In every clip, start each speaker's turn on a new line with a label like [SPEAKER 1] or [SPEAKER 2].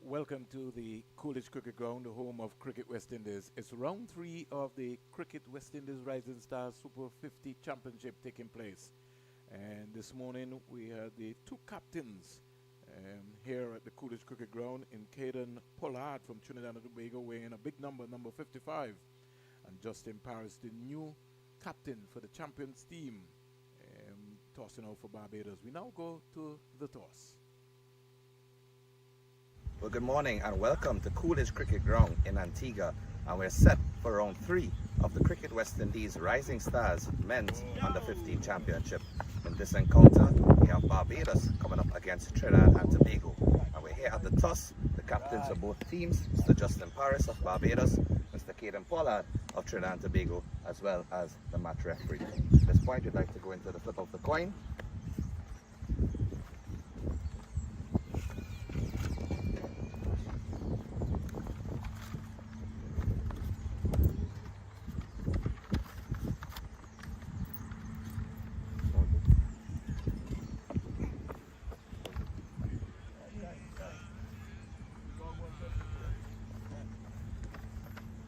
[SPEAKER 1] Welcome to the Coolidge Cricket Ground, the home of Cricket West Indies. It's round 3 of the Cricket West Indies Rising Stars Super 50 Championship taking place. And this morning we had the two captains here at the Coolidge Cricket Ground in Caden Pollard from Trinidad and Tobago, weighing a big number, number 55. And Justin Paris, the new captain for the champions team, tossing out for Barbados. We now go to the toss.
[SPEAKER 2] Well, good morning and welcome to Coolidge Cricket Ground in Antigua, and we're set for round 3 of the Cricket West Indies Rising Stars Men's Under 15 Championship. In this encounter, we have Barbados coming up against Trinidad and Tobago, and we're here at the toss. The captains of both teams, Mr. Justin Paris of Barbados, Mr. Caden Pollard of Trinidad and Tobago, as well as the match referee. At this point, we'd like to go into the flip of the coin.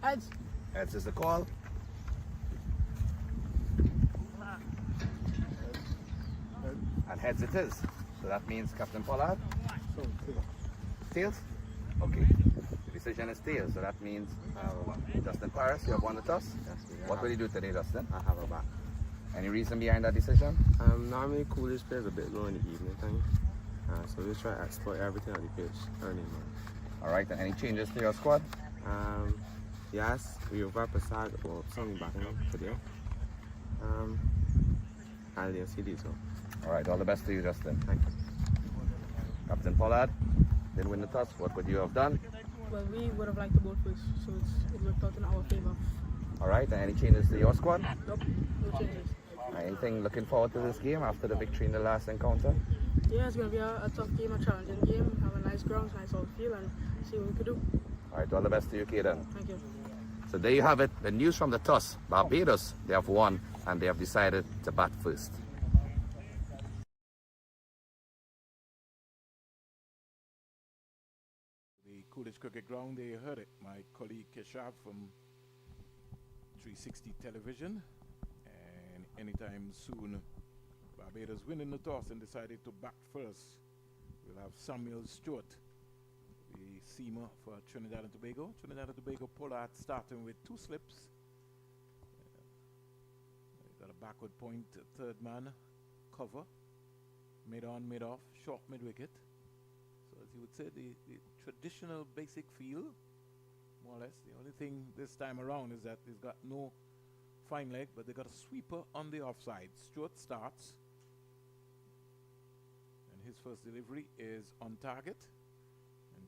[SPEAKER 3] Heads.
[SPEAKER 2] Heads is the call. And heads it is. So that means Captain Pollard. Tails? Okay. The decision is tails. So that means Justin Paris, you have won the toss.
[SPEAKER 3] Yes,
[SPEAKER 2] What will you do today, Justin?
[SPEAKER 3] I have a bat.
[SPEAKER 2] Any reason behind that decision?
[SPEAKER 3] Normally Coolidge plays a bit low in the evening time. So we try to exploit everything on the pitch early morning.
[SPEAKER 2] Alright, and any changes to your squad?
[SPEAKER 3] Yes, we have Prasad or something back now today. I'll see these.
[SPEAKER 2] Alright, all the best to you, Justin.
[SPEAKER 3] Thank you.
[SPEAKER 2] Captain Pollard. didn't win the toss, what would you have done?
[SPEAKER 4] Well, we would have liked to both first, so it worked out in our favor.
[SPEAKER 2] All right, and any changes to your squad?
[SPEAKER 4] Nope, no changes.
[SPEAKER 2] Anything looking forward to this game after the victory in the last encounter?
[SPEAKER 4] Yeah, it's going to be a tough game, a challenging game. Have a nice ground, nice outfield, and see what we can do.
[SPEAKER 2] All right, all the best to you, Kaden.
[SPEAKER 4] Thank you.
[SPEAKER 2] So there you have it, the news from the toss. Barbados, they have won and they have decided to bat first.
[SPEAKER 1] The Coolidge Cricket Ground, they heard it. My colleague Keshav from 360 Television. And anytime soon, Barbados winning the toss and decided to bat first. We'll have Samuel Stewart, the seamer for Trinidad and Tobago. Trinidad and Tobago Pollard starting with 2 slips. Got a backward point, third man, cover, mid on, mid off, short mid wicket. So as you would say, the traditional basic feel, more or less. The only thing this time around is that he's got no fine leg, but they got a sweeper on the offside. Stewart starts, and his first delivery is on target.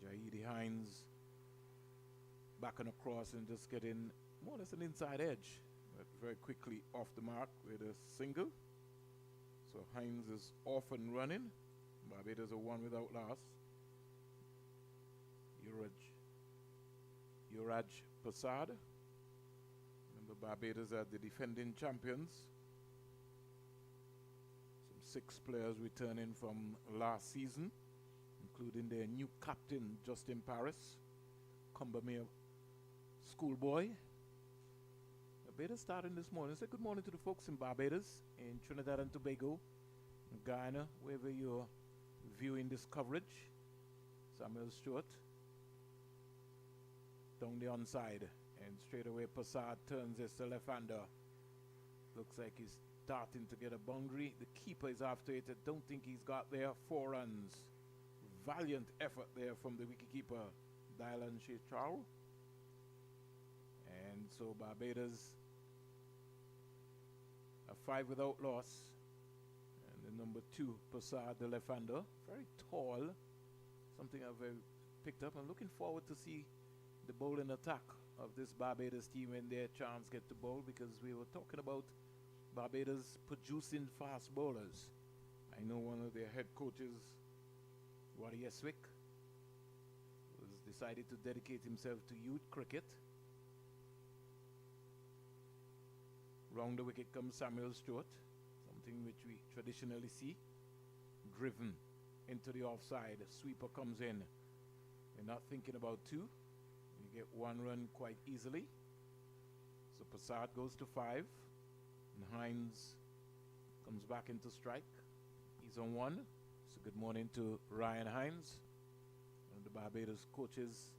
[SPEAKER 1] Jahidi Hines back and across and just getting more or less an inside edge, but very quickly off the mark with a single. So Hines is off and running. Barbados are 1 without loss. Yuraj Prasad. Remember, Barbados are the defending champions. Some 6 players returning from last season, including their new captain, Justin Paris, Combermere schoolboy. Barbados starting this morning. Say good morning to the folks in Barbados, in Trinidad and Tobago, in Guyana, wherever you're viewing this coverage. Samuel Stewart down the onside, and straight away Prasad turns this to left-hander. Looks like he's starting to get a boundary. The keeper is after it. I don't think he's got there. 4 runs. Valiant effort there from the wicketkeeper, Dylan Shechow. And so Barbados are 5 without loss. And the number 2, Prasad, the left-hander, very tall. Something I've picked up. I'm looking forward to see the bowling attack of this Barbados team when their chance get to bowl, because we were talking about Barbados producing fast bowlers. I know one of their head coaches, Wadi Eswick, was decided to dedicate himself to youth cricket. Round the wicket comes Samuel Stewart, something which we traditionally see. Driven into the offside, a sweeper comes in. You're not thinking about 2. You get 1 run quite easily. So Prasad goes to 5, and Hines comes back into strike. He's on 1. So good morning to Ryan Hines, one of the Barbados coaches,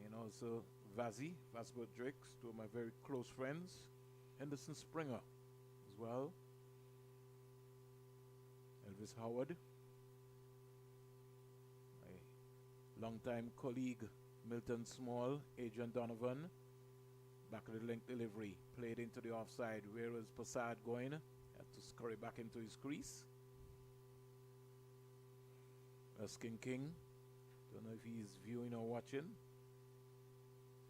[SPEAKER 1] and also Vasbert Drakes, 2 of my very close friends. Henderson Springer as well. Elvis Howard, my longtime colleague Milton Small, Adrian Donovan, back of the length delivery, played into the offside. Where was Prasad going? Had to scurry back into his crease. Erskine King, don't know if he's viewing or watching.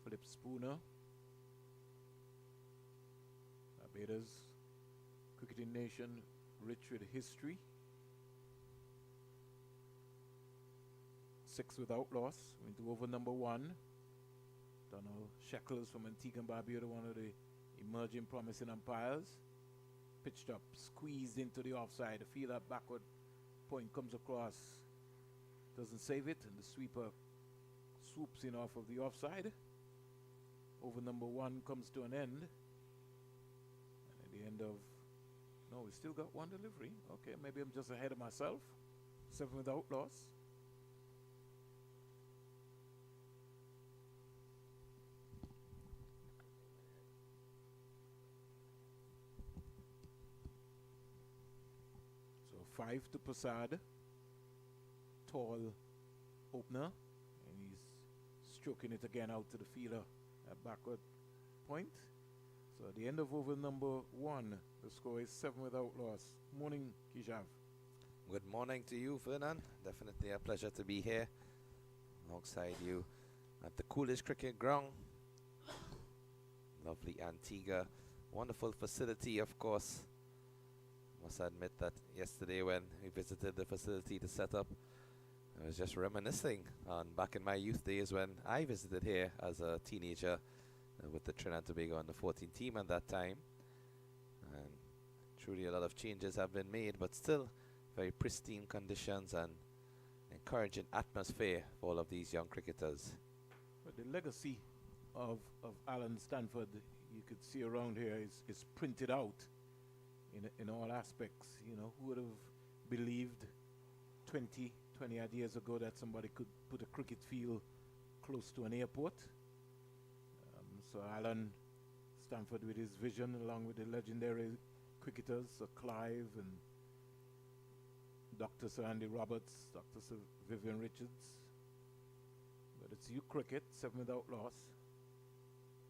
[SPEAKER 1] Philip Spooner. Barbados, cricketing nation, rich with history. 6 without loss. Went to over number 1. Donald Shekels from Antigua and Barbuda, one of the emerging promising umpires. Pitched up, squeezed into the offside. The fielder backward point comes across. Doesn't save it, and the sweeper swoops in off of the offside. Over number 1 comes to an end. And at the end of... No, we still got 1 delivery. Okay, maybe I'm just ahead of myself. 7 without loss. So 5 to Prasad. Tall opener. And he's stroking it again out to the fielder at backward point. So at the end of over number 1, the score is 7 without loss. Morning, Kishav.
[SPEAKER 2] Good morning to you, Vernon. Definitely a pleasure to be here alongside you at the Coolidge Cricket Ground. Lovely Antigua. Wonderful facility, of course. Must admit that yesterday when we visited the facility to set up, I was just reminiscing on back in my youth days when I visited here as a teenager with the Trinidad and Tobago under 14 team at that time. And truly a lot of changes have been made, but still very pristine conditions and encouraging atmosphere for all of these young cricketers.
[SPEAKER 1] But the legacy of Alan Stanford, you could see around here, is printed out in all aspects. You know, who would have believed 20 odd years ago that somebody could put a cricket field close to an airport? So Alan Stanford, with his vision, along with the legendary cricketers, Sir Clive and Dr. Sir Andy Roberts, Dr. Sir Vivian Richards. But it's U Cricket, 7 without loss.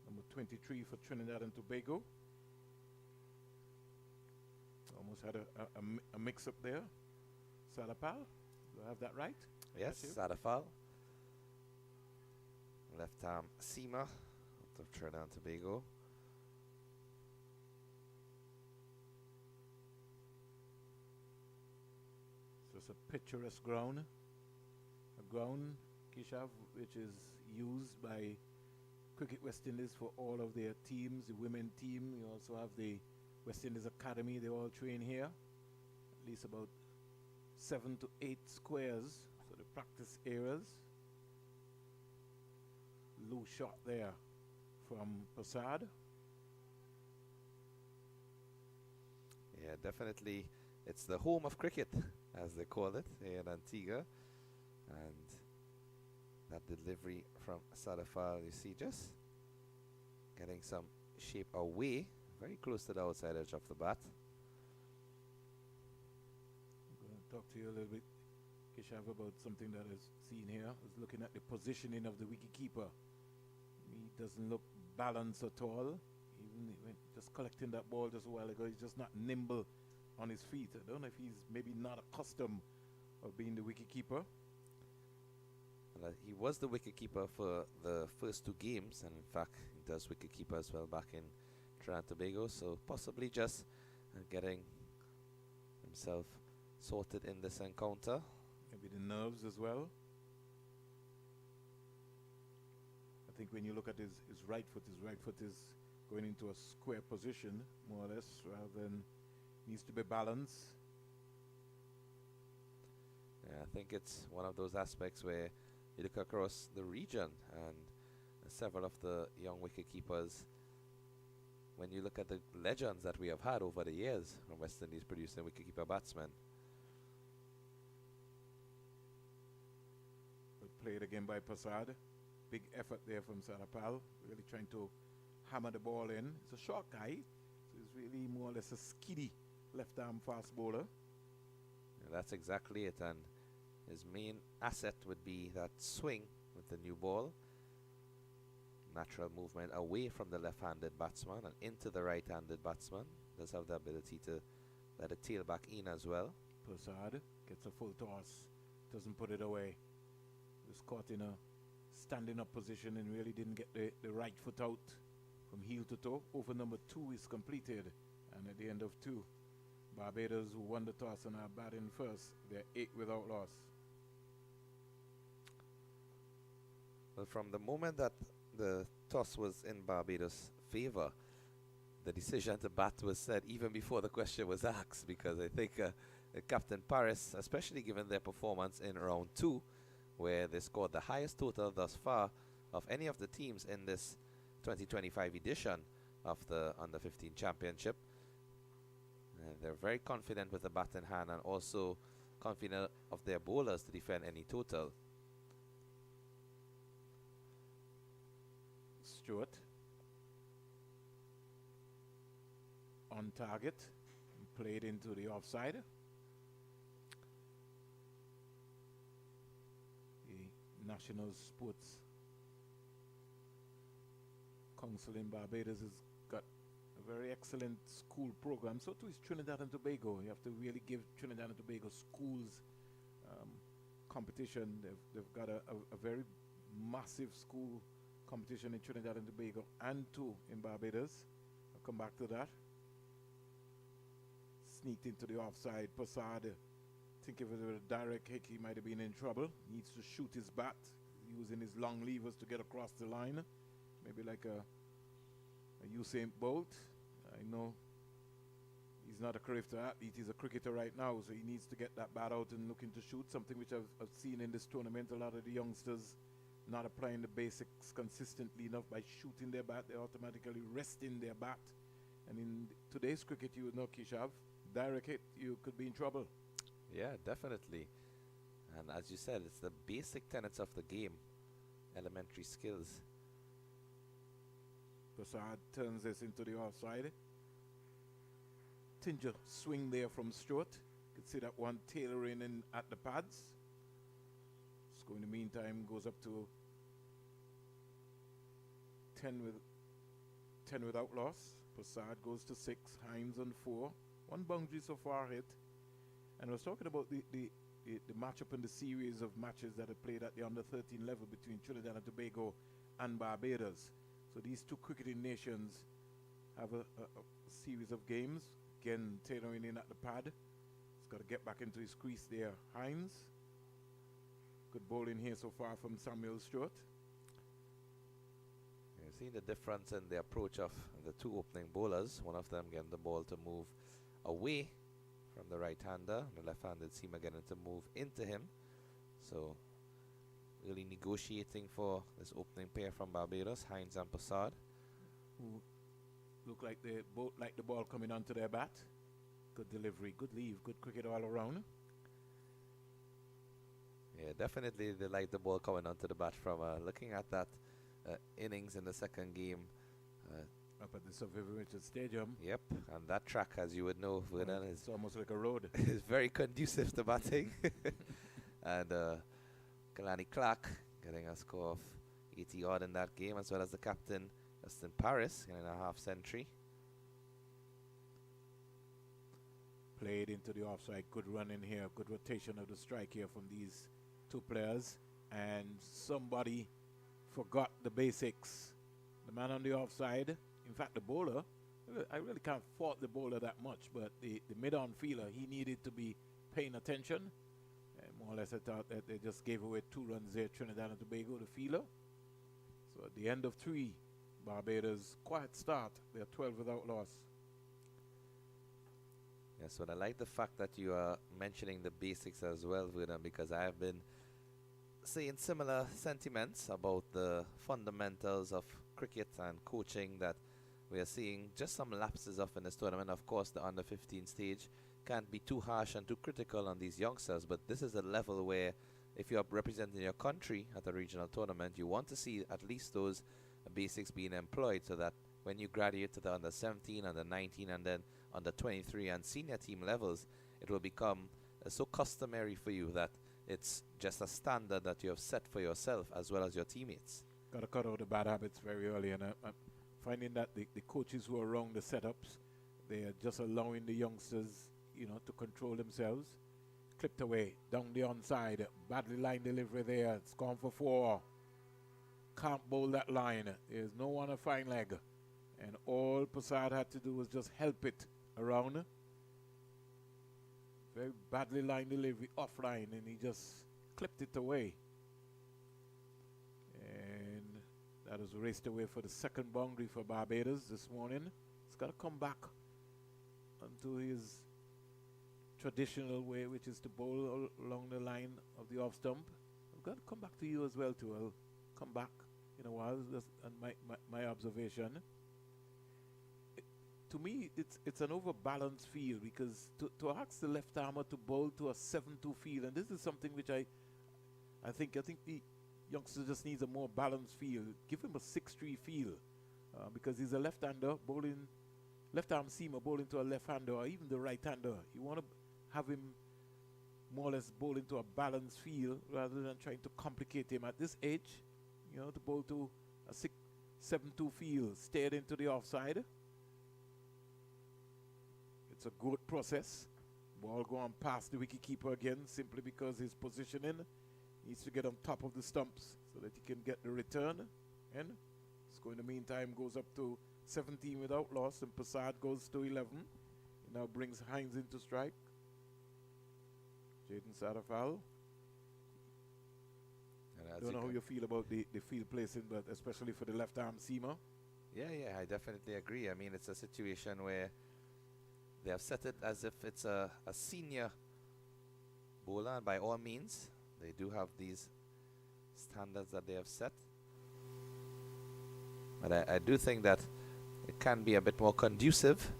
[SPEAKER 1] Number 23 for Trinidad and Tobago. Almost had a mix-up there. Salapal, do I have that right?
[SPEAKER 2] Yes, Sadafal. Left arm Seema out of Trinidad and Tobago.
[SPEAKER 1] So it's a picturesque ground. A ground, Kishav, which is used by Cricket West Indies for all of their teams, the women team. You also have the West Indies Academy, they all train here. At least about 7 to 8 squares, so the practice areas. Low shot there from Prasad.
[SPEAKER 2] Yeah, definitely. It's the home of cricket, as they call it here in Antigua. And that delivery from Sadafal, you see, just getting some shape away, very close to the outside edge of the bat.
[SPEAKER 1] I'm going to talk to you a little bit, Kishav, about something that I've seen here. I was looking at the positioning of the wicketkeeper. He doesn't look balanced at all. Even when just collecting that ball just a while ago, he's just not nimble on his feet. I don't know if he's maybe not accustomed of being the wicketkeeper.
[SPEAKER 2] Well, he was the wicketkeeper for the first 2 games, and in fact, he does wicketkeeper as well back in Trinidad and Tobago. So possibly just getting himself sorted in this encounter.
[SPEAKER 1] Maybe the nerves as well. I think when you look at his right foot is going into a square position, more or less, rather than needs to be balanced.
[SPEAKER 2] Yeah, I think it's one of those aspects where you look across the region and several of the young wicketkeepers, when you look at the legends that we have had over the years from West Indies producing wicketkeeper batsmen.
[SPEAKER 1] But played again by Prasad. Big effort there from Sarapal, really trying to hammer the ball in. He's a short guy, so he's really more or less a skiddy left arm fast bowler.
[SPEAKER 2] Yeah, that's exactly it, and his main asset would be that swing with the new ball. Natural movement away from the left-handed batsman and into the right-handed batsman. Does have the ability to let it tail back in as well.
[SPEAKER 1] Prasad gets a full toss, doesn't put it away. Was caught in a standing up position and really didn't get the right foot out from heel to toe. Over number 2 is completed, and at the end of 2, Barbados, who won the toss and are batting first, they're 8 without loss.
[SPEAKER 2] Well, from the moment that the toss was in Barbados' favor, the decision to bat was said even before the question was asked, because I think Captain Paris, especially given their performance in round 2, where they scored the highest total thus far of any of the teams in this 2025 edition of the Under-15 Championship. They're very confident with the bat in hand and also confident of their bowlers to defend any total.
[SPEAKER 1] Stewart on target, played into the offside. The National Sports Council in Barbados has got a very excellent school program. So too is Trinidad and Tobago. You have to really give Trinidad and Tobago schools competition. They've got a very massive school competition in Trinidad and Tobago and too in Barbados. I'll come back to that. Sneaked into the offside. Passad, I think if it was a direct kick, he might have been in trouble. Needs to shoot his bat, using his long levers to get across the line. Maybe like a Usain Bolt. I know he's not a cricketer athlete, he's a cricketer right now, so he needs to get that bat out and looking to shoot, something which I've seen in this tournament. A lot of the youngsters not applying the basics consistently enough. By shooting their bat, they automatically resting their bat. And in today's cricket, you would know, Kishav, direct hit, you could be in trouble.
[SPEAKER 2] Yeah, definitely. And as you said, it's the basic tenets of the game, elementary skills.
[SPEAKER 1] Prasad turns this into the offside. Tinge swing there from Stuart. You can see that one tailoring in at the pads. Score in the meantime goes up to 10 without loss. Prasad goes to 6. Hines on 4. One boundary so far hit. And I was talking about the matchup in the series of matches that are played at the under 13 level between Trinidad and Tobago and Barbados. So these two cricketing nations have a series of games. Again, tailoring in at the pad. He's got to get back into his crease there. Hines. Good bowling here so far from Samuel Stewart.
[SPEAKER 2] You see the difference in the approach of the two opening bowlers. One of them getting the ball to move away from the right-hander. The left-handed seamer getting to move into him. So really negotiating for this opening pair from Barbados, Hines and Passad.
[SPEAKER 1] Who look like they both like the ball coming onto their bat. Good delivery, good leave, good cricket all around.
[SPEAKER 2] Yeah, definitely they like the ball coming onto the bat from looking at that innings in the second game.
[SPEAKER 1] Up at the Sir Vivian Richards Stadium.
[SPEAKER 2] Yep, and that track, as you would know,
[SPEAKER 1] it's almost like a road.
[SPEAKER 2] is very conducive to batting. And Kalani Clark getting a score of 80 odd in that game, as well as the captain Justin Paris getting a half century.
[SPEAKER 1] Played into the offside. Good run in here. Good rotation of the strike here from these two players. And somebody forgot the basics. The man on the offside, in fact the bowler, I really can't fault the bowler that much, but the mid-on fielder, he needed to be paying attention. More or less I thought that they just gave away 2 runs there, Trinidad and Tobago, the fielder. So at the end of 3, Barbados, quiet start. They're 12 without loss.
[SPEAKER 2] Yes, but I like the fact that you are mentioning the basics as well, Vedam, because I have been saying similar sentiments about the fundamentals of cricket and coaching that we are seeing just some lapses of in this tournament. Of course, the under 15 stage can't be too harsh and too critical on these youngsters, but this is a level where if you are representing your country at a regional tournament, you want to see at least those basics being employed, so that when you graduate to the under 17, under 19, and then under 23 and senior team levels, it will become so customary for you that it's just a standard that you have set for yourself as well as your teammates.
[SPEAKER 1] Got to cut out the bad habits very early, and I'm finding that the coaches who are around the setups, they are just allowing the youngsters, to control themselves. Clipped away, down the onside, badly line delivery there, it's gone for 4. Can't bowl that line, there's no one a fine leg, and all Prasad had to do was just help it around. Very badly line delivery, offline, and he just clipped it away. And that was raced away for the second boundary for Barbados this morning. He's got to come back onto his traditional way, which is to bowl along the line of the off stump. I've got to come back to you as well too. I'll come back in a while. That's my observation. To me, it's an overbalanced field, because to ask the left armer to bowl to a 7-2 field, and this is something which I think the youngster just needs a more balanced field. Give him a 6-3 field, because he's a left-hander bowling, left-arm seamer bowling to a left-hander, or even the right-hander. You want to have him more or less bowl into a balanced field rather than trying to complicate him at this age. To bowl to a 7-2 field, steered into the offside. It's a good process. Ball going past the wicketkeeper again simply because his positioning needs to get on top of the stumps so that he can get the return. And score in the meantime goes up to 17 without loss, and Passad goes to 11. He now brings Hines into strike. Jaden Sadafal. I don't know how you feel about the field placing, but especially for the left-arm seamer.
[SPEAKER 2] Yeah, I definitely agree. I mean, it's a situation where they have set it as if it's a senior bowler, and by all means, they do have these standards that they have set. But I do think that it can be a bit more conducive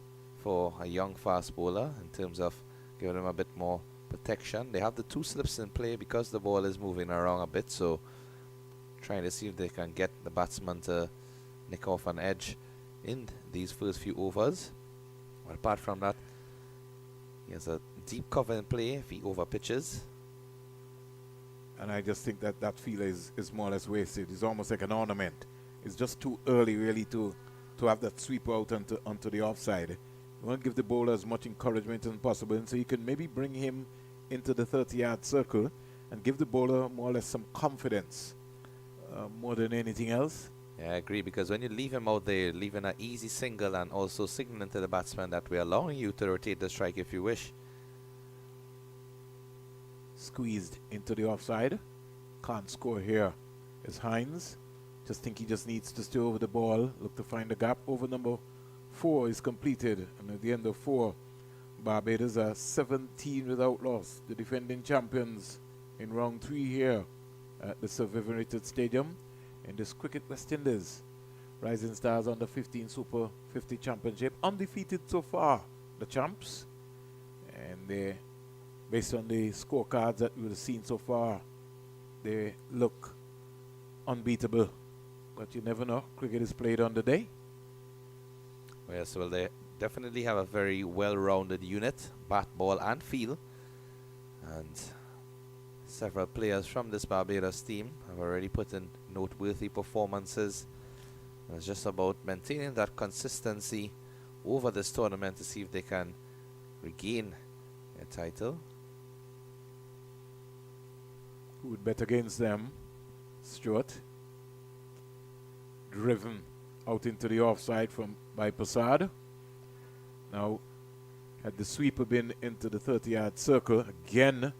[SPEAKER 2] for a young fast bowler in terms of giving them a bit more protection. They have the 2 slips in play because the ball is moving around a bit, so trying to see if they can get the batsman to nick off an edge in these first few overs. But apart from that, he has a deep cover in play if he over pitches.
[SPEAKER 1] And I just think that that field is more or less wasted. It's almost like an ornament. It's just too early really to have that sweep out onto the offside. You want to give the bowler as much encouragement as possible, and so you can maybe bring him into the 30-yard circle and give the bowler more or less some confidence more than anything else.
[SPEAKER 2] Yeah, I agree, because when you leave him out there, you're leaving an easy single and also signaling to the batsman that we're allowing you to rotate the strike if you wish.
[SPEAKER 1] Squeezed into the offside. Can't score here is Hines. Just think he just needs to stay over the ball. Look to find the gap. Over number 4 is completed. And at the end of 4, Barbados are 17 without loss. The defending champions in round 3 here at the Survivor-rated Stadium in this Cricket West Indies Rising Stars Under 15 Super 50 Championship. Undefeated so far, the champs. And they, based on the scorecards that we've seen so far, they look unbeatable. But you never know. Cricket is played on the day.
[SPEAKER 2] Yes, well, they definitely have a very well-rounded unit, bat, ball, and field. And several players from this Barbados team have already put in noteworthy performances. And it's just about maintaining that consistency over this tournament to see if they can regain a title.
[SPEAKER 1] Who would bet against them? Stewart. Driven out into the offside by Passad. Now, had the sweeper been into the 30-yard circle, again,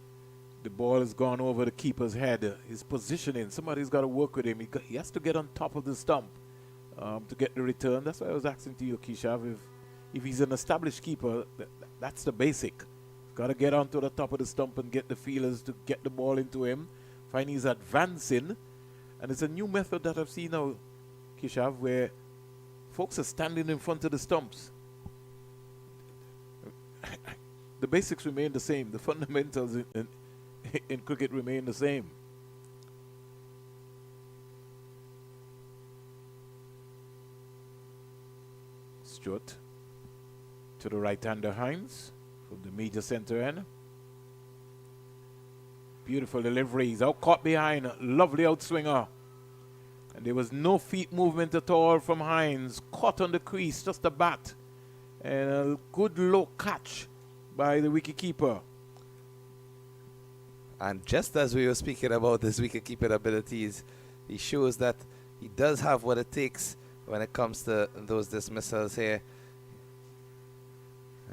[SPEAKER 1] the ball has gone over the keeper's head. His positioning, somebody's got to work with him. He has to get on top of the stump to get the return. That's why I was asking to you, Keshav, if he's an established keeper, that's the basic. Got to get onto the top of the stump and get the feelers to get the ball into him. Find he's advancing. And it's a new method that I've seen now, Keshav, where folks are standing in front of the stumps. The basics remain the same. The fundamentals in cricket remain the same. Stewart to the right-hander Hines from the major centre end. Beautiful delivery. He's out caught behind. Lovely outswinger. And there was no feet movement at all from Hines. Caught on the crease, just a bat. And a good low catch by the wicketkeeper.
[SPEAKER 2] And just as we were speaking about his wicket-keeping abilities, he shows that he does have what it takes when it comes to those dismissals here.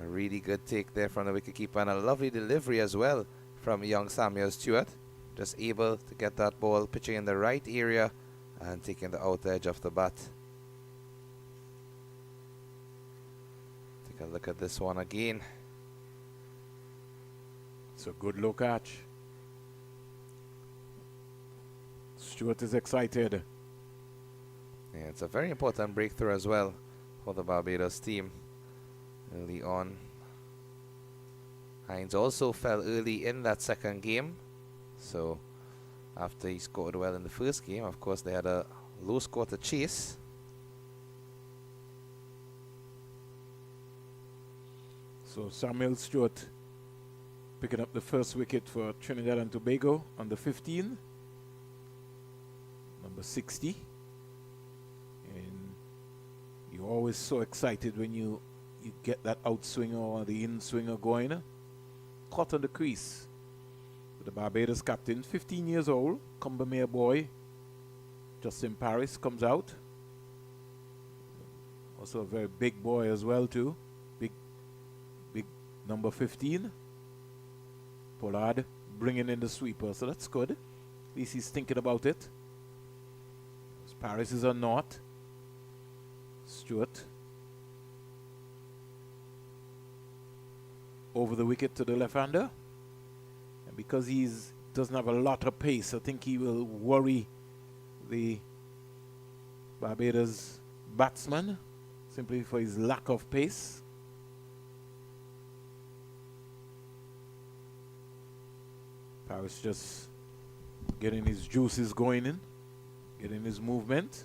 [SPEAKER 2] A really good take there from the wicket-keeper, and a lovely delivery as well from young Samuel Stewart. Just able to get that ball pitching in the right area and taking the outer edge of the bat. Take a look at this one again.
[SPEAKER 1] It's a good low catch. Stewart is excited.
[SPEAKER 2] Yeah, it's a very important breakthrough as well for the Barbados team early on. Hines also fell early in that second game, so after he scored well in the first game, of course they had a low score to chase.
[SPEAKER 1] So Samuel Stewart picking up the first wicket for Trinidad and Tobago on the 15, number 60. And you're always so excited when you you get that outswinger or the in-swinger going. Caught on the crease. The Barbados captain, 15 years old, Combermere boy, Justin Paris comes out. Also a very big boy as well too. Big number 15. Pollard bringing in the sweeper, so that's good. At least he's thinking about it. Paris is on naught. Stewart over the wicket to the left-hander. And because he doesn't have a lot of pace, I think he will worry the Barbados batsman simply for his lack of pace. Paris just getting his juices going in, getting his movement.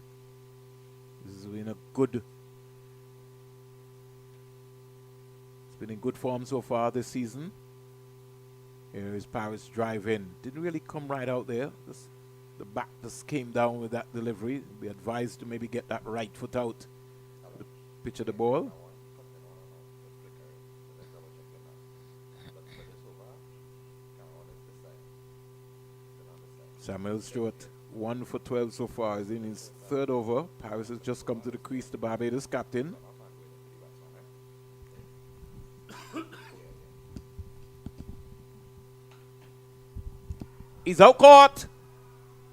[SPEAKER 1] This has been it's been in good form so far this season. Here is Paris drive in. Didn't really come right out there. The back just came down with that delivery. Be advised to maybe get that right foot out. The pitch of the ball. Samuel Stewart, 1 for 12 so far, is in his third over. Paris has just come to the crease, the Barbados captain. He's out caught.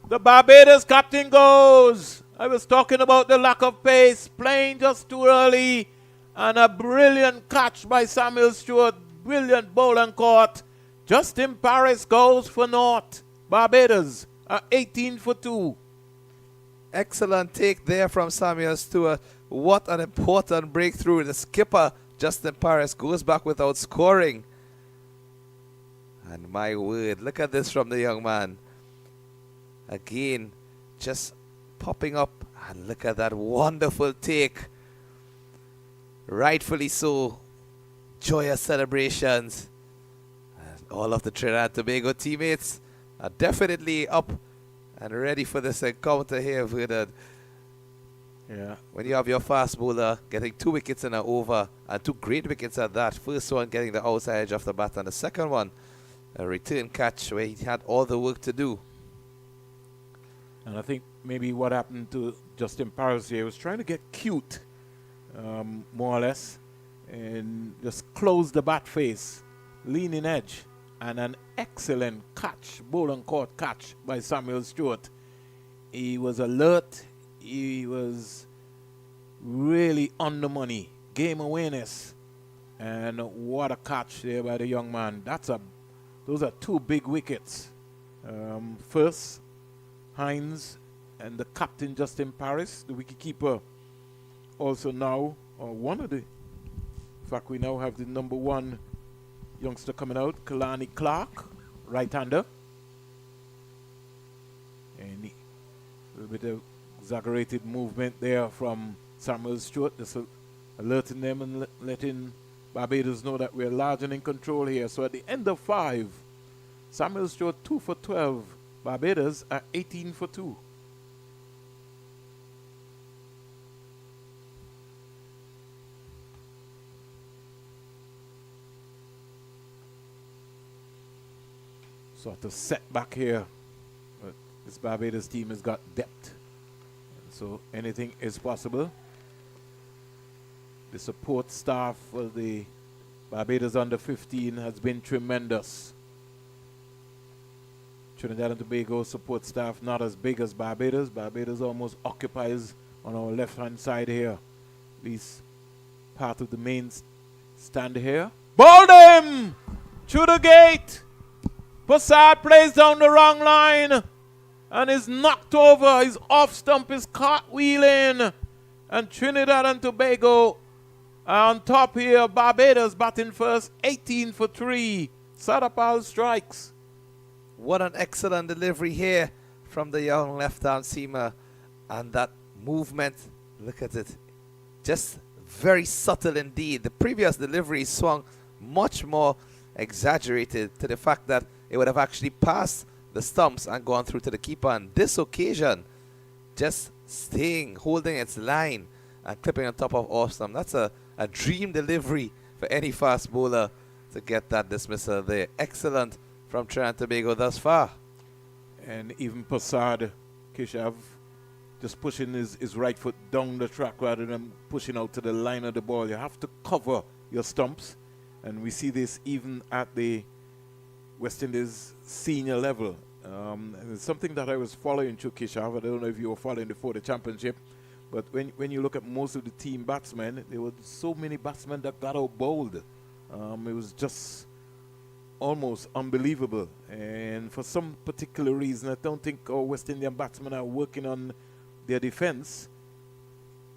[SPEAKER 1] The Barbados captain goes. I was talking about the lack of pace, playing just too early, and a brilliant catch by Samuel Stewart. Brilliant bowl and caught. Justin Paris goes for naught. Barbados are 18 for 2.
[SPEAKER 2] Excellent take there from Samuel Stewart. What an important breakthrough. The skipper, Justin Paris, goes back without scoring. And my word, look at this from the young man. Again, just popping up. And look at that wonderful take. Rightfully so. Joyous celebrations. And all of the Trinidad and Tobago teammates are definitely up and ready for this encounter here, Verdad.
[SPEAKER 1] Yeah.
[SPEAKER 2] When you have your fast bowler getting 2 wickets in an over, and 2 great wickets at that. First one getting the outside edge of the bat, and the second one a return catch where he had all the work to do.
[SPEAKER 1] And I think maybe what happened to Justin Paris here was trying to get cute, more or less, and just close the bat face, leaning edge, and an excellent catch, bowl and caught catch by Samuel Stewart. He was alert. He was really on the money, game awareness, and what a catch there by the young man. Those are 2 big wickets. First, Hines and the captain Justin Paris, the wicketkeeper. Also now, in fact, we now have the number 1 youngster coming out, Kalani Clark, right-hander. And a little bit of exaggerated movement there from Samuel Stewart, just alerting them and letting Barbados know that we're large and in control here. So at the end of 5, Samuel Stewart 2 for 12. Barbados are 18 for 2. Sort of setback here. But this Barbados team has got depth. And so anything is possible. The support staff for the Barbados under 15 has been tremendous. Trinidad and Tobago support staff not as big as Barbados. Barbados almost occupies on our left-hand side here. At least part of the main stand here. Balled him! Through the gate! Passard plays down the wrong line and is knocked over. His off stump is cartwheeling. And Trinidad and Tobago are on top here. Barbados batting first, 18 for 3. Sadapal strikes.
[SPEAKER 2] What an excellent delivery here from the young left-arm seamer. And that movement, look at it. Just very subtle indeed. The previous delivery swung much more exaggerated to the fact that it would have actually passed the stumps and gone through to the keeper. On this occasion, just staying, holding its line and clipping on top of off stump. That's a a dream delivery for any fast bowler to get that dismissal there. Excellent from Trinidad and Tobago thus far.
[SPEAKER 1] And even Prasad Keshav just pushing his right foot down the track rather than pushing out to the line of the ball. You have to cover your stumps. And we see this even at the West Indies senior level. And it's something that I was following through Keshav. I don't know if you were following before the championship. But when you look at most of the team batsmen, there were so many batsmen that got out bowled. It was just almost unbelievable. And for some particular reason, I don't think our West Indian batsmen are working on their defense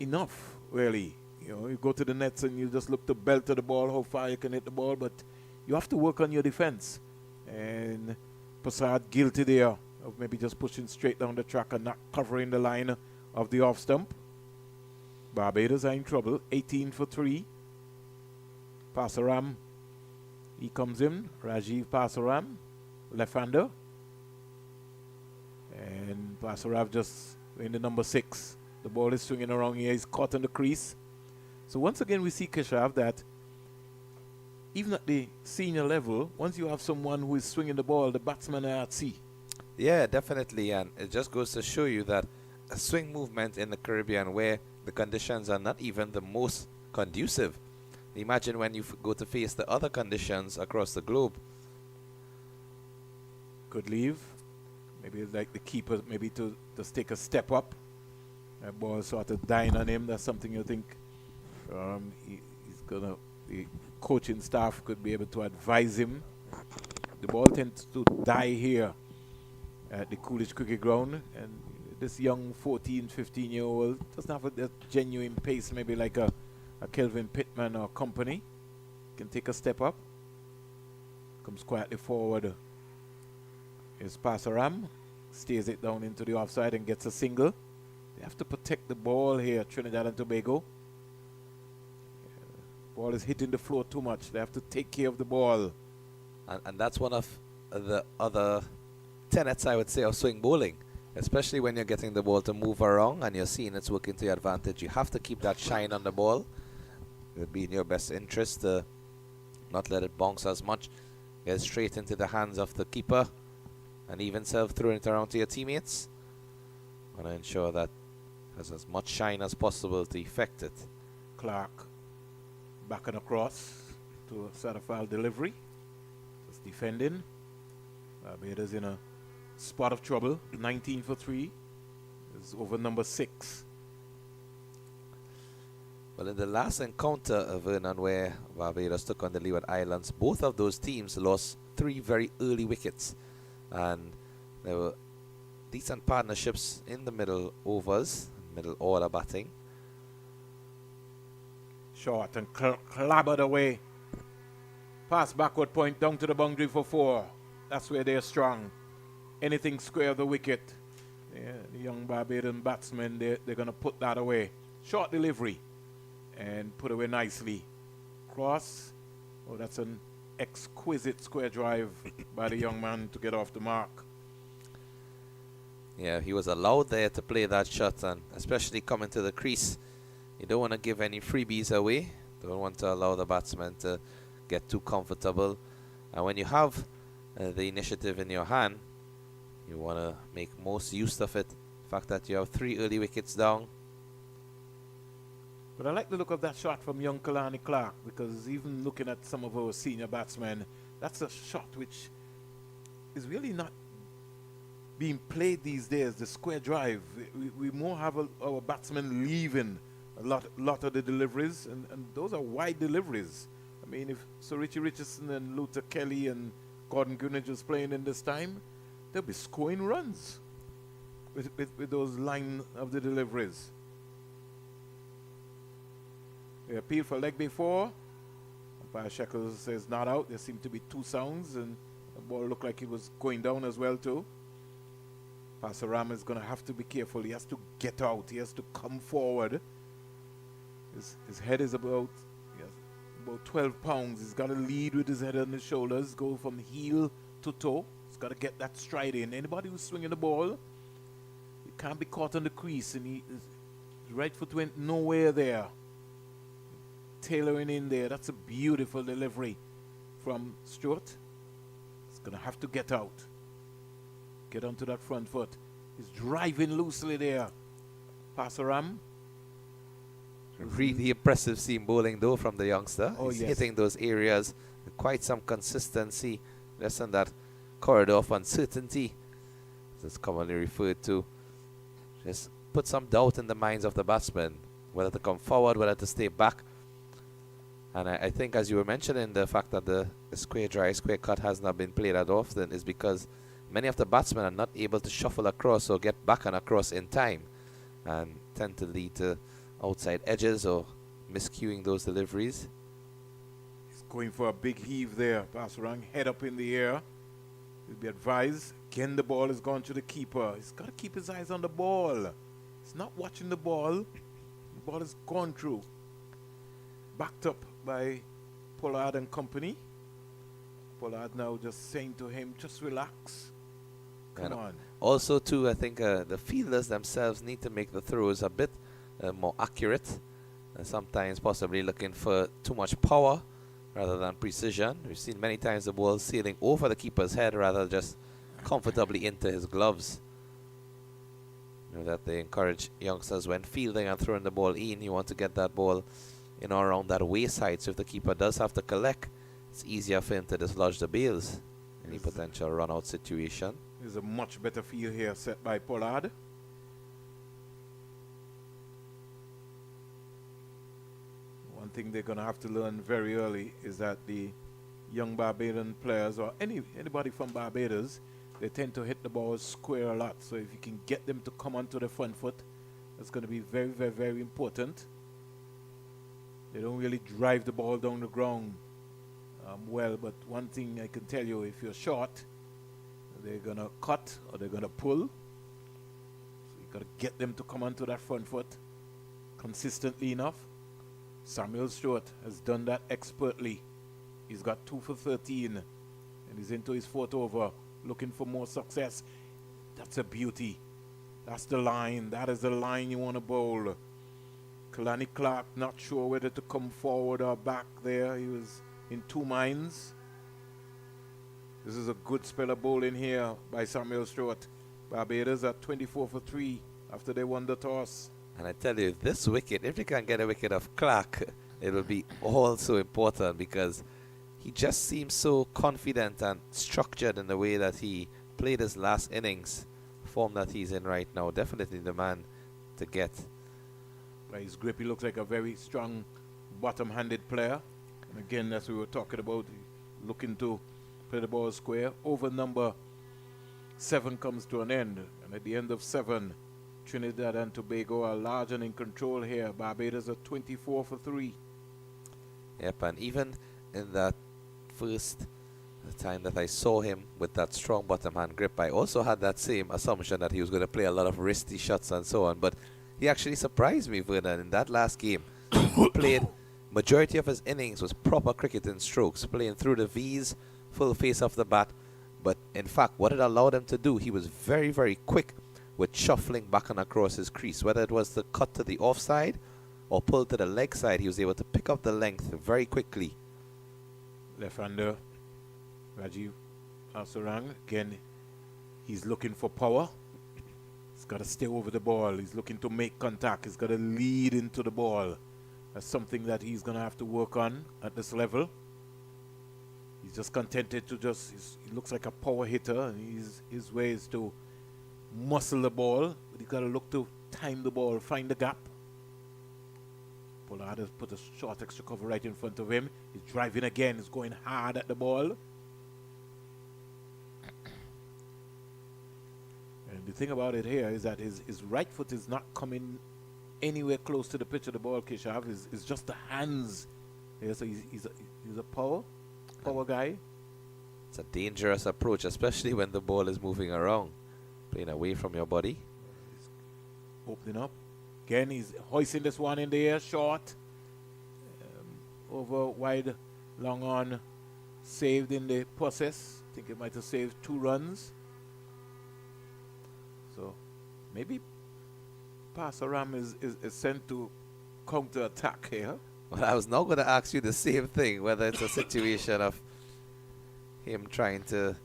[SPEAKER 1] enough, really. You know, you go to the nets and you just look to belt to the ball, how far you can hit the ball, but you have to work on your defense. And Prasad guilty there of maybe just pushing straight down the track and not covering the line of the off stump. Barbados are in trouble, 18 for 3. Pasaram, he comes in, Rajiv Pasaram, left-hander. And Pasaram just in the number 6. The ball is swinging around here, he's caught in the crease. So once again we see Keshav that even at the senior level, once you have someone who is swinging the ball, the batsmen are at sea.
[SPEAKER 2] Yeah, definitely, and it just goes to show you that a swing movement in the Caribbean where the conditions are not even the most conducive. Imagine when you go to face the other conditions across the globe.
[SPEAKER 1] Good leave. Maybe it's like the keeper, maybe to just take a step up. That ball sort of dying on him. That's something you think he's gonna. The coaching staff could be able to advise him. The ball tends to die here at the Coolidge Cricket Ground, and this young 14, 15-year-old doesn't have a genuine pace, maybe like a Kelvin Pittman or company. Can take a step up. Comes quietly forward. Is Pasaram. Stays it down into the offside and gets a single. They have to protect the ball here, Trinidad and Tobago. Ball is hitting the floor too much. They have to take care of the ball.
[SPEAKER 2] And that's one of the other tenets, I would say, of swing bowling. Especially when you're getting the ball to move around and you're seeing it's working to your advantage. You have to keep that shine on the ball. It would be in your best interest to not let it bounce as much. Get straight into the hands of the keeper and even throwing it around to your teammates. Want to ensure that has as much shine as possible to effect it.
[SPEAKER 1] Clark back and across to a Satterfield delivery. Just defending. Barbados in a spot of trouble. 19 for 3 is over number 6.
[SPEAKER 2] Well, in the last encounter, Vernon, where Barbados took on the Leeward Islands, both of those teams lost 3 very early wickets. And there were decent partnerships in the middle overs, middle order batting.
[SPEAKER 1] Short and clobbered away. Pass backward point down to the boundary for 4. That's where they're strong. Anything square of the wicket. Yeah, the young Barbadian batsmen, they're going to put that away. Short delivery. And put away nicely. Cross. Oh, that's an exquisite square drive by the young man to get off the mark.
[SPEAKER 2] Yeah, he was allowed there to play that shot, and especially coming to the crease. You don't want to give any freebies away. Don't want to allow the batsman to get too comfortable. And when you have the initiative in your hand, you want to make most use of it. The fact that you have 3 early wickets down.
[SPEAKER 1] But I like the look of that shot from young Kalani Clark, because even looking at some of our senior batsmen, that's a shot which is really not being played these days, the square drive. We more have our batsmen leaving a lot of the deliveries, and those are wide deliveries. I mean, if Sir Richie Richardson and Luther Kelly and Gordon Greenidge was playing in this time, they'll be scoring runs with those line of the deliveries. They appealed for leg before. Umpire Shekels says not out. There seemed to be 2 sounds, and the ball looked like it was going down as well too. Pasaram is going to have to be careful. He has to get out. He has to come forward. His head is about 12 pounds. He's got to lead with his head on his shoulders, go from heel to toe. He's got to get that stride in. Anybody who's swinging the ball, you can't be caught on the crease, and his right foot went nowhere there. tailoring in there. That's a beautiful delivery from Stewart. He's going to have to get out. Get onto that front foot. He's driving loosely there. Passaram.
[SPEAKER 2] Really impressive seam bowling though from the youngster.
[SPEAKER 1] Oh,
[SPEAKER 2] He's
[SPEAKER 1] yes.
[SPEAKER 2] hitting those areas with quite some consistency. Less than that corridor of uncertainty, as it's commonly referred to. Just put some doubt in the minds of the batsmen, whether to come forward, whether to stay back. And I think, as you were mentioning, the fact that the square dry, square cut has not been played that often is because many of the batsmen are not able to shuffle across or get back and across in time, and tend to lead to outside edges or miscuing those deliveries.
[SPEAKER 1] He's going for a big heave there. Passaram, head up in the air. He'll be advised. Again, the ball is gone to the keeper. He's got to keep his eyes on the ball. He's not watching the ball. The ball is gone through. Backed up by Pollard and company. Pollard now just saying to him, just relax. Come
[SPEAKER 2] And
[SPEAKER 1] on.
[SPEAKER 2] also, too, I think the fielders themselves need to make the throws a bit more accurate. Sometimes possibly looking for too much power rather than precision. We've seen many times the ball sailing over the keeper's head rather just comfortably into his gloves. You know that they encourage youngsters when fielding and throwing the ball in, you want to get that ball in or around that waist-height. So if the keeper does have to collect, it's easier for him to dislodge the bails. Any potential run-out situation.
[SPEAKER 1] There's a much better field here set by Pollard. One thing they're going to have to learn very early is that the young Barbadian players, or anybody from Barbados, they tend to hit the ball square a lot. So if you can get them to come onto the front foot, that's going to be very, very, very important. They don't really drive the ball down the ground well, but one thing I can tell you, if you're short, they're going to cut or they're going to pull. So you got to get them to come onto that front foot consistently enough. Samuel Stewart has done that expertly. He's got 2 for 13 and he's into his 4th over, looking for more success. That's a beauty. That's the line. That is the line you want to bowl. Kalani Clark not sure whether to come forward or back there. He was in 2 minds. This is a good spell of bowling here by Samuel Stewart. Barbados are 24 for 3 after they won the toss.
[SPEAKER 2] And I tell you, this wicket, if you can get a wicket of Clark, it will be also important because he just seems so confident and structured in the way that he played his last innings. Form that he's in right now, definitely the man to get.
[SPEAKER 1] By his grip, he looks like a very strong bottom-handed player. And again, as we were talking about, looking to play the ball square. Over number 7 comes to an end. And at the end of 7, Trinidad and Tobago are large and in control here. Barbados are 24 for 3.
[SPEAKER 2] Yep, and even in that first time that I saw him with that strong bottom hand grip, I also had that same assumption that he was going to play a lot of wristy shots and so on. But he actually surprised me, Vernon, in that last game. He played, majority of his innings was proper cricketing strokes, playing through the V's, full face of the bat. But in fact, what it allowed him to do, he was very, very quick with shuffling back and across his crease. Whether it was to cut to the offside or pull to the leg side, he was able to pick up the length very quickly.
[SPEAKER 1] Left-hander Rajiv Asarang. Again, he's looking for power. He's got to stay over the ball. He's looking to make contact. He's got to lead into the ball. That's something that he's going to have to work on at this level. He's just contented to he looks like a power hitter, and his way is to muscle the ball, but he's got to look to time the ball, find the gap. Pollard has put a short extra cover right in front of him. He's driving again. He's going hard at the ball. And the thing about it here is that his right foot is not coming anywhere close to the pitch of the ball, Keshav. It's just the hands. Yeah, so he's a power guy.
[SPEAKER 2] It's a dangerous approach, especially when the ball is moving around, playing away from your body.
[SPEAKER 1] He's opening up. Again, he's hoisting this one in the air, short. Over, wide, long on. Saved in the process. I think it might have saved 2 runs. So, maybe Passaram is sent to counter-attack here.
[SPEAKER 2] Well, I was now going to ask you the same thing, whether it's a situation of him trying to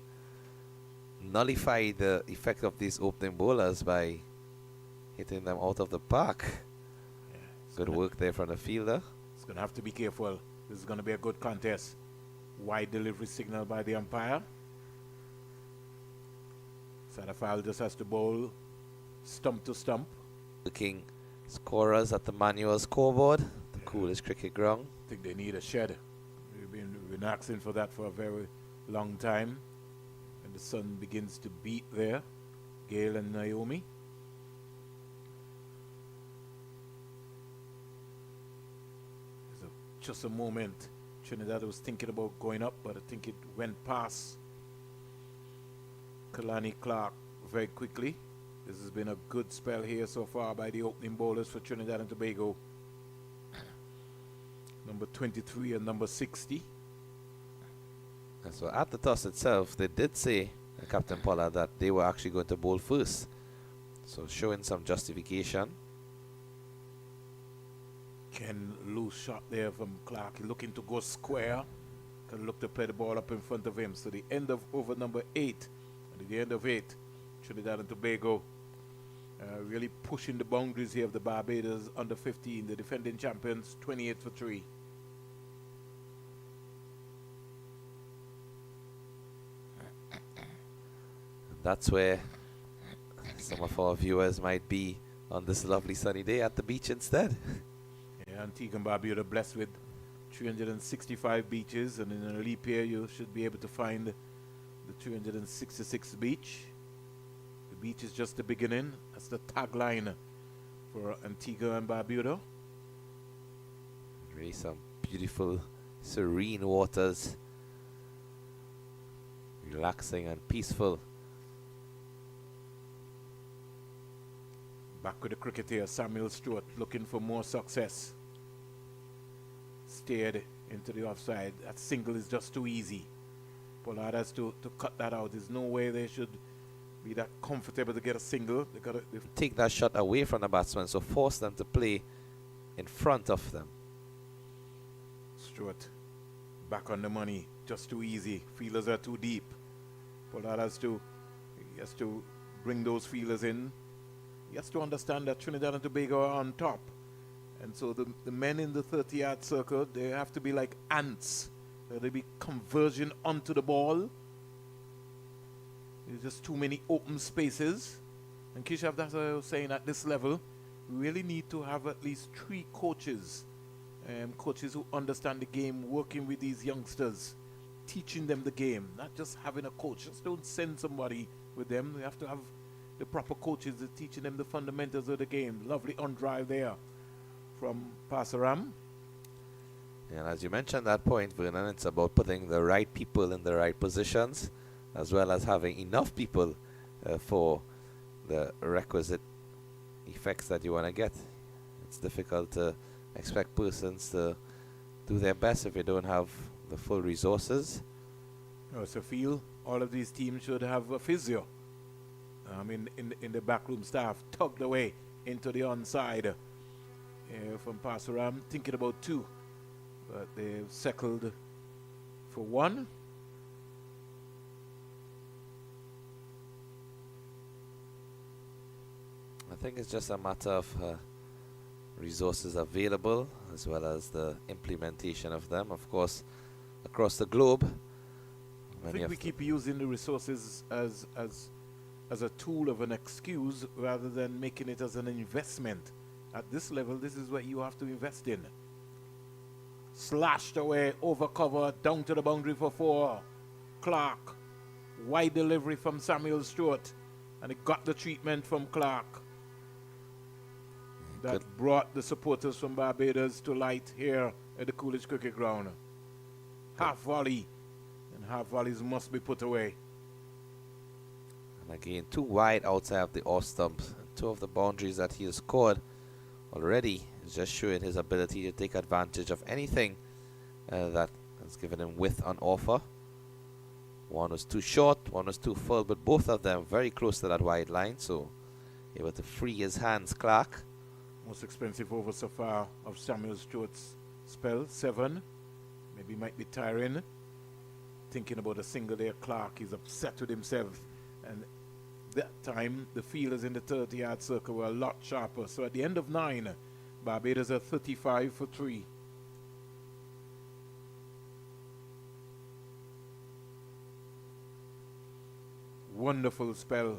[SPEAKER 2] nullify the effect of these opening bowlers by hitting them out of the park.
[SPEAKER 1] Yeah,
[SPEAKER 2] Good work there from the fielder.
[SPEAKER 1] It's going to have to be careful. This is going to be a good contest. Wide delivery signal by the umpire. Sadafal just has to bowl stump to stump.
[SPEAKER 2] Looking scorers at the manual scoreboard, the coolest cricket ground.
[SPEAKER 1] I think they need a shed. We've been asking for that for a very long time. And the sun begins to beat there. Gail and Naomi. Just a moment. Trinidad was thinking about going up, but I think it went past Kalani Clark very quickly. This has been a good spell here so far by the opening bowlers for Trinidad and Tobago. Number 23 and number 60.
[SPEAKER 2] And so at the toss itself, they did say, Captain Pollard, that they were actually going to bowl first. So showing some justification.
[SPEAKER 1] Ken, loose shot there from Clark, looking to go square. Can look to play the ball up in front of him. So the end of over number 8. And at the end of 8, Trinidad and Tobago really pushing the boundaries here of the Barbados under 15, the defending champions, 28 for 3.
[SPEAKER 2] That's where some of our viewers might be on this lovely sunny day at the beach instead.
[SPEAKER 1] Yeah, Antigua and Barbuda blessed with 365 beaches, and in a leap year you should be able to find the 366th beach. The beach is just the beginning. That's the tagline for Antigua and Barbuda.
[SPEAKER 2] Really some beautiful, serene waters. Relaxing and peaceful.
[SPEAKER 1] Back with the cricketer, Samuel Stewart, looking for more success. Steered into the offside. That single is just too easy. Pollard has to cut that out. There's no way they should be that comfortable to get a single. They got to
[SPEAKER 2] take that shot away from the batsman, so force them to play in front of them.
[SPEAKER 1] Stewart, back on the money. Just too easy. Fielders are too deep. Pollard has to bring those fielders in. He has to understand that Trinidad and Tobago are on top. And so the men in the 30-yard circle, they have to be like ants. There'll be conversion onto the ball. There's just too many open spaces. And Kishav, that's what I was saying, at this level, we really need to have at least 3 coaches. Coaches who understand the game, working with these youngsters, teaching them the game, not just having a coach. Just don't send somebody with them. We have to have the proper coaches that teaching them the fundamentals of the game. Lovely on drive there from Pasaram.
[SPEAKER 2] And as you mentioned that point, Vernon, it's about putting the right people in the right positions, as well as having enough people for the requisite effects that you want to get. It's difficult to expect persons to do their best if you don't have the full resources.
[SPEAKER 1] So feel all of these teams should have a physio. In the backroom staff, tugged away into the onside from Pasaram, thinking about 2, but they've settled for 1.
[SPEAKER 2] I think it's just a matter of resources available, as well as the implementation of them. Of course, across the globe,
[SPEAKER 1] I think we keep using the resources as a tool of an excuse rather than making it as an investment. At this level, this is what you have to invest in. Slashed away, over cover, down to the boundary for 4. Clark, wide delivery from Samuel Stewart, and it got the treatment from Clark. That brought the supporters from Barbados to light here at the Coolidge Cricket Ground. Half volley, and half volleys must be put away.
[SPEAKER 2] And again, 2 wide outside of the off stumps. 2 of the boundaries that he has scored already is just showing his ability to take advantage of anything that has given him width on offer. One was too short, one was too full, but both of them very close to that wide line, so able to free his hands, Clark.
[SPEAKER 1] Most expensive over so far of Samuel Stewart's spell, 7. Maybe might be tiring. Thinking about a single there, Clark is upset with himself. And that time, the fielders in the 30-yard circle were a lot sharper. So at the end of 9, Barbados are 35 for 3. Wonderful spell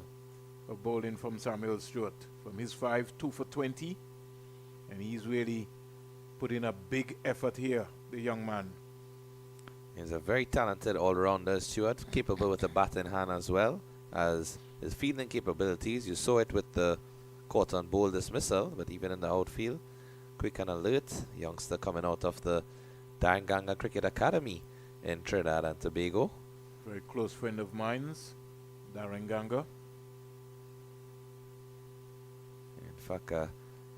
[SPEAKER 1] of bowling from Samuel Stewart. From his 5, 2 for 20. And he's really put in a big effort here, the young man.
[SPEAKER 2] He's a very talented all-rounder, Stewart, capable with the bat in hand as well as his fielding capabilities. You saw it with the caught on bowl dismissal, but even in the outfield, quick and alert. Youngster coming out of the Darenganga Cricket Academy in Trinidad and Tobago.
[SPEAKER 1] Very close friend of mine's, Darenganga.
[SPEAKER 2] In fact, I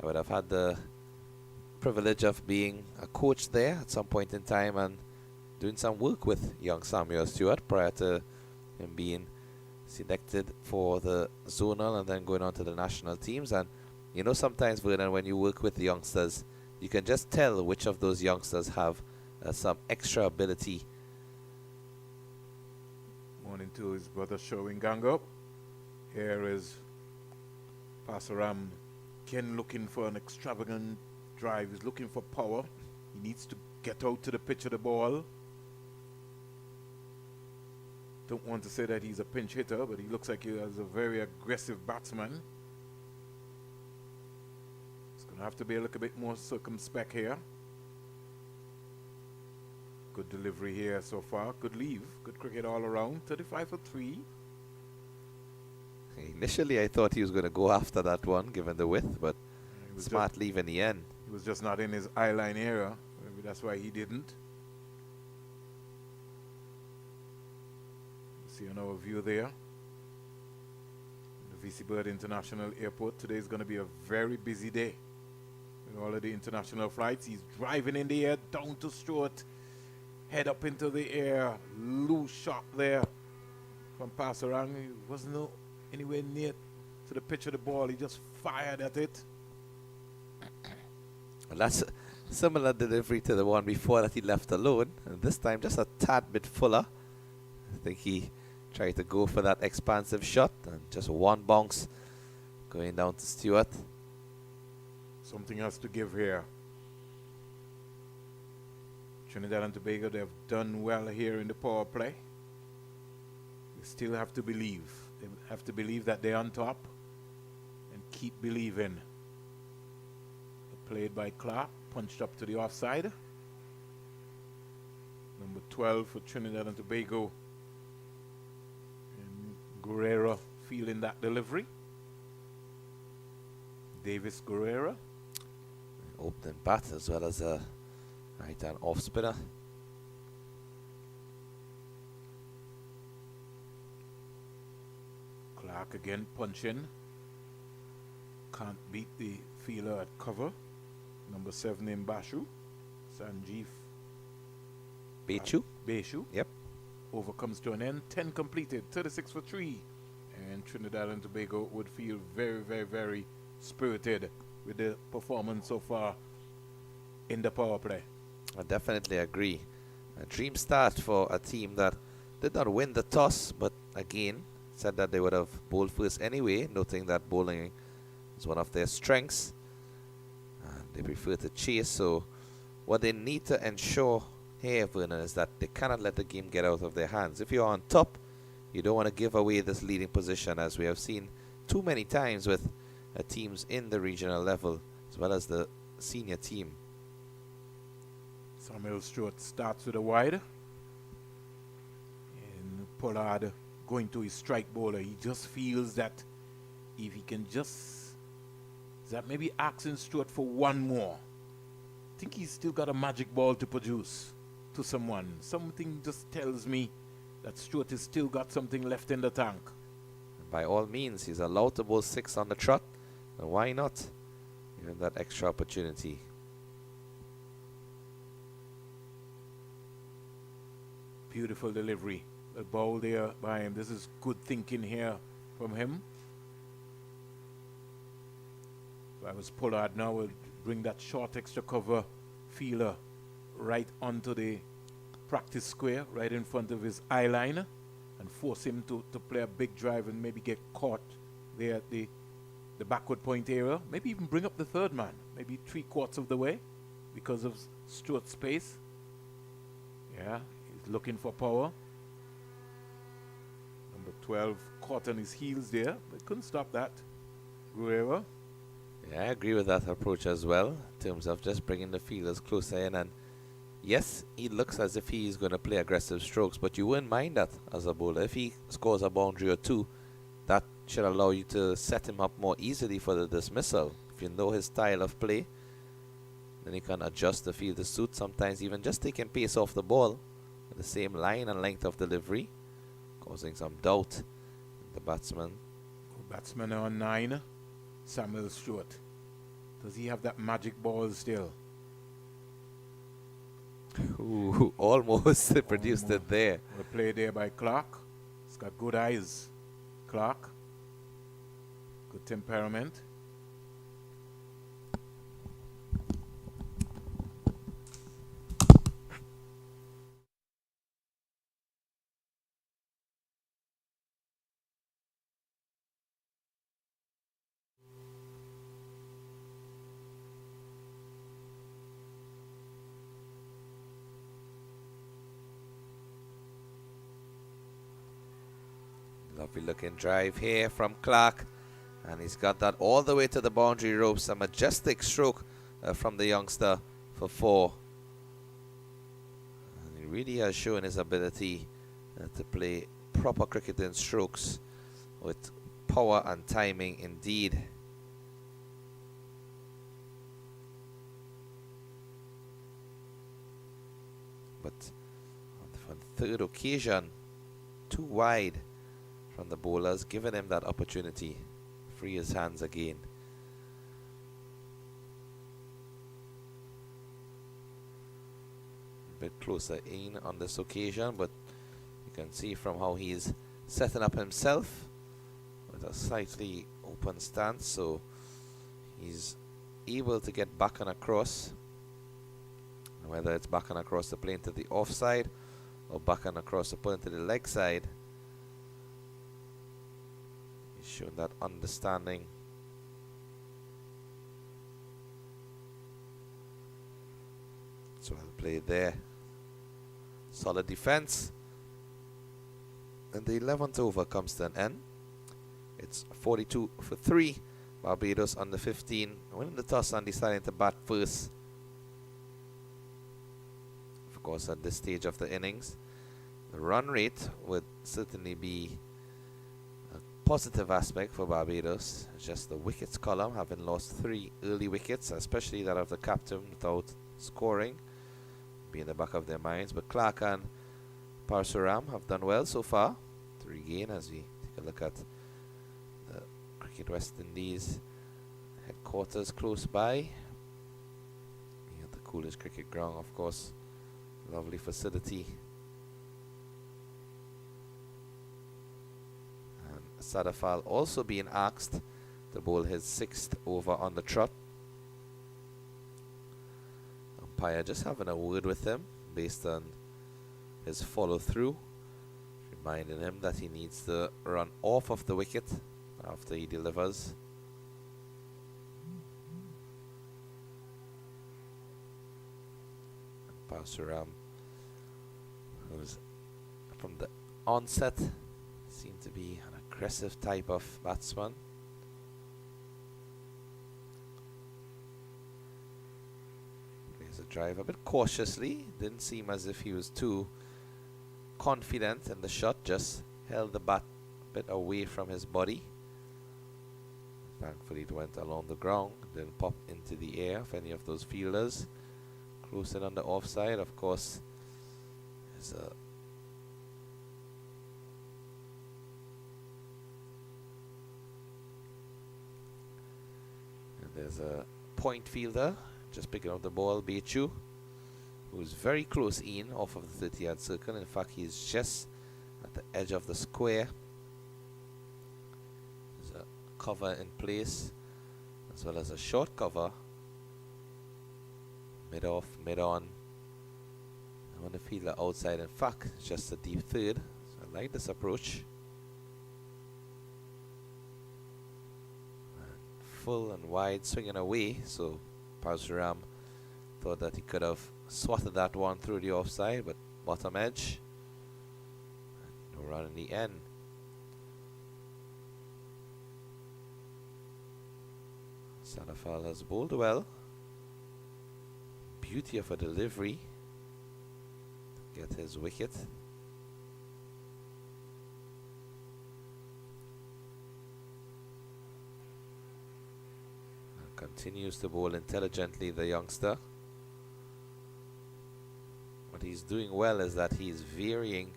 [SPEAKER 2] would have had the privilege of being a coach there at some point in time and doing some work with young Samuel Stewart prior to him being selected for the zonal and then going on to the national teams. And you know, sometimes, Vernon, when you work with the youngsters, you can just tell which of those youngsters have some extra ability.
[SPEAKER 1] Morning to his brother showing Ganga. Here is Pasaram again looking for an extravagant drive. He's looking for power. He needs to get out to the pitch of the ball. Don't want to say that he's a pinch hitter, but he looks like he is a very aggressive batsman. He's going to have to be a little bit more circumspect here. Good delivery here so far. Good leave. Good cricket all around. 35 for 3.
[SPEAKER 2] Initially, I thought he was going to go after that one, given the width, but smart leave in the end.
[SPEAKER 1] He was just not in his eye line area. Maybe that's why he didn't. See an overview there. The VC Bird International Airport. Today is going to be a very busy day with all of the international flights. He's driving in the air down to Stewart. Head up into the air. Loose shot there from Pasarang. He wasn't anywhere near to the pitch of the ball. He just fired at it.
[SPEAKER 2] Well, that's a similar delivery to the one before that he left alone. And this time just a tad bit fuller. I think he tried to go for that expansive shot and just one bounce going down to Stewart.
[SPEAKER 1] Something has to give here. Trinidad and Tobago, they have done well here in the power play. They still have to believe. They have to believe that they're on top and keep believing. Played by Clark, punched up to the offside. Number 12 for Trinidad and Tobago. And Guerrero feeling that delivery. Davis Guerrero.
[SPEAKER 2] Opening bat as well as a right hand off spinner.
[SPEAKER 1] Clark again punching. Can't beat the fielder at cover. Number 7 in Bashu. Sanjeev Beshu.
[SPEAKER 2] Yep.
[SPEAKER 1] Over comes to an end. 10 completed. 36 for 3. And Trinidad and Tobago would feel very, very, very spirited with the performance so far in the power play.
[SPEAKER 2] I definitely agree. A dream start for a team that did not win the toss, but again said that they would have bowled first anyway, noting that bowling is one of their strengths. And they prefer to chase, so what they need to ensure here, Vernon, is that they cannot let the game get out of their hands. If you're on top, you don't want to give away this leading position, as we have seen too many times with teams in the regional level as well as the senior team.
[SPEAKER 1] Samuel Stewart starts with a wide. And Pollard going to his strike bowler. He just feels that if he can just, that maybe asking Stewart for one more. I think he's still got a magic ball to produce to someone. Something just tells me that Stewart has still got something left in the tank.
[SPEAKER 2] By all means, he's allowed to bowl 6 on the trot. And why not? Given that extra opportunity.
[SPEAKER 1] Beautiful delivery. The ball there by him. This is good thinking here from him. If I was Pollard now, would bring that short extra cover feeler right onto the practice square, right in front of his eye line, and force him to play a big drive and maybe get caught there at the backward point area. Maybe even bring up the third man, maybe 3/4 of the way because of Stuart's space. Yeah, he's looking for power. Number 12 caught on his heels there, but couldn't stop that. Guerrero.
[SPEAKER 2] Yeah, I agree with that approach as well, in terms of just bringing the fielders closer in. And yes, he looks as if he's going to play aggressive strokes, but you wouldn't mind that as a bowler. If he scores a boundary or two, that should allow you to set him up more easily for the dismissal. If you know his style of play, then you can adjust the field to suit. Sometimes even just taking pace off the ball with the same line and length of delivery, causing some doubt in the batsman.
[SPEAKER 1] Batsman on 9, Samuel Stewart. Does he have that magic ball still?
[SPEAKER 2] Ooh, almost produced it there.
[SPEAKER 1] The play there by Clark. He's got good eyes. Clark. Good temperament.
[SPEAKER 2] Lovely looking drive here from Clark, and he's got that all the way to the boundary ropes. A majestic stroke from the youngster for 4. And he really has shown his ability to play proper cricketing strokes with power and timing indeed. But on the third occasion, too wide from the bowlers, giving him that opportunity. Free his hands again. A bit closer in on this occasion, but you can see from how he's setting up himself with a slightly open stance, so he's able to get back and across, whether it's back and across the plane to the offside or back and across the plane to the leg side. Showing that understanding. So well played there. Solid defense. And the 11th over comes to an end. It's 42 for 3. Barbados under 15, winning the toss and deciding to bat first. Of course, at this stage of the innings, the run rate would certainly be positive aspect for Barbados. It's just the wickets column, having lost 3 early wickets, especially that of the captain without scoring, be in the back of their minds. But Clark and Parsuram have done well so far to regain. As we take a look at the Cricket West Indies headquarters close by, you the Coolidge Cricket Ground, of course, lovely facility. Sadafal also being asked to bowl his 6th over on the trot. Umpire just having a word with him based on his follow through, reminding him that he needs to run off of the wicket after he delivers. Parsuram, who's from the onset seemed to be an aggressive type of batsman. Plays a drive a bit cautiously. Didn't seem as if he was too confident in the shot. Just held the bat a bit away from his body. Thankfully it went along the ground. Didn't pop into the air of any of those fielders. Close in on the offside, of course. There's a There's a point fielder just picking up the ball, Bechu, who's very close in off of the 30-yard circle. In fact, he's just at the edge of the square. There's a cover in place, as well as a short cover, mid-off, mid-on, the fielder outside. In fact, just a deep third. So I like this approach. Full and wide, swinging away. So Parsuram thought that he could have swatted that one through the offside, but bottom edge. No run in the end. Sadafal has bowled well. Beauty of a delivery to get his wicket. And continues to bowl intelligently, the youngster. What he's doing well is that he's varying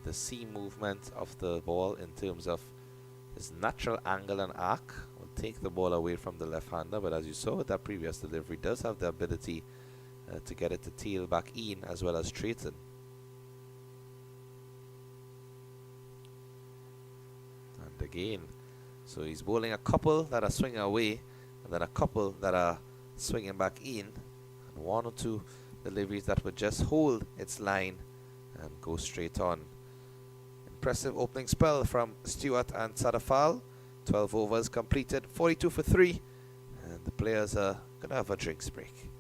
[SPEAKER 2] the seam movement of the ball in terms of his natural angle and arc. Will take the ball away from the left-hander, but as you saw with that previous delivery, does have the ability to get it to tail back in as well as straighten. And again, so he's bowling a couple that are swinging away, and then a couple that are swinging back in, and one or two deliveries that would just hold its line and go straight on. Impressive opening spell from Stewart and Sadafal. 12 overs completed, 42 for 3, and the players are going to have a drinks break.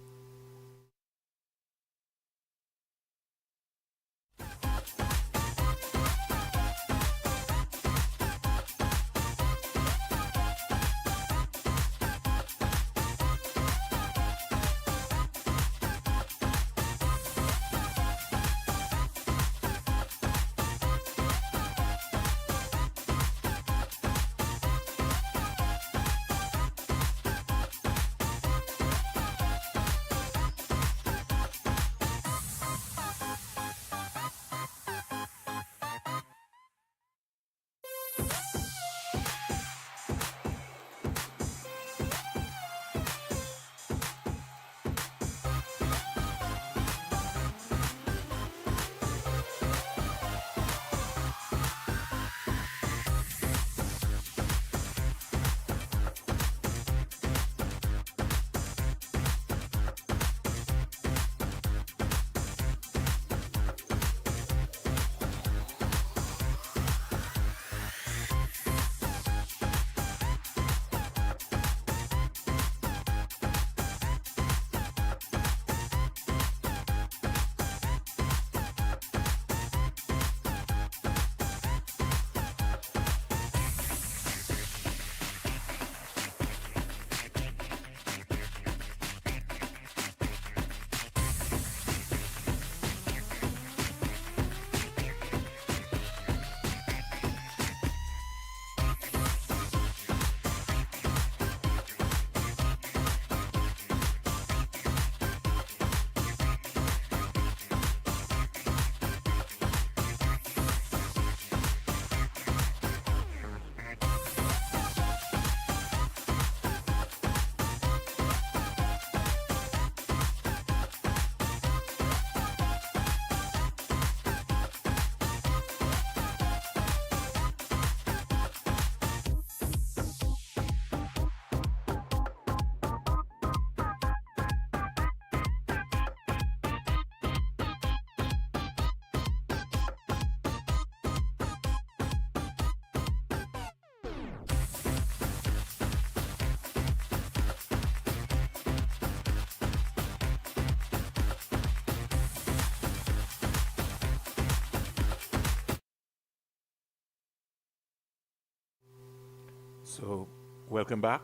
[SPEAKER 1] So, welcome back.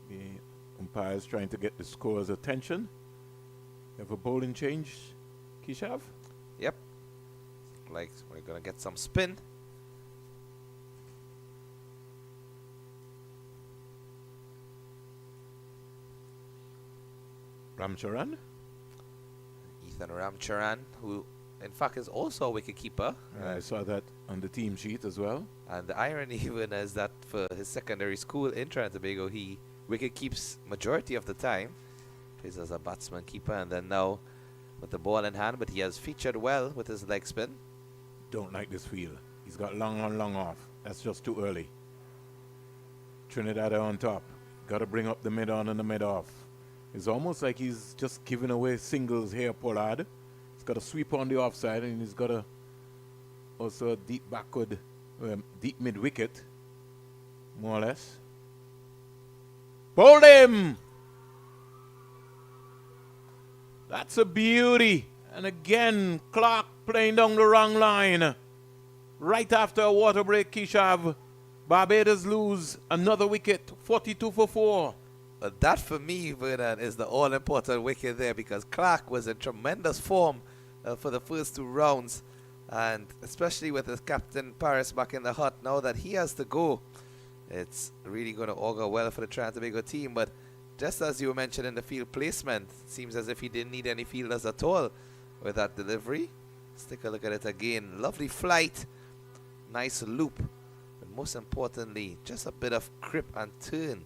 [SPEAKER 1] The umpires trying to get the scorer's attention. Have a bowling change, Kishav?
[SPEAKER 2] Yep. Like we're going to get some spin.
[SPEAKER 1] Ramcharan?
[SPEAKER 2] Ethan Ramcharan, who in fact is also a wicketkeeper.
[SPEAKER 1] I saw that on the team sheet as well.
[SPEAKER 2] And the irony even is that for his secondary school in Trinidad and Tobago, he wicket keeps majority of the time. Plays as a batsman keeper, and then now with the ball in hand, but he has featured well with his leg spin.
[SPEAKER 1] Don't like this field. He's got long on, long off. That's just too early. Trinidad are on top. Got to bring up the mid on and the mid off. It's almost like he's just giving away singles here, Pollard. He's got a sweep on the offside, and he's got also a deep backward, deep mid wicket, more or less. Bowled him! That's a beauty. And again, Clark playing down the wrong line. Right after a water break, Keshav, Barbados lose another wicket, 42 for 4.
[SPEAKER 2] That for me, Vernon, is the all-important wicket there, because Clark was in tremendous form for the first 2 rounds, and especially with his captain Paris back in the hut, now that he has to go, it's really going to augur well for the Trinidad and Tobago team. But just as you were mentioning the field placement, it seems as if he didn't need any fielders at all with that delivery. Let's take a look at it again. Lovely flight, nice loop, but most importantly, just a bit of grip and turn.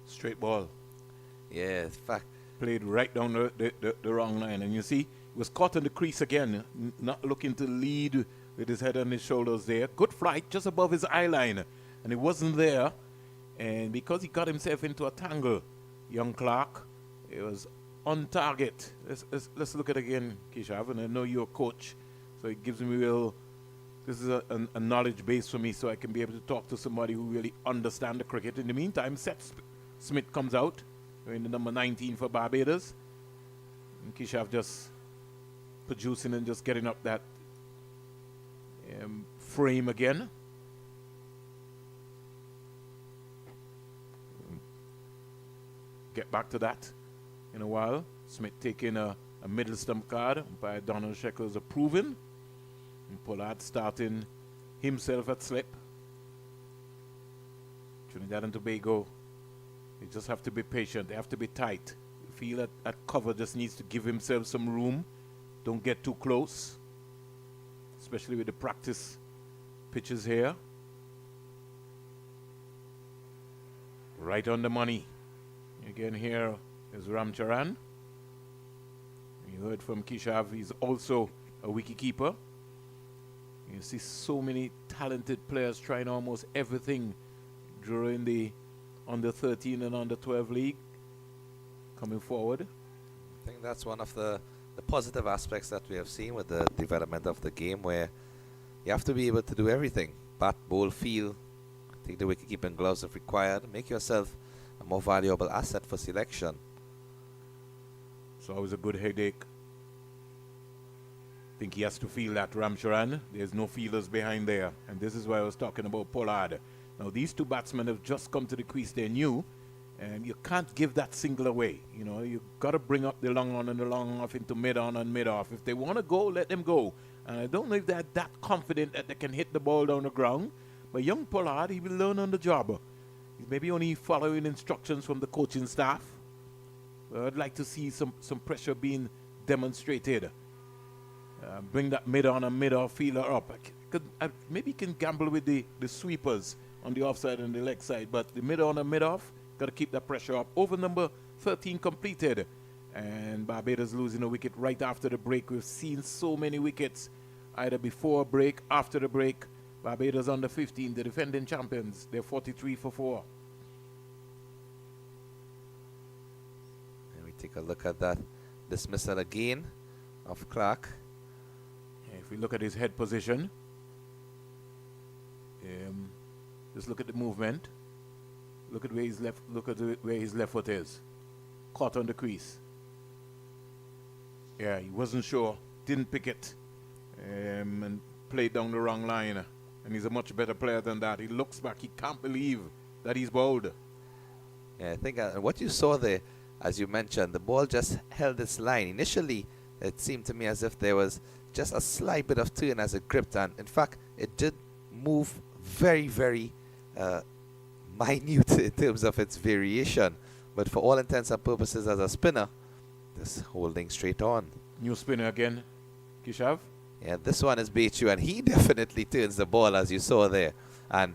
[SPEAKER 1] Straight ball.
[SPEAKER 2] Yeah, in fact,
[SPEAKER 1] Played right down the wrong line. And you see, he was caught in the crease again, not looking to lead with his head on his shoulders there. Good flight, just above his eye line. And it wasn't there. And because he got himself into a tangle, young Clark, it was on target. Let's look at it again, Keshav. And I know you're a coach, so it gives me this is a knowledge base for me, so I can be able to talk to somebody who really understands the cricket. In the meantime, Seth Smith comes out, wearing the number 19 for Barbados. And Keshav just producing and just getting up that frame again. Get back to that in a while. Smith taking a middle stump card by Donald Shekels approving. And Pollard starting himself at slip. Trinidad and Tobago, they just have to be patient. They have to be tight. You feel that cover just needs to give himself some room. Don't get too close, especially with the practice pitches here. Right on the money. Again, here is Ramcharan. You heard from Keshav, he's also a wicketkeeper. You see so many talented players trying almost everything during the under 13 and under 12 league coming forward.
[SPEAKER 2] I think that's one of the positive aspects that we have seen with the development of the game, where you have to be able to do everything. Bat, bowl, field, take the wicketkeeping gloves if required, make yourself a more valuable asset for selection.
[SPEAKER 1] It's always a good headache. I think he has to feel that, Ramcharan. There's no fielders behind there. And this is why I was talking about Pollard. Now, these 2 batsmen have just come to the crease. They're new. And you can't give that single away. You know, you've got to bring up the long on and the long off into mid-on and mid-off. If they want to go, let them go. And I don't know if they're that confident that they can hit the ball down the ground. But young Pollard, he will learn on the job. He's maybe only following instructions from the coaching staff. But I'd like to see some pressure being demonstrated. Bring that mid-on and mid-off fielder up. Maybe can gamble with the sweepers on the offside and the leg side, but the mid-on and mid-off, got to keep that pressure up. Over number 13 completed, and Barbados losing a wicket right after the break. We've seen so many wickets, either before a break, after the break. Barbados under 15, the defending champions, they're 43 for 4.
[SPEAKER 2] And we take a look at that dismissal again of Clark.
[SPEAKER 1] If we look at his head position, just look at the movement. Look at where his left. Look at where his left foot is. Caught on the crease. Yeah, he wasn't sure. Didn't pick it, and played down the wrong line. And he's a much better player than that. He looks back. He can't believe that he's bowled.
[SPEAKER 2] Yeah, I think what you saw there, as you mentioned, the ball just held its line. Initially, it seemed to me as if there was just a slight bit of turn as it gripped, and in fact it did move very, very minute in terms of its variation, but for all intents and purposes as a spinner, just holding straight on.
[SPEAKER 1] New spinner again, Keshav.
[SPEAKER 2] Yeah, this one is Bechu, and he definitely turns the ball, as you saw there. And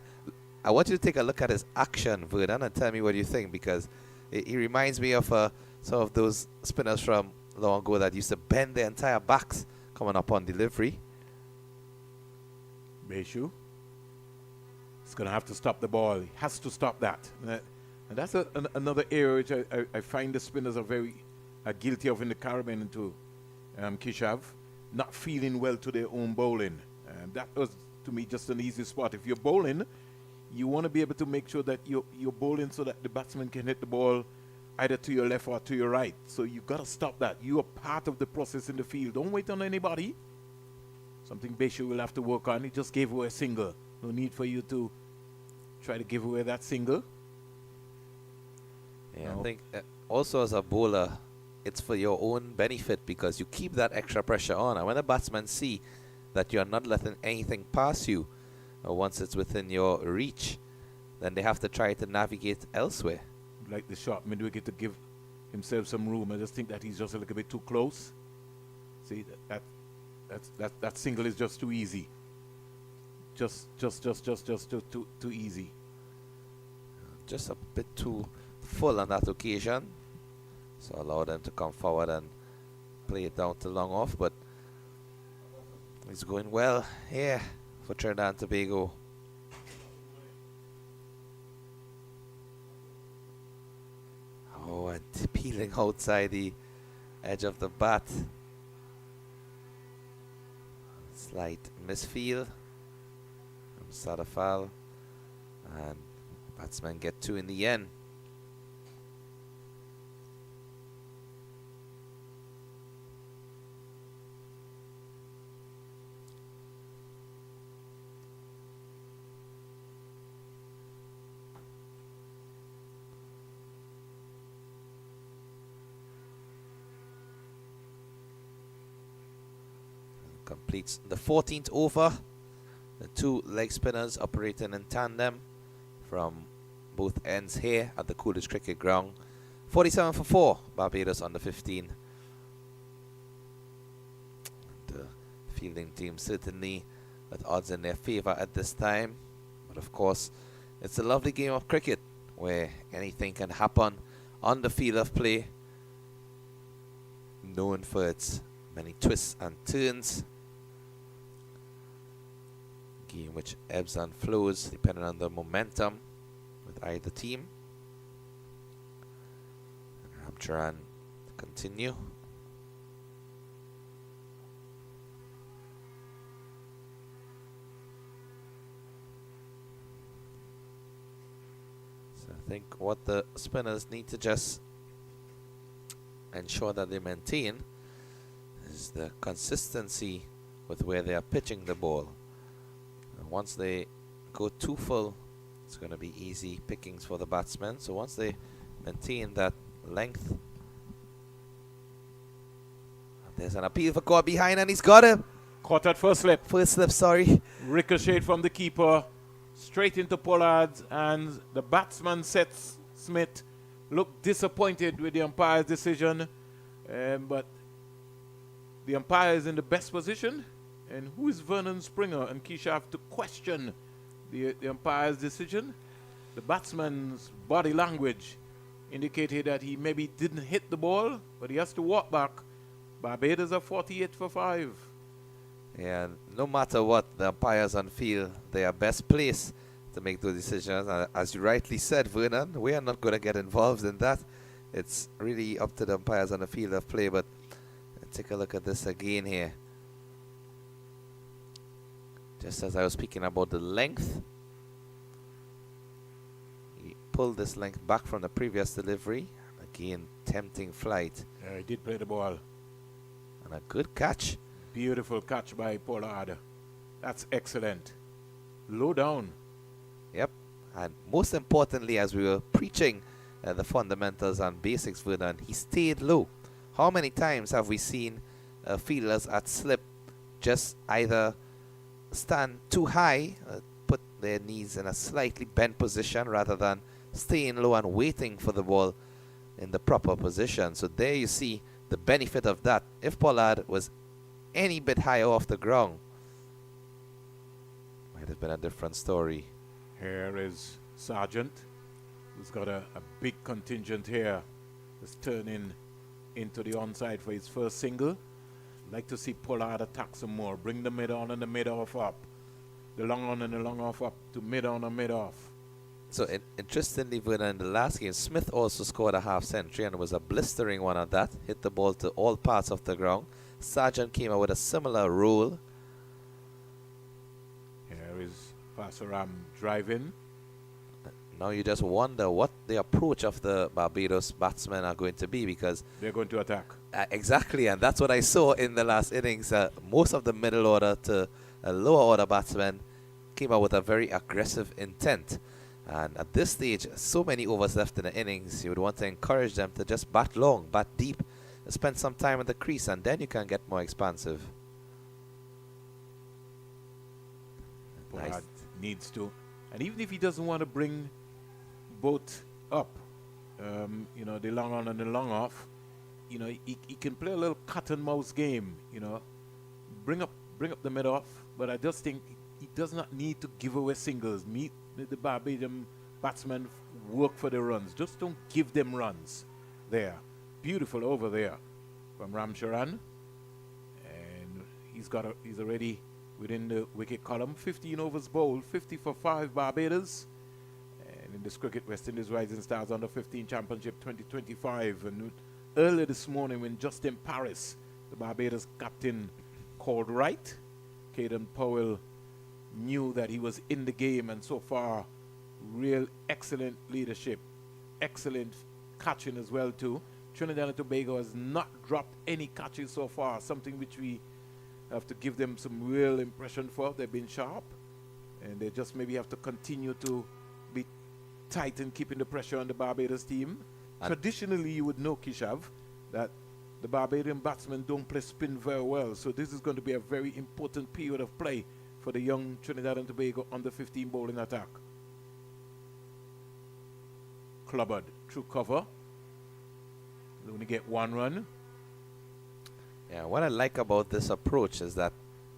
[SPEAKER 2] I want you to take a look at his action, Vernon, and tell me what you think, because he reminds me of some of those spinners from long ago that used to bend their entire backs coming up on delivery.
[SPEAKER 1] Bechu. He's going to have to stop the ball. He has to stop that. And that's another area which I find the spinners are very guilty of in the Caribbean too. Kishav, not feeling well to their own bowling. That was, to me, just an easy spot. If you're bowling, you want to be able to make sure that you're bowling so that the batsman can hit the ball either to your left or to your right. So you got to stop that. You are part of the process in the field. Don't wait on anybody. Something Beshu will have to work on. He just gave away a single. No need for you to try to give away that single.
[SPEAKER 2] Yeah, I think also as a bowler, it's for your own benefit because you keep that extra pressure on. And when the batsmen see that you're not letting anything pass you, or once it's within your reach, then they have to try to navigate elsewhere.
[SPEAKER 1] Like the shot mid-wicket to give himself some room. I just think that he's just a little bit too close. See, that single is just too easy. Just too easy.
[SPEAKER 2] Just a bit too full on that occasion. So allow them to come forward and play it down to long off, but it's going well here for Trinidad and Tobago. Oh, and peeling outside the edge of the bat. Slight misfield from Sadafal, and batsmen get two in the end. Completes the 14th over. The two leg spinners operating in tandem from both ends here at the Coolidge Cricket Ground. 47 for 4, Barbados under 15. The fielding team certainly with odds in their favour at this time. But of course, it's a lovely game of cricket where anything can happen on the field of play, known for its many twists and turns. Game which ebbs and flows depending on the momentum with either team. And Ramcharan continue. So I think what the spinners need to just ensure that they maintain is the consistency with where they are pitching the ball. Once they go too full, it's going to be easy pickings for the batsmen. So once they maintain that length, there's an appeal for caught behind, and he's got him.
[SPEAKER 1] Caught at first slip.
[SPEAKER 2] First slip, sorry.
[SPEAKER 1] Ricochet from the keeper, straight into Pollard, and the batsman Seth Smith looked disappointed with the umpire's decision, but the umpire is in the best position. And who is Vernon Springer and Keisha to question the umpire's decision? The batsman's body language indicated that he maybe didn't hit the ball, but he has to walk back. Barbados are 48 for 5.
[SPEAKER 2] Yeah, no matter what, the umpires on field, they are best placed to make those decisions. As you rightly said, Vernon, we are not going to get involved in that. It's really up to the umpires on the field of play. But take a look at this again here. Just as I was speaking about the length, he pulled this length back from the previous delivery. Again, tempting flight.
[SPEAKER 1] Yeah, he did play the ball.
[SPEAKER 2] And a good catch.
[SPEAKER 1] Beautiful catch by Pollard. That's excellent. Low down.
[SPEAKER 2] Yep. And most importantly, as we were preaching the fundamentals and basics, Vernon, he stayed low. How many times have we seen fielders at slip just either stand too high, put their knees in a slightly bent position rather than staying low and waiting for the ball in the proper position? So there you see the benefit of that. If Pollard was any bit higher off the ground, might have been a different story.
[SPEAKER 1] Here is Sargent, who's got a big contingent here. Is turning into the onside for his first single. Like to see Pollard attack some more. Bring the mid on and the mid off up. The long on and the long off up to mid on and mid off.
[SPEAKER 5] So interestingly, Vernon, in the last game, Smith also scored a half century and was a blistering one at that. Hit the ball to all parts of the ground. Sargent came out with a similar role.
[SPEAKER 1] Here is Pasaram driving.
[SPEAKER 5] Now you just wonder what the approach of the Barbados batsmen are going to be, because
[SPEAKER 1] They're going to attack.
[SPEAKER 5] exactly, and that's what I saw in the last innings. Most of the middle order to lower order batsmen came out with a very aggressive intent. And at this stage, so many overs left in the innings, you would want to encourage them to just bat long, bat deep, spend some time in the crease, and then you can get more expansive. Nice.
[SPEAKER 1] Pollard needs to. And even if he doesn't want to bring both up, you know, the long on and the long off, you know, he can play a little cat and mouse game, you know, bring up the mid off, but I just think he does not need to give away singles. Meet the Barbadian batsmen work for the runs. Just don't give them runs. There, beautiful over there from Ramcharan, and he's already within the wicket column. 15 overs bowled, 50 for 5 Barbados. And in this Cricket West Indies Rising Stars Under 15 Championship 2025. And earlier this morning, when Justin Paris, the Barbados captain, called right, Caden Powell knew that he was in the game, and so far, real excellent leadership, excellent catching as well too. Trinidad and Tobago has not dropped any catches so far, something which we have to give them some real impression for. They've been sharp, and they just maybe have to continue to be tight in keeping the pressure on the Barbados team. Traditionally, you would know, Kishav, that the Barbadian batsmen don't play spin very well, so this is going to be a very important period of play for the young Trinidad and Tobago under 15 bowling attack. Clubbered through cover. They only get 1 run.
[SPEAKER 5] Yeah, what I like about this approach is that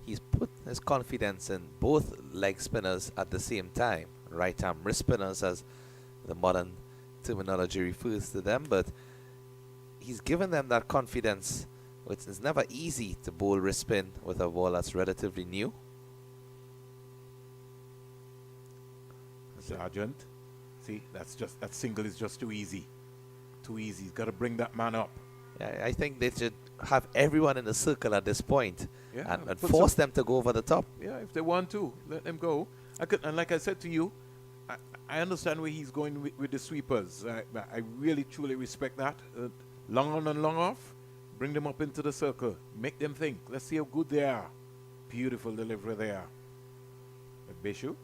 [SPEAKER 5] he's put his confidence in both leg spinners at the same time. Right arm wrist spinners, as the modern terminology refers to them, but he's given them that confidence, which is never easy to bowl wrist spin with a ball that's relatively new.
[SPEAKER 1] Sergeant, see, that single is just too easy. Too easy. He's got to bring that man up.
[SPEAKER 5] Yeah, I think they should have everyone in the circle at this point,
[SPEAKER 1] Yeah,
[SPEAKER 5] and force them to go over the top.
[SPEAKER 1] Yeah, if they want to, let them go. And like I said to you, I understand where he's going with the sweepers. I really, truly respect that. Long on and long off, bring them up into the circle. Make them think. Let's see how good they are. Beautiful delivery there. Bishu.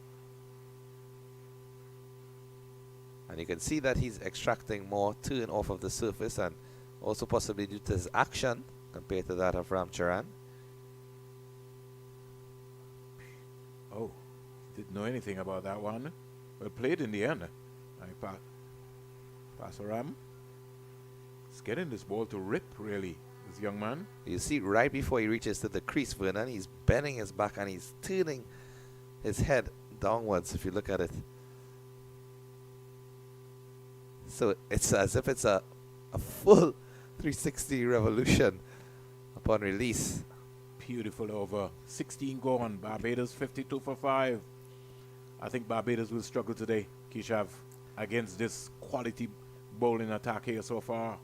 [SPEAKER 5] And you can see that he's extracting more turn off of the surface, and also possibly due to his action compared to that of Ramcharan.
[SPEAKER 1] Oh, didn't know anything about that one. Well played in the end. Pasaram. He's getting this ball to rip, really, this young man.
[SPEAKER 5] You see right before he reaches to the crease, Vernon, he's bending his back and he's turning his head downwards, if you look at it. So it's as if it's a full 360 revolution upon release.
[SPEAKER 1] Beautiful over. 16 gone. Barbados 52 for 5. I think Barbados will struggle today, Kishav, against this quality bowling attack here so far.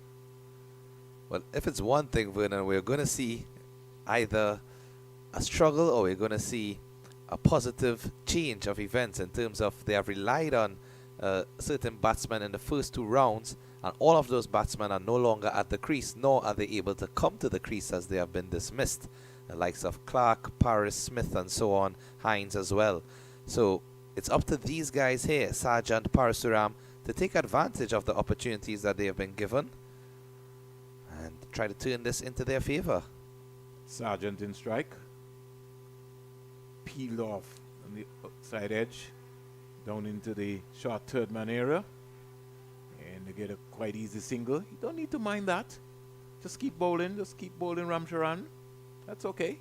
[SPEAKER 5] Well, if it's one thing, Vernon, we're going to see either a struggle or we're going to see a positive change of events in terms of they have relied on certain batsmen in the first 2 rounds, and all of those batsmen are no longer at the crease, nor are they able to come to the crease as they have been dismissed. The likes of Clark, Paris, Smith, and so on, Hines as well. So it's up to these guys here, Sargent, Parasuram, to take advantage of the opportunities that they have been given and try to turn this into their favor.
[SPEAKER 1] Sargent in strike. Peeled off on the outside edge, down into the short third man area, and they get a quite easy single. You don't need to mind that. Just keep bowling Ramcharan. That's okay.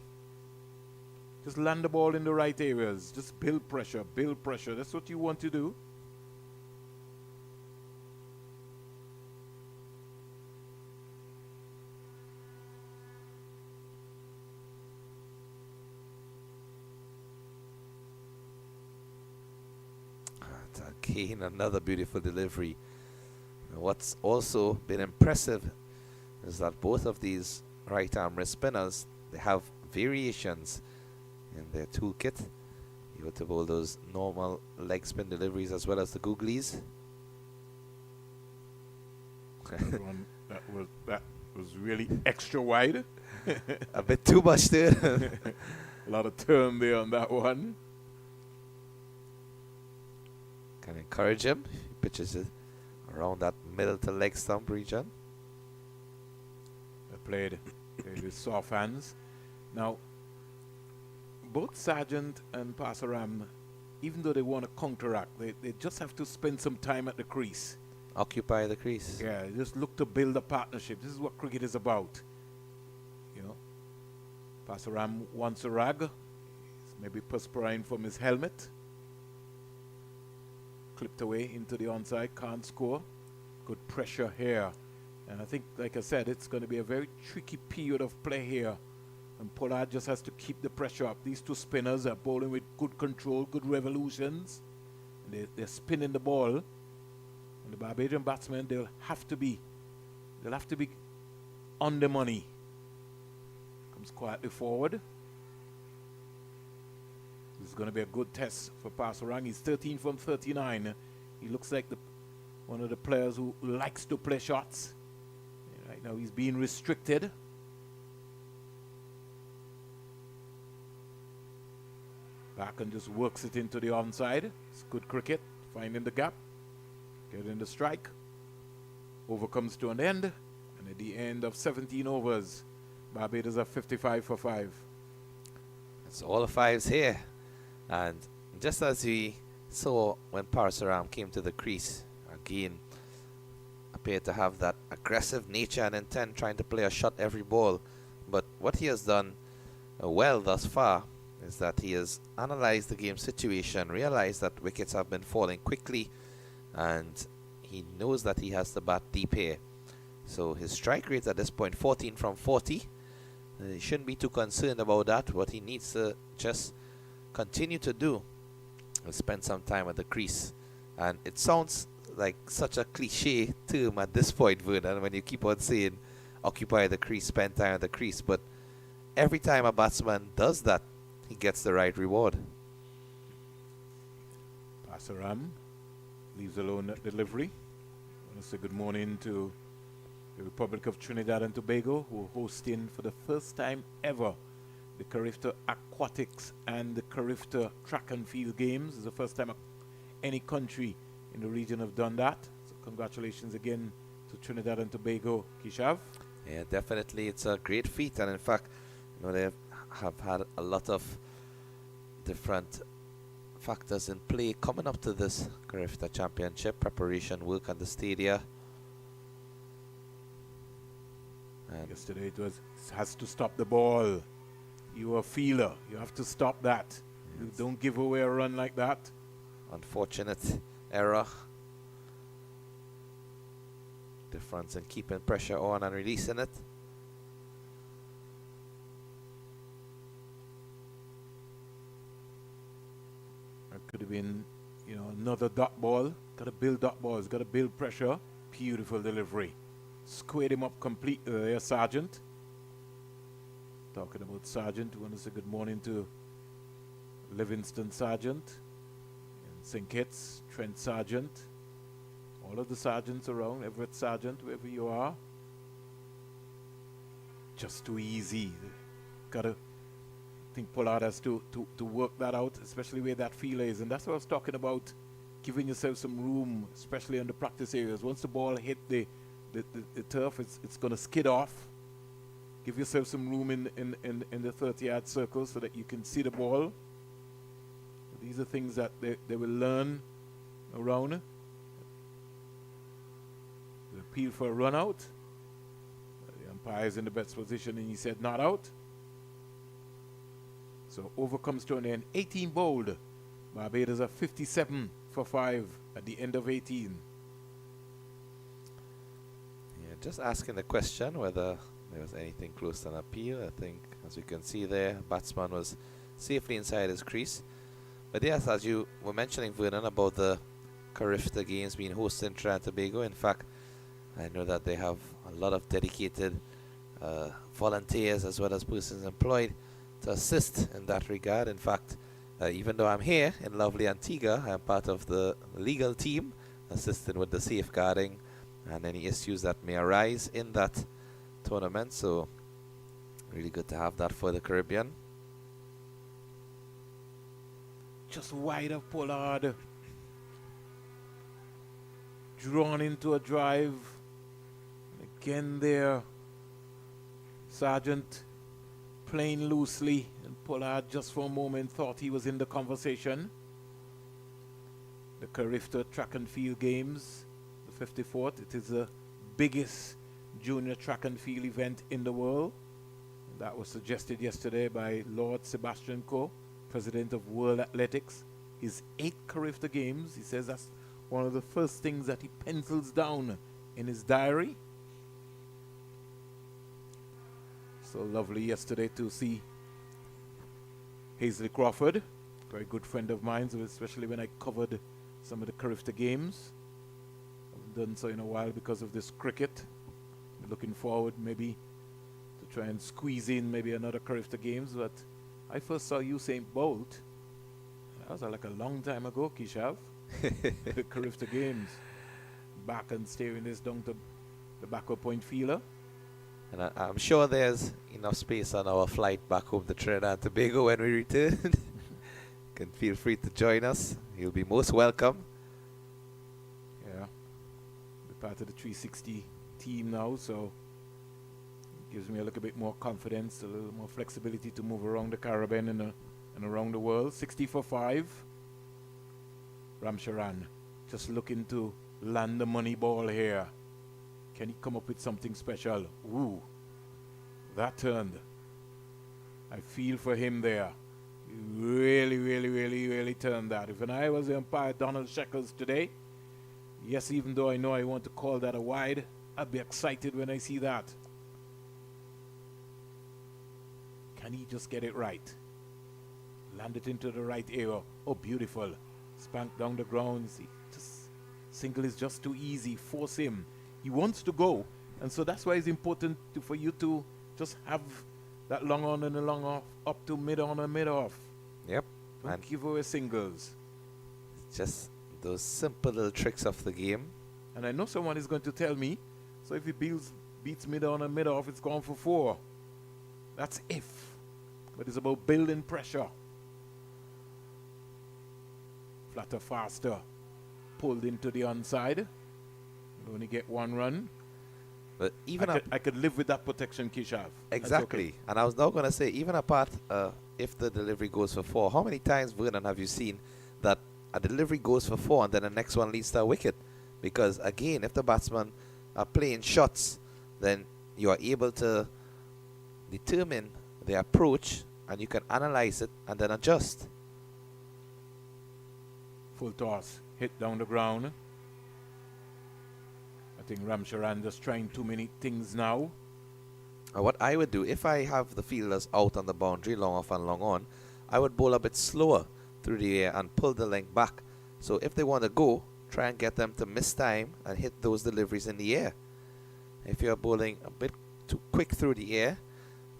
[SPEAKER 1] Just land the ball in the right areas. Just build pressure. That's what you want to do.
[SPEAKER 5] Again, another beautiful delivery. And what's also been impressive is that both of these right-arm wrist spinners, they have variations in their toolkit. Able to bowl those normal leg spin deliveries as well as the googlies.
[SPEAKER 1] that was really extra wide.
[SPEAKER 5] A bit too much there.
[SPEAKER 1] A lot of turn there on that one.
[SPEAKER 5] Can encourage him. He pitches it around that middle to leg stump region.
[SPEAKER 1] They played with soft hands. Now, both Sargent and Pasaram, even though they want to counteract, they just have to spend some time at the crease.
[SPEAKER 5] Occupy the crease.
[SPEAKER 1] Yeah, just look to build a partnership. This is what cricket is about. You know, Pasaram wants a rag. He's maybe perspiring from his helmet. Clipped away into the onside, can't score. Good pressure here. And I think, like I said, it's going to be a very tricky period of play here. And Pollard just has to keep the pressure up. These two spinners are bowling with good control, good revolutions. And they're spinning the ball. And the Barbadian batsmen, they'll have to be on the money. Comes quietly forward. This is going to be a good test for Pasaram. He's 13 from 39. He looks like one of the players who likes to play shots. Right now he's being restricted. Back and just works it into the onside. It's good cricket, finding the gap, getting the strike. Over comes to an end, and at the end of 17 overs, Barbados are 55 for 5.
[SPEAKER 5] It's all the fives here. And just as we saw when Pasaram came to the crease, again appeared to have that aggressive nature and intent, trying to play a shot every ball. But what he has done well thus far is that he has analyzed the game situation, realized that wickets have been falling quickly, and he knows that he has to bat deep here. So his strike rate at this point, 14 from 40. He shouldn't be too concerned about that. What he needs to just continue to do is spend some time at the crease. And it sounds like such a cliche term at this point, Vernon, when you keep on saying occupy the crease, spend time at the crease. But every time a batsman does that, he gets the right reward.
[SPEAKER 1] Pasaram leaves alone that delivery. I want to say good morning to the Republic of Trinidad and Tobago, who are hosting for the first time ever the Carifta Aquatics and the Carifta Track and Field Games. It's the first time any country in the region have done that. So congratulations again to Trinidad and Tobago, Kishav.
[SPEAKER 5] Yeah, definitely. It's a great feat. And in fact, you know, they have had a lot of different factors in play coming up to this Carifta Championship. Preparation work at the stadia. And
[SPEAKER 1] yesterday it has to stop the ball. You're a feeler. You have to stop that. Yes. You don't give away a run like that.
[SPEAKER 5] Unfortunate error. Difference in keeping pressure on and releasing it.
[SPEAKER 1] That could have been, you know, another dot ball. Got to build dot balls. Got to build pressure. Beautiful delivery. Squared him up completely there, Sargent. Talking about Sargent, we want to say good morning to Livingston Sargent, and St. Kitts, Trent Sargent, all of the Sargents around, Everett Sargent, wherever you are. Just too easy. Gotta, I think Pollard has to work that out, especially where that field is. And that's what I was talking about, giving yourself some room, especially in the practice areas. Once the ball hit the turf, it's going to skid off. Give yourself some room in the 30-yard circle so that you can see the ball. These are things that they will learn around. The appeal for a run out. The umpire is in the best position and he said not out. So over comes to an end. 18 bowled. Barbados are 57 for 5 at the end of 18.
[SPEAKER 5] Yeah, just asking the question whether there was anything close to an appeal. I think, as you can see there, batsman was safely inside his crease. But yes, as you were mentioning, Vernon, about the Carifta Games being hosted in Trinidad and Tobago. In fact, I know that they have a lot of dedicated volunteers as well as persons employed to assist in that regard. In fact, even though I'm here in lovely Antigua, I'm part of the legal team assisting with the safeguarding and any issues that may arise in that tournament. So really good to have that for the Caribbean.
[SPEAKER 1] Just wide of Pollard. Drawn into a drive. Again there. Sargent playing loosely. And Pollard just for a moment thought he was in the conversation. The Carifta Track and Field Games, the 54th. It is the biggest junior track and field event in the world. That was suggested yesterday by Lord Sebastian Coe, president of World Athletics. His 8 Carifta Games, he says that's one of the first things that he pencils down in his diary. So lovely yesterday to see Hazley Crawford, very good friend of mine, so especially when I covered some of the Carifta Games. I haven't done so in a while because of this cricket. I'm looking forward maybe to try and squeeze in maybe another Carifta Games, but I first saw Usain Bolt. That was like a long time ago, Kishav. The Carifta Games. Back and steering this down to the backward point feeler.
[SPEAKER 5] And I'm sure there's enough space on our flight back home to Trinidad and Tobago when we return. Can feel free to join us. You'll be most welcome.
[SPEAKER 1] Yeah. Be part of the 360 team now, so it gives me a little bit more confidence, a little more flexibility to move around the Caribbean and around the world. 60 for 5. Ramcharan just looking to land the money ball here. Can he come up with something special? Ooh, that turned. I feel for him there. He really turned that. If I was the umpire, Donald Shekels today, yes, even though I know I want to call that a wide, I'd be excited when I see that. Can he just get it right? Land it into the right area. Oh, beautiful. Spank down the ground. See, just single is just too easy. Force him. He wants to go, and so that's why it's important for you to just have that long on and a long off, up to mid on and mid off.
[SPEAKER 5] Yep.
[SPEAKER 1] Don't
[SPEAKER 5] And
[SPEAKER 1] give away singles.
[SPEAKER 5] just those simple little tricks of the game.
[SPEAKER 1] And I know someone is going to tell me, so if he beats mid on and mid off, it's gone for 4. That's if. But it's about building pressure. Flatter, faster. Pulled into the onside. You only get 1 run.
[SPEAKER 5] But even
[SPEAKER 1] I could live with that protection, Kishav.
[SPEAKER 5] exactly.
[SPEAKER 1] Okay.
[SPEAKER 5] And I was now going to say, even apart, if the delivery goes for 4, how many times, Vernon, have you seen that a delivery goes for 4 and then the next one leads to a wicket? Because again, if the batsmen are playing shots, then you are able to determine the approach and you can analyze it and then adjust.
[SPEAKER 1] Full toss. Hit down the ground. I think Ramcharan just trying too many things now.
[SPEAKER 5] What I would do, if I have the fielders out on the boundary, long off and long on, I would bowl a bit slower through the air and pull the length back. So if they want to go, try and get them to miss time and hit those deliveries in the air. If you're bowling a bit too quick through the air,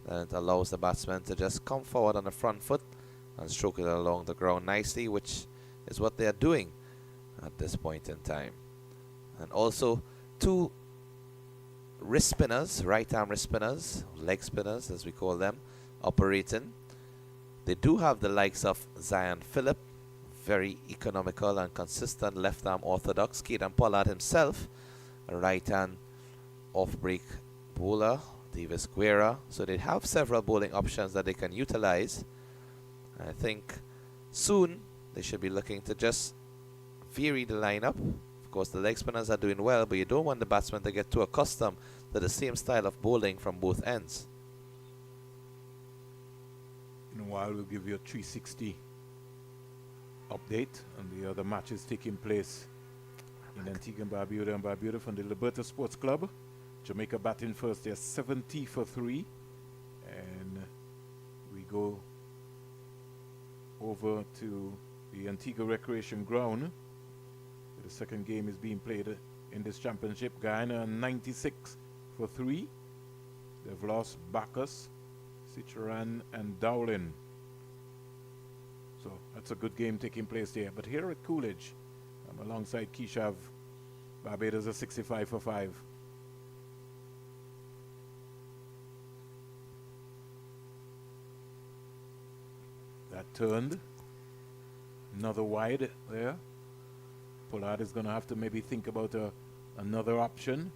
[SPEAKER 5] then it allows the batsman to just come forward on the front foot and stroke it along the ground nicely, which is what they are doing at this point in time. And also 2 wrist spinners, right arm wrist spinners, leg spinners as we call them, operating. They do have the likes of Zion Phillip, very economical and consistent left arm orthodox. Caden Pollard himself, a right hand off break bowler, Davis Guerra. So they have several bowling options that they can utilize. I think soon they should be looking to just vary the lineup. Of course, the leg spinners are doing well, but you don't want the batsman to get too accustomed to the same style of bowling from both ends.
[SPEAKER 1] In a while, we'll give you a 360 update on the other matches taking place in Antigua and Barbuda from the Liberta Sports Club. Jamaica batting first. They're 70 for 3. And we go over to the Antigua Recreation Ground. The second game is being played in this championship. Guyana on 96 for 3. They've lost Bacchus, Cicheran, and Dowling. So that's a good game taking place there. But here at Coolidge, I'm alongside Keshav. Barbados are 65 for 5. That turned. Another wide there. Pollard is going to have to maybe think about another option.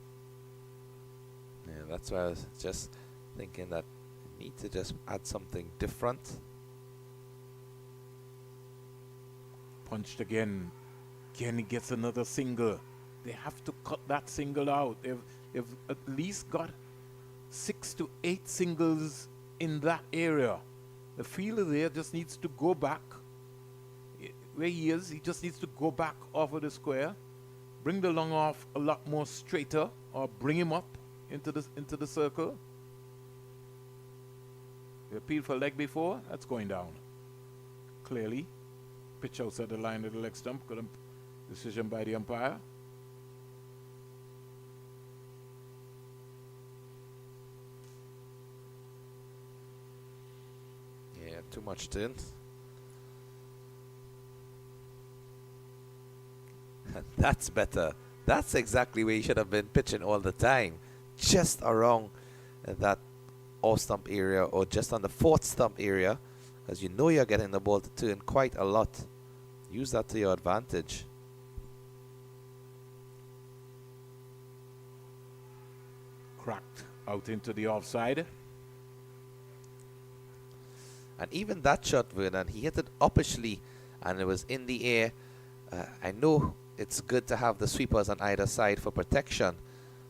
[SPEAKER 5] Yeah, that's why I was just thinking that you need to just add something different.
[SPEAKER 1] Punched again. Kenny gets another single. They have to cut that single out. They've at least got 6 to 8 singles in that area. The fielder there just needs to go back. Where he is, he just needs to go back off of the square, bring the long off a lot more straighter, or bring him up into the circle. He appealed for leg before, that's going down. Clearly, pitch outside the line of the leg stump. Good decision by the umpire.
[SPEAKER 5] Yeah, too much turn. That's better. That's exactly where you should have been pitching all the time. Just around that off stump area or just on the fourth stump area, because you know you're getting the ball to turn quite a lot. Use that to your advantage.
[SPEAKER 1] Cracked out into the offside.
[SPEAKER 5] And even that shot, Vernon, he hit it uppishly and it was in the air. I know it's good to have the sweepers on either side for protection,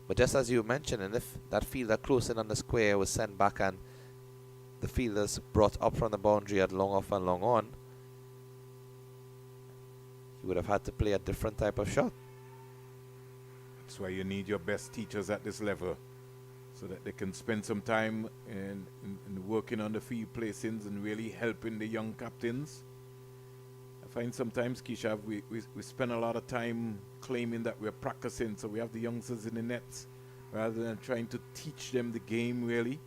[SPEAKER 5] but just as you mentioned, and if that fielder close in on the square was sent back and the fielders brought up from the boundary at long off and long on, he would have had to play a different type of shot.
[SPEAKER 1] That's why you need your best teachers at this level, so that they can spend some time in working on the field placings and really helping the young captains. I find sometimes, Keshav, we spend a lot of time claiming that we're practicing, so we have the youngsters in the nets, rather than trying to teach them the game, really.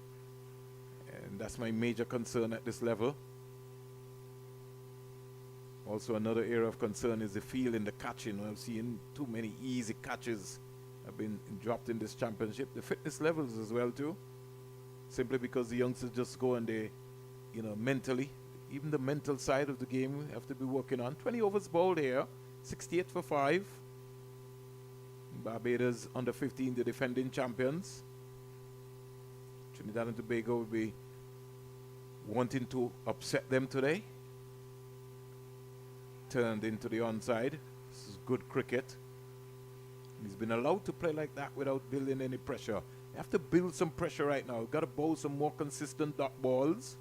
[SPEAKER 1] And that's my major concern at this level. Also, another area of concern is the field and the catching. I'm seeing too many easy catches have been dropped in this championship. The fitness levels as well, too. Simply because the youngsters just go and they, mentally, even the mental side of the game we have to be working on. 20 overs bowled here, 68 for 5. Barbados under 15, the defending champions. Trinidad and Tobago will be wanting to upset them today. Turned into the onside. This is good cricket. He's been allowed to play like that without building any pressure. You have to build some pressure right now. You've got to bowl some more consistent dot balls.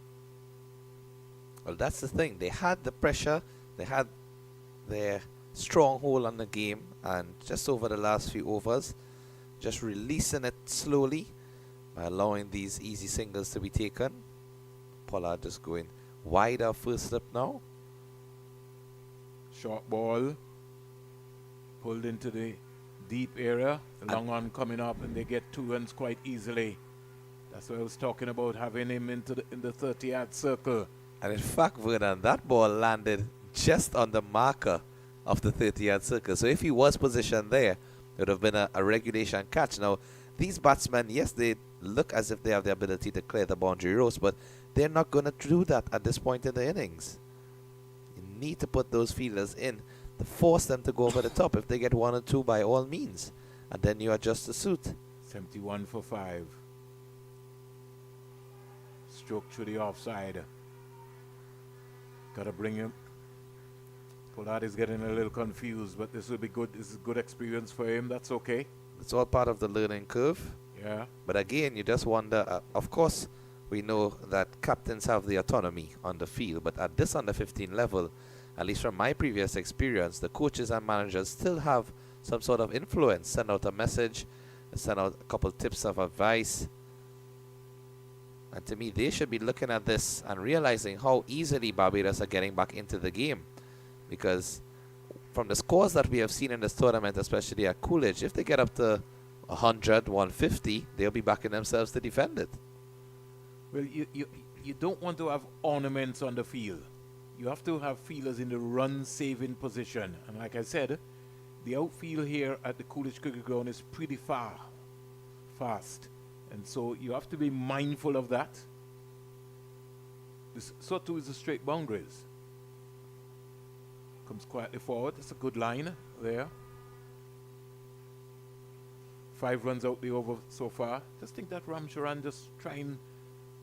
[SPEAKER 5] Well, that's the thing. They had the pressure. They had their stronghold on the game. And just over the last few overs, just releasing it slowly by allowing these easy singles to be taken. Pollard just going wider first slip now.
[SPEAKER 1] Short ball. Pulled into the deep area. The long on coming up, and they get 2 runs quite easily. That's what I was talking about, having him in the 30-yard circle.
[SPEAKER 5] And in fact, Vernon, that ball landed just on the marker of the 30-yard circle. So if he was positioned there, it would have been a regulation catch. Now, these batsmen, yes, they look as if they have the ability to clear the boundary rows, but they're not going to do that at this point in the innings. You need to put those fielders in to force them to go over the top. If they get 1 or 2, by all means. And then you adjust the suit.
[SPEAKER 1] 71 for 5. Stroke through the offside. Got to bring him. Pollard is getting a little confused, but this will be good. This is good experience for him. That's okay.
[SPEAKER 5] It's all part of the learning curve.
[SPEAKER 1] Yeah.
[SPEAKER 5] But again, you just wonder, of course, we know that captains have the autonomy on the field, but at this under 15 level, at least from my previous experience, the coaches and managers still have some sort of influence. Send out a message, send out a couple tips of advice. And to me, they should be looking at this and realizing how easily Barbados are getting back into the game. Because from the scores that we have seen in this tournament, especially at Coolidge, if they get up to 100, 150, they'll be backing themselves to defend it.
[SPEAKER 1] Well, you don't want to have ornaments on the field. You have to have fielders in the run-saving position. And like I said, the outfield here at the Coolidge Cricket Ground is pretty fast. And so you have to be mindful of that. So too is the straight boundaries. Comes quietly forward. That's a good line there. 5 runs out the over so far. Just think that Ramcharan just trying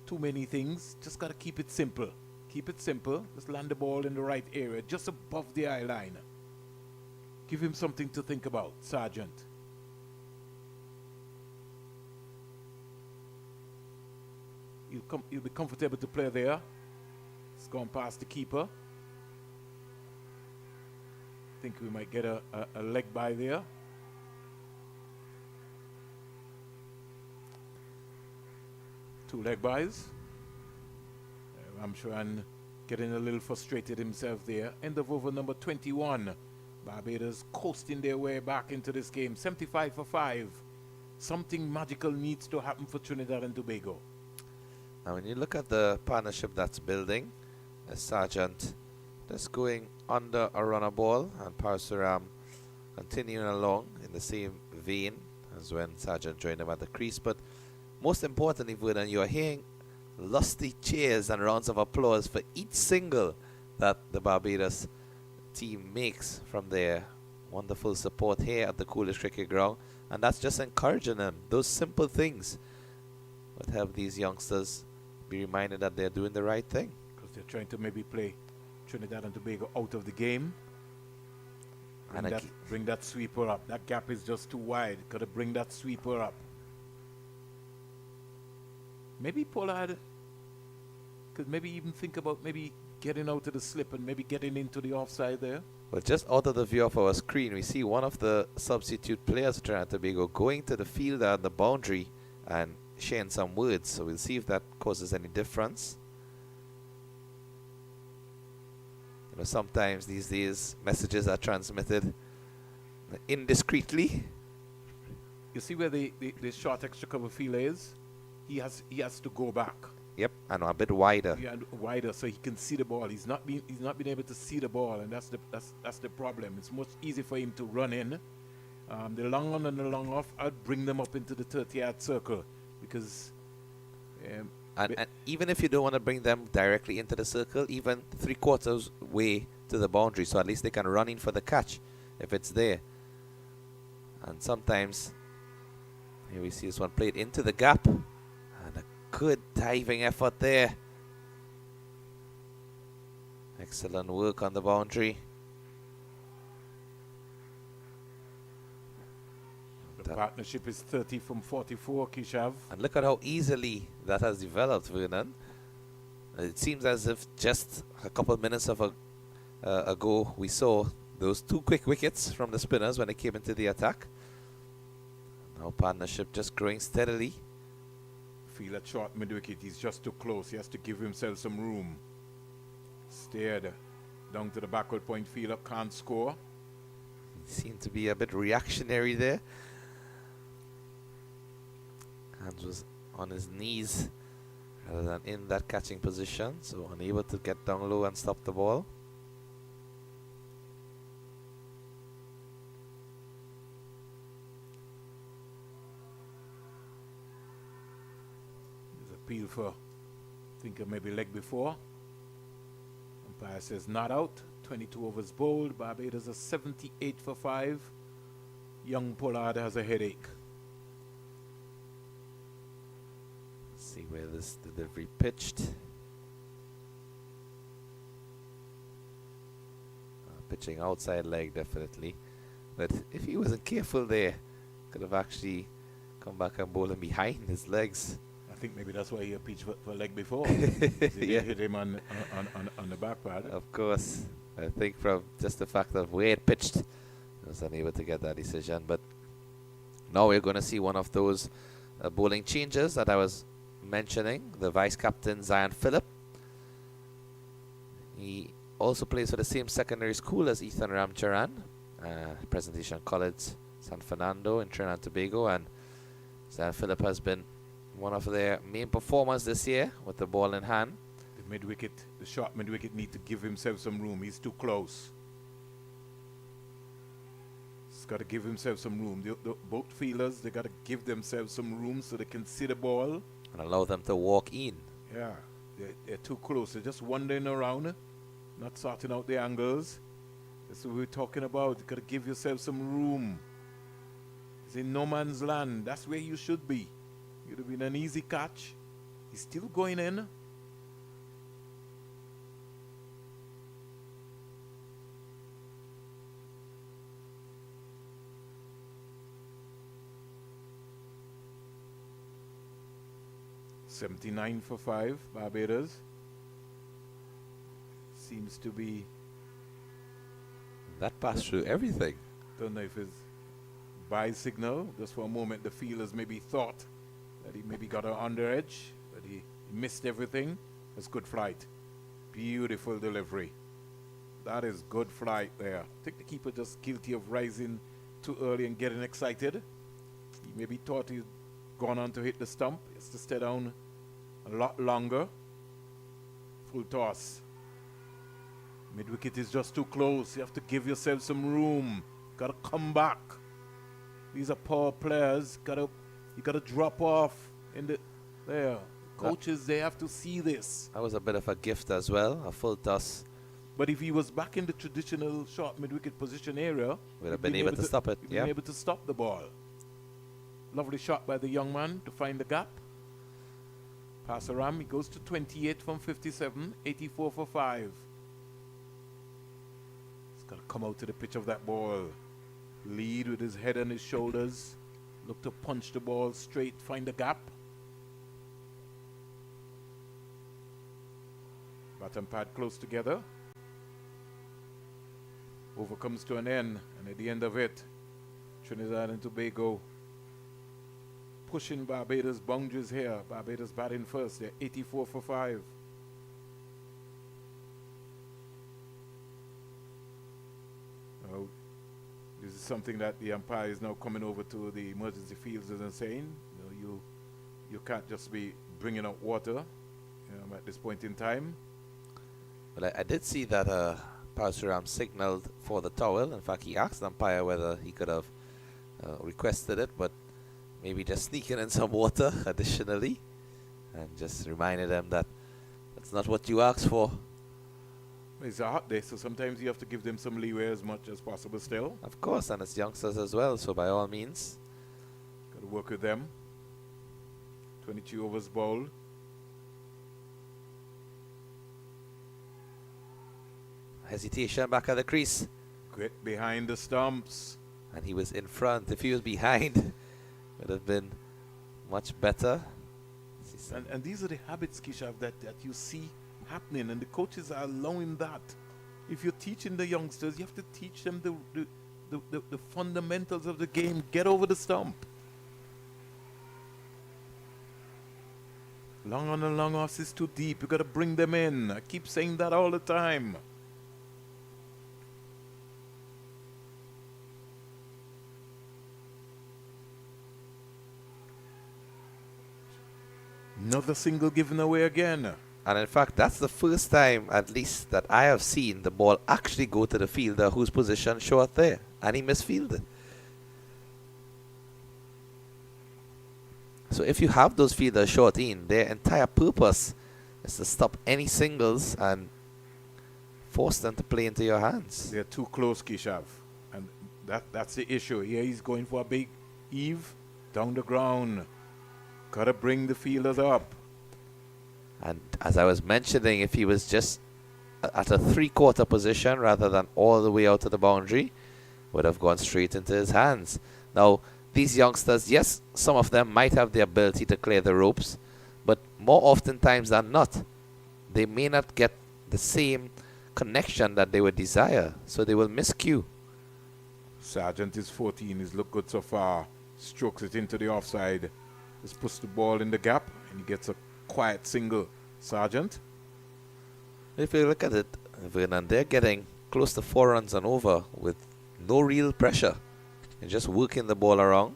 [SPEAKER 1] too many things. Just got to keep it simple. Keep it simple. Just land the ball in the right area, just above the eye line. Give him something to think about, Sergeant. He'll be comfortable to play there. It's gone past the keeper. Think we might get a leg by there. Two leg bys. Ramcharan getting a little frustrated himself there. End of over number 21. Barbados coasting their way back into this game. 75 for 5. Something magical needs to happen for Trinidad and Tobago.
[SPEAKER 5] Now when you look at the partnership that's building, Sergeant just going under a runner ball and Parasuram continuing along in the same vein as when Sergeant joined him at the crease. But most importantly, Vernon, you are hearing lusty cheers and rounds of applause for each single that the Barbados team makes from their wonderful support here at the Coolidge Cricket Ground. And that's just encouraging them. Those simple things would help these youngsters be reminded that they're doing the right thing.
[SPEAKER 1] Because they're trying to maybe play Trinidad and Tobago out of the game. Bring that sweeper up. That gap is just too wide. Got to bring that sweeper up. Maybe Pollard could maybe even think about maybe getting out of the slip and maybe getting into the offside there.
[SPEAKER 5] Well, just out of the view of our screen, we see one of the substitute players of Trinidad and Tobago going to the field at the boundary and sharing some words. So we'll see if that causes any difference. You know, sometimes these days messages are transmitted indiscreetly.
[SPEAKER 1] You see where the short extra cover field is? He has to go back.
[SPEAKER 5] Yep, and a bit wider.
[SPEAKER 1] Yeah, wider so he can see the ball. He's not been able to see the ball, and that's the problem. It's much easier for him to run in. The long on and the long off, I'd bring them up into the 30-yard circle because.
[SPEAKER 5] And even if you don't want to bring them directly into the circle, even 3/4 way to the boundary, so at least they can run in for the catch if it's there. And sometimes, here we see this one played into the gap. Good diving effort there. Excellent work on the boundary.
[SPEAKER 1] The partnership is 30 from 44, Kishav.
[SPEAKER 5] And look at how easily that has developed, Vernon. It seems as if just a couple of minutes of ago we saw those 2 quick wickets from the spinners when they came into the attack. Now partnership just growing steadily.
[SPEAKER 1] Feel at short mid-wicket, he's just too close. He has to give himself some room. Stared down to the backward point fielder, can't score.
[SPEAKER 5] He seemed to be a bit reactionary there. Hands was on his knees rather than in that catching position, so unable to get down low and stop the ball.
[SPEAKER 1] Appeal for, I think maybe leg before. Umpire says not out. 22 overs bowled. Barbados are 78 for 5. Young Pollard has a headache.
[SPEAKER 5] Let's see where this delivery pitched. Pitching outside leg definitely. But if he wasn't careful there, could have actually come back and bowl him behind his legs.
[SPEAKER 1] I think maybe that's why he pitched for leg before.
[SPEAKER 5] Yeah.
[SPEAKER 1] Hit him on the back pad.
[SPEAKER 5] Of course. I think from just the fact of where it pitched, I was unable to get that decision. But now we're going to see one of those bowling changes that I was mentioning. The vice captain, Zion Phillip. He also plays for the same secondary school as Ethan Ramcharan, Presentation College, San Fernando in Trinidad and Tobago, and San Philip has been one of their main performers this year with the ball in hand.
[SPEAKER 1] The mid-wicket, the short mid-wicket need to give himself some room. He's too close. He's got to give himself some room. Both fielders, they got to give themselves some room so they can see the ball.
[SPEAKER 5] And allow them to walk in.
[SPEAKER 1] Yeah, they're too close. They're just wandering around, not sorting out the angles. That's what we're talking about. You got to give yourself some room. It's in no man's land. That's where you should be. You'd have been an easy catch. He's still going in. $79 for 5, Barbados. Seems to be.
[SPEAKER 5] That passed through everything.
[SPEAKER 1] Don't know if it's by signal. Just for a moment, the fielders maybe thought that he maybe got an under edge, but he missed everything. That's good flight. Beautiful delivery. That is good flight there. I think the keeper just guilty of rising too early and getting excited. He maybe thought he'd gone on to hit the stump. He has to stay down a lot longer. Full toss. Mid-wicket is just too close. You have to give yourself some room. Got to come back. These are power players. You got to drop off in the there. Coaches, they have to see this.
[SPEAKER 5] That was a bit of a gift as well, a full toss.
[SPEAKER 1] But if he was back in the traditional short mid-wicket position area,
[SPEAKER 5] would have been able to stop it.
[SPEAKER 1] Yeah, able to stop the ball. Lovely shot by the young man to find the gap. Pass around. He goes to 28 from 57, 84 for 5. He's got to come out to the pitch of that ball. Lead with his head on his shoulders. Look to punch the ball straight, find the gap. Bat and pad close together. Over comes to an end, and at the end of it, Trinidad and Tobago pushing Barbados' boundaries here. Barbados batting first. They're 84 for 5. Now, this is something that the umpire is now coming over to the emergency fielders and saying, you can't just be bringing out water at this point in time.
[SPEAKER 5] Well, I did see that Parasuram signaled for the towel. In fact, he asked the umpire whether he could have requested it, but maybe just sneaking in some water additionally, and just reminded them that that's not what you asked for.
[SPEAKER 1] It's a hot day, so sometimes you have to give them some leeway as much as possible still.
[SPEAKER 5] Of course, and it's youngsters as well, so by all means.
[SPEAKER 1] Got to work with them. 22 overs bowled.
[SPEAKER 5] Hesitation back at the crease.
[SPEAKER 1] Get behind the stumps.
[SPEAKER 5] And he was in front. If he was behind, it would have been much better.
[SPEAKER 1] And these are the habits, Kishav, that you see happening, and the coaches are allowing that. If you're teaching the youngsters, you have to teach them the fundamentals of the game. Get over the stump. Long on and long offs is too deep. You got to bring them in. I keep saying that all the time. Another single given away again.
[SPEAKER 5] And in fact, that's the first time, at least, that I have seen the ball actually go to the fielder whose position short there. And he misfielded. So if you have those fielders short in, their entire purpose is to stop any singles and force them to play into your hands.
[SPEAKER 1] They're too close, Kishav. And that's the issue. Here he's going for a big heave down the ground. Gotta bring the fielders up.
[SPEAKER 5] And as I was mentioning, if he was just at a three-quarter position rather than all the way out to the boundary, would have gone straight into his hands. Now, these youngsters, yes, some of them might have the ability to clear the ropes, but more oftentimes than not, they may not get the same connection that they would desire, so they will miscue.
[SPEAKER 1] Sargent is 14. He's looked good so far. Strokes it into the offside. Just puts the ball in the gap, and he gets a quiet single. Sargent.
[SPEAKER 5] If you look at it, Vernon, they're getting close to 4 runs and over with no real pressure. They're just working the ball around,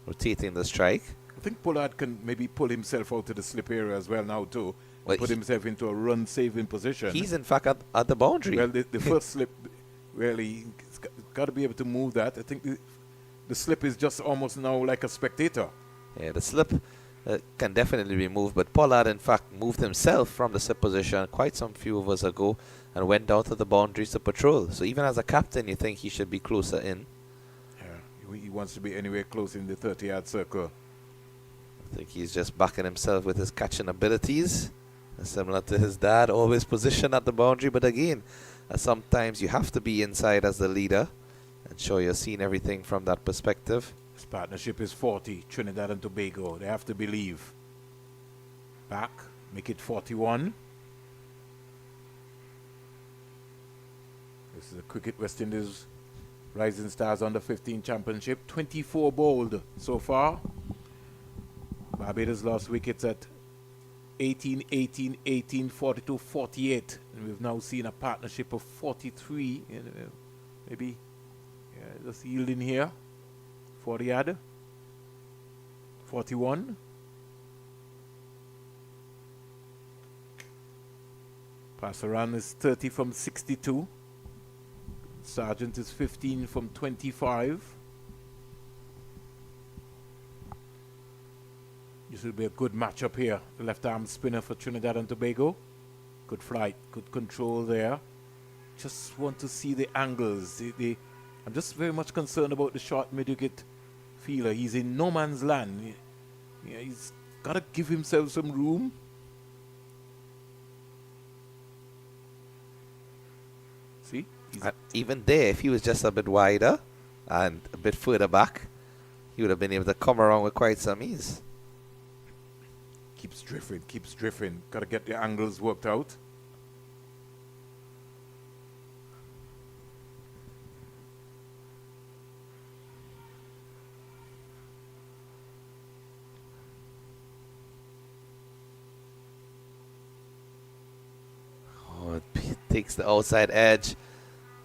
[SPEAKER 5] rotating the strike.
[SPEAKER 1] I think Pollard can maybe pull himself out to the slip area as well now too.
[SPEAKER 5] Well,
[SPEAKER 1] Put himself into a run-saving position.
[SPEAKER 5] He's in fact at the boundary.
[SPEAKER 1] Well, the first slip, really, he's got to be able to move that. I think the slip is just almost now like a spectator.
[SPEAKER 5] Yeah, the slip can definitely be moved, but Pollard in fact moved himself from the slip position quite some few overs ago and went down to the boundaries to patrol. So even as a captain, you think he should be closer in.
[SPEAKER 1] Yeah, he wants to be anywhere close in the 30-yard circle.
[SPEAKER 5] I think he's just backing himself with his catching abilities. Similar to his dad, always positioned at the boundary. But again, sometimes you have to be inside as the leader and show you're seeing everything from that perspective.
[SPEAKER 1] This partnership is 40, Trinidad and Tobago. They have to believe. Back, make it 41. This is the Cricket West Indies Rising Stars Under 15 Championship. 24 bowled so far. Barbados lost wickets at 18, 18, 18, 42, 48. And we've now seen a partnership of 43. Maybe just yielding here. 40 yard. 41. Passaran is 30 from 62. Sargent is 15 from 25. This will be a good matchup here. The left arm spinner for Trinidad and Tobago. Good flight, good control there. Just want to see the angles. I'm just very much concerned about the short mid-wicket fielder. He's in no man's land. He's got to give himself some room. See?
[SPEAKER 5] Even there, if he was just a bit wider and a bit further back, he would have been able to come around with quite some ease.
[SPEAKER 1] Keeps drifting. Got to get the angles worked out.
[SPEAKER 5] Oh, it takes the outside edge.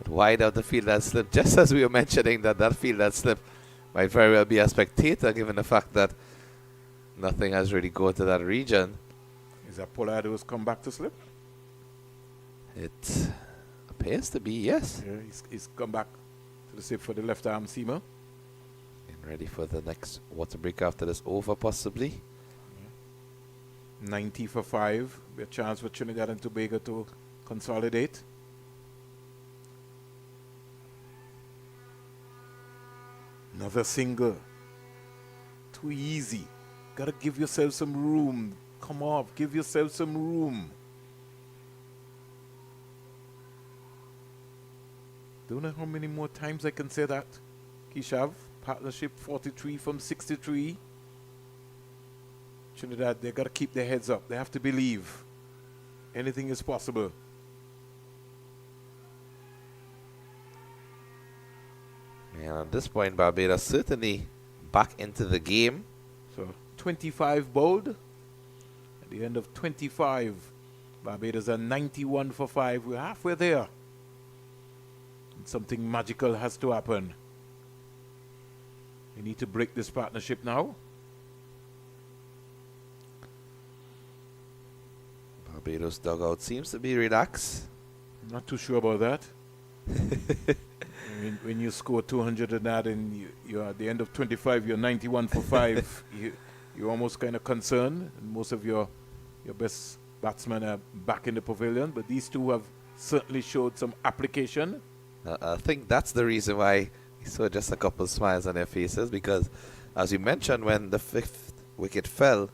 [SPEAKER 5] Wide out the field that slip. Just as we were mentioning that field that slip might very well be a spectator, given the fact that nothing has really gone to that region.
[SPEAKER 1] Is that Pollard who's come back to slip?
[SPEAKER 5] It appears to be, yes.
[SPEAKER 1] Yeah, he's come back to the slip for the left arm seamer.
[SPEAKER 5] And ready for the next water break after this over, possibly.
[SPEAKER 1] Yeah. 90 for 5. Be a chance for Trinidad and Tobago to consolidate. Another single. Too easy. Gotta give yourself some room. Come off. Give yourself some room. Don't know how many more times I can say that. Kishav, partnership 43 from 63. Trinidad, they gotta keep their heads up. They have to believe. Anything is possible.
[SPEAKER 5] And at this point, Barbados certainly back into the game.
[SPEAKER 1] So 25 bowled. At the end of 25, Barbados are 91 for 5. We're halfway there. And something magical has to happen. We need to break this partnership now.
[SPEAKER 5] Barbados dugout seems to be relaxed.
[SPEAKER 1] I'm not too sure about that. When you score 200 and that, and you're at the end of 25, you're 91 for 5. You're almost kind of concerned. And most of your best batsmen are back in the pavilion, but these two have certainly showed some application.
[SPEAKER 5] I think that's the reason why we saw just a couple of smiles on their faces, because as you mentioned, when the 5th wicket fell,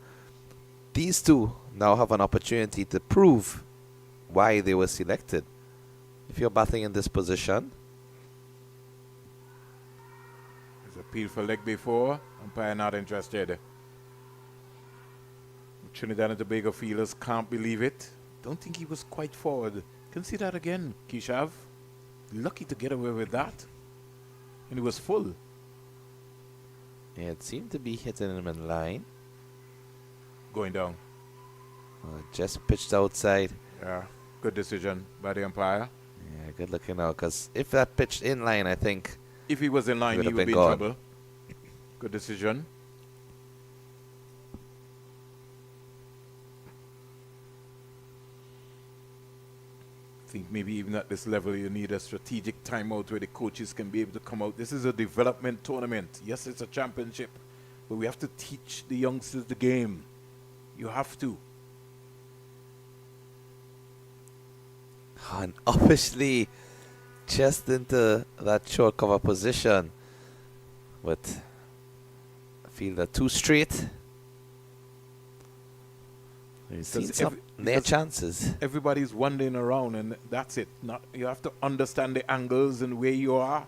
[SPEAKER 5] these two now have an opportunity to prove why they were selected. If you're batting in this position,
[SPEAKER 1] Appeal for leg before, umpire not interested. Trinidad and Tobago fielders can't believe it. Don't think he was quite forward. Can see that again, Kishav. Lucky to get away with that. And it was full.
[SPEAKER 5] yeah, it seemed to be hitting him in line.
[SPEAKER 1] Going down.
[SPEAKER 5] Just pitched outside.
[SPEAKER 1] Yeah. Good decision by the umpire.
[SPEAKER 5] Yeah, good looking out. Because if that pitched in line, I think
[SPEAKER 1] If he was in line,
[SPEAKER 5] would
[SPEAKER 1] he
[SPEAKER 5] have
[SPEAKER 1] would
[SPEAKER 5] been
[SPEAKER 1] be in
[SPEAKER 5] gone.
[SPEAKER 1] trouble. Good decision. I think maybe even at this level, you need a strategic timeout where the coaches can be able to come out. This is a development tournament. Yes, it's a championship, but we have to teach the youngsters the game. You have to.
[SPEAKER 5] And obviously, just into that short cover position with fielder too straight. We've seen some near chances.
[SPEAKER 1] Everybody's wandering around, and that's it. Not, you have to understand the angles and where you are,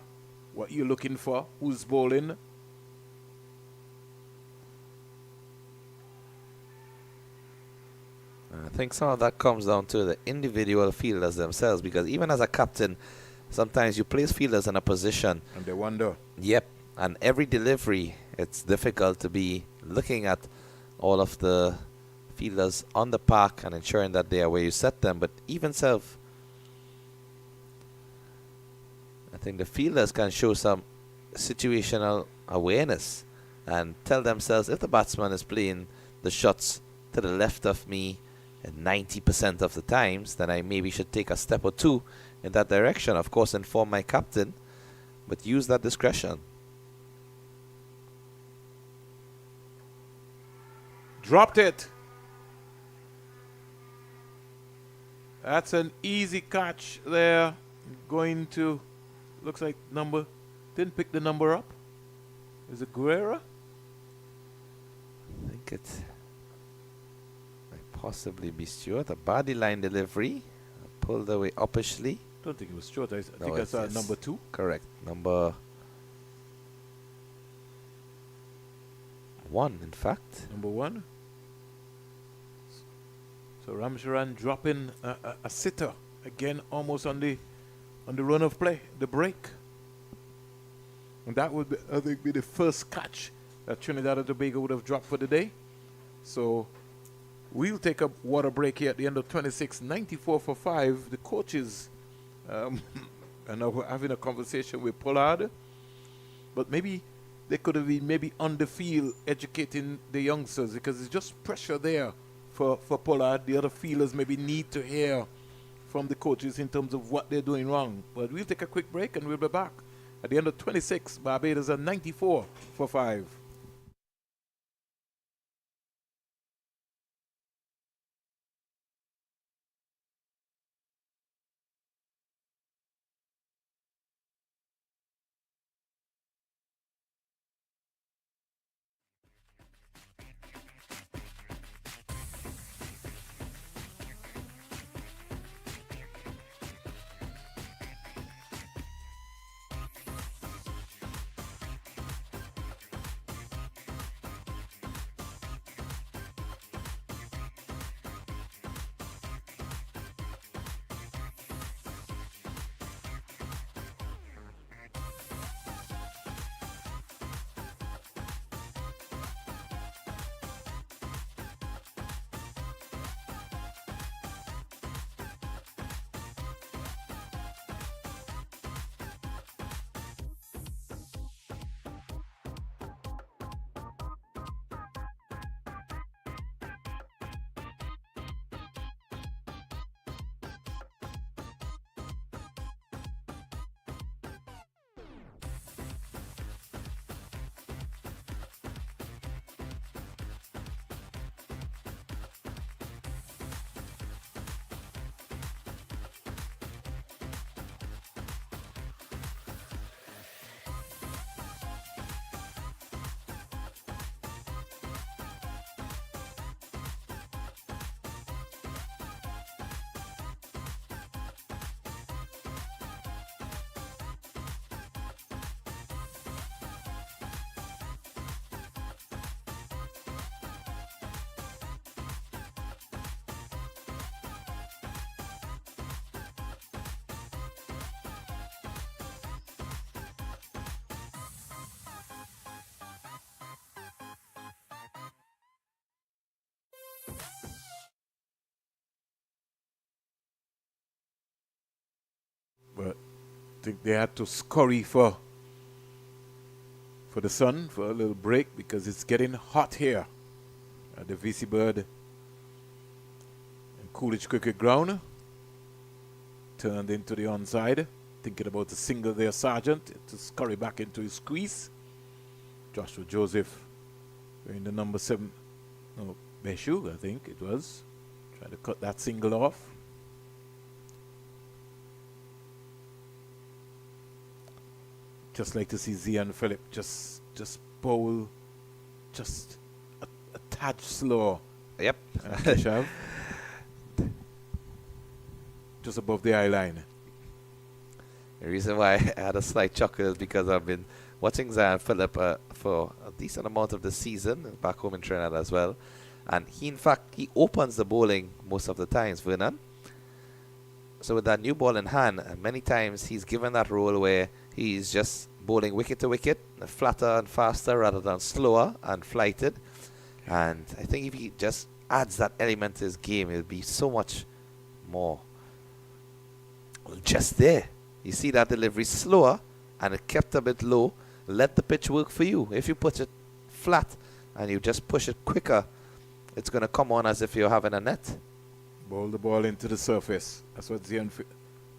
[SPEAKER 1] what you're looking for, who's bowling.
[SPEAKER 5] I think some of that comes down to the individual fielders themselves, because even as a captain, sometimes you place fielders in a position.
[SPEAKER 1] And they wonder.
[SPEAKER 5] Yep. And every delivery, it's difficult to be looking at all of the fielders on the park and ensuring that they are where you set them. But even self, I think the fielders can show some situational awareness and tell themselves, if the batsman is playing the shots to the left of me at 90% of the times, then I maybe should take a step or two in that direction. Of course, inform my captain, but use that discretion.
[SPEAKER 1] Dropped it. That's an easy catch there. Going to, looks like number, didn't pick the number up. Is it Guerra?
[SPEAKER 5] I think it might possibly be Stewart. A body line delivery. Pulled away uppishly.
[SPEAKER 1] Don't think it was Stewart. I think
[SPEAKER 5] No,
[SPEAKER 1] that's
[SPEAKER 5] it's
[SPEAKER 1] number 2.
[SPEAKER 5] Correct. Number 1, in fact.
[SPEAKER 1] Number 1. So Ramcharan dropping a sitter again, almost on the run of play, the break, and that would be, I think, be the first catch that Trinidad and Tobago would have dropped for the day. So we'll take a water break here at the end of 26, 94 for 5. The coaches and we're having a conversation with Pollard, but maybe they could have been maybe on the field educating the youngsters, because it's just pressure there for Pollard. The other fielders maybe need to hear from the coaches in terms of what they're doing wrong. But we'll take a quick break and we'll be back. At the end of 26, Barbados are 94 for 5. think they had to scurry for the sun for a little break because it's getting hot here at the VC Bird and Coolidge Cricket Ground. Turned into the onside, thinking about a single there, Sargent, to scurry back into his crease. Joshua Joseph wearing the number 7, no, Beshu, I think it was, trying to cut that single off. Just like to see Zian Phillip just bowl just a tad slow.
[SPEAKER 5] Yep.
[SPEAKER 1] Keshav. Just above the eye line.
[SPEAKER 5] The reason why I had a slight chuckle is because I've been watching Zion Phillip for a decent amount of the season, back home in Trinidad as well. And he, in fact, he opens the bowling most of the times, Vernon. So with that new ball in hand, many times he's given that role where he's just bowling wicket to wicket, flatter and faster rather than slower and flighted. And I think if he just adds that element to his game, it'll be so much more. Just there, you see that delivery slower and it kept a bit low. Let the pitch work for you. If you put it flat and you just push it quicker, it's going to come on as if you're having a net.
[SPEAKER 1] Bowl the ball into the surface. That's what Zian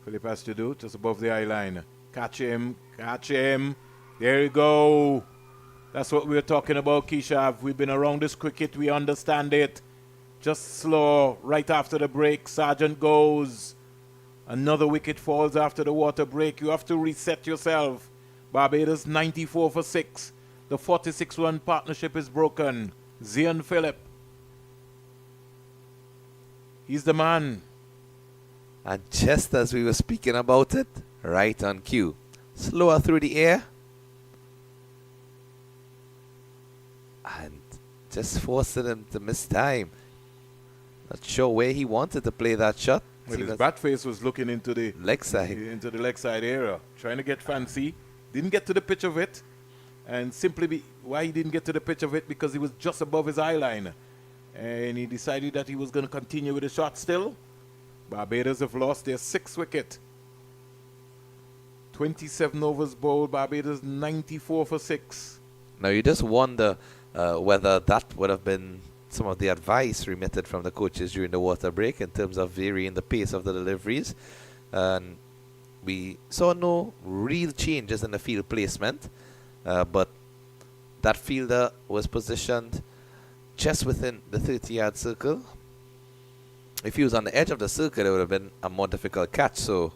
[SPEAKER 1] Phillip has to do, just above the eye line. Catch him, catch him. There you go. That's what we're talking about, Keshav. We've been around this cricket, we understand it. Just slow, right after the break, Sargent goes. Another wicket falls after the water break. You have to reset yourself. Barbados 94 for 6. The 46-run partnership is broken. Zian Phillip. He's the man.
[SPEAKER 5] And just as we were speaking about it, right on cue. Slower through the air. And just forcing him to miss time. Not sure where he wanted to play that shot.
[SPEAKER 1] Well, his bat face was looking into the
[SPEAKER 5] leg side.
[SPEAKER 1] Into the leg side area, trying to get fancy. Didn't get to the pitch of it. And simply why he didn't get to the pitch of it, because he was just above his eye line. And he decided that he was going to continue with the shot still. Barbados have lost their 6th wicket. 27 overs bowled, Barbados 94 for 6.
[SPEAKER 5] Now you just wonder whether that would have been some of the advice remitted from the coaches during the water break in terms of varying the pace of the deliveries. And we saw no real changes in the field placement, but that fielder was positioned just within the 30-yard circle. If he was on the edge of the circle, it would have been a more difficult catch. So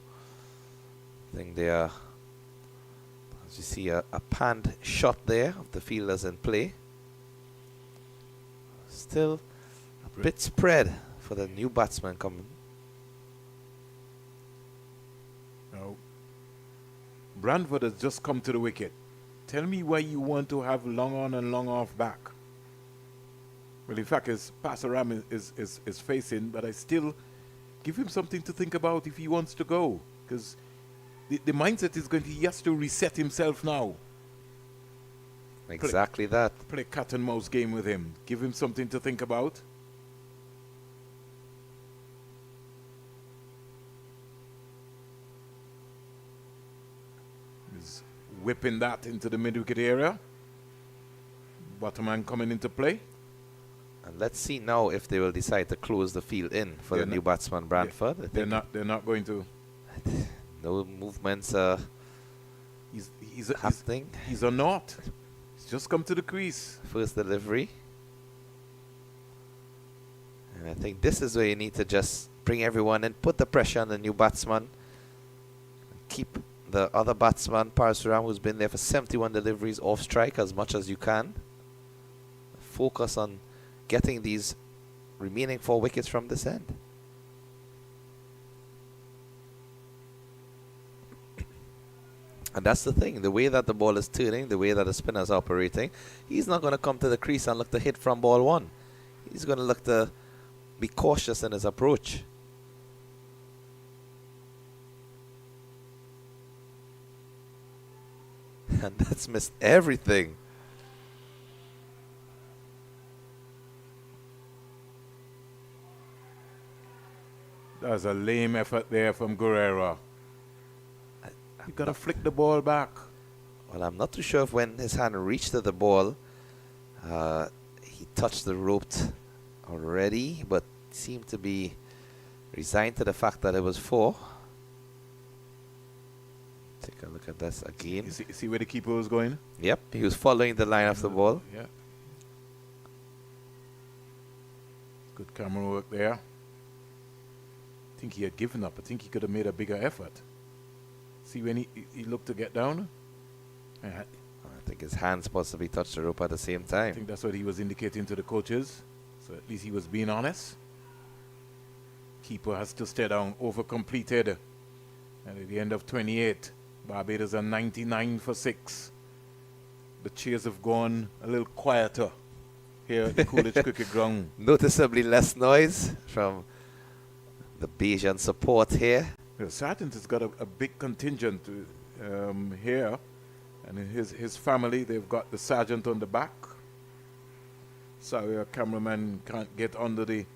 [SPEAKER 5] I think they are, as you see, a panned shot there of the fielders in play. Still a bit spread for the new batsman coming.
[SPEAKER 1] Now, Brantford has just come to the wicket. Tell me why you want to have long on and long off back. Well, in fact, his Pasaram is facing, but I still give him something to think about if he wants to go. Because the mindset is going to, he has to reset himself now.
[SPEAKER 5] Exactly that.
[SPEAKER 1] Play cat and mouse game with him. Give him something to think about. He's whipping that into the mid-wicket area. Bottom man coming into play.
[SPEAKER 5] And let's see now if they will decide to close the field in for the new batsman Brantford.
[SPEAKER 1] They're not going to.
[SPEAKER 5] No movements
[SPEAKER 1] He's
[SPEAKER 5] happening.
[SPEAKER 1] He's a knot. He's just come to the crease.
[SPEAKER 5] First delivery. And I think this is where you need to just bring everyone in, put the pressure on the new batsman, keep the other batsman, Parasuram, who's been there for 71 deliveries, off strike as much as you can. Focus on getting these remaining 4 wickets from this end. And that's the thing, the way that the ball is turning, the way that the spinner is operating, he's not going to come to the crease and look to hit from ball 1. He's going to look to be cautious in his approach. And that's missed everything.
[SPEAKER 1] That was a lame effort there from Guerrero. You got to flick the ball back.
[SPEAKER 5] Well, I'm not too sure if when his hand reached to the ball, he touched the rope already, but seemed to be resigned to the fact that it was 4. Take a look at this again.
[SPEAKER 1] You see where the keeper was going?
[SPEAKER 5] Yep, he was following the line of the ball.
[SPEAKER 1] Yeah. Good camera work there. I think he had given up. I think he could have made a bigger effort. See when he looked to get down?
[SPEAKER 5] I think his hands possibly touched the rope at the same
[SPEAKER 1] I
[SPEAKER 5] time.
[SPEAKER 1] think that's what he was indicating to the coaches. So at least he was being honest. Keeper has to stay down, over completed. And at the end of 28, Barbados are 99 for 6. The cheers have gone a little quieter here at the Coolidge Cricket Ground.
[SPEAKER 5] Noticeably less noise from the Bayesian support here.
[SPEAKER 1] The Sergeant has got a big contingent here. And in his family, they've got the Sergeant on the back. Sorry, our cameraman can't get under the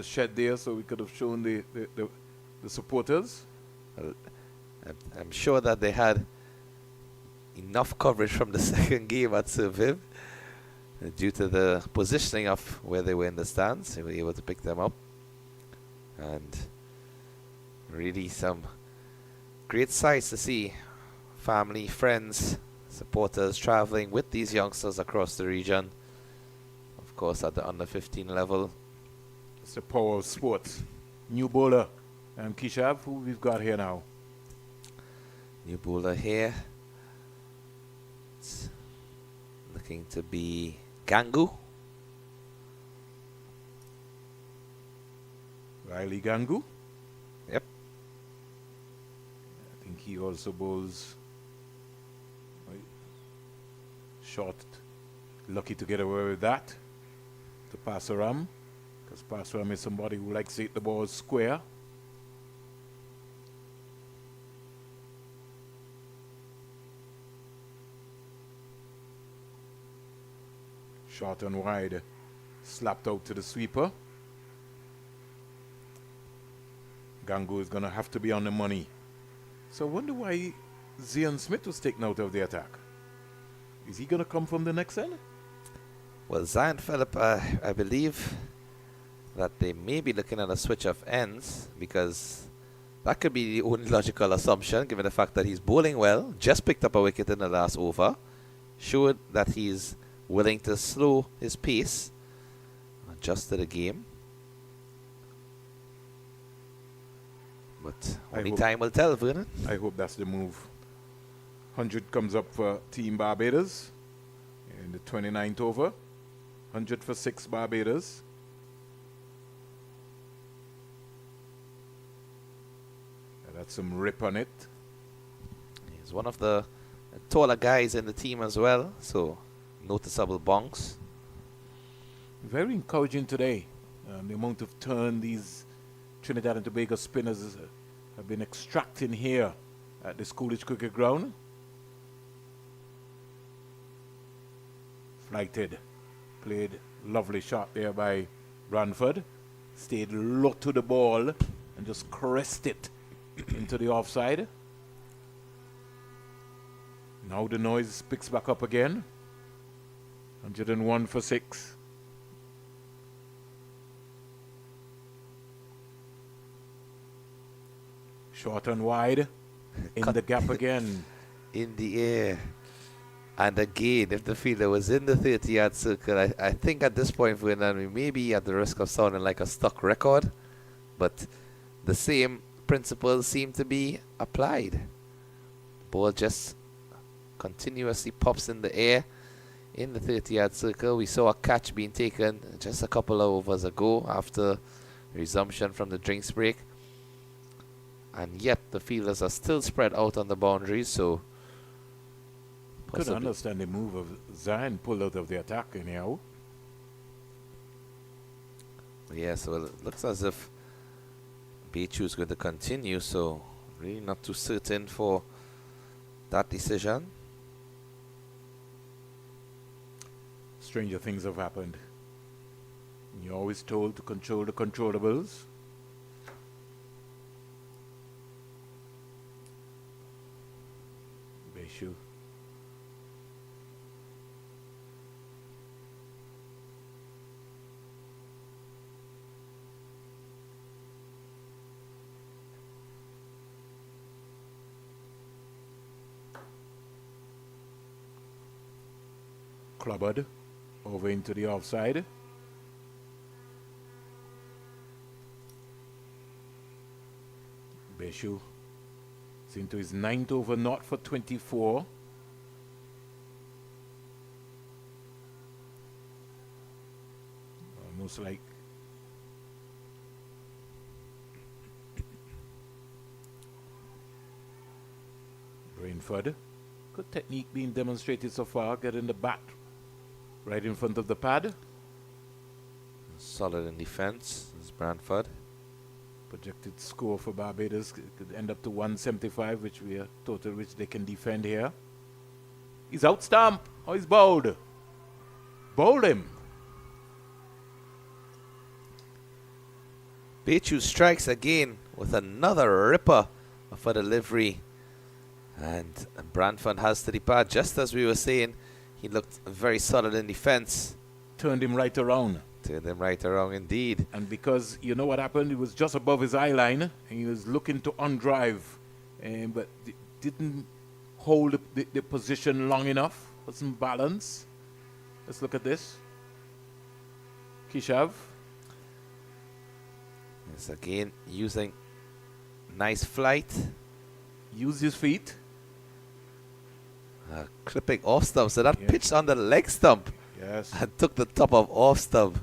[SPEAKER 1] shed there, so we could have shown the supporters.
[SPEAKER 5] Well, I'm sure that they had enough coverage from the second game at Sir Viv. Due to the positioning of where they were in the stands, they were able to pick them up. And really some great sights to see. Family, friends, supporters traveling with these youngsters across the region. Of course, at the under 15 level.
[SPEAKER 1] It's the power of sports. New bowler, Kishav, who we've got here now.
[SPEAKER 5] New bowler here. It's looking to be Gangu.
[SPEAKER 1] Riley Gangu.
[SPEAKER 5] Yep.
[SPEAKER 1] I think he also bowls short. Lucky to get away with that. To Passaram. Because Passaram is somebody who likes to hit the ball square. Short and wide. Slapped out to the sweeper. Gangu is going to have to be on the money. So I wonder why Zion Smith was taken out of the attack. Is he going to come from the next end?
[SPEAKER 5] Well, Zion Phillip, I believe that they may be looking at a switch of ends, because that could be the only logical assumption, given the fact that he's bowling well, just picked up a wicket in the last over, showed that he's willing to slow his pace, adjust to the game. But only time will tell, Vernon.
[SPEAKER 1] I hope that's the move. 100 comes up for Team Barbados in the 29th over. 100 for 6 Barbados. That's some rip on it.
[SPEAKER 5] He's one of the taller guys in the team as well, so noticeable bonks.
[SPEAKER 1] Very encouraging today. The amount of turn these Trinidad and Tobago spinners have been extracting here at the Coolidge Cricket Ground. Flighted. Played lovely shot there by Branford. Stayed low to the ball and just caressed it into the offside. Now the noise picks back up again. 101 for 6. Short and wide. In the gap again.
[SPEAKER 5] In the air. And again, if the fielder was in the 30-yard circle, I think at this point, Vernon, we may be at the risk of sounding like a stock record. But the same principles seem to be applied. Ball just continuously pops in the air in the 30-yard circle. We saw a catch being taken just a couple of overs ago after resumption from the drinks break. And yet the fielders are still spread out on the boundaries, so
[SPEAKER 1] couldn't understand the move of Zion pulled out of the attack anyhow.
[SPEAKER 5] Yeah, so it looks as if Bechu is going to continue, so really not too certain for that decision.
[SPEAKER 1] Stranger things have happened. You're always told to control the controllables. Beshu. Clubbed over into the offside. Beshu is into his 9th over, not for 24. Almost like Brainford. Good technique being demonstrated so far, getting the bat right in front of the pad.
[SPEAKER 5] Solid in defense is Brantford.
[SPEAKER 1] Projected score for Barbados could end up to 175, which we are total, which they can defend here. He's out stump. Oh, he's bowled. Bowled him.
[SPEAKER 5] Bechu strikes again with another ripper of a delivery. And Brantford has to the pad, just as we were saying. He looked very solid in defense.
[SPEAKER 1] Turned him right around.
[SPEAKER 5] Turned him right around indeed.
[SPEAKER 1] And because you know what happened, it was just above his eye line, and he was looking to undrive, but didn't hold the position long enough for some balance. Let's look at this. Kishav.
[SPEAKER 5] Yes, again, using nice flight.
[SPEAKER 1] Use his feet.
[SPEAKER 5] Clipping off stump, so that pitched on the leg stump.
[SPEAKER 1] Yes.
[SPEAKER 5] And took the top of off stump.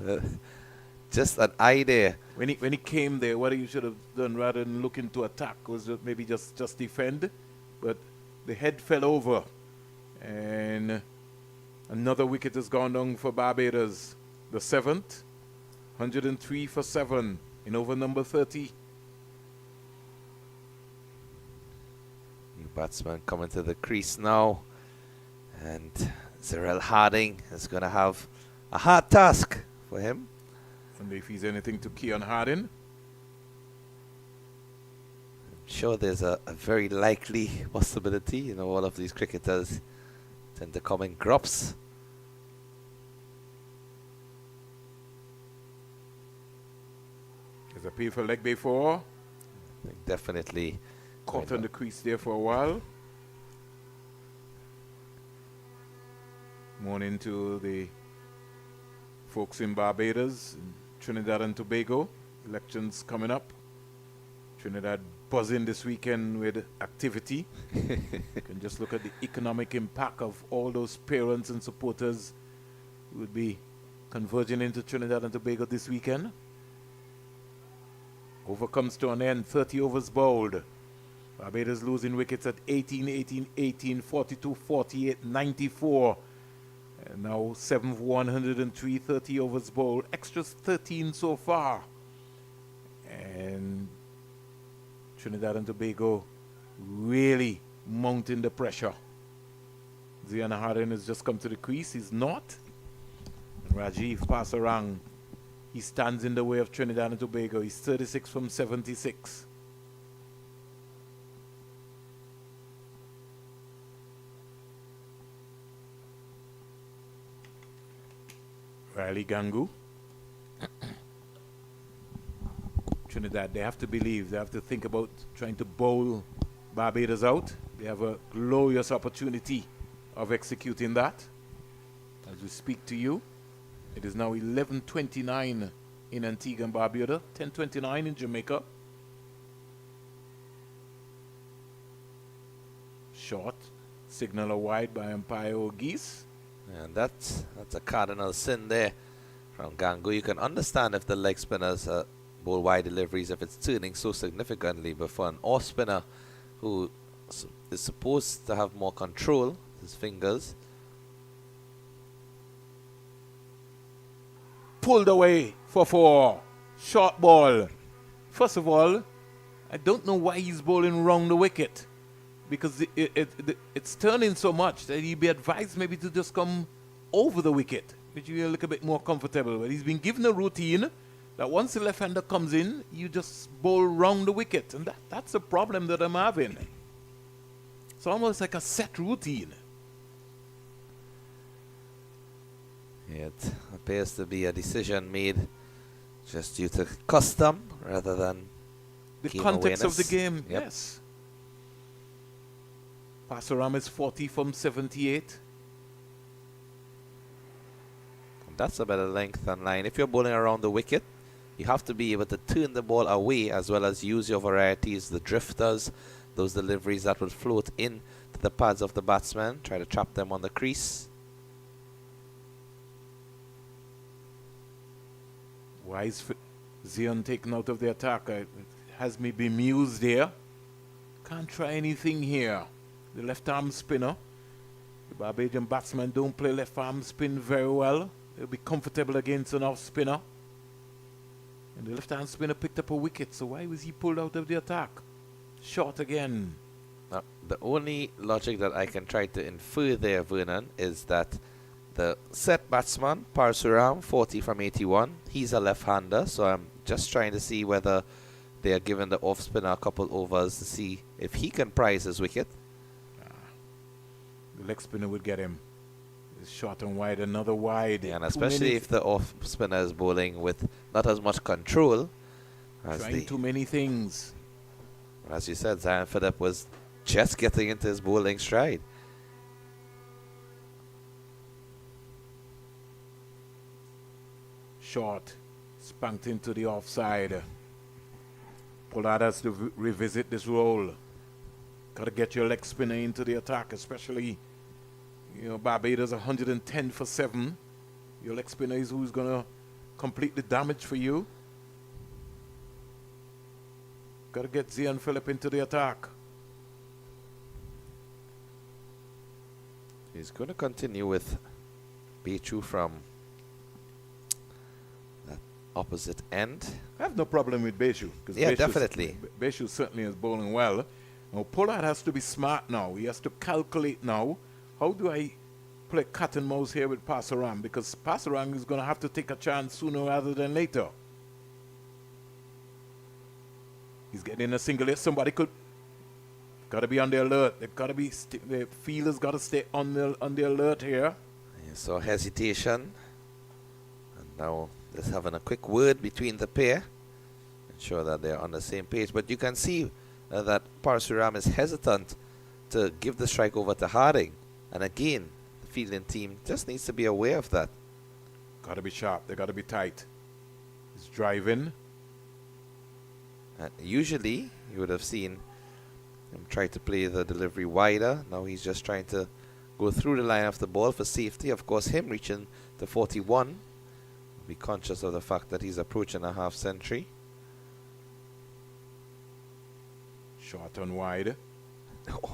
[SPEAKER 5] Just an eye there.
[SPEAKER 1] When he came there, what he should have done rather than looking to attack was maybe just defend. But the head fell over. And another wicket has gone down for Barbados. The 7th. 103 for 7 in over number 30.
[SPEAKER 5] New batsman coming to the crease now. And Zerel Harding is going to have a hard task for him.
[SPEAKER 1] And if he's anything to Keon Harding.
[SPEAKER 5] I'm sure there's a very likely possibility. You know, all of these cricketers tend to come in groups.
[SPEAKER 1] There's a P for leg before.
[SPEAKER 5] I think definitely
[SPEAKER 1] Caught on the crease there for a while. Morning to the folks in Barbados, Trinidad and Tobago. Elections coming up. Trinidad buzzing this weekend with activity. You can just look at the economic impact of all those parents and supporters who would be converging into Trinidad and Tobago this weekend. Over comes to an end, 30 overs bowled. Barbados losing wickets at 18, 18, 18, 42, 48, 94. And now 7 for 103, 30 overs bowled. Extras 13 so far. And Trinidad and Tobago really mounting the pressure. Zian Harding has just come to the crease. He's not. And Rajiv Pasarang, he stands in the way of Trinidad and Tobago. He's 36 from 76. Riley Gangu. Trinidad, they have to believe, they have to think about trying to bowl Barbados out. They have a glorious opportunity of executing that. As we speak to you, it is now 11:29 in Antigua and Barbuda, 10:29 in Jamaica. Short, signal a wide by umpire O'Geese.
[SPEAKER 5] And that's a cardinal sin there from Gangu. You can understand if the leg spinners bowl wide deliveries if it's turning so significantly, but for an off spinner who is supposed to have more control, his fingers.
[SPEAKER 1] Pulled away for 4. Short ball. First of all, I don't know why he's bowling round the wicket, because it's turning so much that he'd be advised maybe to just come over the wicket, which you're a little bit more comfortable. But he's been given a routine that once the left-hander comes in, you just bowl round the wicket. And that's a problem that I'm having. It's almost like a set routine.
[SPEAKER 5] It appears to be a decision made just due to custom rather than
[SPEAKER 1] The
[SPEAKER 5] game
[SPEAKER 1] context of the
[SPEAKER 5] awareness.
[SPEAKER 1] game,
[SPEAKER 5] Yep.
[SPEAKER 1] yes. Pasaram is 40 from 78.
[SPEAKER 5] That's a better length and line. If you're bowling around the wicket, you have to be able to turn the ball away as well as use your varieties, the drifters, those deliveries that will float in to the pads of the batsman. Try to trap them on the crease.
[SPEAKER 1] Why is Zion taken out of the attack? It has me bemused there. Can't try anything here. The left arm spinner. The Barbadian batsmen don't play left arm spin very well. They'll be comfortable against an off spinner. And the left arm spinner picked up a wicket, so why was he pulled out of the attack? Short again.
[SPEAKER 5] Now, the only logic that I can try to infer there, Vernon, is that the set batsman, Parsuram, 40 from 81, he's a left-hander, so I'm just trying to see whether they are giving the off-spinner a couple overs to see if he can prize his wicket.
[SPEAKER 1] The leg spinner would get him. It's short and wide, another wide.
[SPEAKER 5] And
[SPEAKER 1] 2
[SPEAKER 5] especially
[SPEAKER 1] minutes.
[SPEAKER 5] if the off-spinner is bowling with not as much control as
[SPEAKER 1] Trying too many things.
[SPEAKER 5] as you said, Zion Phillip was just getting into his bowling stride.
[SPEAKER 1] Short, spanked into the offside. Pollard has to revisit this role. Got to get your leg spinner into the attack, especially, Barbados 110 for 7. Your leg spinner is who's going to complete the damage for you. Got to get Zion Phillip into the attack.
[SPEAKER 5] He's going to continue with Bechu from that opposite end.
[SPEAKER 1] I have no problem with Beshu.
[SPEAKER 5] Yeah, definitely.
[SPEAKER 1] Beshu certainly is bowling well. Now, Pollard has to be smart now. He has to calculate now. How do I play cat and mouse here with Pasaram? Because Pasaram is going to have to take a chance sooner rather than later. He's getting a single hit. Somebody could... Got to be on the alert. They've got to be... the fielders got to stay on the alert here.
[SPEAKER 5] Yeah, so hesitation. And now just having a quick word between the pair. Ensure that they're on the same page. But you can see that Parsuram is hesitant to give the strike over to Harding. And again, the fielding team just needs to be aware of that.
[SPEAKER 1] Got to be sharp. They got to be tight. He's driving.
[SPEAKER 5] Usually, you would have seen him try to play the delivery wider. Now he's just trying to go through the line of the ball for safety. Of course, him reaching the 41. Be conscious of the fact that he's approaching a half century.
[SPEAKER 1] Short and wide.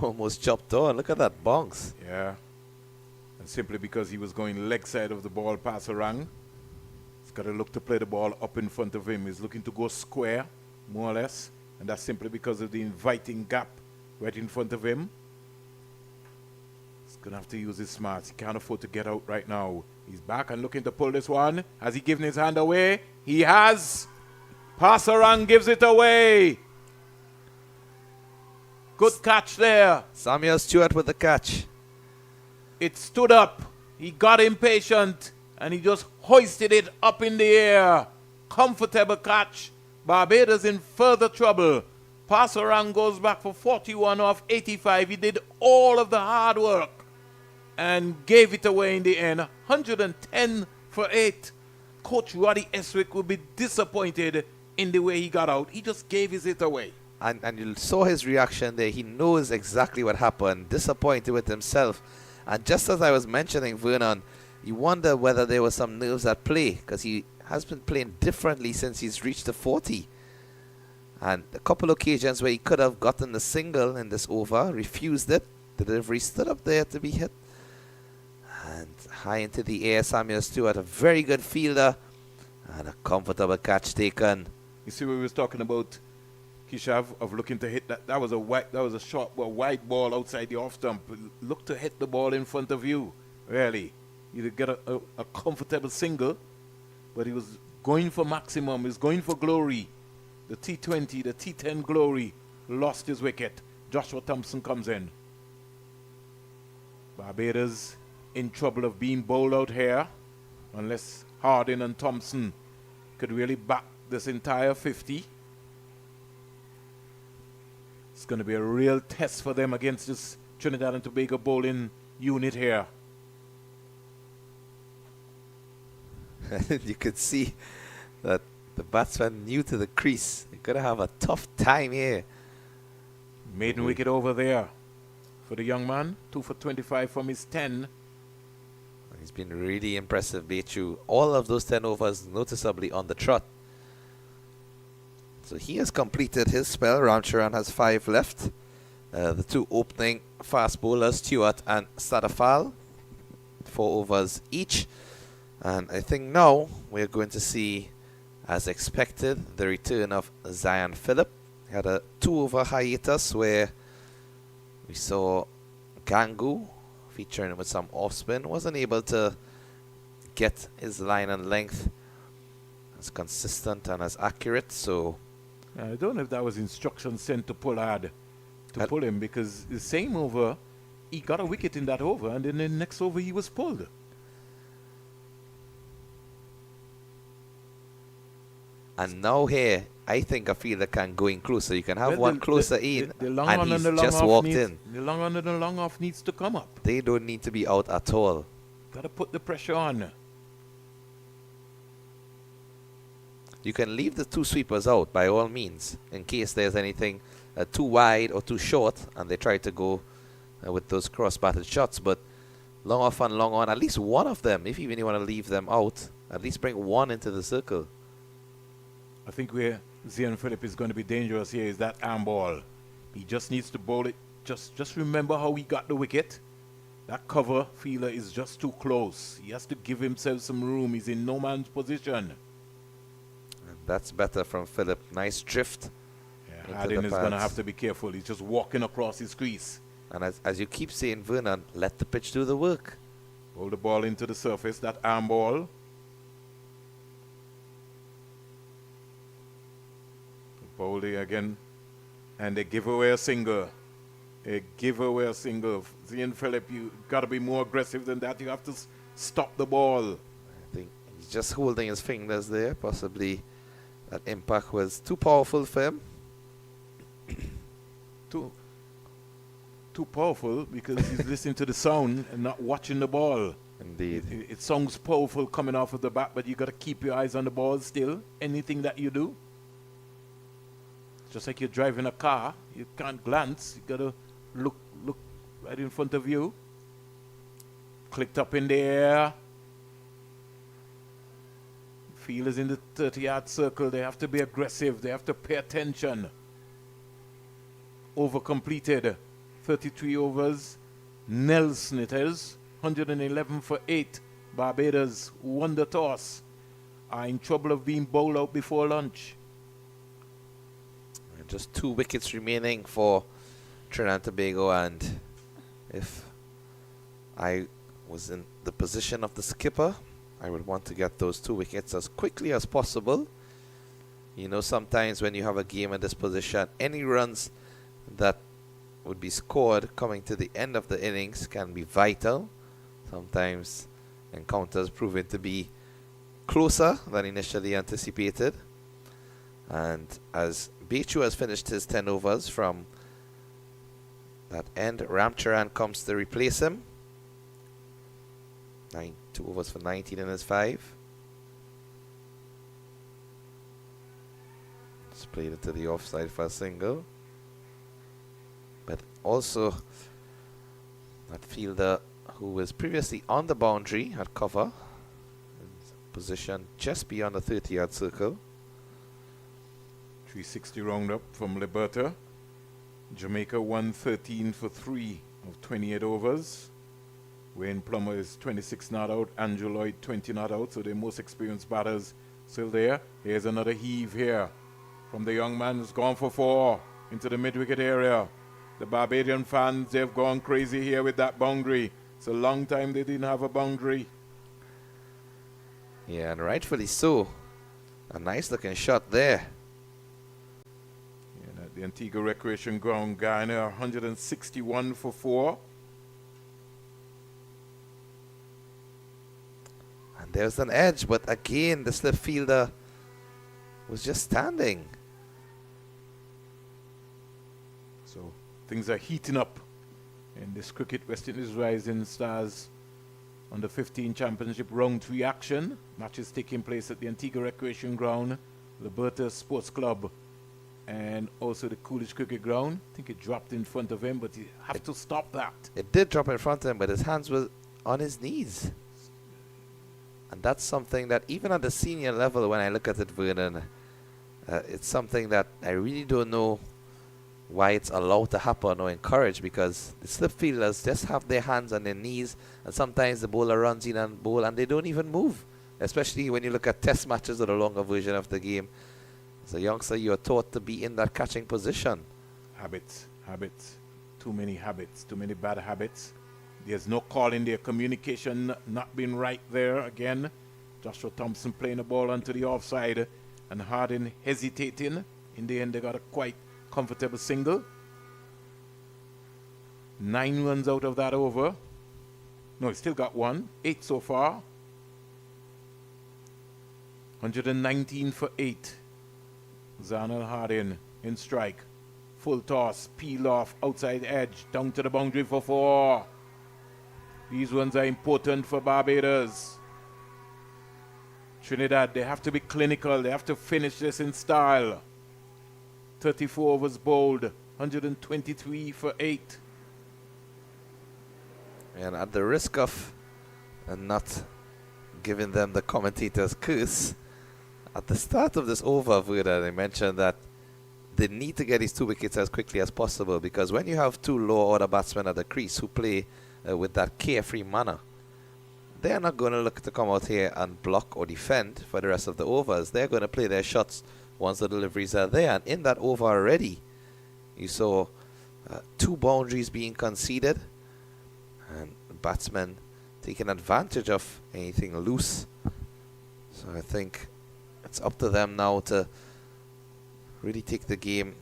[SPEAKER 5] Almost chopped on. Look at that bounce.
[SPEAKER 1] Yeah. And simply because he was going leg side of the ball past Orang. He's got to look to play the ball up in front of him. He's looking to go square, more or less. And that's simply because of the inviting gap right in front of him. He's going to have to use his smarts. He can't afford to get out right now. He's back and looking to pull this one. Has he given his hand away? He has. Pasarang gives it away. Good catch there.
[SPEAKER 5] Samuel Stewart with the catch.
[SPEAKER 1] It stood up. He got impatient and he just hoisted it up in the air. Comfortable catch. Barbados in further trouble. Pasarang goes back for 41 off 85. He did all of the hard work and gave it away in the end. 110 for 8. Coach Roddy Eswick will be disappointed in the way he got out. He just gave his it away.
[SPEAKER 5] And you saw his reaction there. He knows exactly what happened. Disappointed with himself. And just as I was mentioning Vernon, you wonder whether there were some nerves at play, because he has been playing differently since he's reached the 40. And a couple occasions where he could have gotten the single in this over, refused it. The delivery stood up there to be hit. And high into the air, Samuel Stewart, a very good fielder. And a comfortable catch taken.
[SPEAKER 1] You see, we was talking about Kishav of looking to hit that. That was a short, wide ball outside the off stump. Look to hit the ball in front of you. Really, you get a comfortable single, but he was going for maximum. He's going for glory. The T20, the T10 glory lost his wicket. Joshua Thompson comes in. Barbados in trouble of being bowled out here, unless Harding and Thompson could really back this entire 50. It's going to be a real test for them against this Trinidad and Tobago bowling unit here.
[SPEAKER 5] You could see that the batsman new to the crease. They're going to have a tough time here.
[SPEAKER 1] Maiden wicket over there for the young man. 2 for 25 from his 10.
[SPEAKER 5] He's been really impressive, Bechu. All of those 10 overs noticeably on the trot. So he has completed his spell. Ramcharan has 5 left. The 2 opening fast bowlers, Stewart and Sadafal, 4 overs each. And I think now we're going to see, as expected, the return of Zion Phillip. He had a 2-over hiatus where we saw Gangu featuring with some off-spin. Wasn't able to get his line and length as consistent and as accurate. So
[SPEAKER 1] I don't know if that was instruction sent to Pollard to pull him, because the same over, he got a wicket in that over, and then the next over he was pulled.
[SPEAKER 5] And now here, I think a fielder can go in closer. You can have one closer in,
[SPEAKER 1] the long
[SPEAKER 5] and
[SPEAKER 1] on
[SPEAKER 5] he's
[SPEAKER 1] the long
[SPEAKER 5] just
[SPEAKER 1] off
[SPEAKER 5] walked
[SPEAKER 1] needs,
[SPEAKER 5] in.
[SPEAKER 1] The long on and the long off needs to come up.
[SPEAKER 5] They don't need to be out at all.
[SPEAKER 1] Got to put the pressure on.
[SPEAKER 5] You can leave the 2 sweepers out by all means, in case there's anything too wide or too short, and they try to go with those cross-batted shots. But long off and long on, at least one of them, if even you want to leave them out, at least bring one into the circle.
[SPEAKER 1] I think where Zion Phillip is going to be dangerous here is that arm ball. He just needs to bowl it. Just remember how he got the wicket. That cover fielder is just too close. He has to give himself some room. He's in no man's position.
[SPEAKER 5] And that's better from Phillip. Nice drift.
[SPEAKER 1] Yeah, Harding is going to have to be careful. He's just walking across his crease.
[SPEAKER 5] And as you keep saying, Vernon, let the pitch do the work.
[SPEAKER 1] Hold the ball into the surface, that arm ball. Bowling again, and they give away a single. They give away a single. Zion Phillip, you got to be more aggressive than that. You have to stop the ball.
[SPEAKER 5] I think he's just holding his fingers there. Possibly that impact was too powerful for him.
[SPEAKER 1] Too powerful because he's listening to the sound and not watching the ball.
[SPEAKER 5] Indeed.
[SPEAKER 1] It sounds powerful coming off of the bat, but you got to keep your eyes on the ball still. Anything that you do. Just like you're driving a car, you can't glance. You gotta look right in front of you. Clicked up in the air. Fielders in the 30-yard circle. They have to be aggressive. They have to pay attention. Over completed. 33 overs. Nelson it is. 111 for 8. Barbados won the toss. Are in trouble of being bowled out before lunch.
[SPEAKER 5] Just 2 wickets remaining for Trinidad and Tobago, and if I was in the position of the skipper, I would want to get those 2 wickets as quickly as possible. You know, sometimes when you have a game in this position, any runs that would be scored coming to the end of the innings can be vital. Sometimes encounters proving to be closer than initially anticipated. And as Bechu has finished his 10 overs from that end, Ramcharan comes to replace him. 2 overs for 19 in his 5. Just played it to the offside for a single. But also that fielder who was previously on the boundary at cover, position just beyond the 30-yard circle.
[SPEAKER 1] 360 roundup from Liberta. Jamaica 113 for 3 of 28 overs. Wayne Plummer is 26 not out. Andrew Lloyd 20 not out. So the most experienced batters still there. Here's another heave here from the young man who's gone for 4 into the mid-wicket area. The Barbadian fans, they've gone crazy here with that boundary. It's a long time they didn't have a boundary.
[SPEAKER 5] Yeah, and rightfully so. A nice looking shot there.
[SPEAKER 1] The Antigua Recreation Ground, Guyana 161 for 4.
[SPEAKER 5] And there's an edge, but again, the slip fielder was just standing.
[SPEAKER 1] So things are heating up in this Cricket West Indies Rising Stars under 15 Championship Round 3 action. Matches taking place at the Antigua Recreation Ground, Liberta Sports Club, and also the Coolidge Cricket Ground. I think it dropped in front of him, but you have to stop that.
[SPEAKER 5] It did drop in front of him, but his hands were on his knees. And that's something that even at the senior level, when I look at it, Vernon, it's something that I really don't know why it's allowed to happen or encouraged, because the slip fielders just have their hands on their knees, and sometimes the bowler runs in and bowl and they don't even move, especially when you look at test matches or the longer version of the game. As a youngster, you are taught to be in that catching position.
[SPEAKER 1] Habits. Too many habits, too many bad habits. There's no call in their communication not being right there again. Joshua Thompson playing the ball onto the offside and Harding hesitating. In the end, they got a quite comfortable single. 9 runs out of that over. No, he still got 1. 8 so far. 119 for 8. Zanel Harding in strike. Full toss, peel off, outside edge, down to the boundary for 4. These ones are important for Barbados. Trinidad, they have to be clinical. They have to finish this in style. 34 overs bowled, 123 for 8.
[SPEAKER 5] And at the risk of not giving them the commentator's curse, at the start of this over, Verda, they mentioned that they need to get these 2 wickets as quickly as possible, because when you have 2 low-order batsmen at the crease who play with that carefree manner, they are not going to look to come out here and block or defend for the rest of the overs. They're going to play their shots once the deliveries are there. And in that over already, you saw 2 boundaries being conceded, and batsmen taking advantage of anything loose. So I think it's up to them now to really take the game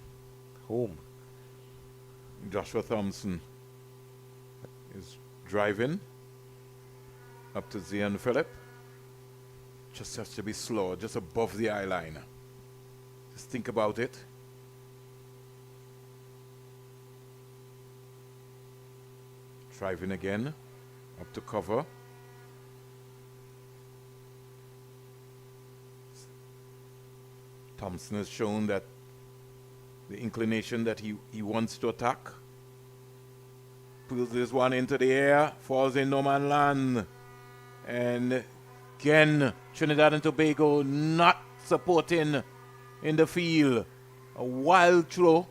[SPEAKER 5] home.
[SPEAKER 1] Joshua Thompson is driving up to Zian Phillip. Just has to be slow, just above the eye line. Just think about it. Driving again, up to cover. Thompson has shown that the inclination that he wants to attack. Pulls this one into the air, falls in no man land. And again, Trinidad and Tobago not supporting in the field. A wild throw,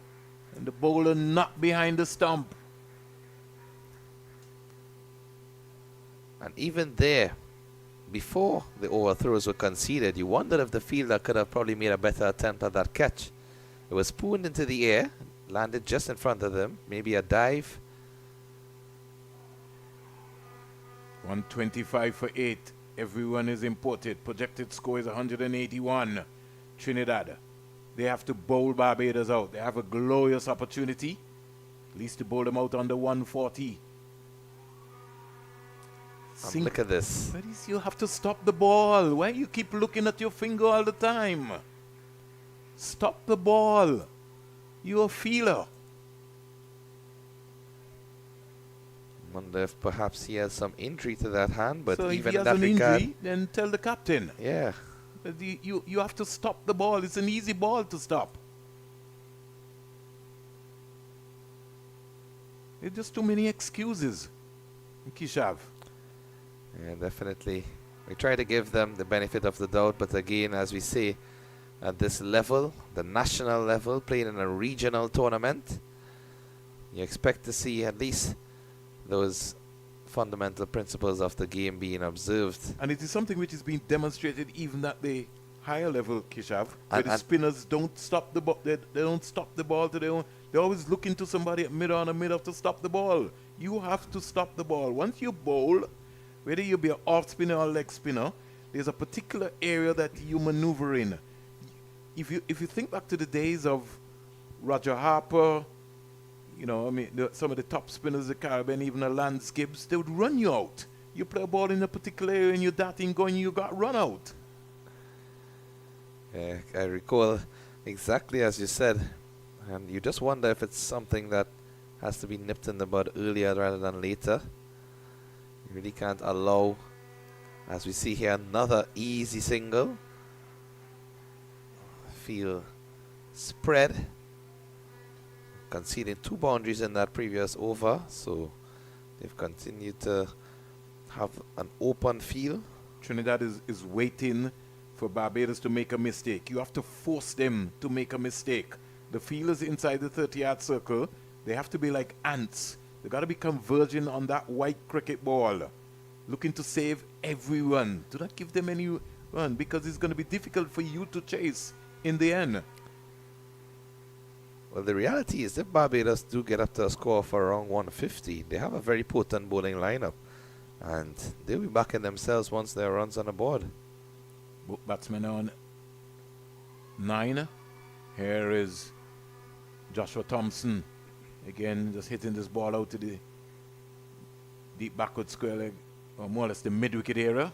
[SPEAKER 1] and the bowler not behind the stump.
[SPEAKER 5] And even there, before the overthrows were conceded, you wondered if the fielder could have probably made a better attempt at that catch. It was spooned into the air, landed just in front of them, maybe a dive.
[SPEAKER 1] 125 for 8. Everyone is imported. Projected score is 181. Trinidad, they have to bowl Barbados out. They have a glorious opportunity, at least to bowl them out under 140.
[SPEAKER 5] Look at this.
[SPEAKER 1] But you have to stop the ball. Why you keep looking at your finger all the time? Stop the ball. You're a feeler.
[SPEAKER 5] Wonder if perhaps he has some injury to that hand, but
[SPEAKER 1] so
[SPEAKER 5] even
[SPEAKER 1] if he
[SPEAKER 5] in
[SPEAKER 1] has
[SPEAKER 5] that
[SPEAKER 1] an
[SPEAKER 5] regard,
[SPEAKER 1] injury, then tell the captain.
[SPEAKER 5] yeah.
[SPEAKER 1] But you have to stop the ball. It's an easy ball to stop. There's just too many excuses, Kishav.
[SPEAKER 5] Yeah, definitely. We try to give them the benefit of the doubt, but again, as we say, at this level, the national level, playing in a regional tournament, you expect to see at least those fundamental principles of the game being observed.
[SPEAKER 1] And it is something which is being demonstrated even at the higher level, Kishav, where
[SPEAKER 5] And
[SPEAKER 1] the spinners don't stop the ball. They don't stop the ball to their own. They're always looking to somebody at mid-on or mid-off to stop the ball. You have to stop the ball. Once you bowl, whether you be an off spinner or leg spinner, there's a particular area that you maneuver in. If you think back to the days of Roger Harper, you know, I mean, some of the top spinners of the Caribbean, even the Lance Gibbs, they would run you out. You play a ball in a particular area and you're darting going, you got run out.
[SPEAKER 5] Yeah, I recall exactly as you said, and you just wonder if it's something that has to be nipped in the bud earlier rather than later. You really can't allow, as we see here, another easy single. Field spread, conceding 2 boundaries in that previous over, so they've continued to have an open field.
[SPEAKER 1] Trinidad is waiting for Barbados to make a mistake. You have to force them to make a mistake. The field is inside the 30-yard circle. They have to be like ants. They got to be converging on that white cricket ball, looking to save everyone. Do not give them any run because it's going to be difficult for you to chase in the end.
[SPEAKER 5] Well, the reality is if Barbados do get up to a score for around 150, they have a very potent bowling lineup, and they'll be backing themselves once there are runs on the board.
[SPEAKER 1] Batsmen on 9. Here is Joshua Thompson. Again, just hitting this ball out to the deep backward square leg, or more or less the mid-wicket area.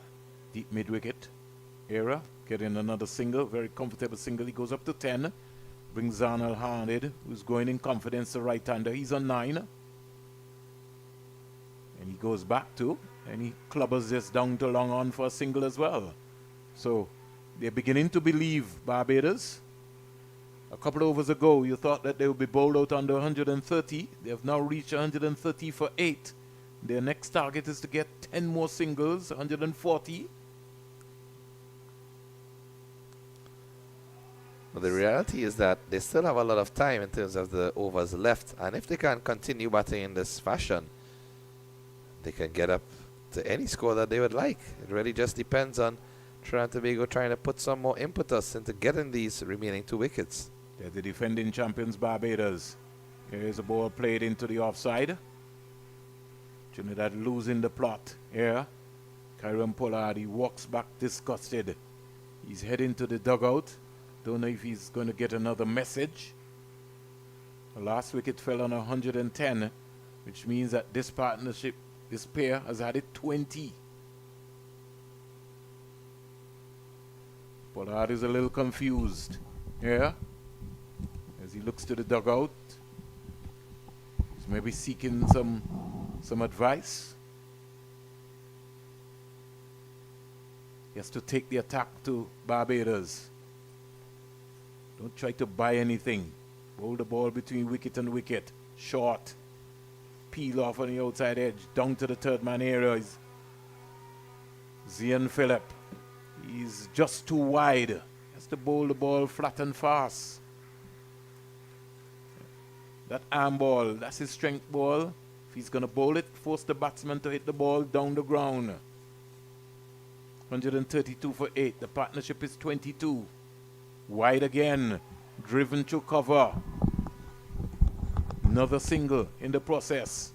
[SPEAKER 1] Deep mid-wicket area. Getting another single, very comfortable single. He goes up to 10. Brings Zan Al-Hamid, who's going in confidence, the right-hander. He's on 9. And he goes back to, and he clubbers this down to long on for a single as well. So they're beginning to believe, Barbados. A couple of overs ago, you thought that they would be bowled out under 130. They have now reached 130 for 8. Their next target is to get 10 more singles, 140.
[SPEAKER 5] Well, the reality is that they still have a lot of time in terms of the overs left, and if they can continue batting in this fashion, they can get up to any score that they would like. It really just depends on Trinidad and Tobago trying to put some more impetus into getting these remaining 2 wickets.
[SPEAKER 1] They're the defending champions, Barbados. Here's a ball played into the offside. Trinidad losing the plot here. Kyron Pollard, he walks back disgusted. He's heading to the dugout. Don't know if he's going to get another message. The last wicket fell on 110, which means that this partnership, this pair, has had it 20. Pollard is a little confused here as he looks to the dugout. He's maybe seeking some advice. He has to take the attack to Barbados. Don't try to buy anything. Roll the ball between wicket and wicket. Short. Peel off on the outside edge. Down to the third man area is Zian Phillip. He's just too wide. He has to bowl the ball flat and fast. That arm ball, that's his strength ball. If he's going to bowl it, force the batsman to hit the ball down the ground. 132 for 8. The partnership is 22. Wide again. Driven to cover. Another single in the process.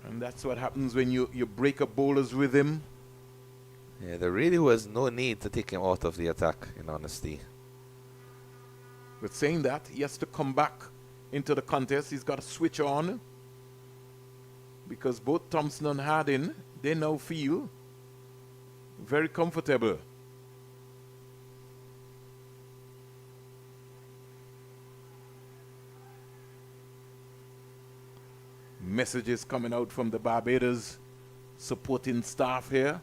[SPEAKER 1] And that's what happens when you break a bowler's rhythm.
[SPEAKER 5] Yeah, there really was no need to take him out of the attack, in honesty.
[SPEAKER 1] But saying that, he has to come back into the contest. He's got to switch on. Because both Thompson and Harding, they now feel very comfortable. Messages coming out from the Barbados supporting staff here.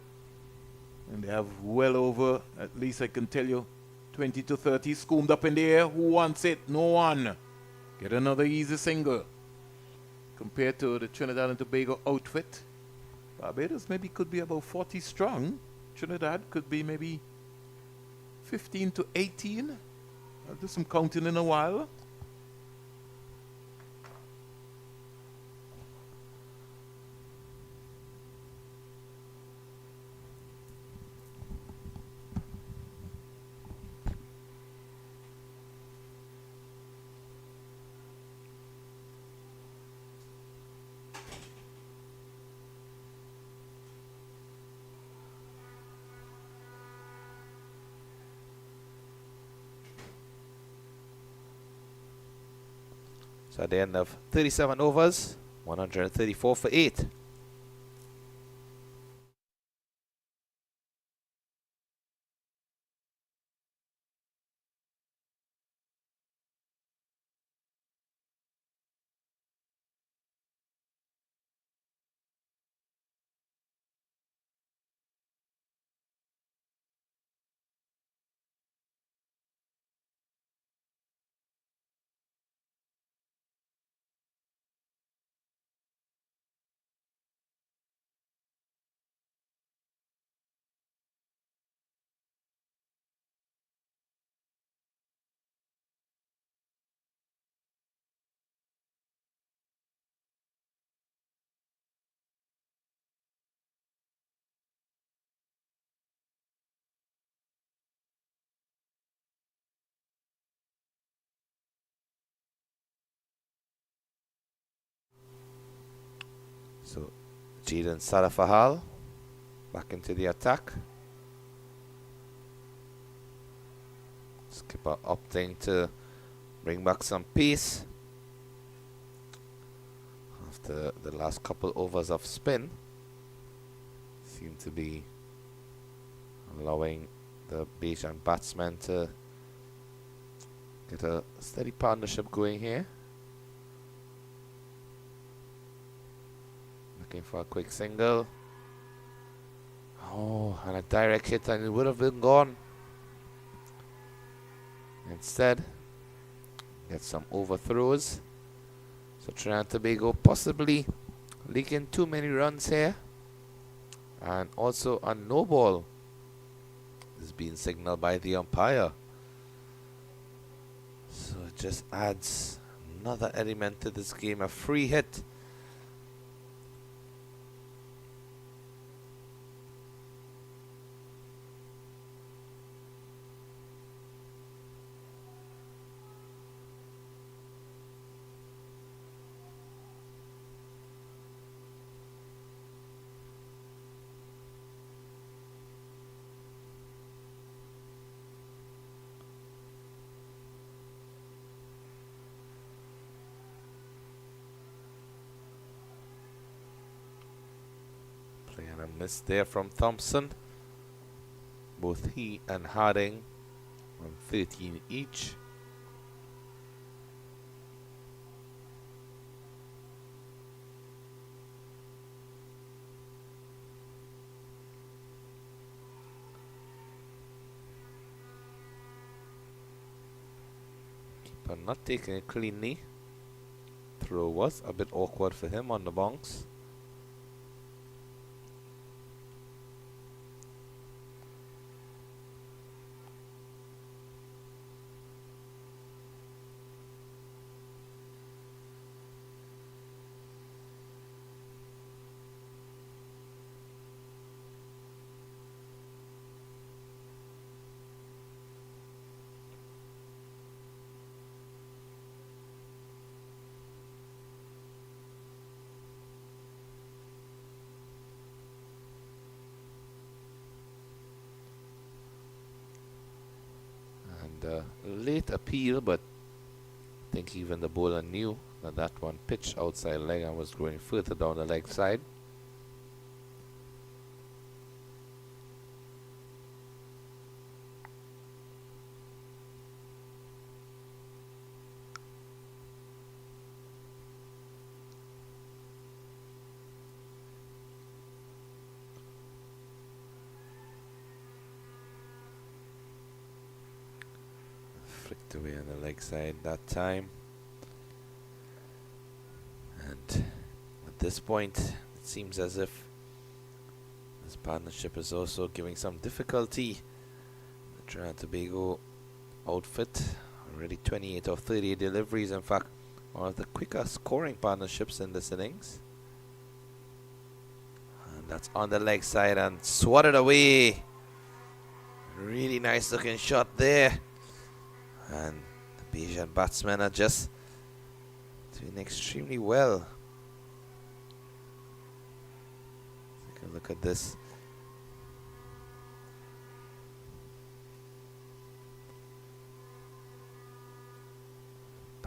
[SPEAKER 1] And they have well over, at least I can tell you, 20 to 30 scoomed up in the air. Who wants it? No one. Get another easy single. Compared to the Trinidad and Tobago outfit, Barbados maybe could be about 40 strong. Trinidad could be maybe 15 to 18. I'll do some counting in a while.
[SPEAKER 5] So at the end of 37 overs, 134 for 8. So Jaden Salafahal back into the attack. Skipper opting to bring back some pace after the last couple overs of spin. Seem to be allowing the Bajan batsman to get a steady partnership going here. Looking for a quick single. Oh, and a direct hit, and it would have been gone. Instead, get some overthrows. So Trinidad and Tobago possibly leaking too many runs here. And also a no ball is being signaled by the umpire. So it just adds another element to this game, a free hit. And a miss there from Thompson. Both he and Harding on 13 each. Keeper not taking it cleanly. Throw was a bit awkward for him on the bounce. Late appeal, but I think even the bowler knew that that one pitched outside leg and was going further down the leg side. Flicked away on the leg side that time. And at this point, it seems as if this partnership is also giving some difficulty. The Trinidad and Tobago outfit, already 28 of 38 deliveries. In fact, one of the quicker scoring partnerships in this innings. And that's on the leg side and swatted away. Really nice looking shot there. And the Bajan batsmen are just doing extremely well. Take a look at this.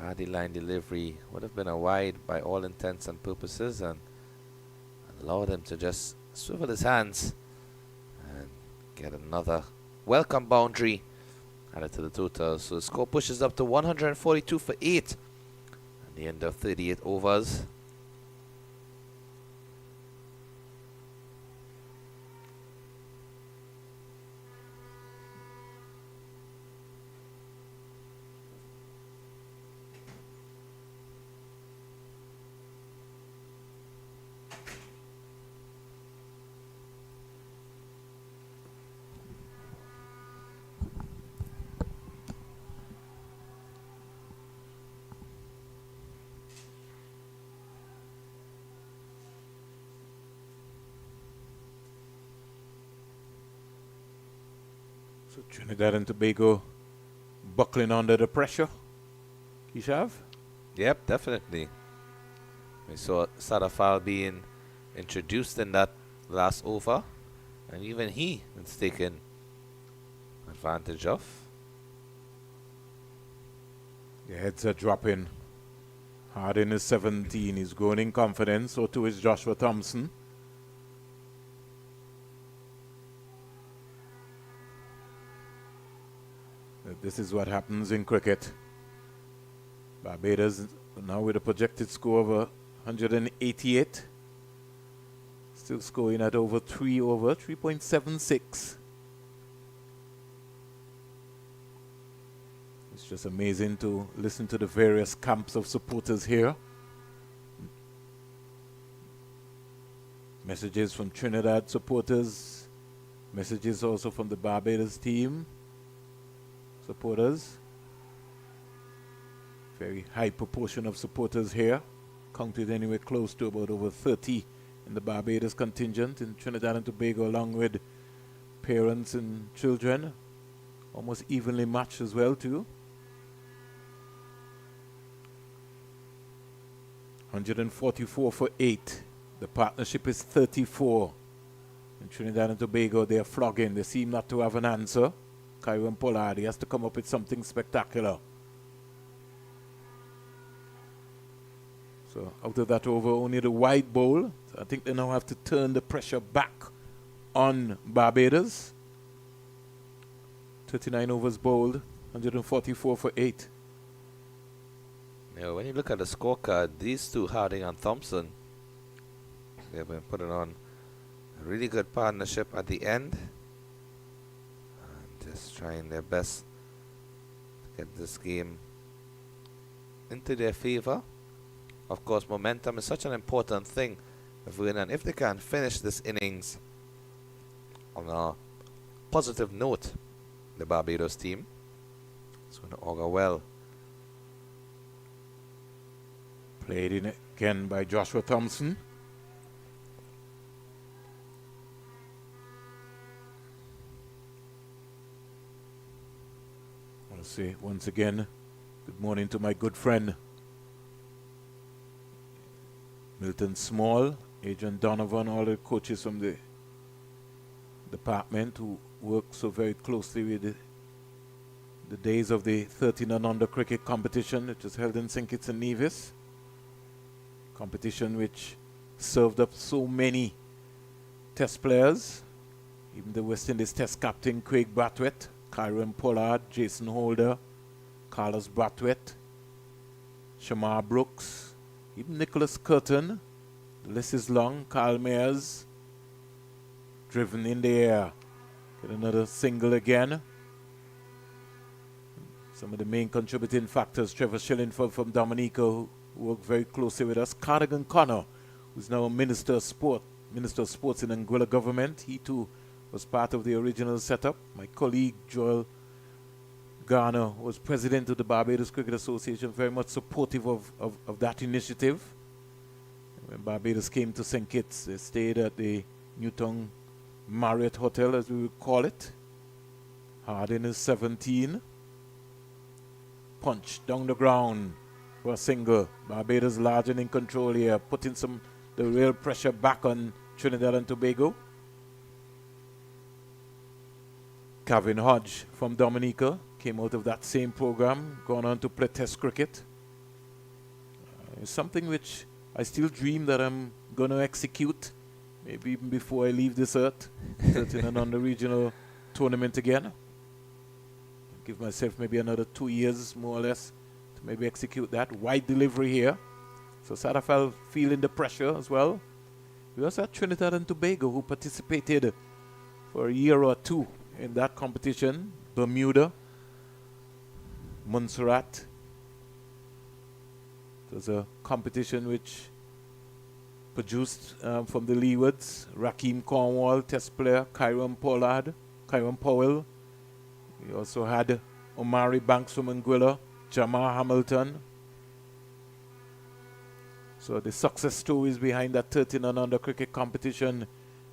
[SPEAKER 5] Hardy line delivery would have been a wide by all intents and purposes, and allowed him to just swivel his hands and get another welcome boundary added to the total. So the score pushes up to 142 for 8 at the end of 38 overs.
[SPEAKER 1] So Trinidad and Tobago buckling under the pressure. Kishav?
[SPEAKER 5] Yep, definitely. We saw Sadafal being introduced in that last over, and even he was taken advantage of.
[SPEAKER 1] The heads are dropping. Hardin is 17. He's growing in confidence. So too is Joshua Thompson. This is what happens in cricket. Barbados now with a projected score of 188. Still scoring at over 3.76. It's just amazing to listen to the various camps of supporters here. Messages from Trinidad supporters. Messages also from the Barbados team supporters. Very high proportion of supporters here. Counted anywhere close to about over 30 in the Barbados contingent in Trinidad and Tobago, along with parents and children. Almost evenly matched as well too. 144 for 8. The partnership is 34. In Trinidad and Tobago, they are flogging. They seem not to have an answer. Kyron Pollard, he has to come up with something spectacular. So out of that over, only the wide bowl. So I think they now have to turn the pressure back on Barbados. 39 overs bowled, 144 for 8.
[SPEAKER 5] When you look at the scorecard, these two, Harding and Thompson, they've been putting on a really good partnership at the end. And just trying their best to get this game into their favor. Of course, momentum is such an important thing. If they can finish this innings on a positive note, the Barbados team, it's going to augur well.
[SPEAKER 1] Played in again by Joshua Thompson. I want to say once again, good morning to my good friend Milton Small, Adrian Donovan, all the coaches from the department who work so very closely with the days of the 13 and under cricket competition that was held in St. Kitts and Nevis. Competition which served up so many test players, even the West Indies test captain Craig Brathwaite, Kyron Pollard, Jason Holder, Carlos Brathwaite, Shamar Brooks, even Nicholas Curtin. The list is long. Carl Mayers, driven in the air, get another single again. Some of the main contributing factors, Trevor Shillingford from Dominica, who worked very closely with us. Cardigan Connor, who's now a Minister of Sports in Anguilla government. He too was part of the original setup. My colleague Joel Garner was president of the Barbados Cricket Association, very much supportive of that initiative. When Barbados came to St. Kitts, they stayed at the Newtown Marriott Hotel, as we would call it. Hardin is 17. Punch down the ground for a single. Barbados large and in control here, putting the real pressure back on Trinidad and Tobago. Kevin Hodge from Dominica came out of that same program, gone on to play Test cricket It's something which I still dream that I'm going to execute, maybe even before I leave this earth, 13 and under regional tournament again. Give myself maybe another 2 years, more or less, to maybe execute that. Wide delivery here. So Sadafel feeling the pressure as well. We also had Trinidad and Tobago, who participated for a year or two in that competition. Bermuda, Montserrat. It was a competition which produced from the Leewards, Raheem Cornwall, test player, Kyron Powell. We also had Omari Banks from Anguilla, Jamar Hamilton. So the success stories behind that 13 and under cricket competition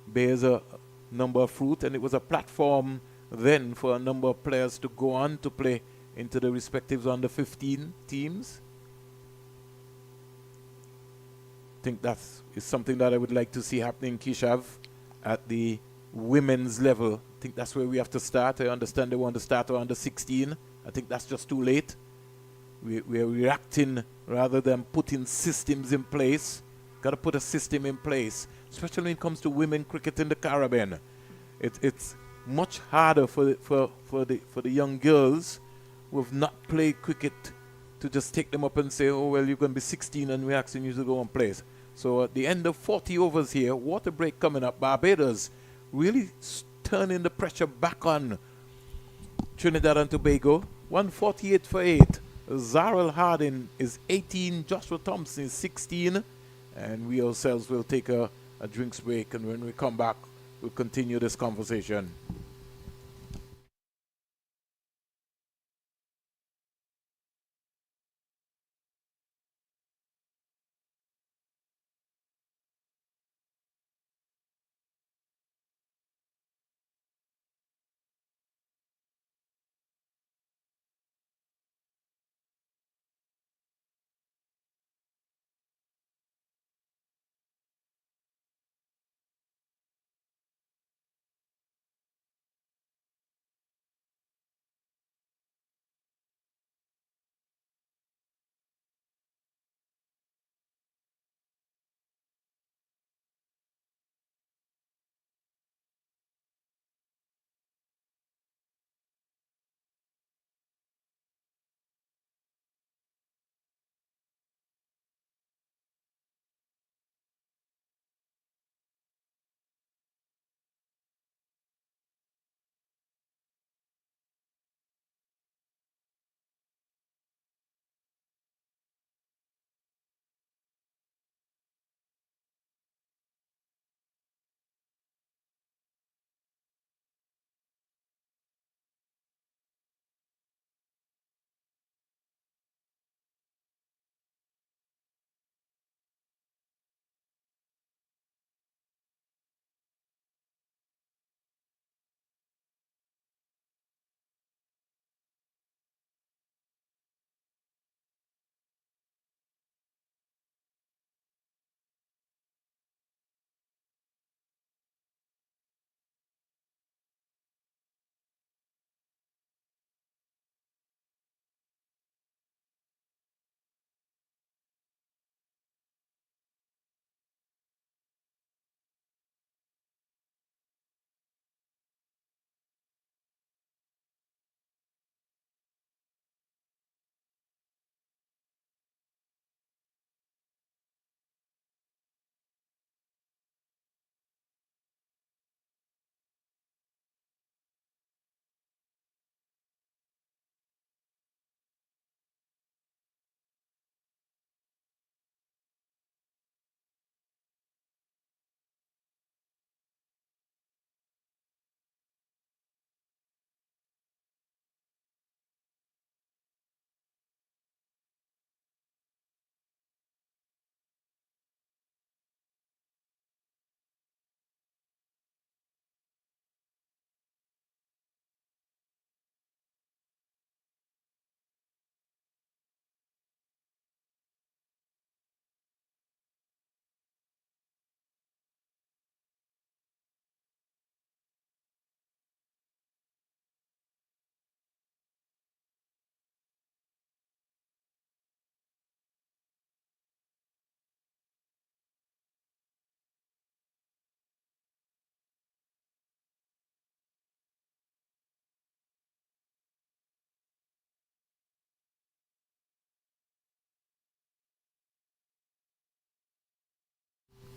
[SPEAKER 1] bears a number of fruit, and it was a platform then for a number of players to go on to play into the respective under 15 teams. I think that is something that I would like to see happening, Kishav, at the women's level. I think that's where we have to start. I understand they want to start under 16. I think that's just too late. We are reacting rather than putting systems in place. Got to put a system in place, especially when it comes to women cricket in the Caribbean. It's much harder for the young girls who have not played cricket to just take them up and say, oh, well, you're going to be 16 and we're asking you to go and play. So at the end of 40 overs here, water break coming up, Barbados really turning the pressure back on Trinidad and Tobago. 148 for 8. Zarel Harding is 18, Joshua Thompson is 16, and we ourselves will take a drinks break, and when we come back, we'll continue this conversation.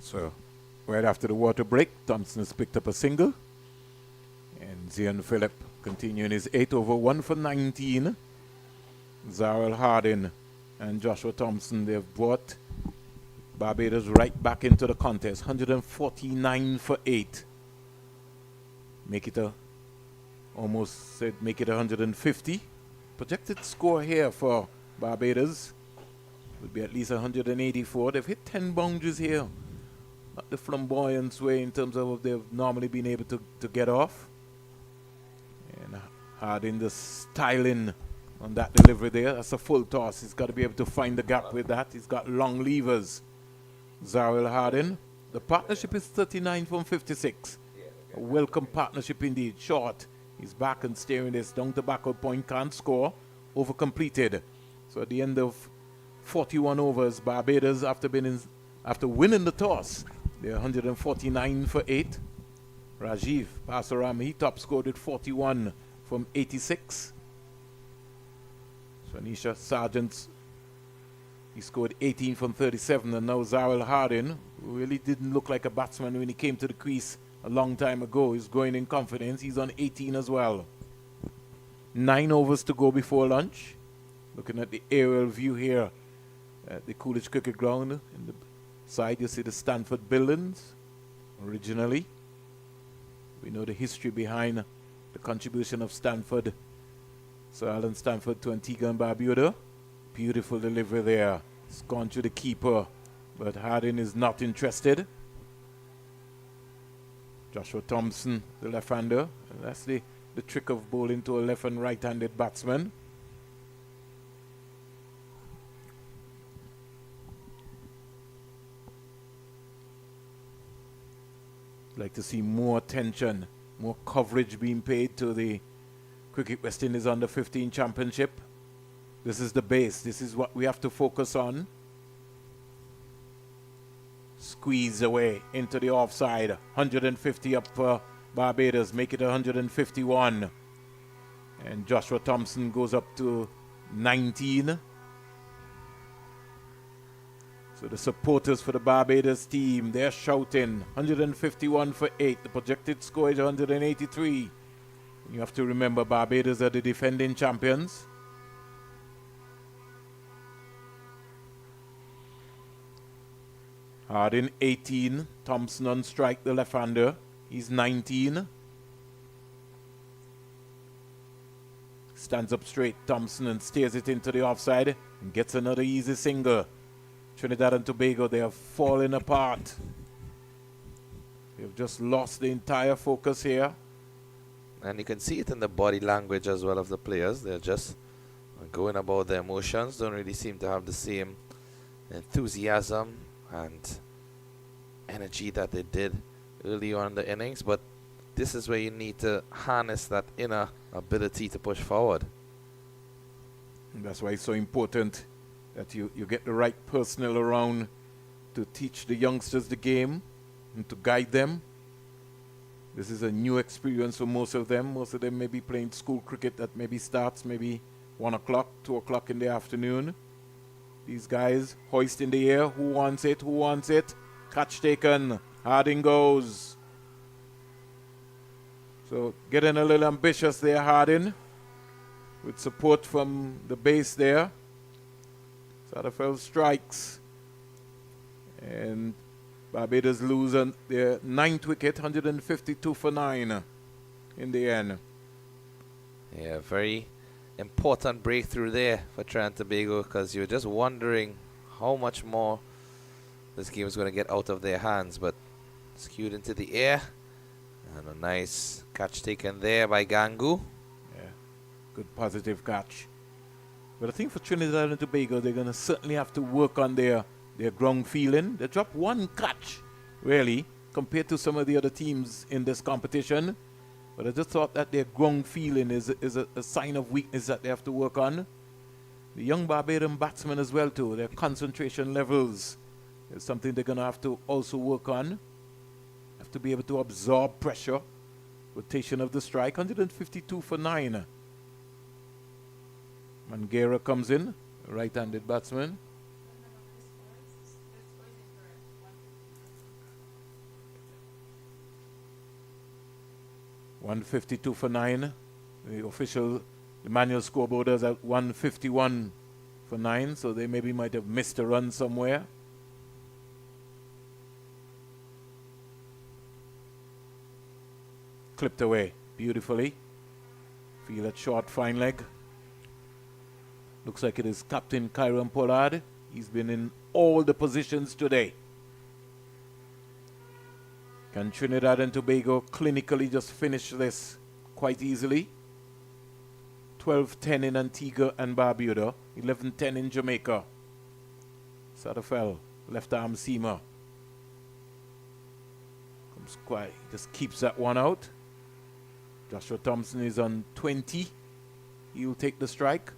[SPEAKER 1] So, right after the water break, Thompson has picked up a single. And Zian Phillip continuing his 8 over 1 for 19. Zarel Hardin and Joshua Thompson, they've brought Barbados right back into the contest. 149 for 8. Make it make it 150. Projected score here for Barbados would be at least 184. They've hit 10 boundaries here. Not the flamboyant way in terms of what they've normally been able to get off. And Hardin the styling on that delivery there. That's a full toss. He's got to be able to find the gap with that. He's got long levers. Zarel Hardin. The partnership is 39 from 56. A welcome partnership indeed. Short. He's back and steering this down to backward point. Can't score. Over completed. So at the end of 41 overs, Barbados, after winning the toss, they're 149 for 8. Rajiv Pasaram, he top scored with 41 from 86. So Anisha Sargent, he scored 18 from 37. And now Zarel Hardin, who really didn't look like a batsman when he came to the crease a long time ago. He's growing in confidence. He's on 18 as well. 9 overs to go before lunch. Looking at the aerial view here at the Coolidge Cricket Ground. In the side you see the Stanford buildings originally. We know the history behind the contribution of Stanford, Sir Alan Stanford, to Antigua and Barbuda. Beautiful delivery there. It's gone to the keeper, but Hardin is not interested. Joshua Thompson, the left-hander. That's the trick of bowling to a left and right-handed batsman. Like to see more attention, more coverage being paid to the Cricket West Indies Under 15 Championship. This is the base. This is what we have to focus on. Squeeze away into the offside. 150 up for Barbados. Make it 151. And Joshua Thompson goes up to 19. So the supporters for the Barbados team, they're shouting 151 for 8. The projected score is 183. You have to remember Barbados are the defending champions. Hardin 18. Thompson on strike, the left-hander. He's 19. Stands up straight, Thompson, and steers it into the offside and gets another easy single. Trinidad and Tobago, they have fallen apart. They've just lost the entire focus here.
[SPEAKER 5] And you can see it in the body language as well of the players. They're just going about their emotions. Don't really seem to have the same enthusiasm and energy that they did early on in the innings. But this is where you need to harness that inner ability to push forward.
[SPEAKER 1] And that's why it's so important that you get the right personnel around to teach the youngsters the game and to guide them. This is a new experience for most of them. Most of them may be playing school cricket that maybe starts maybe 1 o'clock, 2 o'clock in the afternoon. These guys hoist in the air. Who wants it? Who wants it? Catch taken. Harding goes. So getting a little ambitious there, Harding, with support from the base there. Satterfield strikes. And Barbados lose their 9th wicket, 152 for 9 in the end.
[SPEAKER 5] Yeah, very important breakthrough there for Trinidad and Tobago, because you're just wondering how much more this game is going to get out of their hands. But skewed into the air, and a nice catch taken there by Gangu.
[SPEAKER 1] Yeah, good positive catch. But I think for Trinidad and Tobago, they're going to certainly have to work on their ground feeling. They dropped one catch, really, compared to some of the other teams in this competition. But I just thought that their ground feeling is a sign of weakness that they have to work on. The young Barbadian batsmen as well, too. Their concentration levels is something they're going to have to also work on. Have to be able to absorb pressure. Rotation of the strike, 152 for 9. Mangera comes in, right-handed batsman. 152 for 9. The manual scoreboard is at 151 for 9, so they maybe might have missed a run somewhere. Clipped away beautifully. Feel that short, fine leg. Looks like it is Captain Kyron Pollard. He's been in all the positions today. Can Trinidad and Tobago clinically just finish this quite easily? 12-10 in Antigua and Barbados. 11-10 in Jamaica. Satterfell, left arm seamer. Comes quiet, just keeps that one out. Joshua Thompson is on 20. He'll take the strike.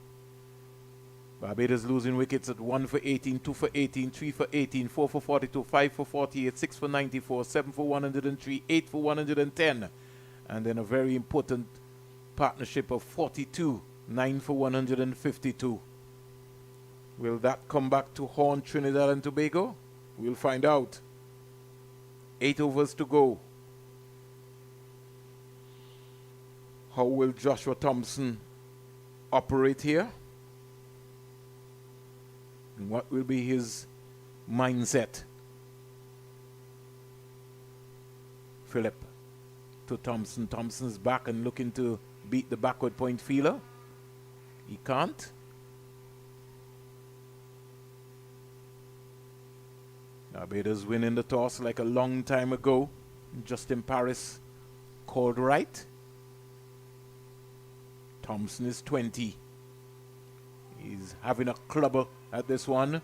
[SPEAKER 1] Barbados losing wickets at 1 for 18, 2 for 18, 3 for 18, 4 for 42, 5 for 48, 6 for 94, 7 for 103, 8 for 110. And then a very important partnership of 42, 9 for 152. Will that come back to haunt Trinidad and Tobago? We'll find out. 8 overs to go. How will Joshua Thompson operate here? And what will be his mindset? Philip to Thompson. Thompson's back and looking to beat the backward point fielder. He can't. Barbados winning the toss like a long time ago. Justin Paris called right. Thompson is 20. He's having a clubber at this one.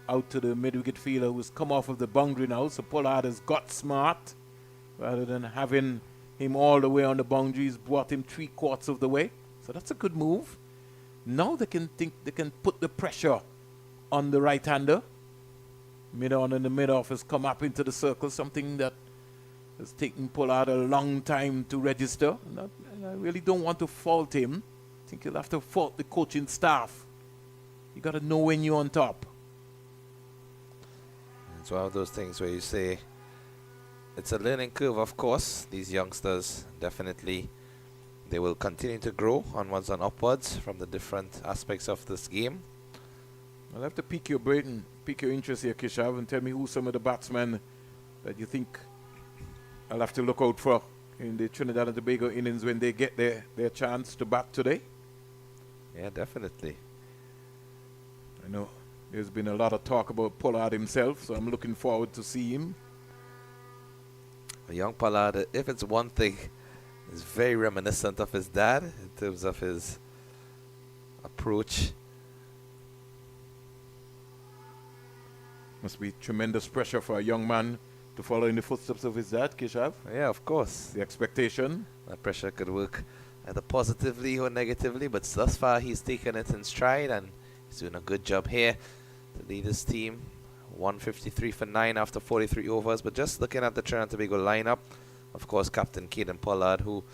[SPEAKER 1] Out to the mid-wicket fielder who's come off of the boundary now. So Pollard has got smart. Rather than having him all the way on the boundary, he's brought him 3/4 of the way. So that's a good move. Now they can put the pressure on the right-hander. Mid-on and the mid-off has come up into the circle, something that has taken Pollard a long time to register. And I really don't want to fault him. I think you'll have to fault the coaching staff. You got to know when you're on top.
[SPEAKER 5] It's one of those things where you say it's a learning curve, of course. These youngsters definitely, they will continue to grow onwards and upwards from the different aspects of this game.
[SPEAKER 1] I'll have to pique your brain, pique your interest here, Kishav, and tell me who some of the batsmen that you think I'll have to look out for in the Trinidad and Tobago innings when they get their chance to bat today.
[SPEAKER 5] Yeah, definitely.
[SPEAKER 1] I know there's been a lot of talk about Pollard himself, so I'm looking forward to see him.
[SPEAKER 5] A young Pollard, if it's one thing, is very reminiscent of his dad in terms of his approach.
[SPEAKER 1] Must be tremendous pressure for a young man to follow in the footsteps of his dad, Keshav.
[SPEAKER 5] Yeah, of course.
[SPEAKER 1] The expectation.
[SPEAKER 5] That pressure could work either positively or negatively, but thus far he's taken it in stride and he's doing a good job here to lead his team. 153 for 9 after 43 overs. But just looking at the Trinidad and Tobago lineup, of course, Captain Caden Pollard, who,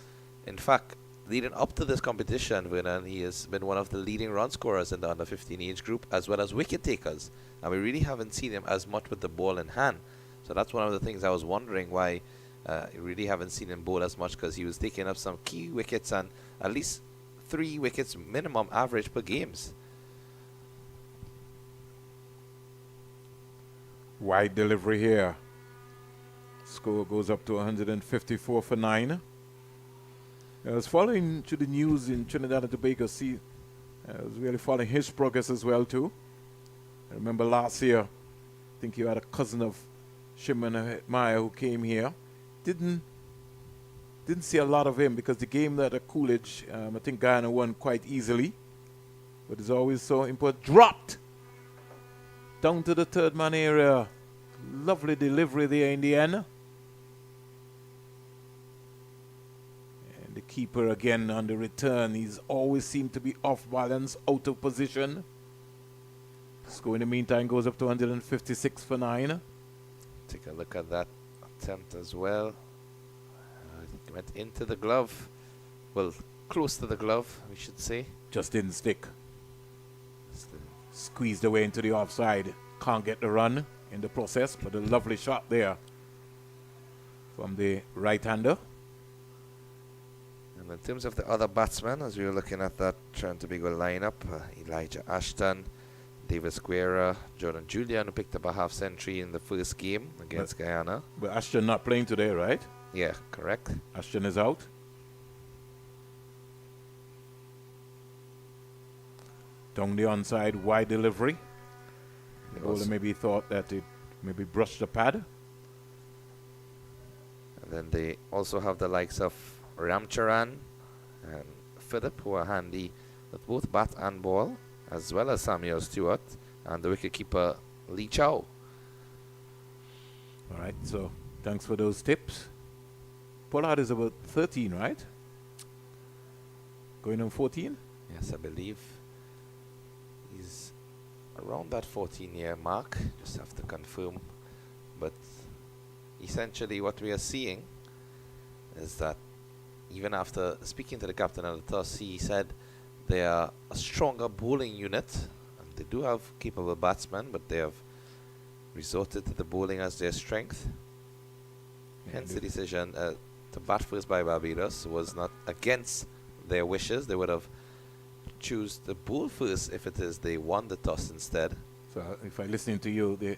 [SPEAKER 5] in fact, leading up to this competition, Vernon, he has been one of the leading run scorers in the under 15 age group, as well as wicket takers. And we really haven't seen him as much with the ball in hand. So that's one of the things I was wondering why you really haven't seen him bowl as much, because he was taking up some key wickets and at least 3 wickets minimum average per games.
[SPEAKER 1] Wide delivery here. Score goes up to 154 for 9. I was following to the news in Trinidad and Tobago. I was really following his progress as well too. I remember last year, I think you had a cousin of Shimon Meyer who came here. Didn't see a lot of him because the game that at Coolidge, I think Guyana won quite easily. But it's always so important. Dropped! Down to the third man area. Lovely delivery there in the end. And the keeper again on the return. He's always seemed to be off balance, out of position. Score in the meantime goes up to 156 for 9.
[SPEAKER 5] Take a look at that attempt as well. It went into the glove. Well, close to the glove, we should say.
[SPEAKER 1] Just didn't stick. Squeezed away into the offside. Can't get the run in the process, but a lovely shot there from the right-hander.
[SPEAKER 5] And in terms of the other batsmen, as we were looking at that Trinidad and Tobago lineup, Elijah Ashton, Davis Guerra, Jordan Julian, who picked up a half century in the first game against Guyana.
[SPEAKER 1] But Ashton not playing today, right?
[SPEAKER 5] Yeah, correct.
[SPEAKER 1] Ashton is out. Down the onside, wide delivery. The bowler maybe thought that it maybe brushed the pad.
[SPEAKER 5] And then they also have the likes of Ramcharan and Philip, who are handy with both bat and ball, as well as Samuel Stewart and the wicketkeeper Lee Chow.
[SPEAKER 1] All right, so thanks for those tips. Pollard is about 13, right? Going on 14?
[SPEAKER 5] Yes, I believe he's around that 14-year mark. Just have to confirm. But essentially what we are seeing is that even after speaking to the captain of the toss, he said they are a stronger bowling unit. And they do have capable batsmen, but they have resorted to the bowling as their strength. Hence the decision to bat first by Barbados was not against their wishes. They would have choose the bowl first if it is they won the toss instead.
[SPEAKER 1] So if I listen to you, they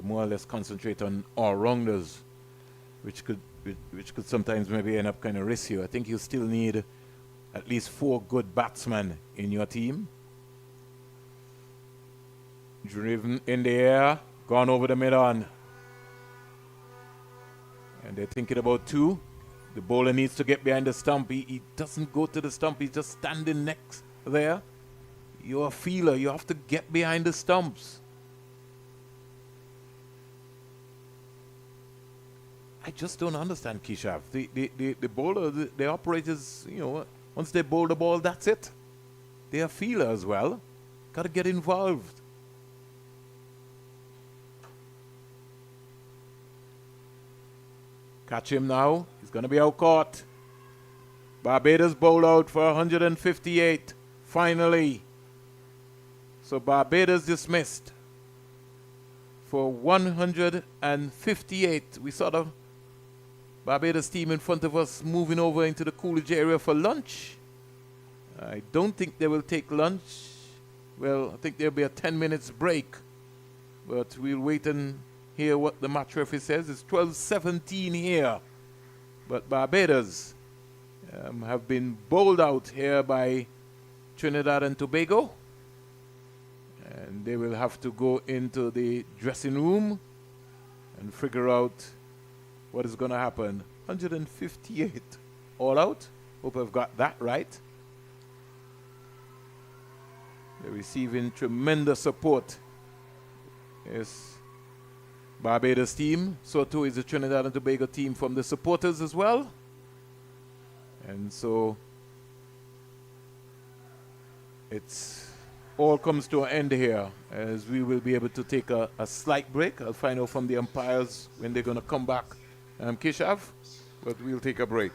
[SPEAKER 1] more or less concentrate on all-rounders, which could sometimes maybe end up kind of risky. I think you still need at least 4 good batsmen in your team. Driven in the air, gone over the mid-on. And they're thinking about 2. The bowler needs to get behind the stump. He doesn't go to the stump. He's just standing next there. You're a feeler. You have to get behind the stumps. I just don't understand, Kishav. The bowler, the operators, you know, once they bowl the ball, that's it. They are feeler as well. Got to get involved. Catch him now. He's going to be out caught. Barbados bowl out for 158. Finally. So Barbados dismissed for 158. We saw the Barbados team in front of us moving over into the Coolidge area for lunch. I don't think they will take lunch. Well, I think there'll be a 10 minutes break. But we'll wait and hear what the match referee says. It's 12:17 here. But Barbados have been bowled out here by Trinidad and Tobago. And they will have to go into the dressing room and figure out what is going to happen. 158 all out. Hope I've got that right. They're receiving tremendous support. Yes. Barbados team. So too is the Trinidad and Tobago team from the supporters as well. And so it's all comes to an end here, as we will be able to take a slight break. I'll find out from the umpires when they're going to come back, Kishav, but we'll take a break.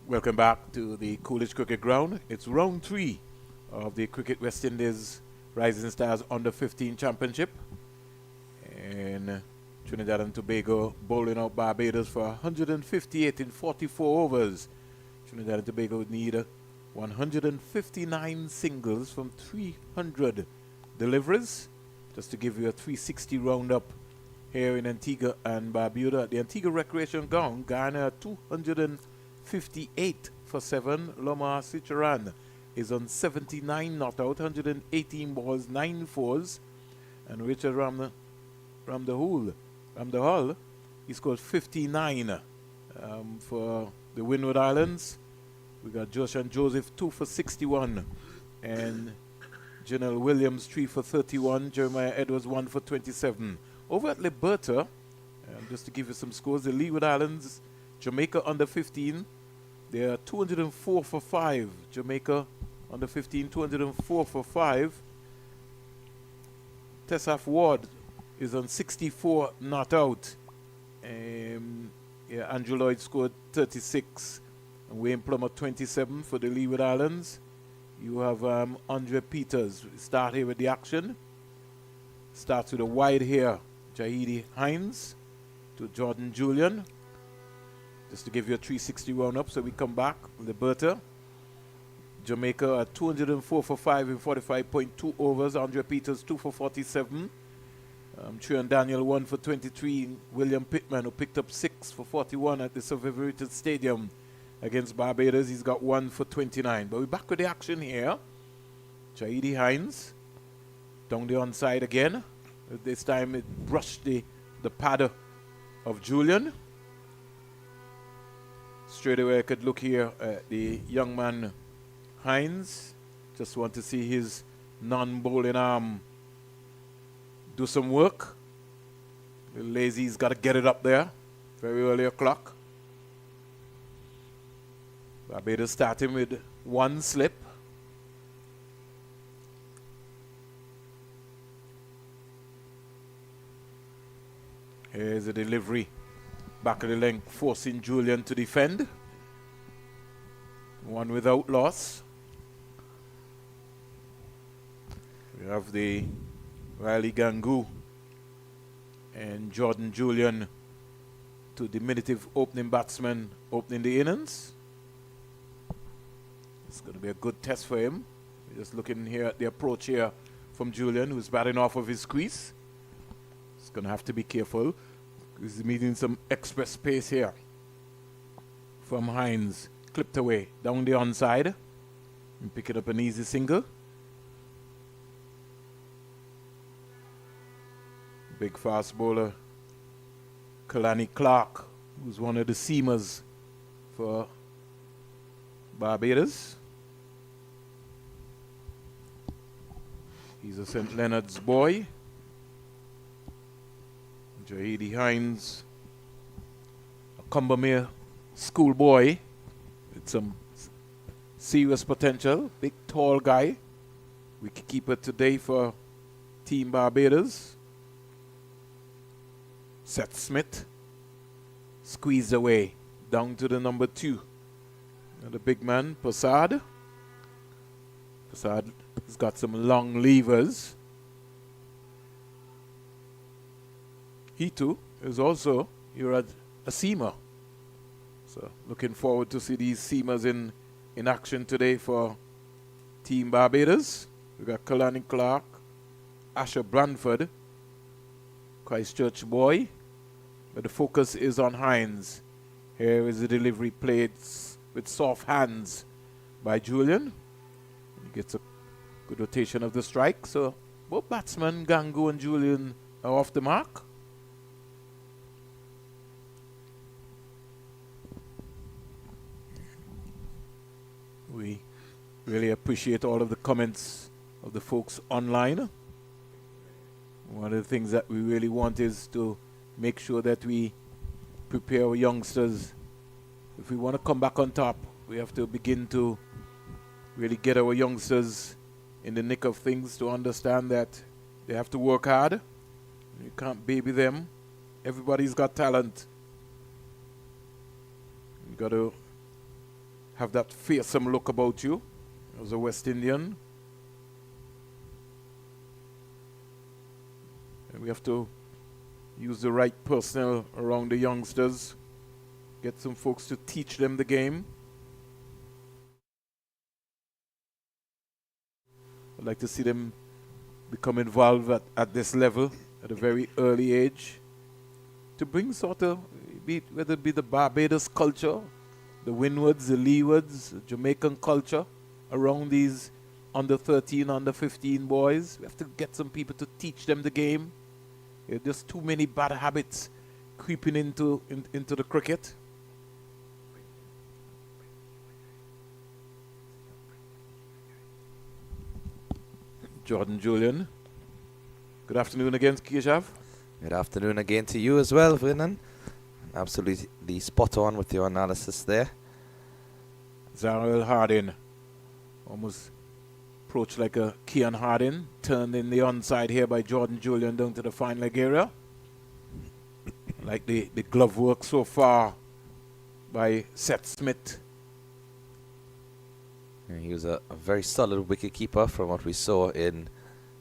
[SPEAKER 1] Welcome back to the Coolidge Cricket Ground. It's round 3 of the Cricket West Indies Rising Stars Under 15 Championship. And Trinidad and Tobago bowling out Barbados for 158 in 44 overs. Trinidad and Tobago would need 159 singles from 300 deliveries, just to give you a 360 roundup here in Antigua and Barbuda. At the Antigua Recreation Ground, Ghana 258 for 7. Loma Sicharan is on 79 not out, 118 balls, 9 fours. And Richard Ramdahul, he scored 59 for the Windward Islands. We got Josh and Joseph 2 for 61, and Janelle Williams 3 for 31. Jeremiah Edwards 1 for 27. Over at Liberta, just to give you some scores, the Leeward Islands, Jamaica under 15, they are 204 for 5. Jamaica under 15, 204 for 5. Tessaf Ward is on 64 not out. Andrew Lloyd scored 36. And Wayne Plummer 27 for the Leeward Islands. You have Andre Peters. We start here with the action. Starts with a wide here. Jahidi Hines to Jordan Julian. Just to give you a 360 roundup. So we come back. Liberta. Jamaica at 204 for 5 in 45.2 overs. Andre Peters 2 for 47. Trian Daniel 1 for 23. William Pittman, who picked up 6 for 41 at the Survivorited Stadium against Barbados. He's got 1 for 29. But we're back with the action here. Jahidi Hines down the onside again. This time it brushed the pad of Julian. Straight away I could look here at the young man Hines. Just want to see his non-bowling arm do some work. Little Lazy's got to get it up there. Very early o'clock. Barbados starting with 1 slip. Here's a delivery. Back of the length, forcing Julian to defend. 1 without loss. We have the Riley Gangu and Jordan Julian, two diminutive opening batsmen, opening the innings. It's going to be a good test for him. We're just looking here at the approach here from Julian, who's batting off of his crease. He's going to have to be careful. He's meeting some express pace here from Hines. Clipped away down the onside and picking up an easy single. Big fast bowler Kalani Clark, who's one of the seamers for Barbados. He's a St. Leonard's boy. Jahidi Hines, a Combermere schoolboy with some serious potential. Big, tall guy. Wicketkeeper today for Team Barbados. Seth Smith squeezed away down to the number 2. And the big man, Prasad. Prasad has got some long levers. He too is also a seamer. So looking forward to see these seamers in action today for Team Barbados. We got Kalani Clark, Asher Branford, Christchurch boy. But the focus is on Hines. Here is the delivery played with soft hands by Julian. He gets a good rotation of the strike. So both batsmen, Gangu and Julian, are off the mark. We really appreciate all of the comments of the folks online. One of the things that we really want is to make sure that we prepare our youngsters. If we want to come back on top, we have to begin to really get our youngsters in the nick of things to understand that they have to work hard. You can't baby them. Everybody's got talent. You got to have that fearsome look about you as a West Indian. And we have to use the right personnel around the youngsters. Get some folks to teach them the game. I'd like to see them become involved at this level at a very early age to bring sort of, whether it be the Barbados culture, the Windwards, the Leewards, the Jamaican culture around these under 13, under 15 boys. We have to get some people to teach them the game. There are just too many bad habits creeping into the cricket. Jordan Julian. Good afternoon again, Keshav.
[SPEAKER 5] Good afternoon again to you as well, Vernon. Absolutely spot on with your analysis there.
[SPEAKER 1] Zarel Hardin almost approached like a Kean Hardin, turned in the onside here by Jordan Julian down to the fine leg area. Like the glove work so far by Seth Smith.
[SPEAKER 5] And he was a very solid wicket keeper from what we saw in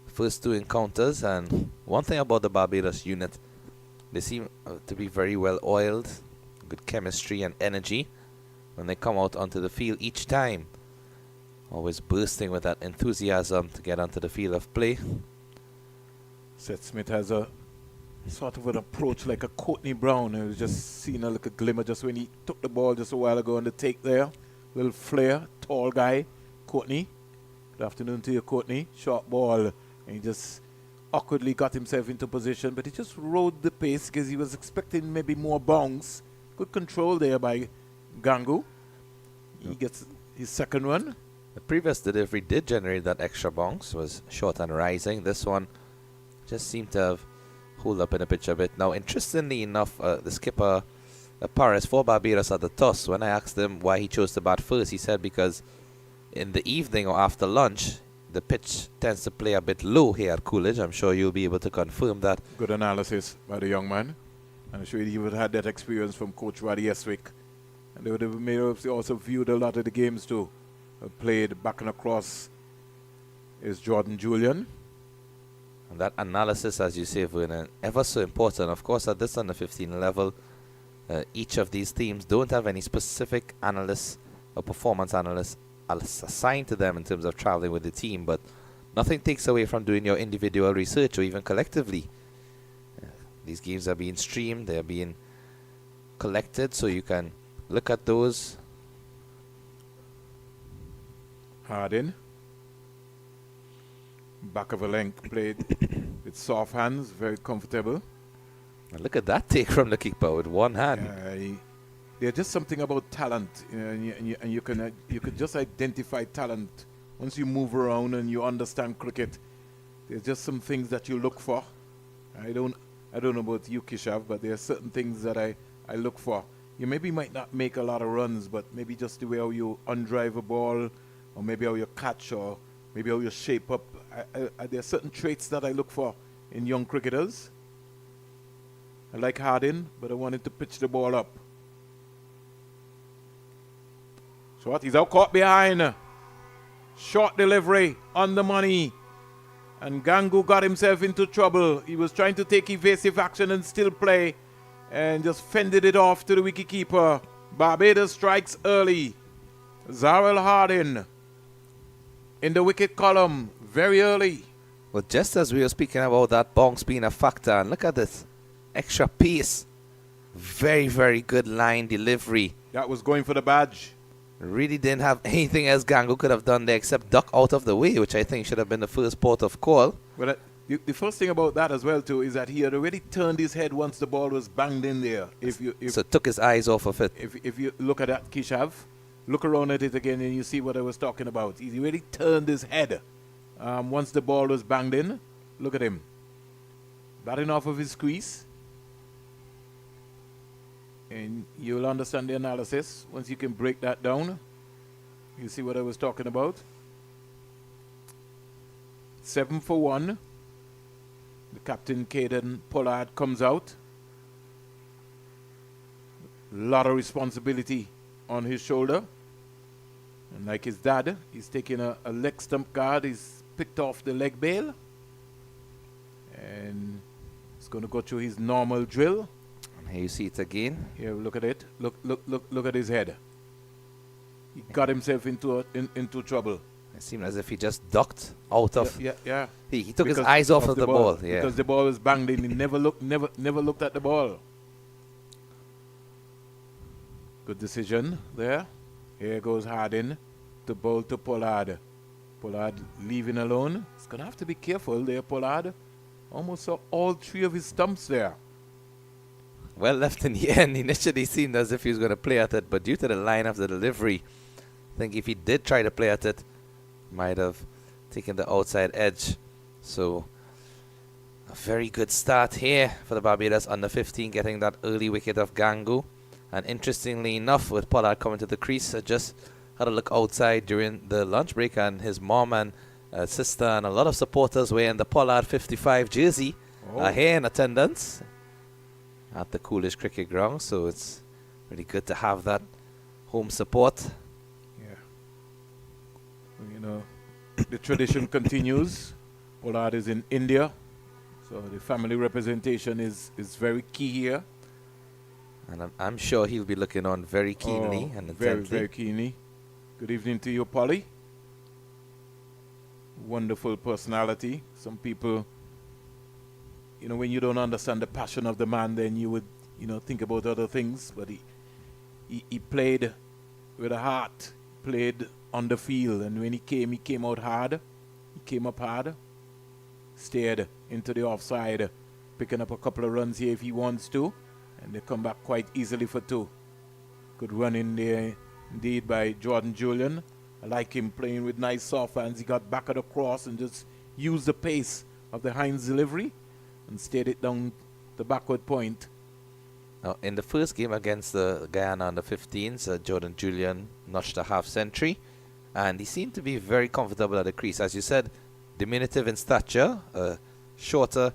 [SPEAKER 5] first two encounters. And one thing about the Barbados unit, they seem to be very well oiled, good chemistry and energy when they come out onto the field each time. Always bursting with that enthusiasm to get onto the field of play.
[SPEAKER 1] Seth Smith has a sort of an approach like a Courtney Brown. I was just seeing a little glimmer just when he took the ball just a while ago on the take there. Little flair, tall guy, Courtney. Good afternoon to you, Courtney. Short ball. And he just awkwardly got himself into position, but he just rode the pace because he was expecting maybe more bounce. Good control there by Gangu. He gets his second one.
[SPEAKER 5] The previous delivery did generate that extra bounce, was short and rising. This one just seemed to have hold up in the pitch a bit. Now, interestingly enough, the skipper, Paris for Barbados at the toss, when I asked him why he chose to bat first, he said because in the evening or after lunch, the pitch tends to play a bit low here at Coolidge. I'm sure you'll be able to confirm that.
[SPEAKER 1] Good analysis by the young man. I'm sure he would have had that experience from Coach Waddy Eswick. And they would have may have also viewed a lot of the games too. Played back and across is Jordan Julian.
[SPEAKER 5] And that analysis, as you say, Vernon, ever so important. Of course, at this under 15 level, each of these teams don't have any specific analysts or performance analysts assigned to them in terms of traveling with the team, but nothing takes away from doing your individual research or even collectively. These games are being streamed, they are being collected, so you can look at those.
[SPEAKER 1] Hardin. Back of a length, played with soft hands, very comfortable.
[SPEAKER 5] And look at that take from the keeper with one hand.
[SPEAKER 1] There's just something about talent, and you can just identify talent once you move around and you understand cricket. There's just some things that you look for. I don't know about you, Keshav, but there are certain things that I look for. You maybe might not make a lot of runs, but maybe just the way how you undrive a ball, or maybe how you catch, or maybe how you shape up. There are certain traits that I look for in young cricketers. I like Hardin, but I wanted to pitch the ball up. Short, he's out caught behind. Short delivery on the money. And Gangu got himself into trouble. He was trying to take evasive action and still play, and just fended it off to the wicketkeeper. Barbados strikes early. Zarel Hardin in the wicket column very early.
[SPEAKER 5] Well, just as we were speaking about that bounce being a factor, and look at this extra pace. Very, very good line delivery.
[SPEAKER 1] That was going for the badge.
[SPEAKER 5] Really didn't have anything else Gangu could have done there except duck out of the way, which I think should have been the first port of call.
[SPEAKER 1] Well, the first thing about that as well too is that he had already turned his head once the ball was banged in there.
[SPEAKER 5] So took his eyes off of it.
[SPEAKER 1] If you look at that, Keshav, look around at it again and you see what I was talking about. He already turned his head once the ball was banged in. Look at him. Batting off of his crease. And you'll understand the analysis once you can break that down. You see what I was talking about. 7 for 1. The captain, Caden Pollard, comes out. A lot of responsibility on his shoulder. And like his dad, he's taking a leg stump guard. He's picked off the leg bail. And he's going to go through his normal drill.
[SPEAKER 5] And here you see it again.
[SPEAKER 1] Here, look at it. Look at his head. He got himself into trouble.
[SPEAKER 5] It seemed as if he just ducked out of.
[SPEAKER 1] Yeah.
[SPEAKER 5] He took his eyes off of the ball. Yeah.
[SPEAKER 1] Because the ball was banged in. He never looked at the ball. Good decision there. Here goes Hardin to bowl to Pollard. Pollard leaving alone. He's going to have to be careful there, Pollard. Almost saw all three of his stumps there.
[SPEAKER 5] Well left in the end. Initially seemed as if he was going to play at it, but due to the line of the delivery, I think if he did try to play at it, might have taken the outside edge. So a very good start here for the Barbados under 15, getting that early wicket of Gangu. And interestingly enough, with Pollard coming to the crease, I just had a look outside during the lunch break, and his mom and sister and a lot of supporters wearing the Pollard 55 jersey are here in attendance at the Coolidge Cricket Ground. So it's really good to have that home support.
[SPEAKER 1] You know, the tradition continues. Pollard is in India, so the family representation is very key here.
[SPEAKER 5] And I'm sure he'll be looking on very keenly and intently.
[SPEAKER 1] Very keenly. Good evening to you, Polly. Wonderful personality. Some people, you know, when you don't understand the passion of the man, then you would, you know, think about other things. But he played with a heart, played on the field, and when he came out hard. He came up hard, stared into the offside, picking up a couple of runs here if he wants to, and they come back quite easily for 2. Good run in there indeed by Jordan Julian. I like him playing with nice soft hands. He got back at the cross and just used the pace of the Hines delivery and steered it down the backward point.
[SPEAKER 5] Now, in the first game against the Guyana under 15s, Jordan Julian notched a half century. And he seemed to be very comfortable at the crease. As you said, diminutive in stature, shorter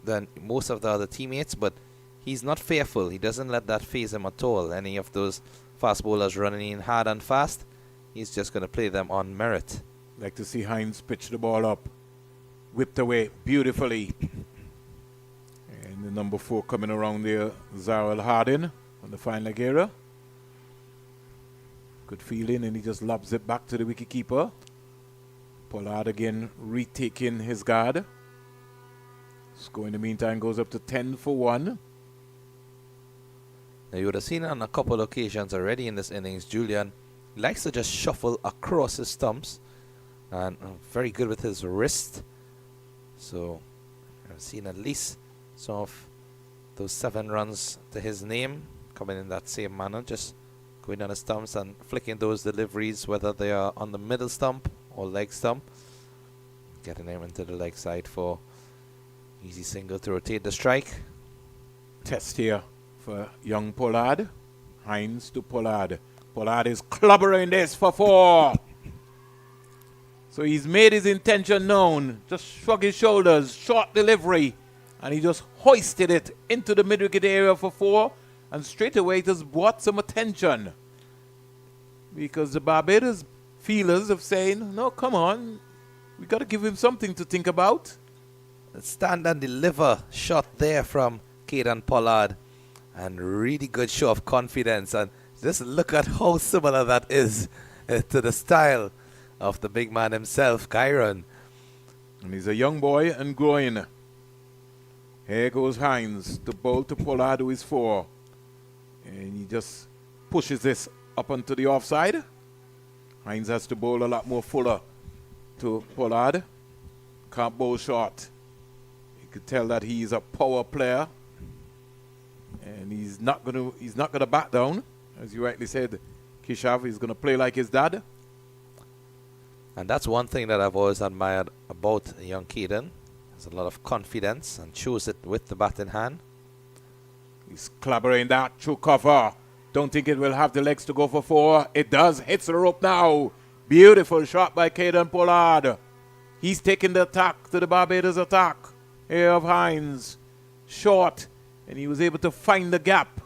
[SPEAKER 5] than most of the other teammates, but he's not fearful. He doesn't let that faze him at all. Any of those fast bowlers running in hard and fast, he's just going to play them on merit.
[SPEAKER 1] Like to see Hines pitch the ball up. Whipped away beautifully. And the number 4 coming around there, Zarel Hardin on the fine leg era. Good feeling, and he just lobs it back to the wicketkeeper. Pollard again retaking his guard. Score in the meantime goes up to 10 for 1.
[SPEAKER 5] Now you would have seen on a couple of occasions already in this innings, Julian likes to just shuffle across his stumps, and very good with his wrist. So I've seen at least some of those 7 runs to his name coming in that same manner, just going on the stumps and flicking those deliveries, whether they are on the middle stump or leg stump, getting them into the leg side for easy single to rotate the strike.
[SPEAKER 1] Test here for young Pollard. Hines to Pollard. Pollard is clobbering this for 4. So he's made his intention known. Just shrug his shoulders, short delivery, and he just hoisted it into the mid-wicket area for 4. And straight away it has brought some attention, because the Barbados feelers of saying, no, come on, we got to give him something to think about.
[SPEAKER 5] A stand and deliver shot there from Caden Pollard, and really good show of confidence. And just look at how similar that is to the style of the big man himself, Kyron.
[SPEAKER 1] And he's a young boy and growing. Here goes Hines to bowl to Pollard, who is 4. And he just pushes this up onto the offside. Hines has to bowl a lot more fuller to Pollard. Can't bowl short. You could tell that he's a power player, and he's not gonna back down. As you rightly said, Kishav is gonna play like his dad.
[SPEAKER 5] And that's one thing that I've always admired about young Caden. Has a lot of confidence and shows it with the bat in hand.
[SPEAKER 1] He's clobbering that through cover. Don't think it will have the legs to go for 4. It does. Hits the rope now. Beautiful shot by Caden Pollard. He's taking the attack to the Barbados attack. Here of Hines. Short. And he was able to find the gap.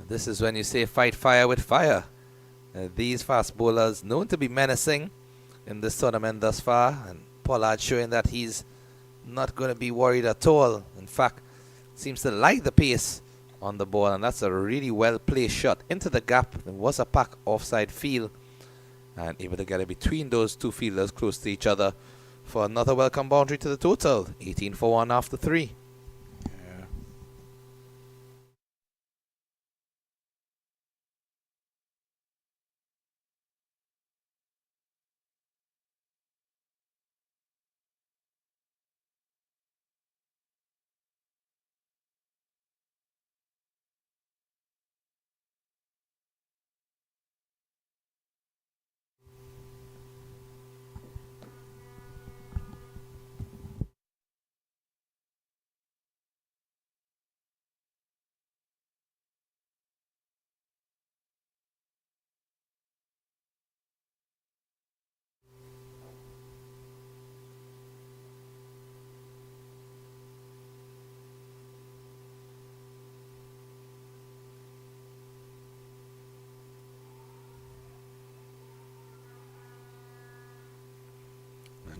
[SPEAKER 5] This is when you say fight fire with fire. These fast bowlers known to be menacing in this tournament thus far, and Pollard showing that he's not going to be worried at all. In fact, seems to like the pace on the ball, and that's a really well placed shot into the gap. It was a pack offside field, and able to get it between those two fielders close to each other for another welcome boundary to the total. 18 for 1 after 3.
[SPEAKER 1] Yeah.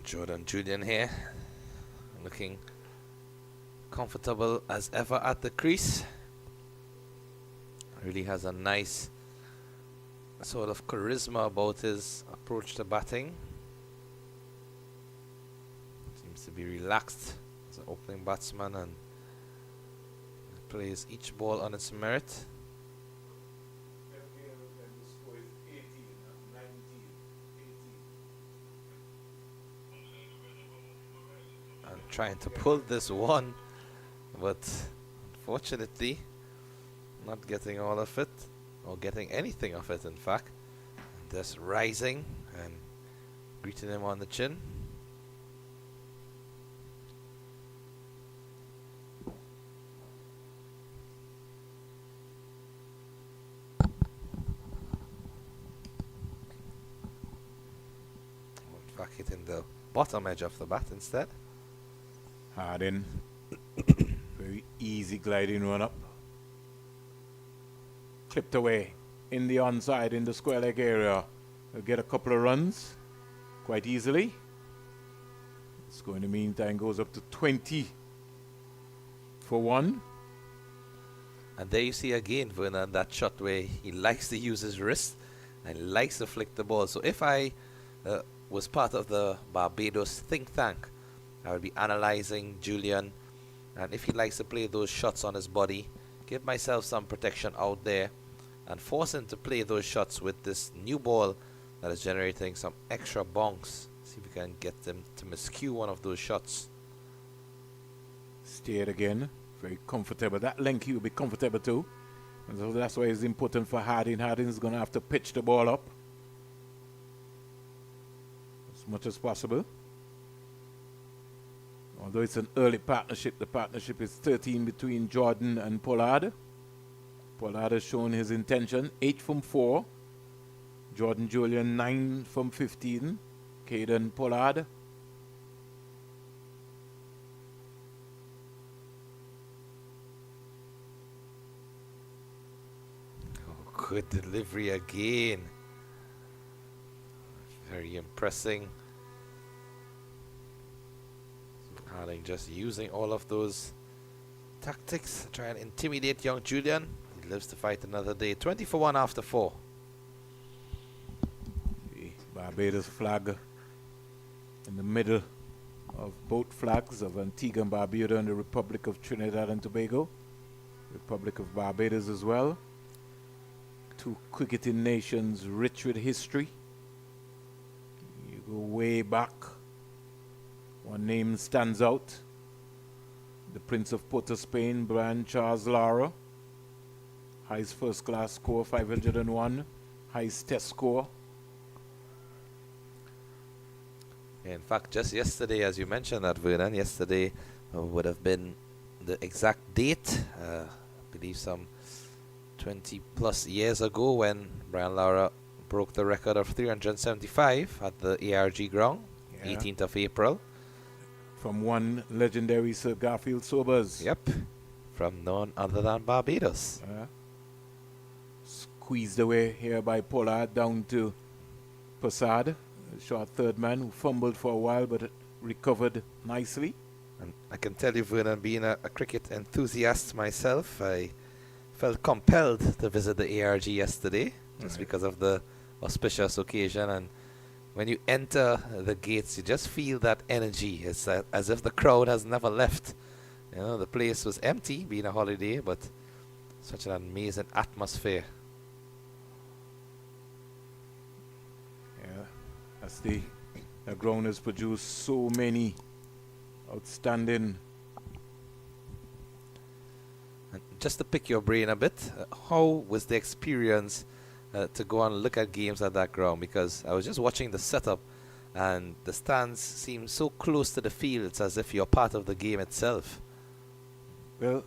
[SPEAKER 5] Jordan Julian here, looking comfortable as ever at the crease. Really has a nice sort of charisma about his approach to batting. Seems to be relaxed as an opening batsman and plays each ball on its merit. Trying to pull this one, but unfortunately not getting all of it, or getting anything of it in fact. Just rising and greeting him on the chin. In fact, hitting the bottom edge of the bat instead.
[SPEAKER 1] Hard in. Very easy gliding run up. Clipped away in the onside in the square leg area. They'll get a couple of runs quite easily. Score in the meantime goes up to 20 for 1.
[SPEAKER 5] And there you see again Vernon, that shot where he likes to use his wrist and likes to flick the ball. So if I was part of the Barbados think tank, I would be analyzing Julian, and if he likes to play those shots on his body, give myself some protection out there and force him to play those shots with this new ball that is generating some extra bonks. See if we can get him to miscue one of those shots.
[SPEAKER 1] Steered again, very comfortable. That length he will be comfortable too. And so that's why it's important for Harding. Harding's going to have to pitch the ball up as much as possible. Although it's an early partnership, the partnership is 13 between Jordan and Pollard. Pollard has shown his intention, 8 from 4. Jordan Julian, 9 from 15. Caden Pollard.
[SPEAKER 5] Oh, good delivery again. Very impressive. Harding just using all of those tactics, try and intimidate young Julian. He lives to fight another day. 20 for 1 after 4.
[SPEAKER 1] The Barbados flag in the middle of both flags of Antigua and Barbuda and the Republic of Trinidad and Tobago. Republic of Barbados as well. Two cricketing nations rich with history. You go way back. One name stands out. The Prince of Port of Spain, Brian Charles Lara. Highest first class score, 501. Highest test score.
[SPEAKER 5] In fact, just yesterday, as you mentioned that, Vernon, yesterday would have been the exact date. I believe some 20 plus years ago when Brian Lara broke the record of 375 at the ARG ground, 18th of April.
[SPEAKER 1] From one legendary Sir Garfield Sobers.
[SPEAKER 5] Yep, from none other than Barbados.
[SPEAKER 1] squeezed away here by Pollard down to Passad, short third man who fumbled for a while but recovered nicely.
[SPEAKER 5] And I can tell you, Vernon, being a cricket enthusiast myself, I felt compelled to visit the ARG yesterday just because of the auspicious occasion. And when you enter the gates, you just feel that energy. It's as if the crowd has never left. You know, the place was empty, being a holiday, but such an amazing atmosphere.
[SPEAKER 1] Yeah, as the ground has produced so many outstanding.
[SPEAKER 5] And just to pick your brain a bit, how was the experience to go and look at games at that ground? Because I was just watching the setup, and the stands seem so close to the field. It's as if you're part of the game itself.
[SPEAKER 1] Well,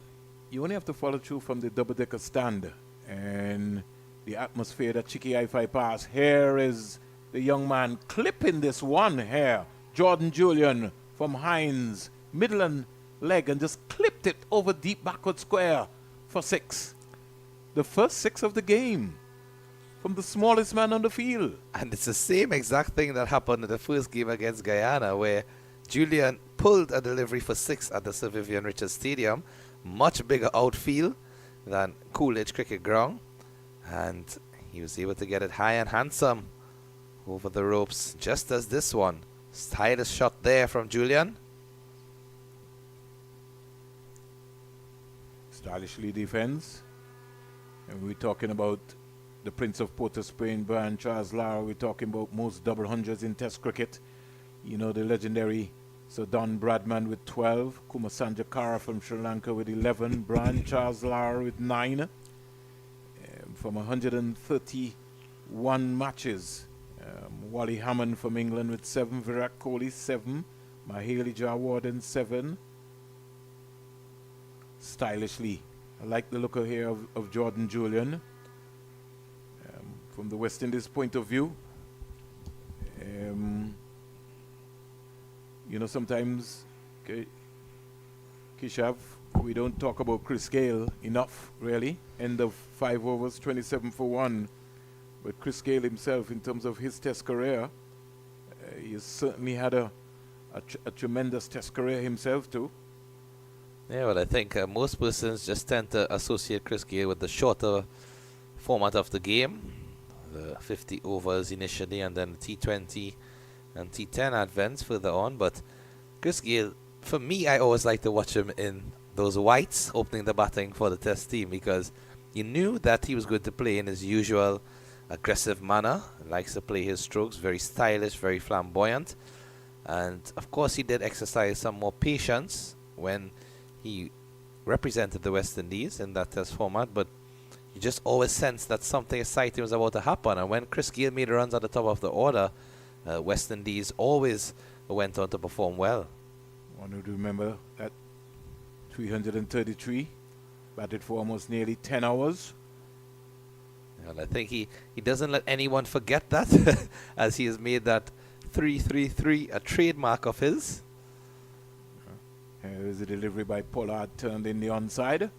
[SPEAKER 1] you only have to follow through from the double-decker stand and the atmosphere that Chicky Hi-Fi pass. Here is the young man clipping this one here. Jordan Julian from Hines, middle and leg, and just clipped it over deep backward square for 6. The first 6 of the game from the smallest man on the field.
[SPEAKER 5] And it's the same exact thing that happened in the first game against Guyana, where Julian pulled a delivery for 6 at the Sir Vivian Richards Stadium. Much bigger outfield than Coolidge Cricket Ground, and he was able to get it high and handsome over the ropes, just as this one. Stylish shot there from Julian.
[SPEAKER 1] Stylishly defends. And we're talking about the Prince of Port of Spain, Brian Charles Lara. We're talking about most double hundreds in Test cricket. You know, the legendary Sir Don Bradman with 12, Kumar Sanjakara from Sri Lanka with 11, Brian Charles Lara with 9. From 131 matches, Wally Hammond from England with 7, Virat Kohli 7, Maheli Jawarden 7. Stylishly, I like the look here of Jordan Julian. From the West Indies point of view, you know, sometimes, Kishav, we don't talk about Chris Gale enough, really. End of 5 overs, 27 for 1. But Chris Gale himself, in terms of his Test career, he has certainly had a tremendous Test career himself too.
[SPEAKER 5] Yeah, well, I think most persons just tend to associate Chris Gale with the shorter format of the game, the 50 overs initially, and then the T20 and T10 advents further on. But Chris Gale, for me, I always like to watch him in those whites opening the batting for the Test team, because you knew that he was going to play in his usual aggressive manner. He likes to play his strokes, very stylish, very flamboyant. And of course he did exercise some more patience when he represented the West Indies in that Test format, but you just always sensed that something exciting was about to happen. And when Chris Gale made runs at the top of the order, West Indies always went on to perform well.
[SPEAKER 1] I want to remember that 333, batted for almost nearly 10 hours.
[SPEAKER 5] And I think he doesn't let anyone forget that, as he has made that 333 a trademark of his.
[SPEAKER 1] Here's a delivery by Pollard, turned in the onside.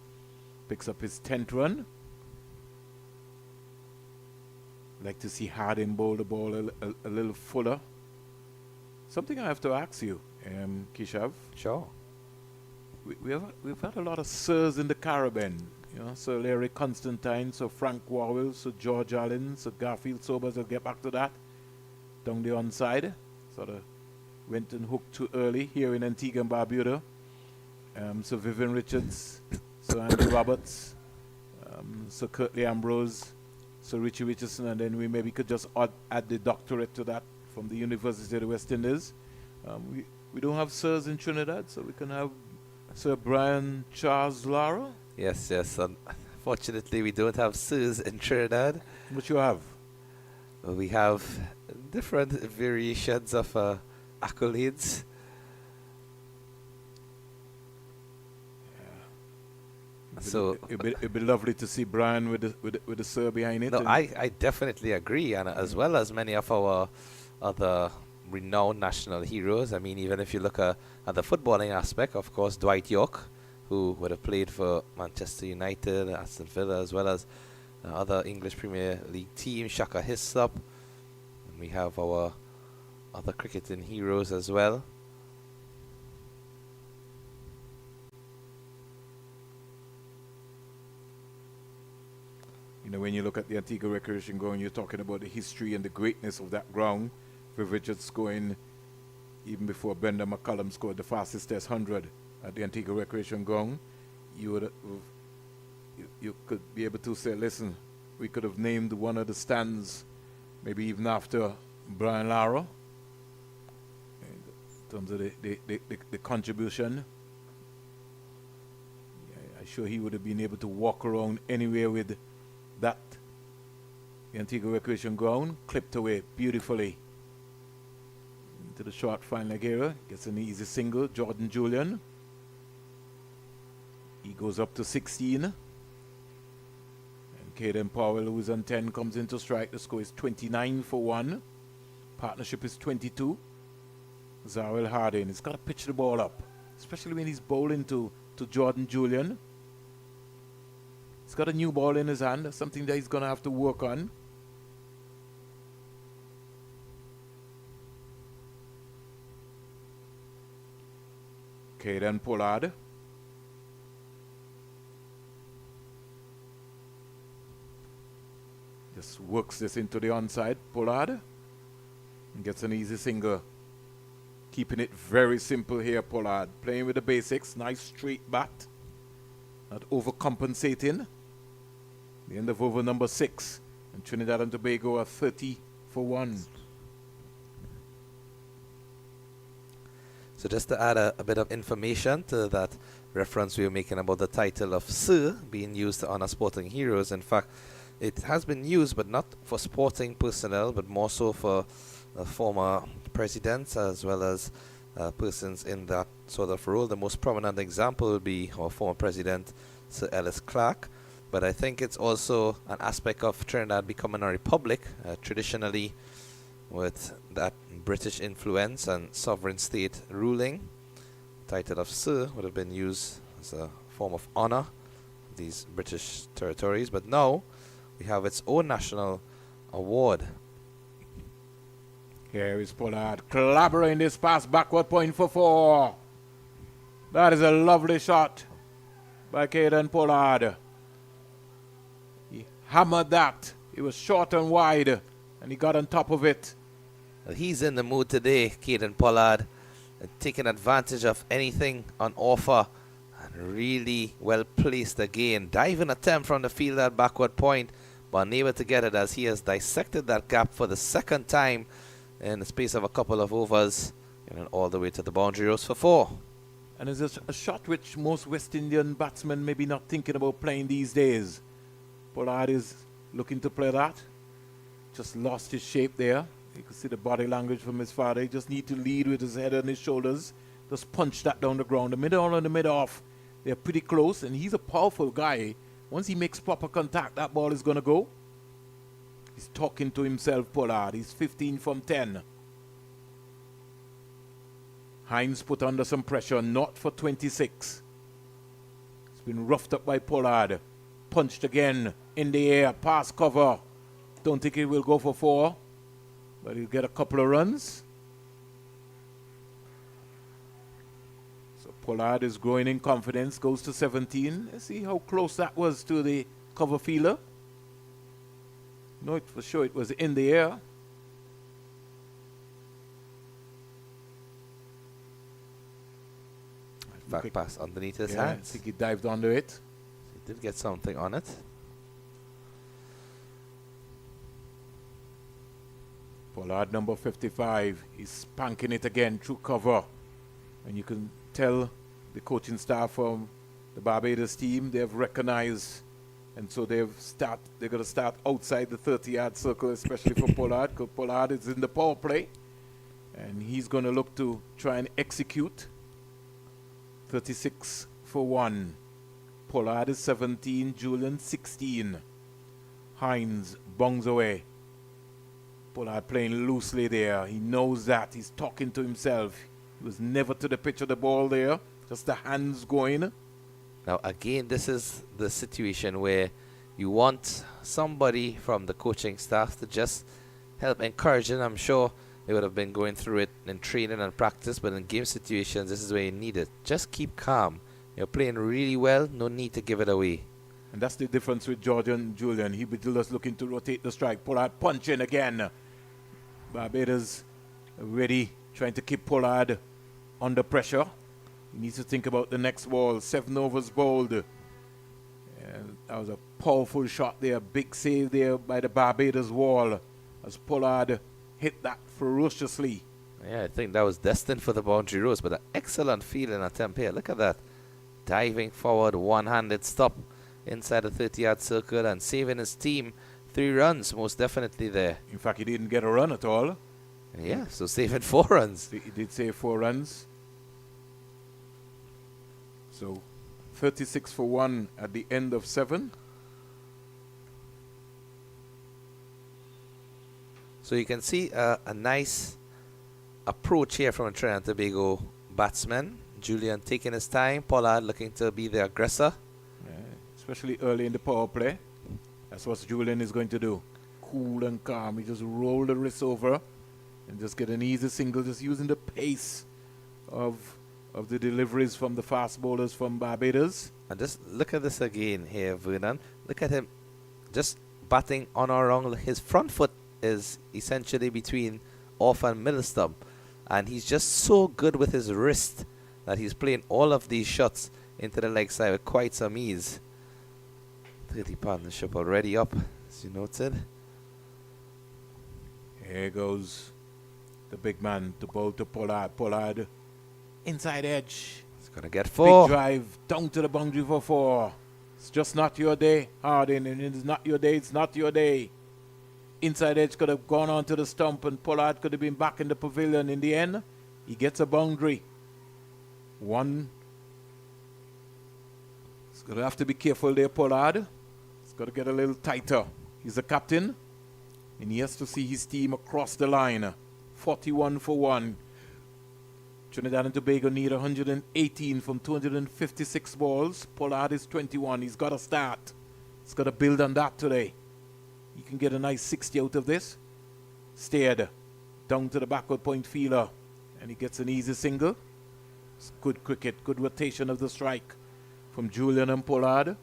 [SPEAKER 1] Picks up his 10th run. Like to see Harding bowl the ball a little fuller. Something I have to ask you, Kishav.
[SPEAKER 5] Sure.
[SPEAKER 1] We've had a lot of sirs in the Caribbean. You know, Sir Larry Constantine, Sir Frank Warwell, Sir George Allen, Sir Garfield Sobers. I'll get back to that. Down the onside. Sort of went and hooked too early here in Antigua and Barbuda. Sir Vivian Richards, Sir Andy Roberts, Sir Curtly Ambrose, Sir Richie Richardson, and then we maybe could just add the doctorate to that from the University of the West Indies. We don't have sirs in Trinidad, so we can have Sir Brian Charles Lara.
[SPEAKER 5] Yes. Unfortunately, we don't have sirs in Trinidad.
[SPEAKER 1] What you have?
[SPEAKER 5] Well, we have different variations of accolades. So
[SPEAKER 1] it'd be lovely to see Brian with the sir behind it.
[SPEAKER 5] No, I definitely agree, and as well as many of our other renowned national heroes. I mean, even if you look at the footballing aspect, of course, Dwight York, who would have played for Manchester United, Aston Villa, as well as other English Premier League team, Shaka Hislop. And we have our other cricketing heroes as well.
[SPEAKER 1] You know, when you look at the Antigua Recreation Ground, you're talking about the history and the greatness of that ground. With Richard scoring even before Brendan McCullum scored the fastest Test 100 at the Antigua Recreation Ground. You could be able to say, listen, we could have named one of the stands maybe even after Brian Lara in terms of the contribution. Yeah, I'm sure he would have been able to walk around anywhere with that. The Antigua Recreation Ground clipped away beautifully into the short fine leg area. Gets an easy single. Jordan Julian. He goes up to 16. And Caden Powell, who's on 10, comes into strike. The score is 29 for 1. Partnership is 22. Zarwell Harding. He's got to pitch the ball up, especially when he's bowling to Jordan Julian. He's got a new ball in his hand. That's something that he's going to have to work on. Caden Pollard. Just works this into the onside. Pollard. And gets an easy single. Keeping it very simple here, Pollard. Playing with the basics. Nice straight bat. Not overcompensating. The end of over number 6. And Trinidad and Tobago are 30 for 1.
[SPEAKER 5] So just to add a bit of information to that reference we were making about the title of Sir being used to honor sporting heroes. In fact, it has been used, but not for sporting personnel, but more so for former presidents as well as persons in that sort of role. The most prominent example would be our former president, Sir Ellis Clark. But I think it's also an aspect of Trinidad becoming a republic, traditionally with that British influence and sovereign state ruling. The title of Sir would have been used as a form of honor of these British territories, but now we have its own national award.
[SPEAKER 1] Here is Pollard collaborating this pass backward point for 4. That is a lovely shot by Caden Pollard. He hammered that. It was short and wide, and he got on top of it.
[SPEAKER 5] Well, he's in the mood today, Caden Pollard, taking advantage of anything on offer, and really well placed again. Diving attempt from the field at backward point, but unable to get it as he has dissected that gap for the second time in the space of a couple of overs, and all the way to the boundary rows for 4.
[SPEAKER 1] And it's a shot which most West Indian batsmen may be not thinking about playing these days. Pollard is looking to play that. Just lost his shape there. You can see the body language from his father. He just need to lead with his head on his shoulders. Just punch that down the ground. The mid-on and the mid-off, they're pretty close, and he's a powerful guy. Once he makes proper contact, that ball is going to go. He's talking to himself, Pollard. He's 15 from 10. Hines put under some pressure, not for 26. It's been roughed up by Pollard. Punched again in the air, pass cover. Don't think it will go for 4, but he'll get a couple of runs. So Pollard is growing in confidence, goes to 17. Let's see how close that was to the cover fielder. No, for sure it was in the air.
[SPEAKER 5] Back pass underneath his
[SPEAKER 1] I
[SPEAKER 5] hands.
[SPEAKER 1] think he dived under it.
[SPEAKER 5] He did get something on it.
[SPEAKER 1] Pollard number 55 is spanking it again through cover. And you can tell the coaching staff from the Barbados team, they've recognized, and so they're going to start outside the 30-yard circle, especially for Pollard, because Pollard is in the power play. And he's going to look to try and execute. 36 for 1. Pollard is 17, Julian 16. Hines bongs away. Pollard playing loosely there. He knows that. He's talking to himself. He was never to the pitch of the ball there. Just the hands going.
[SPEAKER 5] Now again, this is the situation where You want somebody from the coaching staff to just help encourage it. I'm sure they would have been going through it in training and practice, but in game situations, this is where you need it. Just keep calm. You're playing really well. No need to give it away.
[SPEAKER 1] And that's the difference with Jordan Julian. He was just looking to rotate the strike. Pollard punch in again. Barbados ready, trying to keep Pollard under pressure. He needs to think about the next ball. 7 overs bowled. And that was a powerful shot there. Big save there by the Barbados wall as Pollard hit that ferociously.
[SPEAKER 5] Yeah, I think that was destined for the boundary rows, but an excellent fielding attempt here. Look at that. Diving forward, one-handed stop inside the 30-yard circle and saving his team 3 runs, most definitely there.
[SPEAKER 1] In fact, he didn't get a run at all.
[SPEAKER 5] Yeah, so saving 4 runs.
[SPEAKER 1] He did save 4 runs. So 36 for 1 at the end of 7.
[SPEAKER 5] So you can see a nice approach here from a Trinidad and Tobago batsman. Julian taking his time. Pollard looking to be the aggressor.
[SPEAKER 1] Yeah, especially early in the power play. That's what Julian is going to do. Cool and calm. He just roll the wrist over and just get an easy single, just using the pace of the deliveries from the fast bowlers from Barbados.
[SPEAKER 5] And just look at this again here, Vernon. Look at him just batting on or around. His front foot is essentially between off and middle stump. And he's just so good with his wrist that he's playing all of these shots into the leg side with quite some ease. 30 partnership already up, as you noted.
[SPEAKER 1] Here goes the big man to bowl to Pollard. Pollard, inside edge.
[SPEAKER 5] He's going to get 4.
[SPEAKER 1] Big drive down to the boundary for 4. It's just not your day, Harding. And it's not your day, it's not your day. Inside edge could have gone onto the stump and Pollard could have been back in the pavilion. In the end, he gets a boundary. 1. He's going to have to be careful there, Pollard. He's got to get a little tighter. He's the captain, and he has to see his team across the line. 41 for 1. Trinidad and Tobago need 118 from 256 balls. Pollard is 21. He's got to start. He's got to build on that today. He can get a nice 60 out of this. Steered down to the backward point fielder, and he gets an easy single. It's good cricket, good rotation of the strike from Julian and Pollard.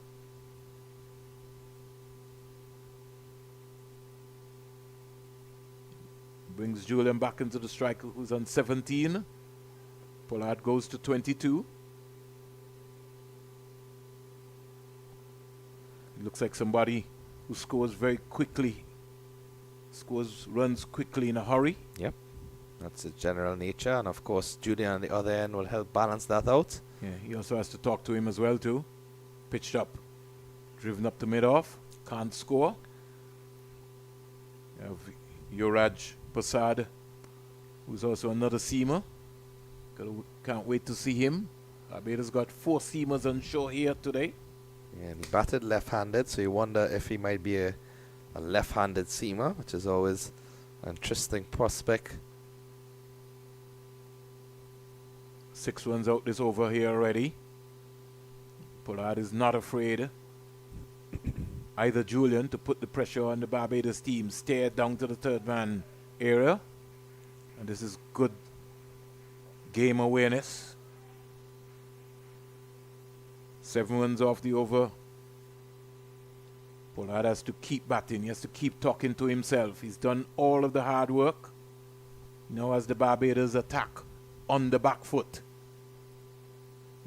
[SPEAKER 1] Brings Julian back into the strike, who's on 17. Pollard goes to 22. It looks like somebody who scores very quickly, runs quickly in a hurry.
[SPEAKER 5] Yep, that's his general nature, and of course Julian on the other end will help balance that out.
[SPEAKER 1] Yeah, he also has to talk to him as well too. Pitched up, driven up to mid-off, can't score. You have Yuraj Prasad, who's also another seamer. Can't wait to see him. Barbados got 4 seamers on shore here today.
[SPEAKER 5] Yeah, and he batted left-handed, so you wonder if he might be a left-handed seamer, which is always an interesting prospect.
[SPEAKER 1] 6 runs out this over here already. Pollard is not afraid. Either Julian to put the pressure on the Barbados team, stare down to the 3rd man area. And this is good game awareness. 7 runs off the over. Pollard has to keep batting. He has to keep talking to himself. He's done all of the hard work. Now as the Barbados attack on the back foot.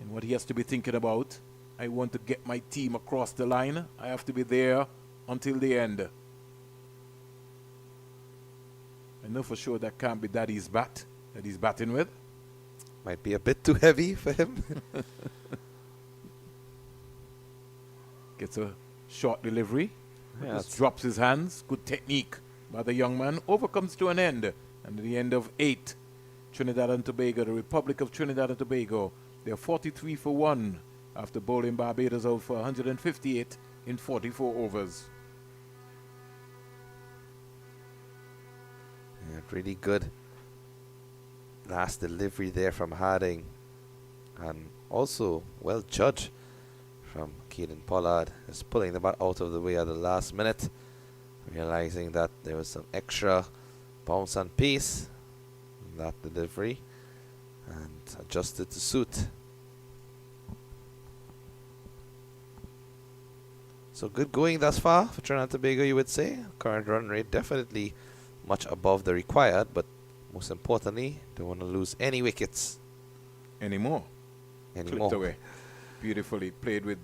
[SPEAKER 1] And what he has to be thinking about, I want to get my team across the line. I have to be there until the end. I know for sure that can't be Daddy's bat that he's batting with.
[SPEAKER 5] Might be a bit too heavy for him.
[SPEAKER 1] Gets a short delivery.
[SPEAKER 5] Yeah,
[SPEAKER 1] Just drops his hands. Good technique by the young man. Over comes to an end. And at the end of 8, Trinidad and Tobago, the Republic of Trinidad and Tobago, they're 43 for 1 after bowling Barbados out for 158 in 44 overs.
[SPEAKER 5] Yeah, really good last delivery there from Harding, and also well judged from Caden Pollard, is pulling the bat out of the way at the last minute, realizing that there was some extra bounce and pace in that delivery, and adjusted to suit. So good going thus far for Trinidad and Tobago, you would say. Current run rate definitely much above the required, but most importantly, don't want to lose any wickets
[SPEAKER 1] Anymore.
[SPEAKER 5] anymore.
[SPEAKER 1] Flipped away. Beautifully played with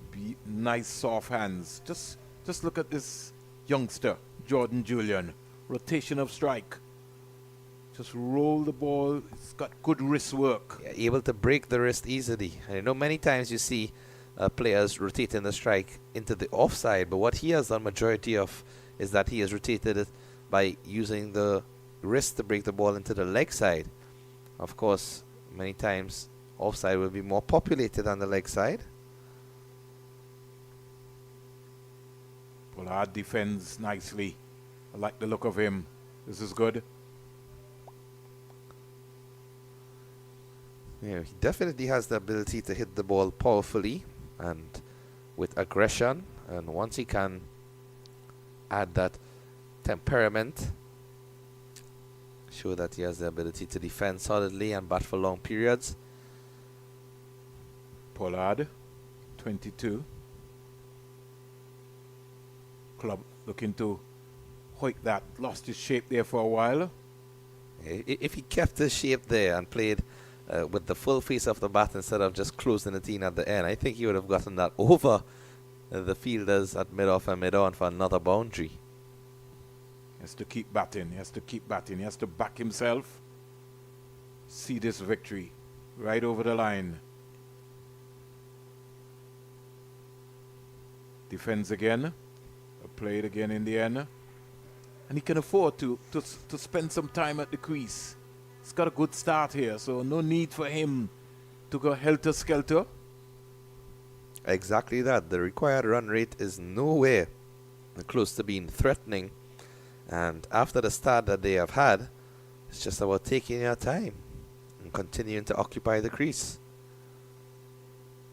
[SPEAKER 1] nice soft hands. Just look at this youngster, Jordan Julian. Rotation of strike. Just roll the ball. It's got good wrist work.
[SPEAKER 5] Yeah, able to break the wrist easily. And you know, many times you see players rotating the strike into the offside, but what he has done majority of is that he has rotated it by using the wrist to break the ball into the leg side. Of course, many times offside will be more populated on the leg side.
[SPEAKER 1] Pollard defends nicely. I like the look of him. This is good.
[SPEAKER 5] Yeah, he definitely has the ability to hit the ball powerfully and with aggression, and once he can add that temperament, show that he has the ability to defend solidly and bat for long periods.
[SPEAKER 1] Pollard, 22. Club looking to hoik that. Lost his shape there for a while.
[SPEAKER 5] If he kept his shape there and played with the full face of the bat instead of just closing the team at the end, I think he would have gotten that over the fielders at mid-off and mid-on for another boundary.
[SPEAKER 1] He has to keep batting. He has to keep batting. He has to back himself. See this victory right over the line. Defends again. Played again in the end. And he can afford to spend some time at the crease. He's got a good start here, so no need for him to go helter-skelter.
[SPEAKER 5] Exactly that. The required run rate is nowhere close to being threatening. And after the start that they have had, it's just about taking your time and continuing to occupy the crease.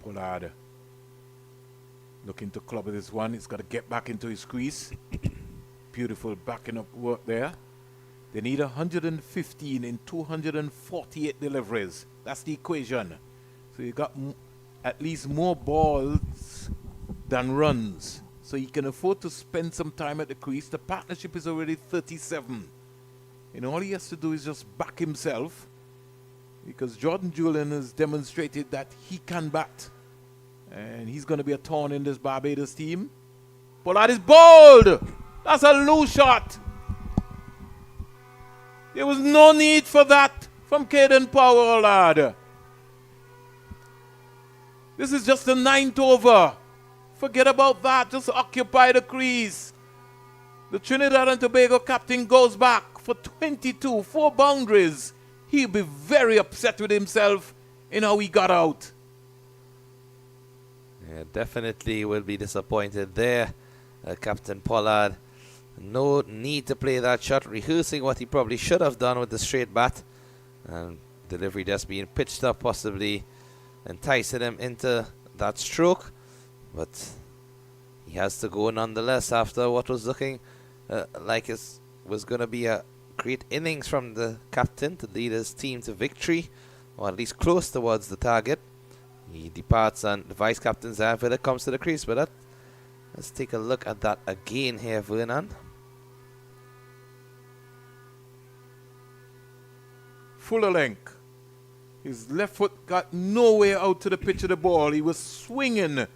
[SPEAKER 1] Pollard looking to club this one. He's got to get back into his crease. Beautiful backing up work there. They need 115 in 248 deliveries. That's the equation. So you got at least more balls than runs. So he can afford to spend some time at the crease. The partnership is already 37. And all he has to do is just back himself, because Jordan Julian has demonstrated that he can bat. And he's going to be a thorn in this Barbados team. Pollard is bowled! That's a loose shot! There was no need for that from Caden Pollard. This is just the 9th over. Forget about that. Just occupy the crease. The Trinidad and Tobago captain goes back for 22, 4 boundaries. He'll be very upset with himself in how he got out.
[SPEAKER 5] Yeah, definitely will be disappointed there, Captain Pollard. No need to play that shot, rehearsing what he probably should have done with the straight bat, and delivery just being pitched up, possibly enticing him into that stroke. But he has to go nonetheless after what was looking like it was going to be a great innings from the captain to lead his team to victory, or at least close towards the target. He departs, and the vice captain's there when it comes to the crease. But let's take a look at that again here, Vernon.
[SPEAKER 1] Fuller length. His left foot got nowhere out to the pitch of the ball. He was swinging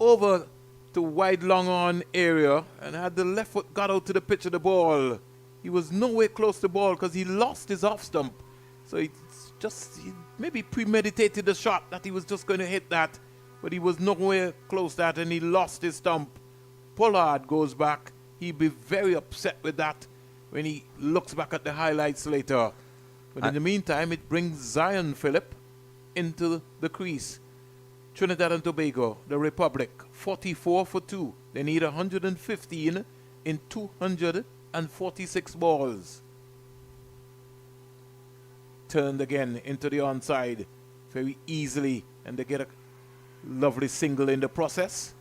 [SPEAKER 1] over to wide long on area, and had the left foot got out to the pitch of the ball, he was nowhere close to the ball because he lost his off stump. So he maybe premeditated the shot that he was just going to hit that, but he was nowhere close to that, and he lost his stump. Pollard goes back. He'll be very upset with that when he looks back at the highlights later. But in the meantime, it brings Zion Phillip into the crease. Trinidad and Tobago, the Republic, 44 for 2. They need 115 in 246 balls. Turned again into the onside very easily, and they get a Lovely single in the process.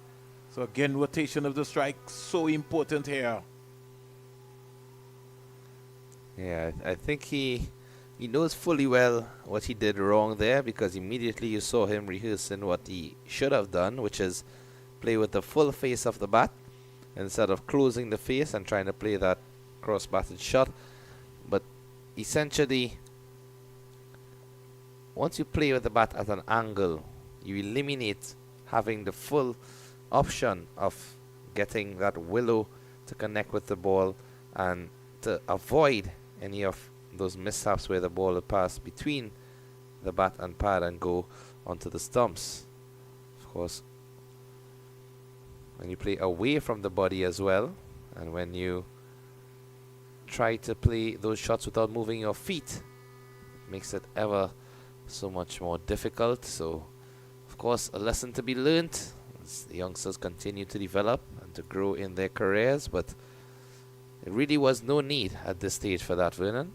[SPEAKER 1] So again, rotation of the strike, so important here.
[SPEAKER 5] Yeah, I think he knows fully well what he did wrong there, because immediately you saw him rehearsing what he should have done, which is play with the full face of the bat instead of closing the face and trying to play that cross-batted shot. But essentially, once you play with the bat at an angle, you eliminate having the full option of getting that willow to connect with the ball and to avoid any of those mishaps where the ball will pass between the bat and pad and go onto the stumps. Of course, when you play away from the body as well, and when you try to play those shots without moving your feet, it makes it ever so much more difficult. So, of course, a lesson to be learned as the youngsters continue to develop and to grow in their careers, but it really was no need at this stage for that, Vernon.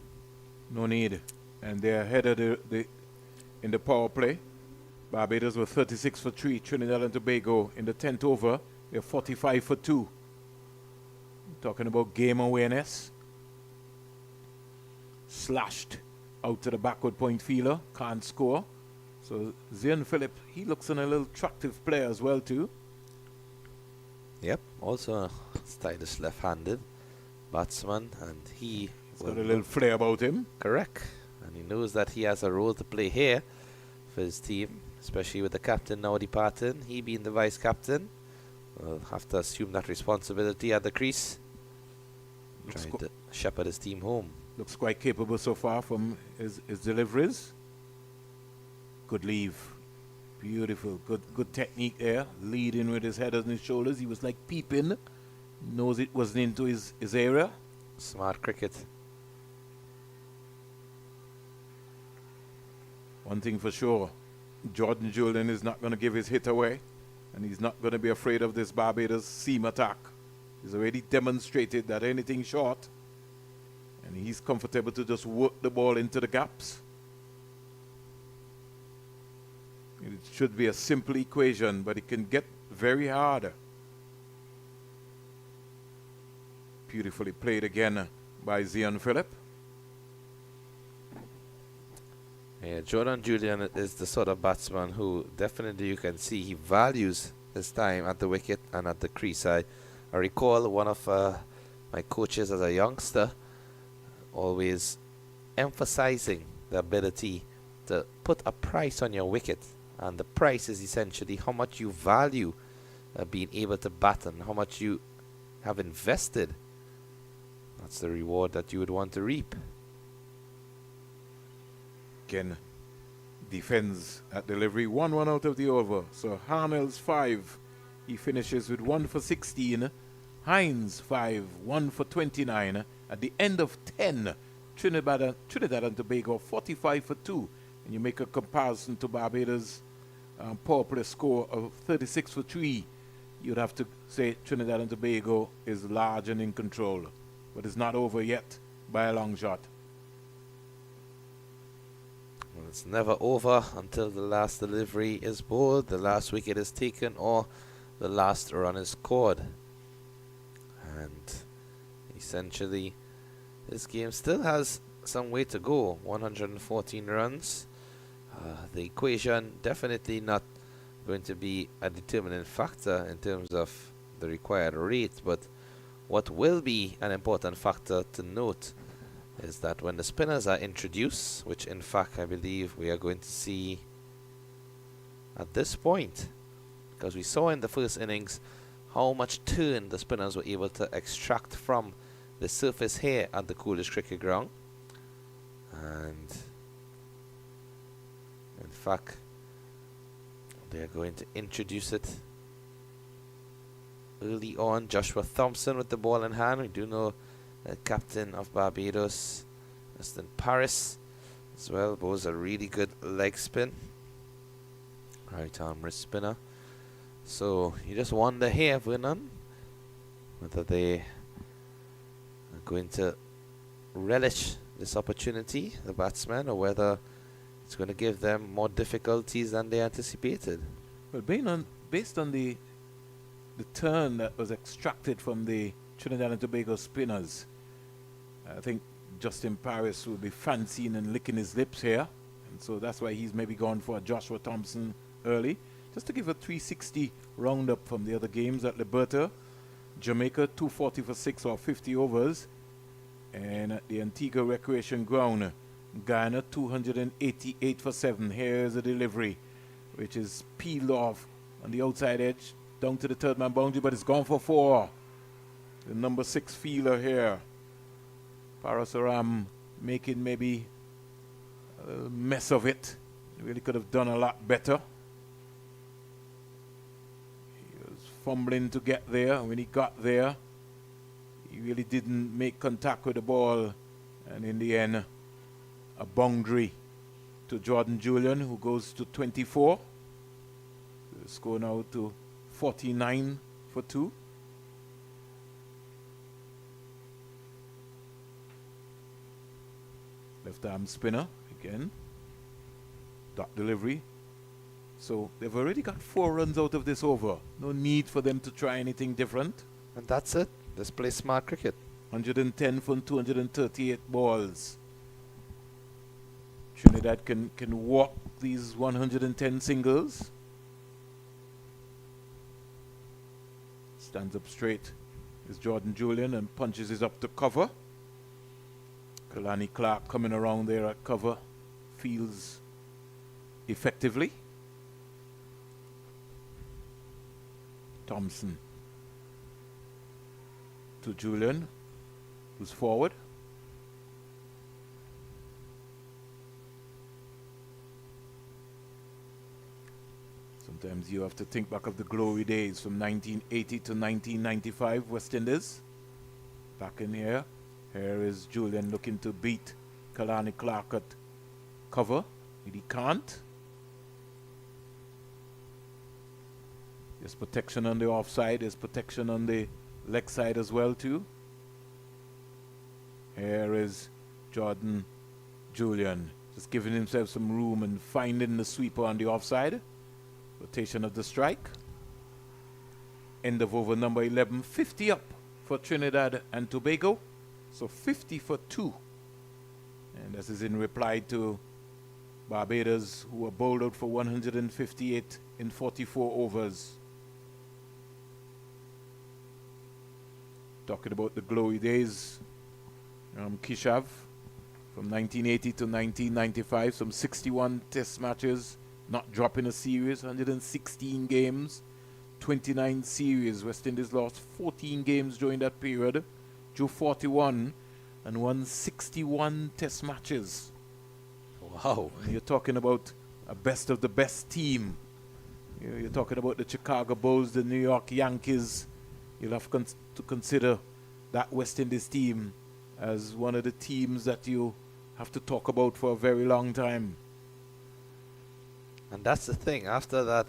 [SPEAKER 1] No need. And they're ahead of in the power play. Barbados were 36 for 3. Trinidad and Tobago in the 10th over, they're 45 for 2. Talking about game awareness. Slashed out to the backward point fielder. Can't score. So Zion Phillip, he looks an a little attractive player as well too.
[SPEAKER 5] Yep, also a stylish left-handed batsman, and he's
[SPEAKER 1] got a little flair about him.
[SPEAKER 5] Correct. And he knows that he has a role to play here for his team, especially with the captain now departing. He being the vice captain will have to assume that responsibility at the crease, trying to shepherd his team home.
[SPEAKER 1] Looks quite capable so far from his deliveries. Good leave. Beautiful. Good technique there. Leading with his head on his shoulders. He was like peeping. Knows it wasn't into his area.
[SPEAKER 5] Smart cricket.
[SPEAKER 1] One thing for sure, Jordan Julian is not going to give his hit away, and he's not going to be afraid of this Barbados seam attack. He's already demonstrated that anything short, and he's comfortable to just work the ball into the gaps. It should be a simple equation, but it can get very hard. Beautifully played again by Zion Phillip.
[SPEAKER 5] Yeah, Jordan Julian is the sort of batsman who definitely you can see he values his time at the wicket and at the crease. I recall one of my coaches as a youngster always emphasizing the ability to put a price on your wicket, and the price is essentially how much you value being able to bat and how much you have invested. That's the reward that you would want to reap.
[SPEAKER 1] Again, defends at delivery. 1-1 out of the over. So Harnell's 5. He finishes with 1 for 16. Hines 5, 1 for 29. At the end of 10, Trinidad and Tobago 45 for 2. And you make a comparison to Barbados' power play score of 36 for 3. You'd have to say Trinidad and Tobago is large and in control. But it's not over yet by a long shot.
[SPEAKER 5] Well, it's never over until the last delivery is bowled, the last wicket is taken, or the last run is scored. And essentially, this game still has some way to go. 114 runs. The equation definitely not going to be a determining factor in terms of the required rate, but what will be an important factor to note is that when the spinners are introduced, which in fact I believe we are going to see at this point, because we saw in the first innings how much turn the spinners were able to extract from the surface here at the Coolidge Cricket Ground. And in fact, they are going to introduce it early on. Joshua Thompson with the ball in hand. We do know the captain of Barbados, Justin Paris, as well. Bowls a really good leg spin. Right arm wrist spinner. So you just wonder here, Vernon, whether they are going to relish this opportunity, the batsmen, or whether it's going to give them more difficulties than they anticipated.
[SPEAKER 1] Well, based on the turn that was extracted from the Trinidad and Tobago spinners, I think Justin Paris will be fancying and licking his lips here. And so that's why he's maybe gone for a Joshua Thompson early. Just to give a 360 roundup from the other games at Liberta. Jamaica 240 for 6 or 50 overs. And at the Antigua Recreation Ground, Guyana 288 for 7. Here's a delivery, which is peeled off on the outside edge, down to the third man boundary, but it's gone for 4. The number 6 fielder here, Parasaram, making maybe a mess of it. He really could have done a lot better. He was fumbling to get there, and when he got there, he really didn't make contact with the ball, and in the end, a boundary to Jordan Julian, who goes to 24. The score now to 49 for 2. Left arm spinner again. Dot delivery. So they've already got 4 runs out of this over. No need for them to try anything different.
[SPEAKER 5] And that's it. Let's play smart cricket.
[SPEAKER 1] 110 from 238 balls. Trinidad can walk these 110 singles. Stands up straight is Jordan Julian and punches it up to cover. Kalani Clark coming around there at cover. Fields effectively. Thompson to Julian, who's forward. Sometimes you have to think back of the glory days from 1980 to 1995, West Indies. Back in here. Here is Julian looking to beat Kalani Clark at cover. But he can't. There's protection on the offside. There's protection on the leg side as well too. Here is Jordan Julian. Just giving himself some room and finding the sweeper on the offside. Rotation of the strike. End of over number 11. 50 up for Trinidad and Tobago. So 50 for 2. And this is in reply to Barbados, who were bowled out for 158 in 44 overs. Talking about the glory days. Kishav from 1980 to 1995. Some 61 test matches. Not dropping a series. 116 games. 29 series. West Indies lost 14 games during that period. Drew 41 and won 61 test matches.
[SPEAKER 5] Wow.
[SPEAKER 1] You're talking about a best of the best team. You're talking about the Chicago Bulls, the New York Yankees. You'll have to consider that West Indies team as one of the teams that you have to talk about for a very long time.
[SPEAKER 5] And that's the thing. After that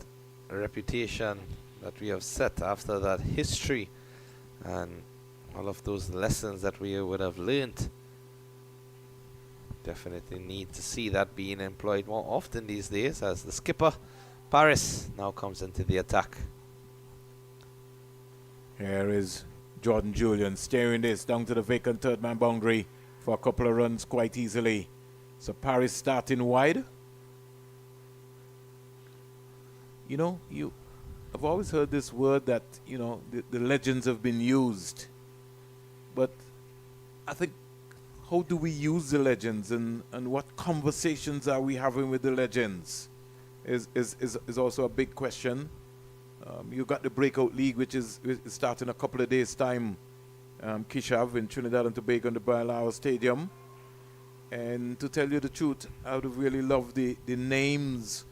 [SPEAKER 5] reputation that we have set, after that history and all of those lessons that we would have learned, definitely need to see that being employed more often these days, as the skipper Paris now comes into the attack.
[SPEAKER 1] Here is Jordan Julian steering this down to the vacant third man boundary for a couple of runs quite easily. So Paris starting wide. You know, I've always heard this word that, you know, the legends have been used. But I think, how do we use the legends, and what conversations are we having with the legends is also a big question. You've got the Breakout League, which is starting a couple of days' time, Kishav, in Trinidad and Tobago in the Bailao Stadium. And to tell you the truth, I would have really loved the names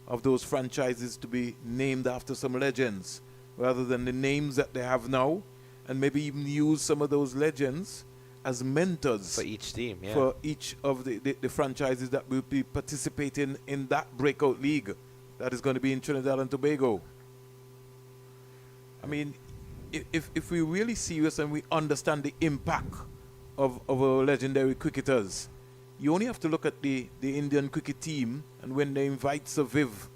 [SPEAKER 1] of those franchises to be named after some legends, rather than the names that they have now, and maybe even use some of those legends as mentors
[SPEAKER 5] For each team, yeah.
[SPEAKER 1] for each of the franchises that will be participating in that Breakout League that is going to be in Trinidad and Tobago. I mean, if we're really serious and we understand the impact of our legendary cricketers, you only have to look at the Indian cricket team, and when they invite Sir Viv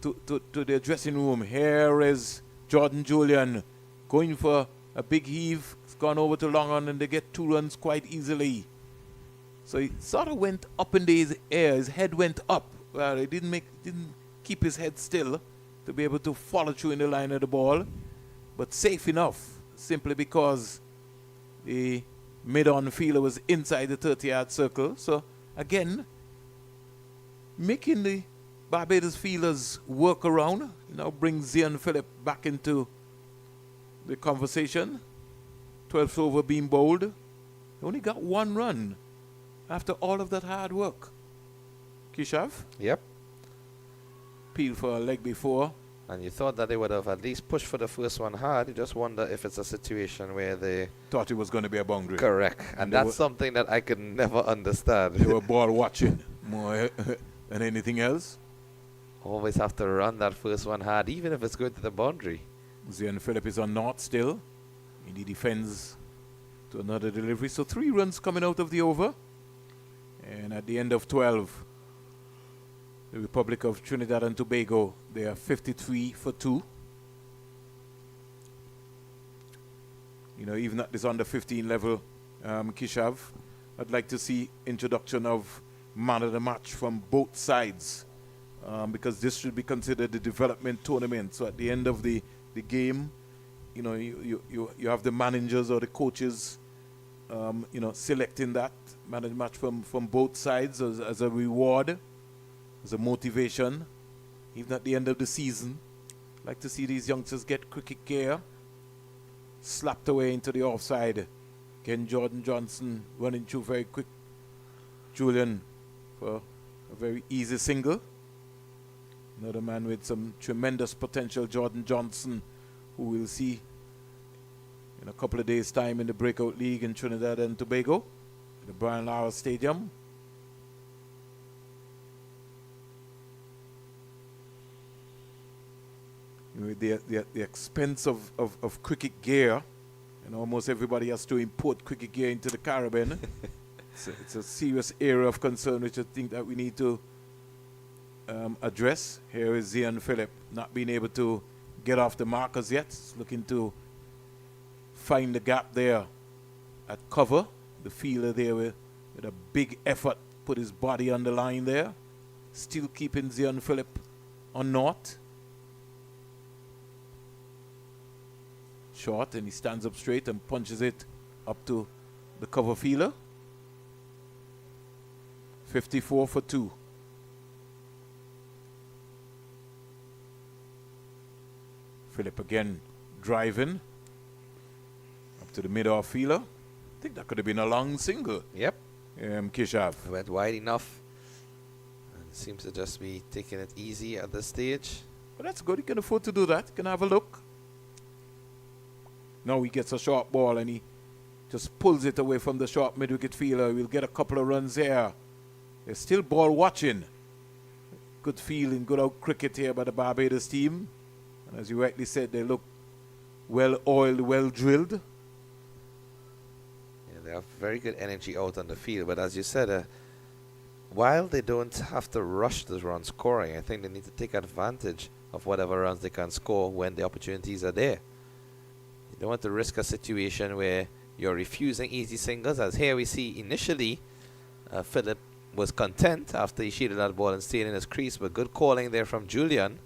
[SPEAKER 1] to their dressing room. Here is Jordan Julian going for a big heave. It's gone over to long on and they get 2 runs quite easily. So he sort of went up in the air. His head went up. Well, he didn't keep his head still to be able to follow through in the line of the ball. But safe enough, simply because the mid-on fielder was inside the 30-yard circle. So again, making the Barbados fielders work around, brings Zian Phillip back into the conversation. 12th over being bowled. They only got 1 run after all of that hard work. Kishav?
[SPEAKER 5] Yep.
[SPEAKER 1] Peel for a leg before.
[SPEAKER 5] And you thought that they would have at least pushed for the first one hard. You just wonder if it's a situation where they
[SPEAKER 1] thought it was going to be a boundary.
[SPEAKER 5] Correct. And that's something that I could never understand.
[SPEAKER 1] They were ball watching more than anything else.
[SPEAKER 5] Always have to run that first one hard, even if it's going to the boundary.
[SPEAKER 1] Zian Phillip is on naught still. He defends to another delivery. So 3 runs coming out of the over. And at the end of 12, the Republic of Trinidad and Tobago, they are 53 for 2. Even at this under 15 level, Kishav, I'd like to see introduction of man of the match from both sides, because this should be considered the development tournament. So at the end of the game, you have the managers or the coaches, selecting that man of the match from both sides as a reward, as a motivation. Even at the end of the season, I'd like to see these youngsters get cricket gear, slapped away into the offside. Again, Jordan Johnson running through very quick. Julian for a very easy single. Another man with some tremendous potential, Jordan Johnson, who we'll see in a couple of days' time in the Breakout League in Trinidad and Tobago, the Brian Lara Stadium. With the expense of cricket gear, almost everybody has to import cricket gear into the Caribbean. It's a serious area of concern which I think that we need to address. Here is Zian Phillip not being able to get off the markers yet. He's looking to find the gap there at cover. The fielder there with a big effort put his body on the line there. Still keeping Zian Phillip on naught. Short, and he stands up straight and punches it up to the cover fielder. 54 for 2. Phillip again driving up to the mid-off fielder. I think that could have been a long single.
[SPEAKER 5] Yep.
[SPEAKER 1] Kishav.
[SPEAKER 5] Went wide enough. And seems to just be taking it easy at this stage.
[SPEAKER 1] Well, that's good. He can afford to do that. He can have a look. Now he gets a short ball and he just pulls it away from the short mid-wicket fielder. We'll get a couple of runs here. They're still ball watching. Good feeling, good out cricket here by the Barbados team. And as you rightly said, they look well oiled, well drilled.
[SPEAKER 5] Yeah, they have very good energy out on the field. But as you said, while they don't have to rush the run scoring, I think they need to take advantage of whatever runs they can score when the opportunities are there. You don't want to risk a situation where you're refusing easy singles. As here we see initially, Phillip was content after he shielded that ball and stayed in his crease. But good calling there from Julian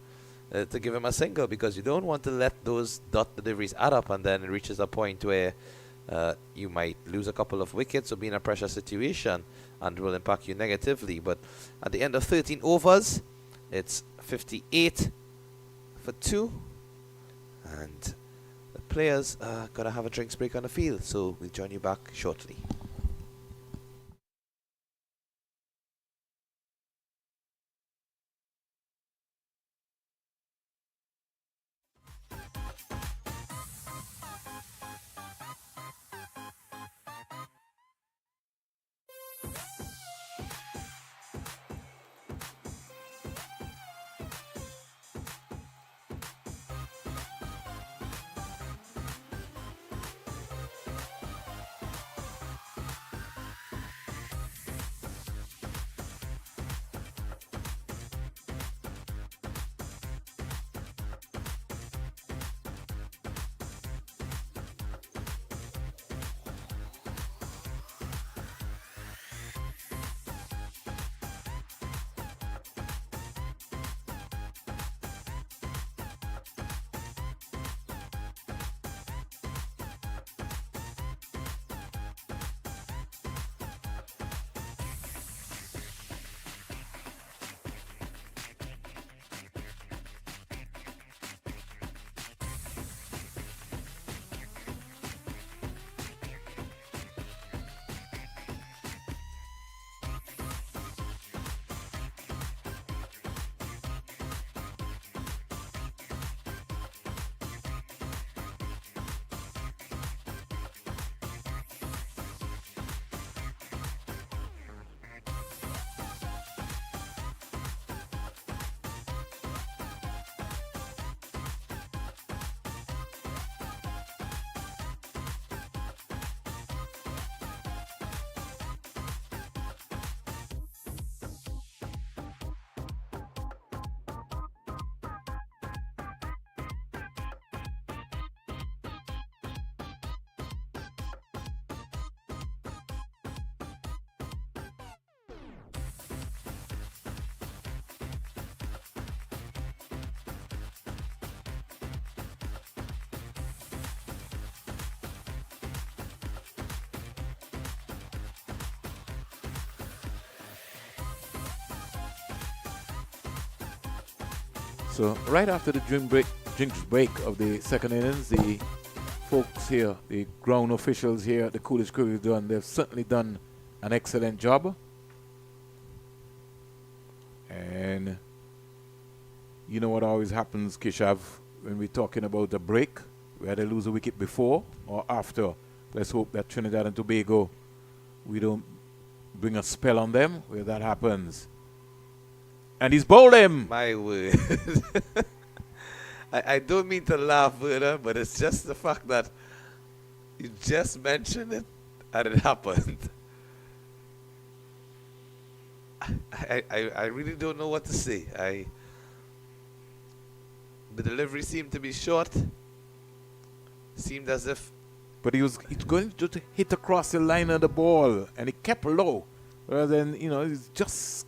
[SPEAKER 5] to give him a single, because you don't want to let those dot deliveries add up and then it reaches a point where you might lose a couple of wickets or be in a pressure situation and will impact you negatively. But at the end of 13 overs, it's 58 for 2. And the players are going to have a drinks break on the field. So we'll join you back shortly.
[SPEAKER 1] So right after the drinks break of the second innings, the folks here, the ground officials here at the Coolidge Cricket Ground, they've certainly done an excellent job. And you know what always happens, Kishav, when we're talking about a break, where they lose a wicket before or after. Let's hope that Trinidad and Tobago, we don't bring a spell on them where that happens. And he's bowled him.
[SPEAKER 5] My word. I don't mean to laugh, Werner, but it's just the fact that you just mentioned it and it happened. I really don't know what to say. The delivery seemed to be short. Seemed as if...
[SPEAKER 1] But he's going to hit across the line of the ball, and it kept low. Rather than, it's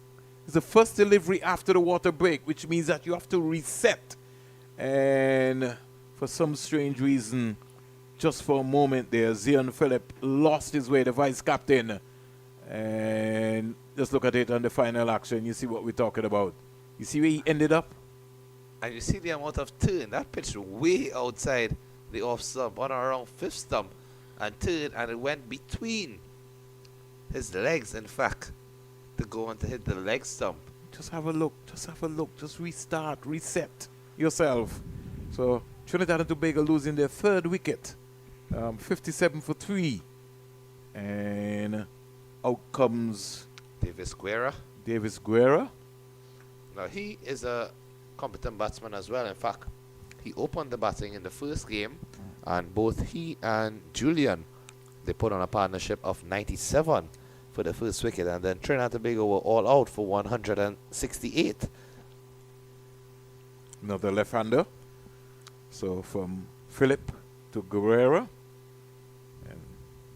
[SPEAKER 1] the first delivery after the water break, which means that you have to reset. And for some strange reason, just for a moment there, Zion Phillip lost his way, the vice captain. And just look at it on the final action. You see what we're talking about. You see where he ended up?
[SPEAKER 5] And you see the amount of turn. That pitch way outside the off stump, on around fifth stump, and turned, and it went between his legs, in fact, to go on to hit the leg stump.
[SPEAKER 1] Just have a look. Just restart, reset yourself. So Trinidad and Tobago losing their third wicket, 57 for 3, and out comes
[SPEAKER 5] Davis Guerra. Now he is a competent batsman as well. In fact, he opened the batting in the first game, and both he and Julian, they put on a partnership of 97 for the first wicket, and then Trinidad and Tobago were all out for 168.
[SPEAKER 1] Another left-hander. So from Phillip to Guerrero, and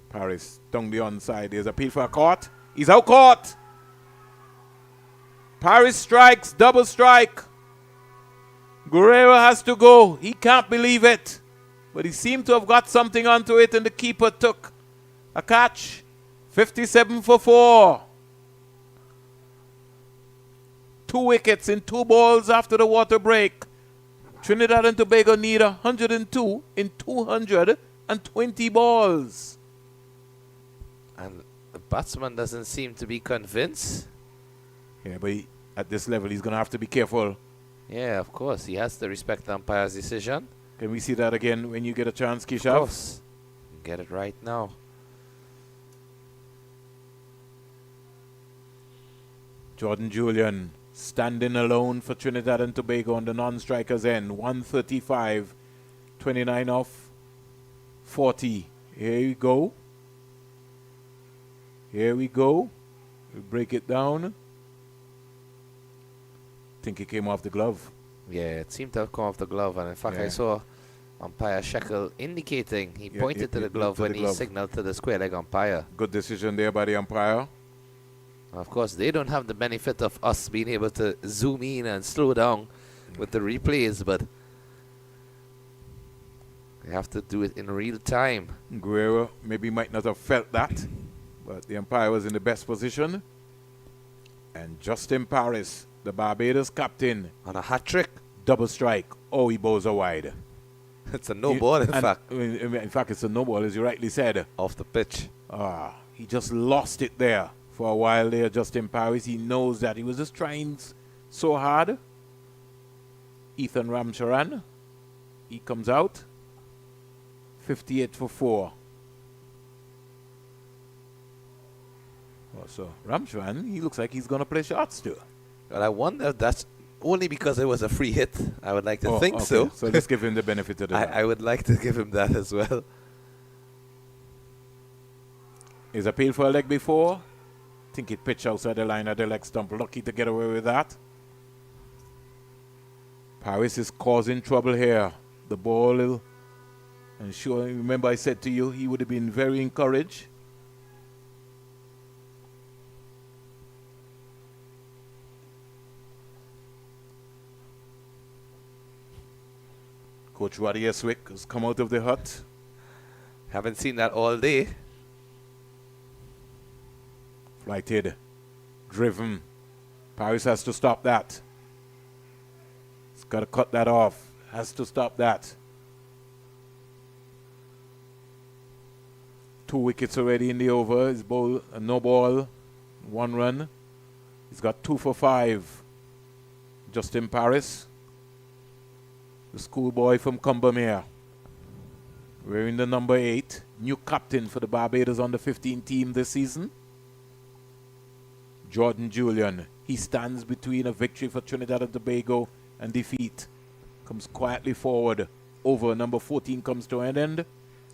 [SPEAKER 1] Paris down the onside. There's a appeal for a caught. He's out caught. Paris strikes, double strike. Guerrero has to go. He can't believe it. But he seemed to have got something onto it, and the keeper took a catch. 57 for 4. 2 wickets in 2 balls after the water break. Trinidad and Tobago need 102 in 220 balls.
[SPEAKER 5] And the batsman doesn't seem to be convinced.
[SPEAKER 1] Yeah, but at this level, he's going to have to be careful.
[SPEAKER 5] Yeah, of course. He has to respect the umpire's decision.
[SPEAKER 1] Can we see that again when you get a chance, Kishav?
[SPEAKER 5] Of course. Get it right now.
[SPEAKER 1] Jordan Julian standing alone for Trinidad and Tobago on the non-strikers end. 135, 29 off, 40. Here we go. We break it down. I think it came off the glove.
[SPEAKER 5] Yeah, it seemed to have come off the glove, and in fact I saw umpire Shekel indicating he pointed to the glove when he signaled to the square leg umpire.
[SPEAKER 1] Good decision there by the umpire.
[SPEAKER 5] Of course, they don't have the benefit of us being able to zoom in and slow down with the replays, but they have to do it in real time.
[SPEAKER 1] Guerrero maybe might not have felt that, but the umpire was in the best position. And Justin Paris, the Barbados captain,
[SPEAKER 5] On a hat trick.
[SPEAKER 1] double strike. Oh, he bows a wide.
[SPEAKER 5] It's a no ball, in fact.
[SPEAKER 1] In fact, it's a no ball, as you rightly said.
[SPEAKER 5] Off the pitch.
[SPEAKER 1] He just lost it there for a while there, Justin Paris. He knows that. He was just trying so hard. Ethan Ramcharan, he comes out. 58 for 4. So Ramcharan, he looks like he's going to play shots too.
[SPEAKER 5] But I wonder if that's only because it was a free hit. I would like to think
[SPEAKER 1] okay.
[SPEAKER 5] so.
[SPEAKER 1] So let's give him the benefit of the doubt.
[SPEAKER 5] I would like to give him that as well.
[SPEAKER 1] He's appealed for a leg before. Think it pitched outside the line of the leg stump. Lucky to get away with that. Paris is causing trouble here. The ball, and sure, remember I said to you, he would have been very encouraged. Coach Waddy Eswick has come out of the hut.
[SPEAKER 5] Haven't seen that all day.
[SPEAKER 1] Flighted, driven. Paris has to stop that. It's Got to cut that off. Has to stop that. 2 wickets already in the over. His ball, no ball, 1 run. He's got 2 for 5. Justin Paris, the schoolboy from Combermere, wearing the number 8, new captain for the Barbados under 15 team this season. Jordan Julian, he stands between a victory for Trinidad and Tobago and defeat. Comes quietly forward. Over number 14 comes to an end.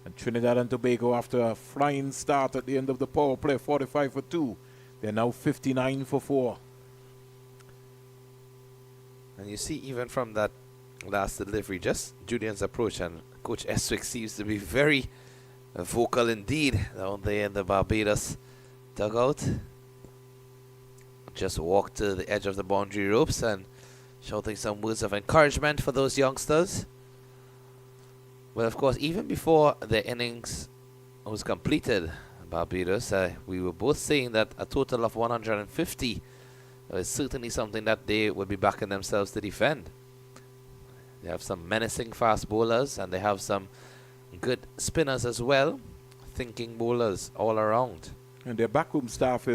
[SPEAKER 1] And Trinidad and Tobago, after a flying start at the end of the power play, 45 for 2, they're now 59 for 4.
[SPEAKER 5] And you see, even from that last delivery, just Julian's approach, and Coach Eswick seems to be very vocal indeed down there in the Barbados dugout. Just walked to the edge of the boundary ropes and shouting some words of encouragement for those youngsters. Well, of course, even before the innings was completed, Barbados, we were both saying that a total of 150 is certainly something that they would be backing themselves to defend. They have some menacing fast bowlers, and they have some good spinners as well, thinking bowlers all around.
[SPEAKER 1] And their backroom staff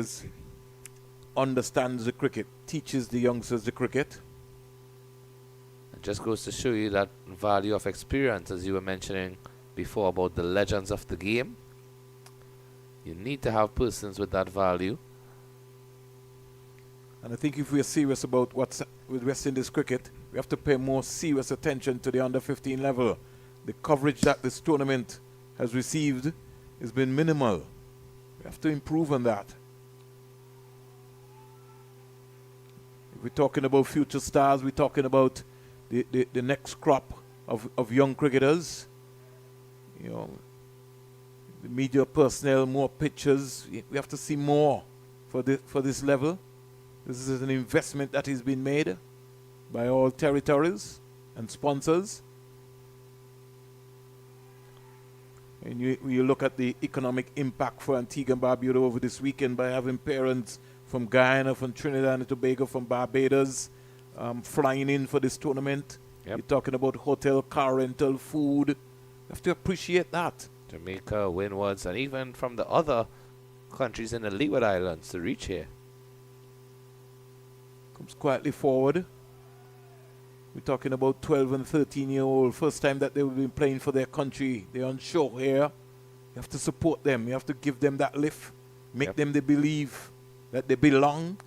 [SPEAKER 1] understands the cricket, teaches the youngsters the cricket.
[SPEAKER 5] It just goes to show you that value of experience, as you were mentioning before about the legends of the game. You need to have persons with that value.
[SPEAKER 1] And I think if we're serious about what's with West Indies cricket, we have to pay more serious attention to the under 15 level. The coverage that this tournament has received has been minimal. We have to improve on that. If we're talking about future stars, we're talking about the next crop of young cricketers. You know, the media personnel, more pictures. We have to see more for this level. This is an investment that has been made by all territories and sponsors. And you look at the economic impact for Antigua and Barbuda over this weekend by having parents from Guyana, from Trinidad and Tobago, from Barbados flying in for this tournament.
[SPEAKER 5] Yep.
[SPEAKER 1] You're talking about hotel, car rental, food. You have to appreciate that.
[SPEAKER 5] Jamaica, Windwards, and even from the other countries in the Leeward Islands to reach here.
[SPEAKER 1] Comes quietly forward. We're talking about 12 and 13-year-old. First time that they will be playing for their country. They're on shore here. You have to support them. You have to give them that lift. Make them believe that they belong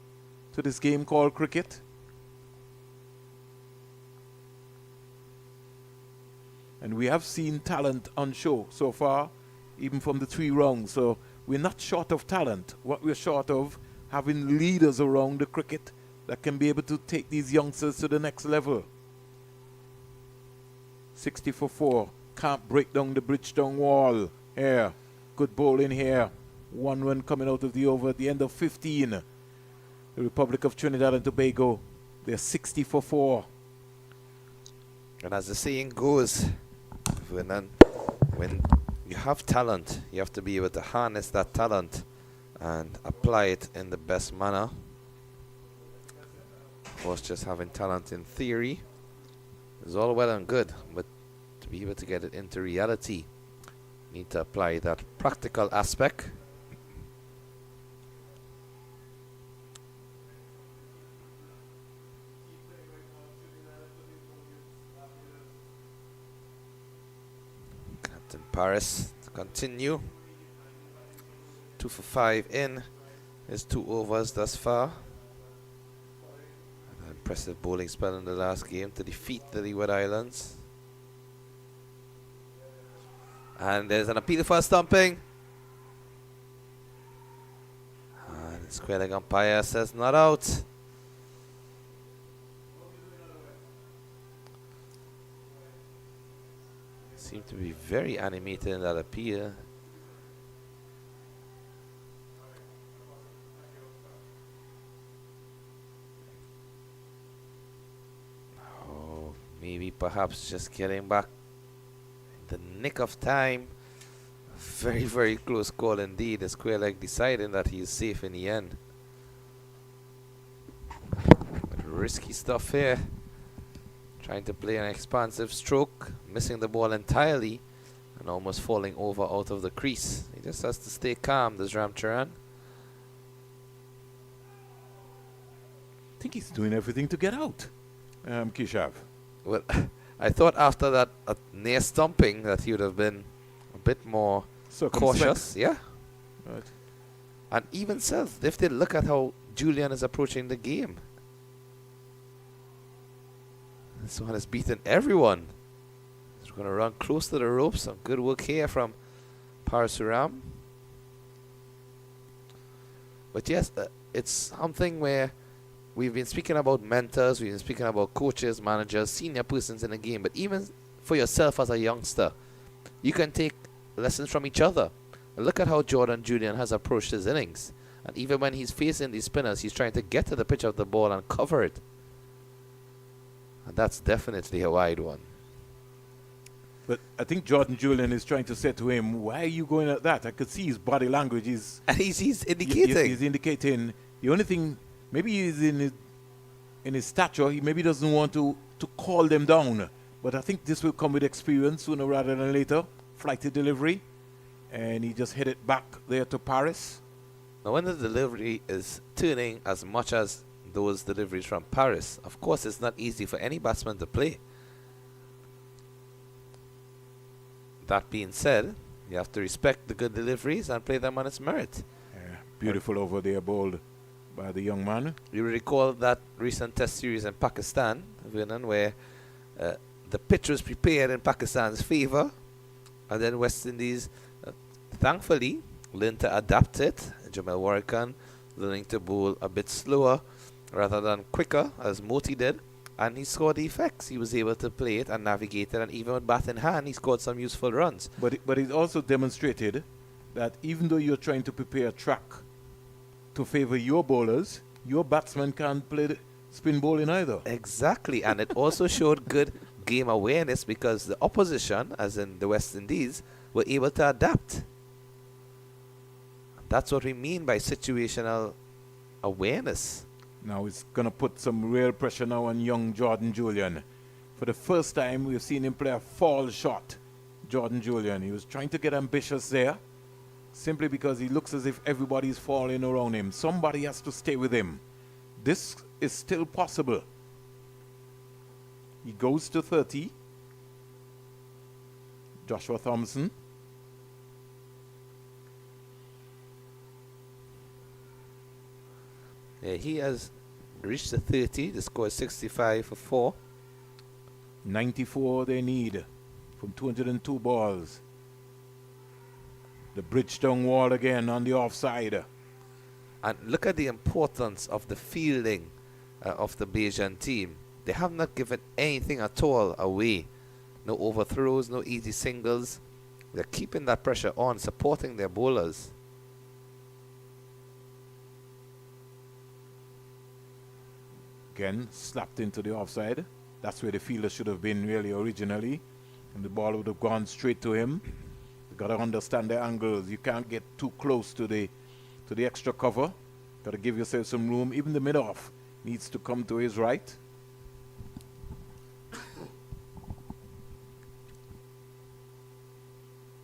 [SPEAKER 1] to this game called cricket. And we have seen talent on show so far, even from the 3 rounds. So we're not short of talent. What we're short of, having leaders around the cricket that can be able to take these youngsters to the next level. 60 for 4. Can't break down the Bridgetown wall. Here. Good bowling here. 1 run coming out of the over at the end of 15. The Republic of Trinidad and Tobago, they're 60 for 4.
[SPEAKER 5] And as the saying goes, when you have talent, you have to be able to harness that talent and apply it in the best manner. Of course, just having talent in theory is all well and good, but to be able to get it into reality, you need to apply that practical aspect. Captain Paris to continue. 2 for 5 in his 2 overs thus far. An impressive bowling spell in the last game to defeat the Leeward Islands. And there's an appeal for stumping. And the square leg umpire says not out. Seem to be very animated in that appeal. Oh, maybe perhaps just getting back the nick of time. Very, very close call indeed. The square leg deciding that he is safe in the end. But risky stuff here. Trying to play an expansive stroke, missing the ball entirely, and almost falling over out of the crease. He just has to stay calm, does Ramcharan.
[SPEAKER 1] I think he's doing everything to get out, Kishav.
[SPEAKER 5] Well, I thought after that near stumping that he would have been a bit more cautious. Yeah.
[SPEAKER 1] Right.
[SPEAKER 5] And even Seth, if they look at how Julian is approaching the game, this one has beaten everyone. He's going to run close to the ropes. Some good work here from Parasuram. But yes, it's something where we've been speaking about mentors, we've been speaking about coaches, managers, senior persons in the game. But even for yourself as a youngster, you can take lessons from each other. Look at how Jordan Julian has approached his innings. And even when he's facing these spinners, he's trying to get to the pitch of the ball and cover it. And that's definitely a wide one.
[SPEAKER 1] But I think Jordan Julian is trying to say to him, why are you going at that? I could see his body language.
[SPEAKER 5] And he's indicating.
[SPEAKER 1] He's indicating. The only thing, maybe he's in his stature, he maybe doesn't want to call them down. But I think this will come with experience sooner rather than later. Flighty delivery. And he just headed back there to Paris.
[SPEAKER 5] Now when the delivery is turning as much as those deliveries from Paris, of course it's not easy for any batsman to play. That being said, you have to respect the good deliveries and play them on its merit.
[SPEAKER 1] Yeah, beautiful over there, bowled by the young man.
[SPEAKER 5] You recall that recent test series in Pakistan, Vernon, where the pitch was prepared in Pakistan's favour, and then West Indies, thankfully, learned to adapt it. Jamil Warrican learning to bowl a bit slower rather than quicker, as Moti did, and he scored the effects. He was able to play it and navigate it, and even with bat in hand, he scored some useful runs.
[SPEAKER 1] But it also demonstrated that even though you're trying to prepare a track to favour your bowlers, your batsmen can't play the spin bowling either.
[SPEAKER 5] Exactly, and it also showed good game awareness because the opposition, as in the West Indies, were able to adapt. That's what we mean by situational awareness.
[SPEAKER 1] Now it's going to put some real pressure now on young Jordan Julian. For the first time, we've seen him play a fall shot. Jordan Julian, he was trying to get ambitious there, simply because he looks as if everybody's falling around him. Somebody has to stay with him. This is still possible. He goes to 30. Joshua Thompson.
[SPEAKER 5] Yeah, he has reached the 30. The score is 65 for 4.
[SPEAKER 1] 94 they need from 202 balls. The Bridgestone wall again on the offside.
[SPEAKER 5] And look at the importance of the fielding of the Bajan team. They have not given anything at all away. No overthrows, no easy singles. They're keeping that pressure on, supporting their bowlers.
[SPEAKER 1] Again, slapped into the offside. That's where the fielder should have been really originally. And the ball would have gone straight to him. You got to understand the angles. You can't get too close to the extra cover. Got to give yourself some room. Even the mid-off needs to come to his right.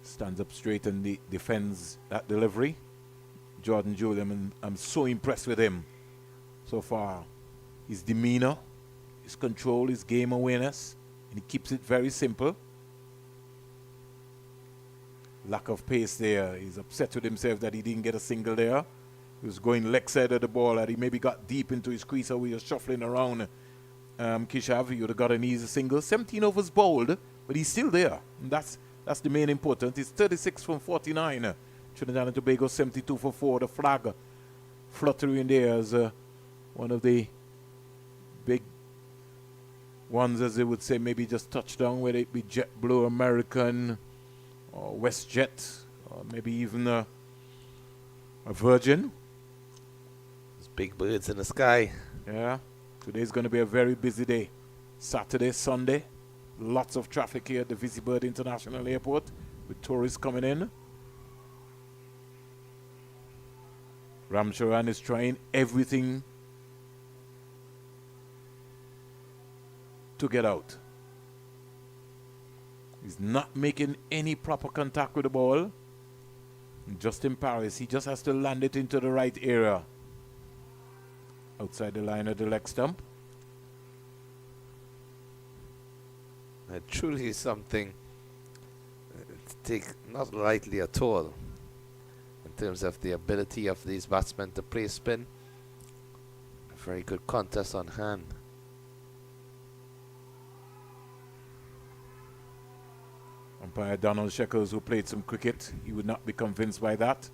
[SPEAKER 1] Stands up straight and defends that delivery. Jordan Julian, I'm so impressed with him so far. His demeanor, his control, his game awareness, and he keeps it very simple. Lack of pace there. He's upset with himself that he didn't get a single there. He was going leg side of the ball, and he maybe got deep into his crease, or he was shuffling around. Kishav, he would have got an easy single. 17 overs bowled, but he's still there. And that's the main important. It's 36 from 49. Trinidad and Tobago 72 for 4. The flag fluttering there as one of the big ones, as they would say, maybe just touchdown, whether it be JetBlue, American, or WestJet, or maybe even a Virgin.
[SPEAKER 5] There's big birds in the sky.
[SPEAKER 1] Yeah, today's going to be a very busy day. Saturday, Sunday, lots of traffic here at the Visibird International Airport with tourists coming in. Ramcharan is trying everything to get out. He's not making any proper contact with the ball. And Justin Paris, he just has to land it into the right area. Outside the line of the leg stump.
[SPEAKER 5] Truly something to take not lightly at all in terms of the ability of these batsmen to play spin. A very good contest on hand.
[SPEAKER 1] Umpire Donald Shekels, who played some cricket, he would not be convinced by that.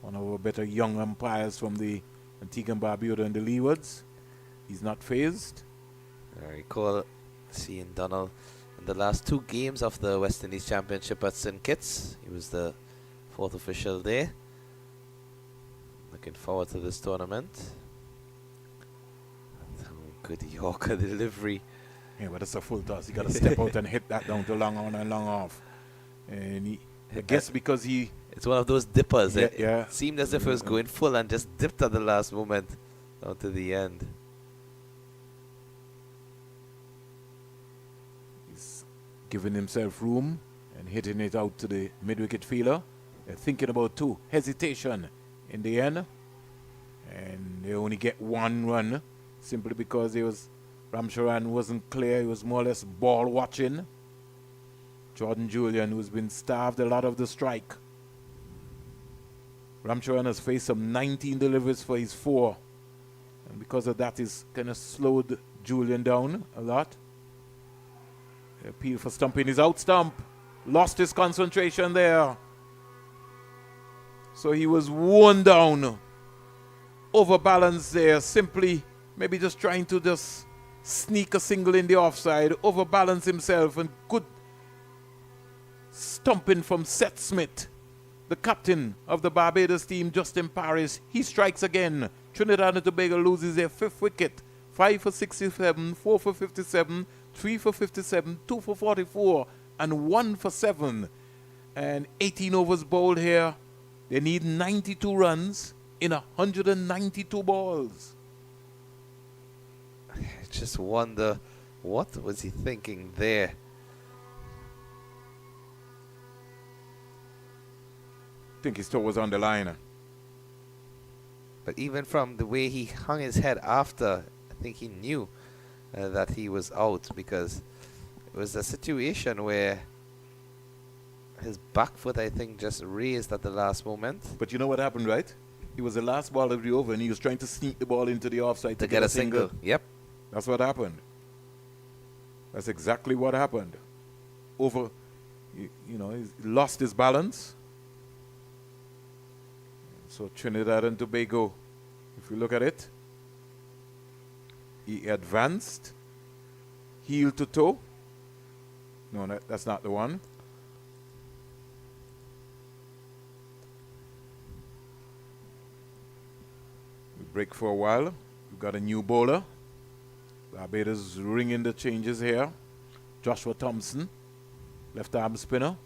[SPEAKER 1] One of our better young umpires from the Antigua and Barbuda and the Leewards. He's not phased.
[SPEAKER 5] I recall seeing Donald in the last 2 games of the West Indies Championship at St. Kitts. He was the 4th official there. Looking forward to this tournament. Good Yorker delivery.
[SPEAKER 1] Yeah, but it's a full toss. You got to step out and hit that down to long on and long off. And he, I guess because he...
[SPEAKER 5] It's one of those dippers.
[SPEAKER 1] Yeah,
[SPEAKER 5] It seemed as if it was going full and just dipped at the last moment down to the end.
[SPEAKER 1] He's giving himself room and hitting it out to the mid-wicket fielder. They're thinking about 2. Hesitation in the end. And they only get 1 run simply because Ramcharan wasn't clear. He was more or less ball watching. Jordan Julian, who's been starved a lot of the strike. Ramcharan has faced some 19 deliveries for his 4. And because of that, he's kind of slowed Julian down a lot. The appeal for stumping his out stump. Lost his concentration there. So he was worn down. Overbalanced there. Simply maybe just trying to just sneak a single in the offside. Overbalance himself. And good stumping from Seth Smith, the captain of the Barbados team, Justin Paris. He strikes again. Trinidad and Tobago loses their 5th wicket. 5 for 67, 4 for 57, 3 for 57, 2 for 44, and 1 for 7. And 18 overs bowled here. They need 92 runs in 192 balls.
[SPEAKER 5] I just wonder, what was he thinking there?
[SPEAKER 1] I think his toe was on the line.
[SPEAKER 5] But even from the way he hung his head after, I think he knew that he was out, because it was a situation where his back foot, I think, just raised at the last moment.
[SPEAKER 1] But you know what happened, right? It was the last ball of the over, and he was trying to sneak the ball into the offside
[SPEAKER 5] To get a single. Yep.
[SPEAKER 1] That's what happened. That's exactly what happened. Over, you know, he lost his balance. So Trinidad and Tobago, if you look at it, he advanced, heel to toe. No, that's not the one. We break for a while. We've got a new bowler. Barbados ringing the changes here. Joshua Thompson, left arm spinner.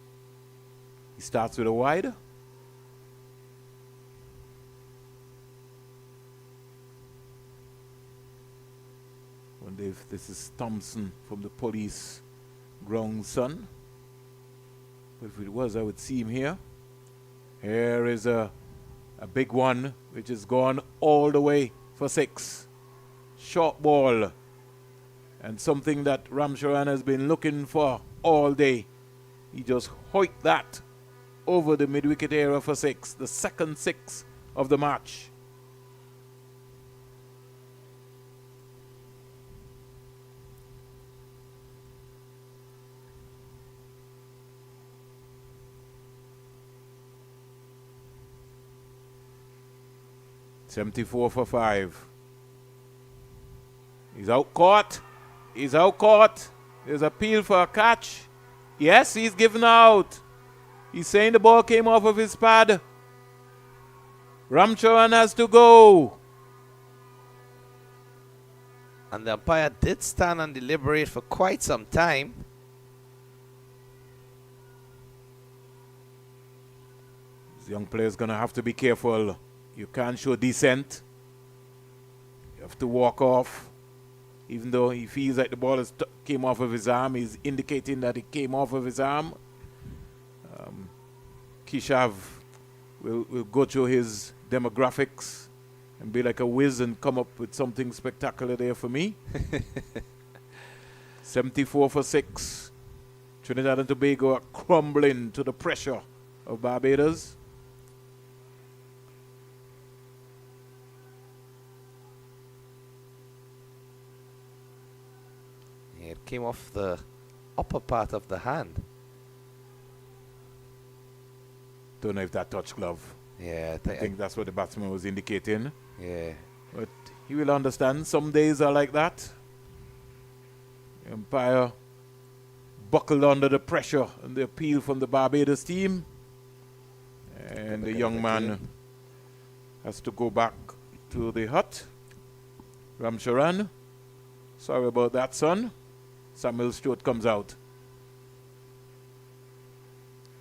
[SPEAKER 1] He starts with a wide. Wonder if this is Thompson from the police ground son. But if it was, I would see him here. Here is a big one, which is gone all the way for 6. Short ball. And something that Ramcharan has been looking for all day. He just hoiked that over the mid-wicket area for 6. The second 6 of the match. .74 for 5. He's out caught. He's out caught. There's appeal for a catch. Yes, he's given out. He's saying the ball came off of his pad. Ramcharan has to go.
[SPEAKER 5] And the umpire did stand and deliberate for quite some time.
[SPEAKER 1] This young player's going to have to be careful. You can't show dissent. You have to walk off. even though he feels like the ball came off of his arm, he's indicating that it came off of his arm. Kishav will go through his demographics and be like a whiz and come up with something spectacular there for me. 74 for 6. Trinidad and Tobago are crumbling to the pressure of Barbados.
[SPEAKER 5] It came off the upper part of the hand.
[SPEAKER 1] Don't know if that touched glove.
[SPEAKER 5] Yeah,
[SPEAKER 1] I think that's what the batsman was indicating.
[SPEAKER 5] yeah.
[SPEAKER 1] But he will understand. Some days are like that. The umpire buckled under the pressure and the appeal from the Barbados team. And the young man has to go back to the hut. Ramcharan, sorry about that, son. Samuel Stewart comes out.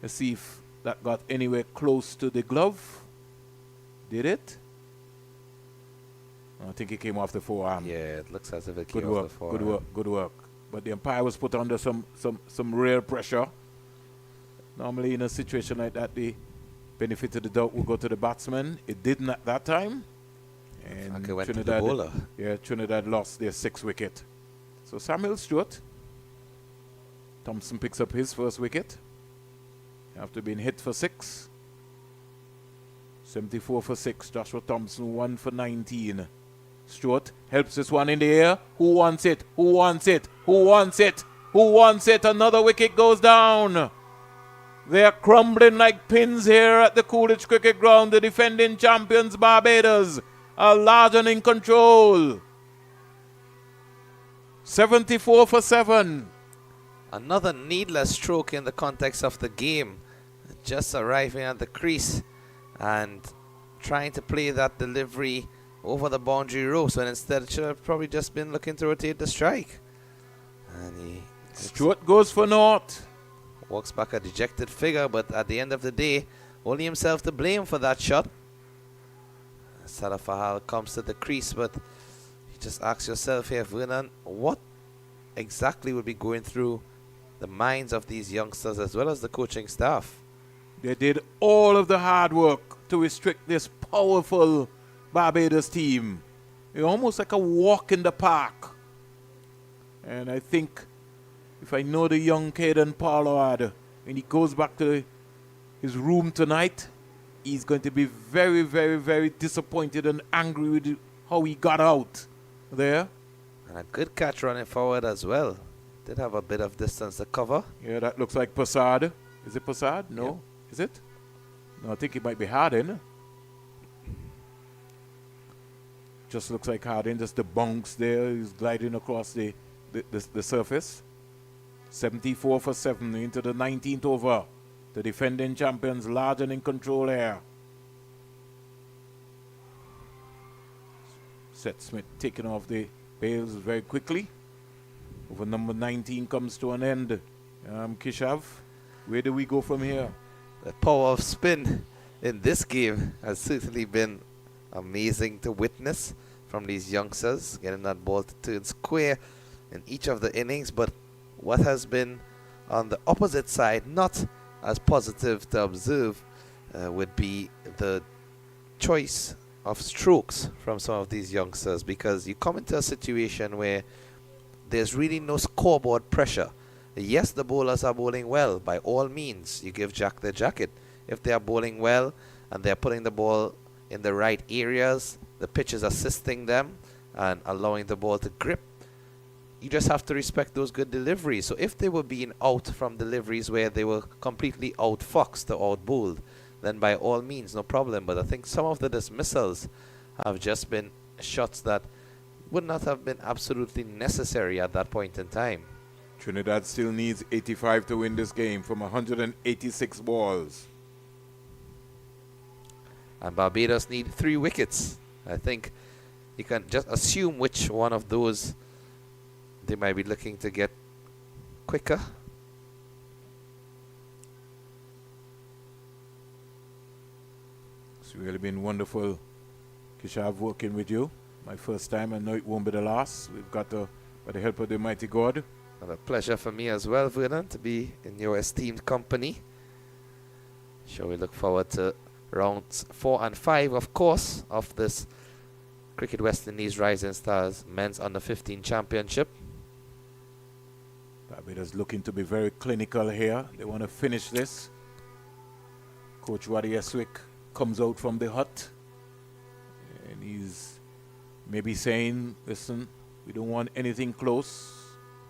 [SPEAKER 1] Let's see if that got anywhere close to the glove. Did it? I think it came off the forearm.
[SPEAKER 5] Yeah, it looks as if it
[SPEAKER 1] Good
[SPEAKER 5] came
[SPEAKER 1] work,
[SPEAKER 5] off the forearm.
[SPEAKER 1] good work, good work. But the umpire was put under some real pressure. Normally in a situation like that, the benefit of the doubt will go to the batsman. It didn't at that time. And
[SPEAKER 5] Like it went to the bowler.
[SPEAKER 1] Yeah, Trinidad lost their 6th wicket. So Samuel Stewart, Thompson picks up his first wicket after being hit for 6. 74 for 6. Joshua Thompson 1 for 19. Stewart helps this one in the air. Who wants it? Who wants it? Who wants it? Who wants it? Another wicket goes down. They are crumbling like pins here at the Coolidge Cricket Ground. The defending champions Barbados are large and in control. 74 for 7.
[SPEAKER 5] Another needless stroke in the context of the game. Just arriving at the crease and trying to play that delivery over the boundary ropes, when instead it should have probably just been looking to rotate the strike. And he
[SPEAKER 1] Stewart goes for naught.
[SPEAKER 5] walks back a dejected figure, but at the end of the day, only himself to blame for that shot. Salah Fahal comes to the crease, but you just ask yourself here, Vernon, what exactly would be going through the minds of these youngsters as well as the coaching staff?
[SPEAKER 1] They did all of the hard work to restrict this powerful Barbados team. It's almost like a walk in the park. And I think if I know the young Caden Pollard, when he goes back to his room tonight, he's going to be very, very, very disappointed and angry with how he got out there.
[SPEAKER 5] And a good catch running forward as well. Did have a bit of distance to cover.
[SPEAKER 1] Yeah, that looks like Passad. Is it Passad? No.
[SPEAKER 5] Yep.
[SPEAKER 1] Is it? No, I think it might be Hardin. Just looks like Hardin, just the bounce there. He's gliding across the surface. 74 for 7 into the 19th over. The defending champions large and in control here. Seth Smith taking off the bails very quickly. Over number 19 comes to an end. Kishav, where do we go from here?
[SPEAKER 5] The power of spin in this game has certainly been amazing to witness from these youngsters, getting that ball to turn square in each of the innings. But what has been on the opposite side, not as positive to observe, would be the choice of strokes from some of these youngsters, because you come into a situation where there's really no scoreboard pressure. Yes, the bowlers are bowling well. By all means, you give Jack the jacket. If they are bowling well and they're putting the ball in the right areas, the pitch is assisting them and allowing the ball to grip, you just have to respect those good deliveries. So if they were being out from deliveries where they were completely outfoxed or outbowled, then by all means, no problem. But I think some of the dismissals have just been shots that would not have been absolutely necessary at that point in time.
[SPEAKER 1] Trinidad still needs 85 to win this game from 186 balls.
[SPEAKER 5] And Barbados need 3 wickets. I think you can just assume which one of those they might be looking to get quicker.
[SPEAKER 1] It's really been wonderful, Kishav, working with you. My first time, I know it won't be the last. We've got to, by the help of the mighty God.
[SPEAKER 5] And a pleasure for me as well, Vernon, to be in your esteemed company. Sure, we look forward to rounds 4 and 5, of course, of this Cricket West Indies Rising Stars Men's Under-15 Championship.
[SPEAKER 1] Barbados looking to be very clinical here. They want to finish this. Coach Waddy Eswick comes out from the hut and he's maybe saying, listen, we don't want anything close,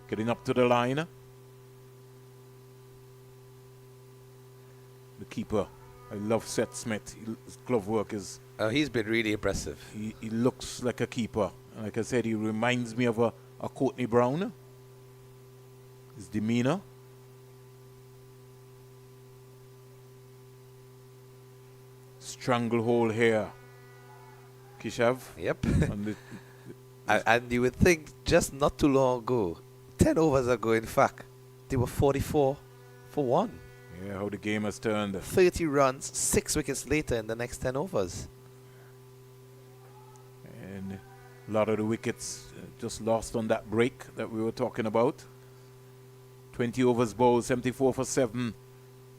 [SPEAKER 1] getting up to the line. The keeper, I love Seth Smith. His glove work is...
[SPEAKER 5] He's been really impressive.
[SPEAKER 1] He looks like a keeper. And like I said, he reminds me of a Courtney Brown. His demeanor. Stranglehold here. Kishav.
[SPEAKER 5] Yep. And you would think just not too long ago, 10 overs ago, in fact, they were 44 for 1.
[SPEAKER 1] Yeah, how the game has turned.
[SPEAKER 5] 30 runs, 6 wickets later in the next 10 overs.
[SPEAKER 1] And a lot of the wickets just lost on that break that we were talking about. 20 overs bowled, 74 for 7.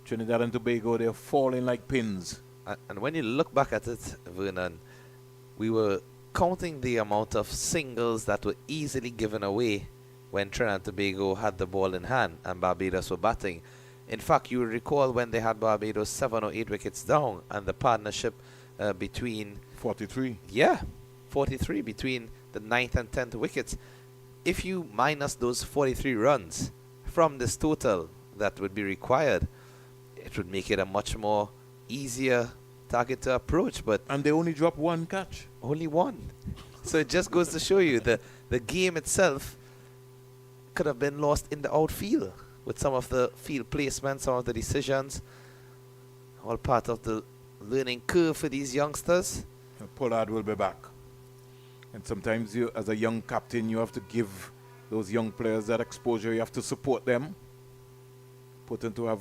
[SPEAKER 1] Trinidad and Tobago, they're falling like pins.
[SPEAKER 5] And when you look back at it, Vernon, we were counting the amount of singles that were easily given away when Trinidad and Tobago had the ball in hand and Barbados were batting. In fact, you will recall when they had Barbados 7 or 8 wickets down and the partnership between...
[SPEAKER 1] 43.
[SPEAKER 5] Yeah, 43 between the 9th and 10th wickets. If you minus those 43 runs from this total that would be required, it would make it a much more easier target to approach. But
[SPEAKER 1] and they only dropped 1 catch.
[SPEAKER 5] Only 1. So it just goes to show you the game itself could have been lost in the outfield with some of the field placement, some of the decisions, all part of the learning curve for these youngsters.
[SPEAKER 1] Pollard will be back. And sometimes you, as a young captain, you have to give those young players that exposure. You have to support them. Put them to have,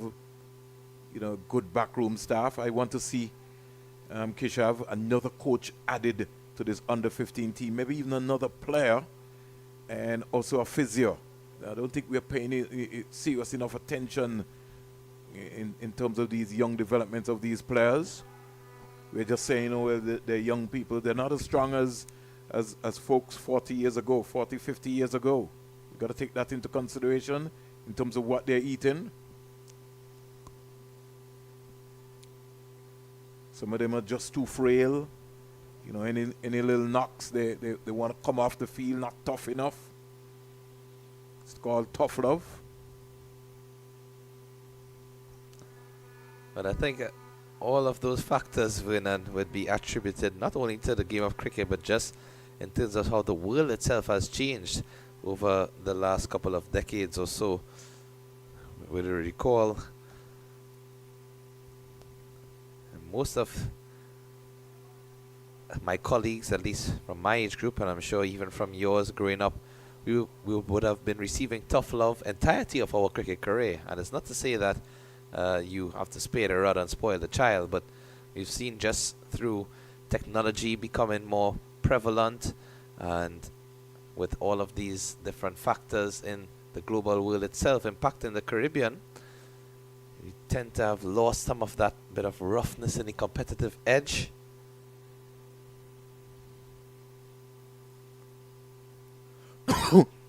[SPEAKER 1] good backroom staff. I want to see Kishav, another coach added to this under-15 team, maybe even another player, and also a physio. I don't think we're paying serious enough attention in terms of these young developments of these players. We're just saying, well, they're young people. They're not as strong as folks 40 years ago, 40, 50 years ago. We've got to take that into consideration in terms of what they're eating. Some of them are just too frail. Any little knocks, they want to come off the field, not tough enough. It's called tough love.
[SPEAKER 5] But I think all of those factors, Vernon, would be attributed not only to the game of cricket, but just in terms of how the world itself has changed over the last couple of decades or so. We'll recall most of my colleagues, at least from my age group, and I'm sure even from yours growing up, we would have been receiving tough love entirety of our cricket career. And it's not to say that you have to spare the rod and spoil the child, but we've seen just through technology becoming more prevalent and with all of these different factors in the global world itself impacting the Caribbean, we tend to have lost some of that bit of roughness in the competitive edge.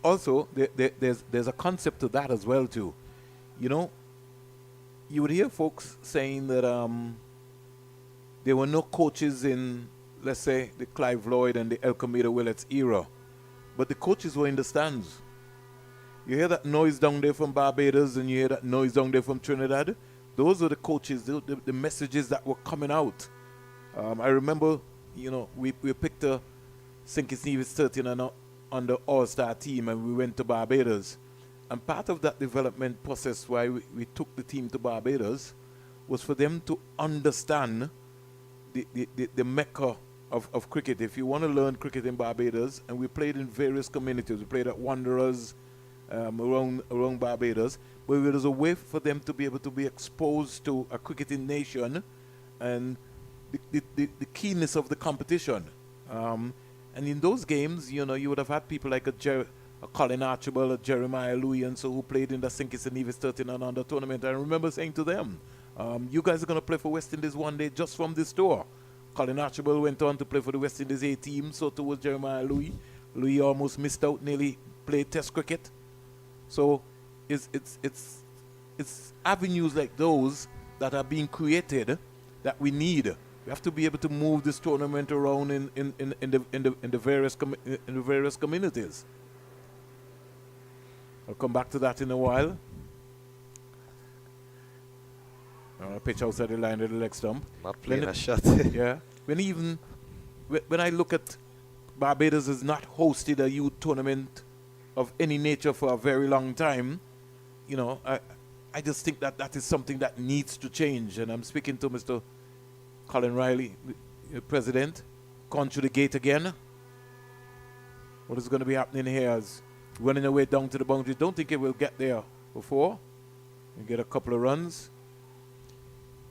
[SPEAKER 1] Also, there's a concept to that as well too. You would hear folks saying that there were no coaches in, let's say, the Clive Lloyd and the El Camino Willets era, but the coaches were in the stands. You hear that noise down there from Barbados and you hear that noise down there from Trinidad. Those are the coaches, the messages that were coming out. I remember, we picked a St. Kitts Nevis 13 and on the All-Star team, and we went to Barbados. And part of that development process why we took the team to Barbados was for them to understand the mecca of cricket. If you want to learn cricket in Barbados, and we played in various communities. We played at Wanderers around Barbados, but it was a way for them to be able to be exposed to a cricketing nation and the keenness of the competition. And in those games, you know, you would have had people like a Colin Archibald, a Jeremiah Louis, and so who played in the St. Kitts and Nevis 13 and under tournament. I remember saying to them, you guys are going to play for West Indies one day just from this tour. Colin Archibald went on to play for the West Indies A team, so too was Jeremiah Louis. Louis almost missed out, nearly played Test cricket. So it's avenues like those that are being created that we need. We have to be able to move this tournament around in the various communities. I'll come back to that in a while. Pitch outside the line of the leg stump.
[SPEAKER 5] Not playing a shot.
[SPEAKER 1] Yeah. When I look at Barbados has not hosted a youth tournament of any nature for a very long time, you know, I just think that is something that needs to change. And I'm speaking to Mr. Colin Riley, President. Gone through the gate again. What is going to be happening here is running away down to the boundary. Don't think it will get there before. You get a couple of runs.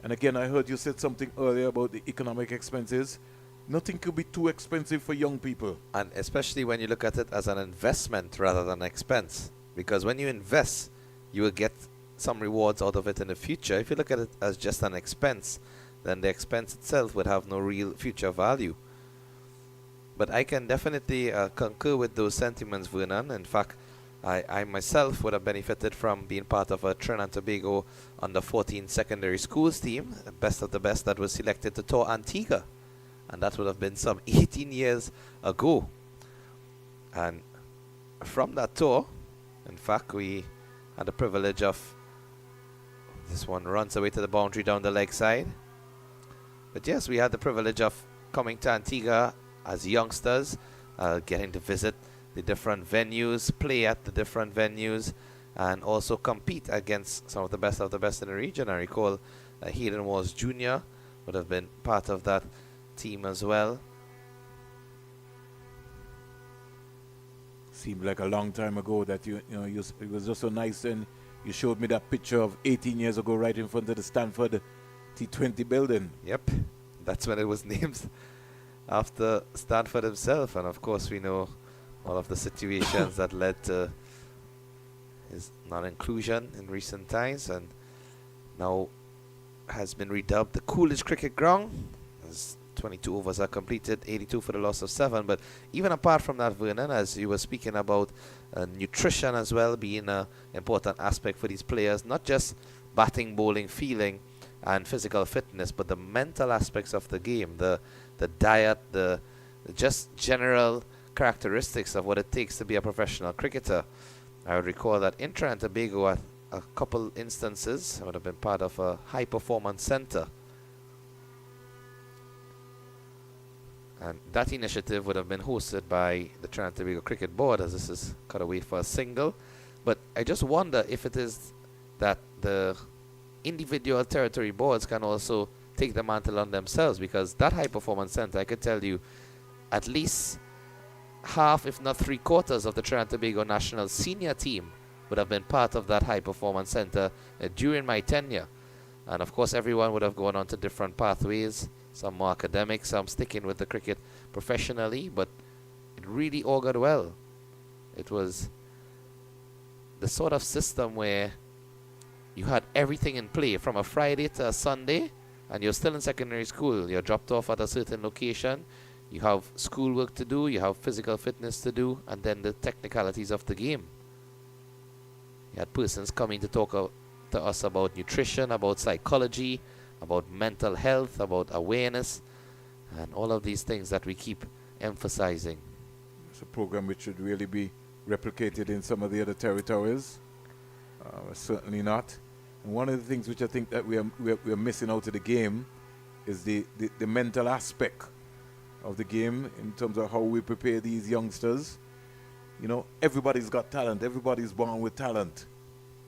[SPEAKER 1] And again, I heard you said something earlier about the economic expenses. Nothing could be too expensive for young people.
[SPEAKER 5] And especially when you look at it as an investment rather than an expense. Because when you invest, you will get some rewards out of it in the future. If you look at it as just an expense, then the expense itself would have no real future value. But I can definitely concur with those sentiments, Vernon. In fact, I myself would have benefited from being part of a Trinidad and Tobago under 14 secondary schools team, best of the best, that was selected to tour Antigua. And that would have been some 18 years ago. And from that tour, in fact, we had the privilege of, this one runs away to the boundary down the leg side. But yes, we had the privilege of coming to Antigua as youngsters, getting to visit the different venues, play at the different venues, and also compete against some of the best in the region. I recall Hayden Walls Jr. would have been part of that team as well.
[SPEAKER 1] Seemed like a long time ago that it was just so nice, and you showed me that picture of 18 years ago right in front of the Stanford T20 building.
[SPEAKER 5] Yep, that's when it was named after Stanford himself, and of course we know all of the situations that led to his non-inclusion in recent times, and now has been redubbed the Coolidge Cricket Ground, as 22 overs are completed, 82 for the loss of 7. But even apart from that, Vernon, as you were speaking about nutrition as well being an important aspect for these players, not just batting, bowling, fielding and physical fitness, but the mental aspects of the game, the diet, the just general characteristics of what it takes to be a professional cricketer. I would recall that in Trinidad and Tobago, at a couple instances, I would have been part of a high performance center, and that initiative would have been hosted by the Trinidad and Tobago Cricket Board, as this is cut away for a single. But I just wonder if it is that the individual territory boards can also take the mantle on themselves, because that high performance center, I could tell you, at least half, if not 3/4 of the Trinidad and Tobago national senior team would have been part of that high performance center during my tenure. And of course everyone would have gone on to different pathways, some more academic, some sticking with the cricket professionally, but it really augured well. It was the sort of system where you had everything in play from a Friday to a Sunday, and you're still in secondary school. You're dropped off at a certain location. You have schoolwork to do, you have physical fitness to do, and then the technicalities of the game. You had persons coming to talk to us about nutrition, about psychology, about mental health, about awareness, and all of these things that we keep emphasizing.
[SPEAKER 1] It's a program which should really be replicated in some of the other territories. Certainly not. And one of the things which I think that we are missing out of the game is the mental aspect of the game, in terms of how we prepare these youngsters. You know, everybody's got talent, everybody's born with talent,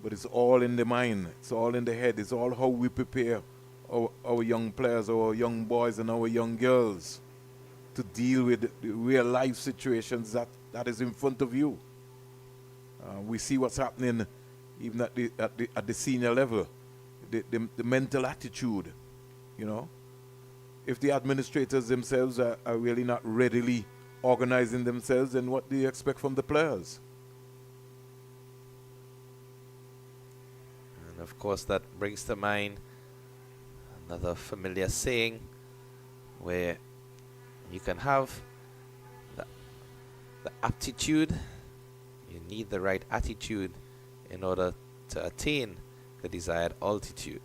[SPEAKER 1] but it's all in the mind, it's all in the head, it's all how we prepare our young players, our young boys and our young girls to deal with the real life situations that is in front of you. We see what's happening even at the senior level, the mental attitude, you know. If the administrators themselves are really not readily organizing themselves, and what do you expect from the players?
[SPEAKER 5] And of course, that brings to mind another familiar saying where you can have the aptitude, you need the right attitude in order to attain the desired altitude.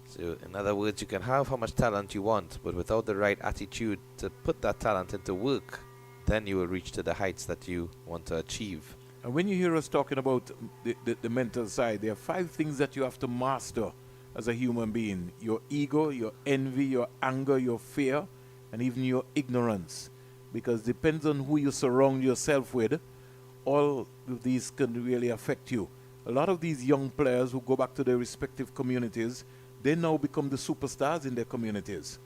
[SPEAKER 5] So in other words, you can have how much talent you want, but without the right attitude to put that talent into work, then you will reach to the heights that you want to achieve.
[SPEAKER 1] And when you hear us talking about the mental side, there are 5 things that you have to master as a human being: your ego, your envy, your anger, your fear, and even your ignorance. Because depends on who you surround yourself with, all of these can really affect you. A lot of these young players who go back to their respective communities, they now become the superstars in their communities.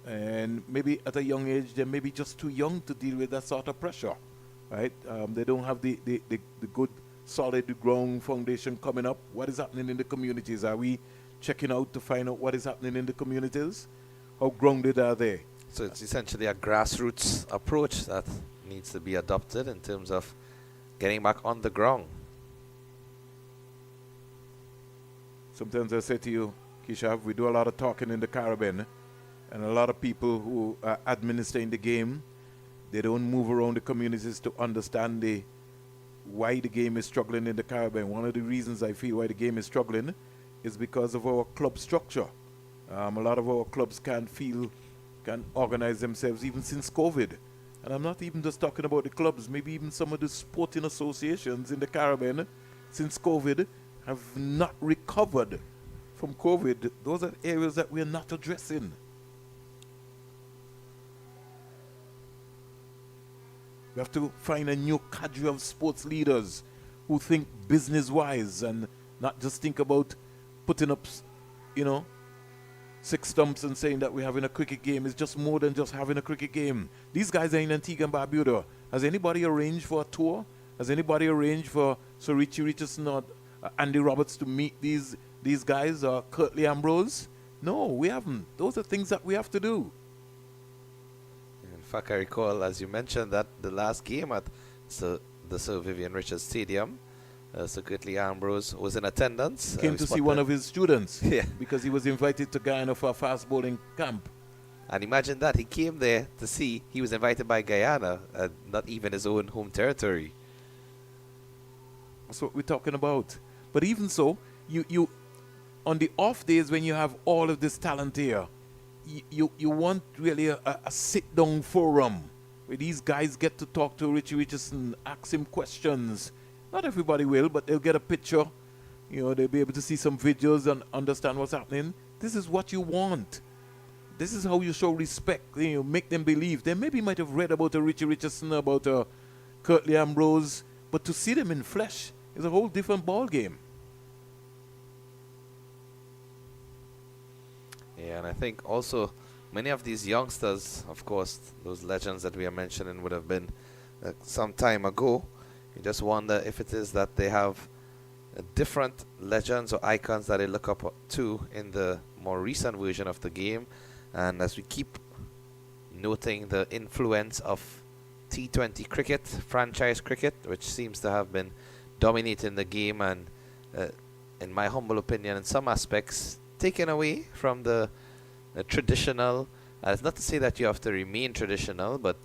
[SPEAKER 1] And maybe at a young age, they may be just too young to deal with that sort of pressure, right? They don't have the good, solid ground foundation coming up. What is happening in the communities? Are we checking out to find out what is happening in the communities? How grounded are they?
[SPEAKER 5] So it's essentially a grassroots approach that needs to be adopted in terms of getting back on the ground.
[SPEAKER 1] Sometimes I say to you, Kishav, we do a lot of talking in the Caribbean, and a lot of people who are administering the game, they don't move around the communities to understand why the game is struggling in the Caribbean. One of the reasons I feel why the game is struggling is because of our club structure. A lot of our clubs can organize themselves even since COVID. And I'm not even just talking about the clubs, maybe even some of the sporting associations in the Caribbean since COVID have not recovered from COVID. Those are areas that we're not addressing. We have to find a new cadre of sports leaders who think business-wise and not just think about putting up, 6 stumps and saying that we're having a cricket game. It's just more than just having a cricket game. These guys are in Antigua and Barbados. Has anybody arranged for a tour? Has anybody arranged for Sir Richie Richardson or Andy Roberts to meet these guys or Curtly Ambrose? No, we haven't. Those are things that we have to do.
[SPEAKER 5] In fact, I recall, as you mentioned, that the last game at the Sir Vivian Richards Stadium, Sir Curtly Ambrose was in attendance.
[SPEAKER 1] Came to see one of his students
[SPEAKER 5] yeah.
[SPEAKER 1] because he was invited to Guyana for a fast bowling camp.
[SPEAKER 5] And imagine that, he came there to see, he was invited by Guyana, not even his own home territory.
[SPEAKER 1] That's what we're talking about. But even so, you on the off days when you have all of this talent here, you want really a sit-down forum where these guys get to talk to Richie Richardson, ask him questions. Not everybody will, but they'll get a picture. They'll be able to see some videos and understand what's happening. This is what you want. This is how you show respect. Make them believe. They maybe might have read about a Richie Richardson, about a Curtly Ambrose, but to see them in flesh is a whole different ball game.
[SPEAKER 5] Yeah, and I think also many of these youngsters, of course, those legends that we are mentioning would have been some time ago. You just wonder if it is that they have different legends or icons that they look up to in the more recent version of the game. And as we keep noting the influence of T20 cricket, franchise cricket, which seems to have been dominating the game and, in my humble opinion, in some aspects, taken away from the traditional. It's not to say that you have to remain traditional, but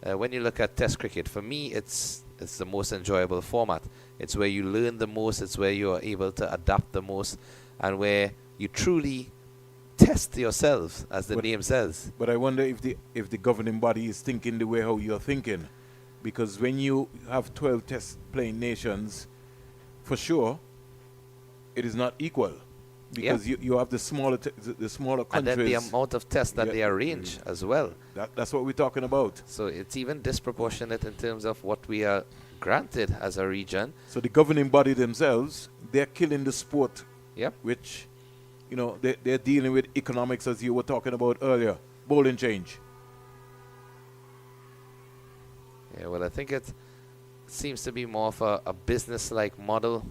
[SPEAKER 5] when you look at Test cricket, for me, it's the most enjoyable format. It's where you learn the most. It's where you are able to adapt the most, and where you truly test yourself, as the name says.
[SPEAKER 1] But I wonder if the governing body is thinking the way how you're thinking, because when you have 12 Test playing nations, for sure, it is not equal. Because you have the smaller countries.
[SPEAKER 5] And then the amount of tests that they arrange as well.
[SPEAKER 1] That's what we're talking about.
[SPEAKER 5] So it's even disproportionate in terms of what we are granted as a region.
[SPEAKER 1] So the governing body themselves, they're killing the sport.
[SPEAKER 5] Yep.
[SPEAKER 1] Which, they're dealing with economics, as you were talking about earlier. Bowling change.
[SPEAKER 5] Yeah, well, I think it seems to be more of a business-like model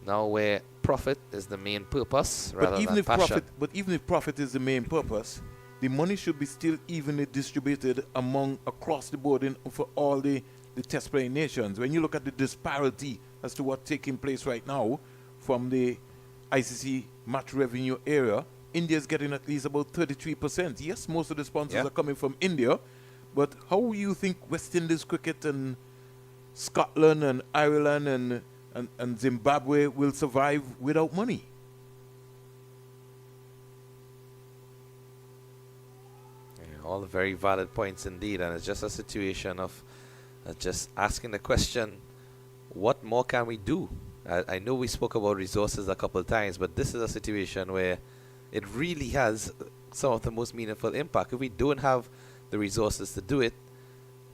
[SPEAKER 5] now, where profit is the main purpose rather than passion.
[SPEAKER 1] But even if profit is the main purpose, the money should be still evenly distributed across the board for all the test playing nations. When you look at the disparity as to what's taking place right now from the ICC match revenue area, India is getting at least about 33%. Yes, most of the sponsors are coming from India, but how you think West Indies cricket and Scotland and Ireland and Zimbabwe will survive without money?
[SPEAKER 5] All very valid points indeed, and it's just a situation of just asking the question, what more can we do? I know we spoke about resources a couple of times, but this is a situation where it really has some of the most meaningful impact. If we don't have the resources to do it,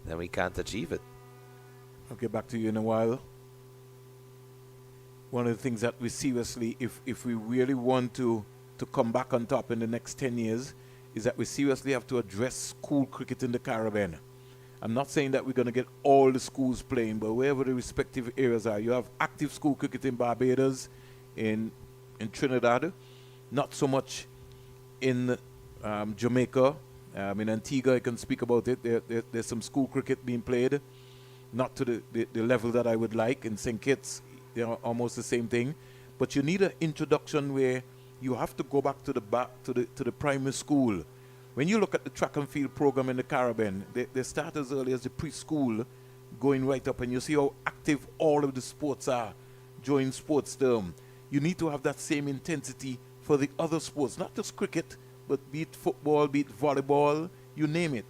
[SPEAKER 5] then we can't achieve it.
[SPEAKER 1] I'll get back to you in a while. One of the things that we seriously, if we really want to come back on top in the next 10 years, is that we seriously have to address school cricket in the Caribbean. I'm not saying that we're going to get all the schools playing, but wherever the respective areas are, you have active school cricket in Barbados, in Trinidad, not so much in Jamaica. In Antigua, I can speak about it. There's some school cricket being played, not to the level that I would like. In St. Kitts, almost the same thing. But you need an introduction where you have to go back to the primary school. When you look at the track and field program in the Caribbean, they start as early as the preschool, going right up, and you see how active all of the sports are during sports term. You need to have that same intensity for the other sports, not just cricket, but be it football, be it volleyball, you name it.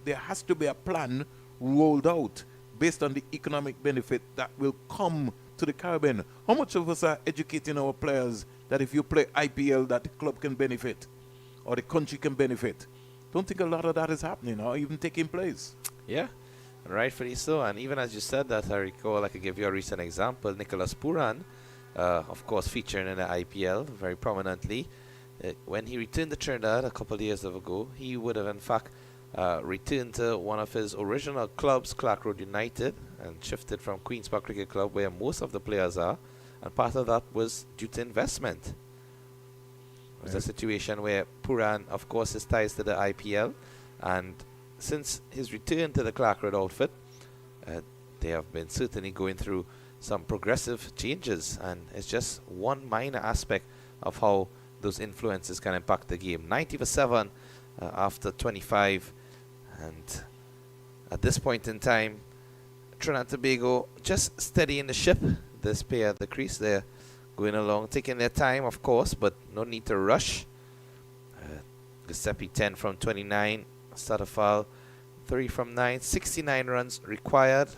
[SPEAKER 1] There has to be a plan rolled out based on the economic benefit that will come to the Caribbean. How much of us are educating our players that if you play IPL, that the club can benefit or the country can benefit? Don't think a lot of that is happening or even taking place.
[SPEAKER 5] Yeah, rightfully so. And even as you said that, I recall I could give you a recent example. Nicholas Puran, of course, featuring in the IPL very prominently. When he returned to Trinidad a couple of years ago, he would have in fact returned to one of his original clubs, Clark Road United, and shifted from Queen's Park Cricket Club, where most of the players are. And part of that was due to investment. It was a situation where Puran, of course, is ties to the IPL, and since his return to the Clark Road outfit, they have been certainly going through some progressive changes, and it's just one minor aspect of how those influences can impact the game. 90 for 7 after 25, and at this point in time, Trinidad and Tobago just steadying the ship. This pair at the crease, they're going along, taking their time, of course, but no need to rush. Giuseppe 10 from 29, Satafal 3 from 9, 69 runs required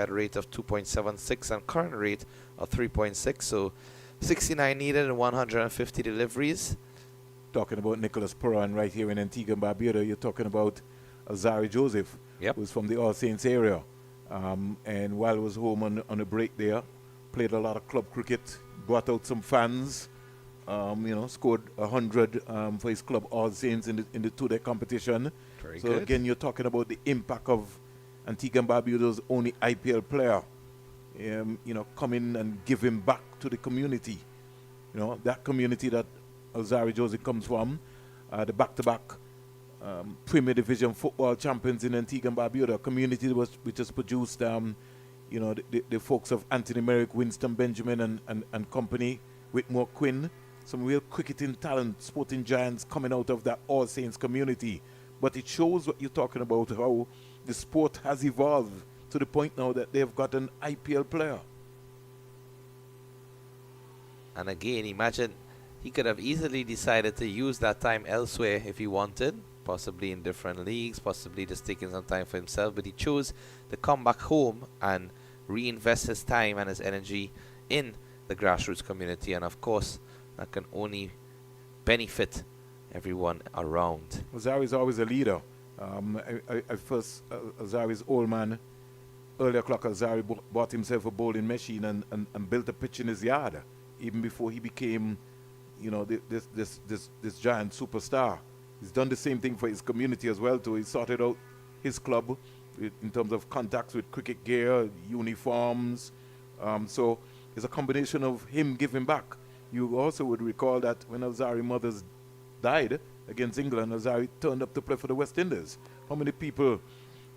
[SPEAKER 5] rate of 2.76 and current rate of 3.6, so 69 needed and 150 deliveries.
[SPEAKER 1] Talking about Nicholas Puran right here in Antigua and Barbuda, you're talking about Azari Joseph, who's from the All Saints area, and while he was home on a break there, played a lot of club cricket, brought out some fans, scored 100 for his club All Saints in the two-day competition.
[SPEAKER 5] Very
[SPEAKER 1] so
[SPEAKER 5] good.
[SPEAKER 1] Again, you're talking about the impact of Antigua and Barbuda's only IPL player, coming and giving back to the community. That community that Azari Joseph comes from, the back-to-back Premier Division football champions in Antigua and Barbuda, a community which has produced the folks of Anthony Merrick, Winston Benjamin and company, Whitmore Quinn, some real cricketing talent, sporting giants coming out of that All Saints community. But it shows what you're talking about, how the sport has evolved to the point now that they've got an IPL player.
[SPEAKER 5] And again, imagine he could have easily decided to use that time elsewhere if he wanted, possibly in different leagues, possibly just taking some time for himself, but he chose to come back home and reinvest his time and his energy in the grassroots community, and of course that can only benefit everyone around.
[SPEAKER 1] Azari's always a leader. Azari's old man, early o'clock, Azari bought himself a bowling machine and built a pitch in his yard, even before he became, this giant superstar. He's done the same thing for his community as well too. He sorted out his club in terms of contacts with cricket gear, uniforms. So it's a combination of him giving back. You also would recall that when Azari mothers died, against England, Azari turned up to play for the West Indies. How many people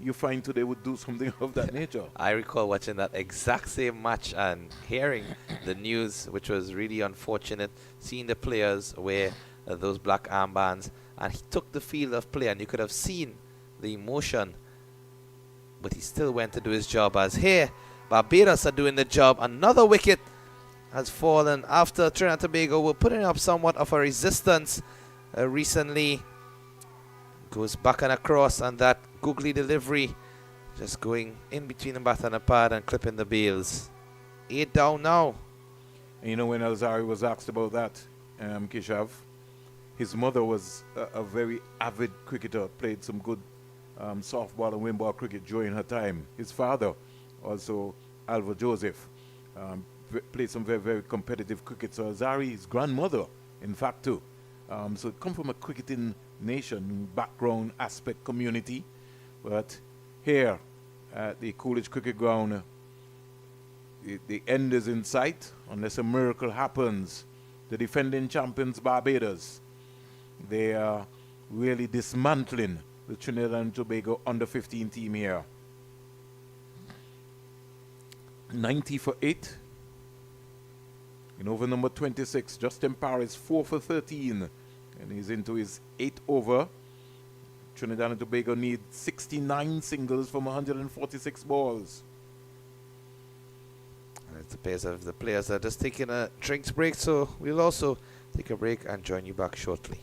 [SPEAKER 1] you find today would do something of that nature?
[SPEAKER 5] I recall watching that exact same match and hearing the news, which was really unfortunate, seeing the players wear those black armbands, and he took the field of play, and you could have seen the emotion, but he still went to do his job. As here, Barbados are doing the job. Another wicket has fallen after Trinidad and Tobago were putting up somewhat of a resistance recently. Goes back and across, and that googly delivery just going in between the bat and the pad and clipping the bails. 8 down now.
[SPEAKER 1] And you know, when Alzari was asked about that, Kishav, his mother was a very avid cricketer, played some good softball and wind ball cricket during her time. His father, also Alva Joseph, played some very, very competitive cricket. So Azari's grandmother, in fact, too. So it come from a cricketing nation, background, aspect, community. But here at the Coolidge Cricket Ground, the end is in sight unless a miracle happens. The defending champions Barbados, they are really dismantling the Trinidad and Tobago under-15 team here. 90 for 8. In over number 26, Justin Paris 4 for 13. And he's into his 8th over. Trinidad and Tobago need 69 singles from 146 balls.
[SPEAKER 5] And it's the players are just taking a drinks break, so we'll also take a break and join you back shortly.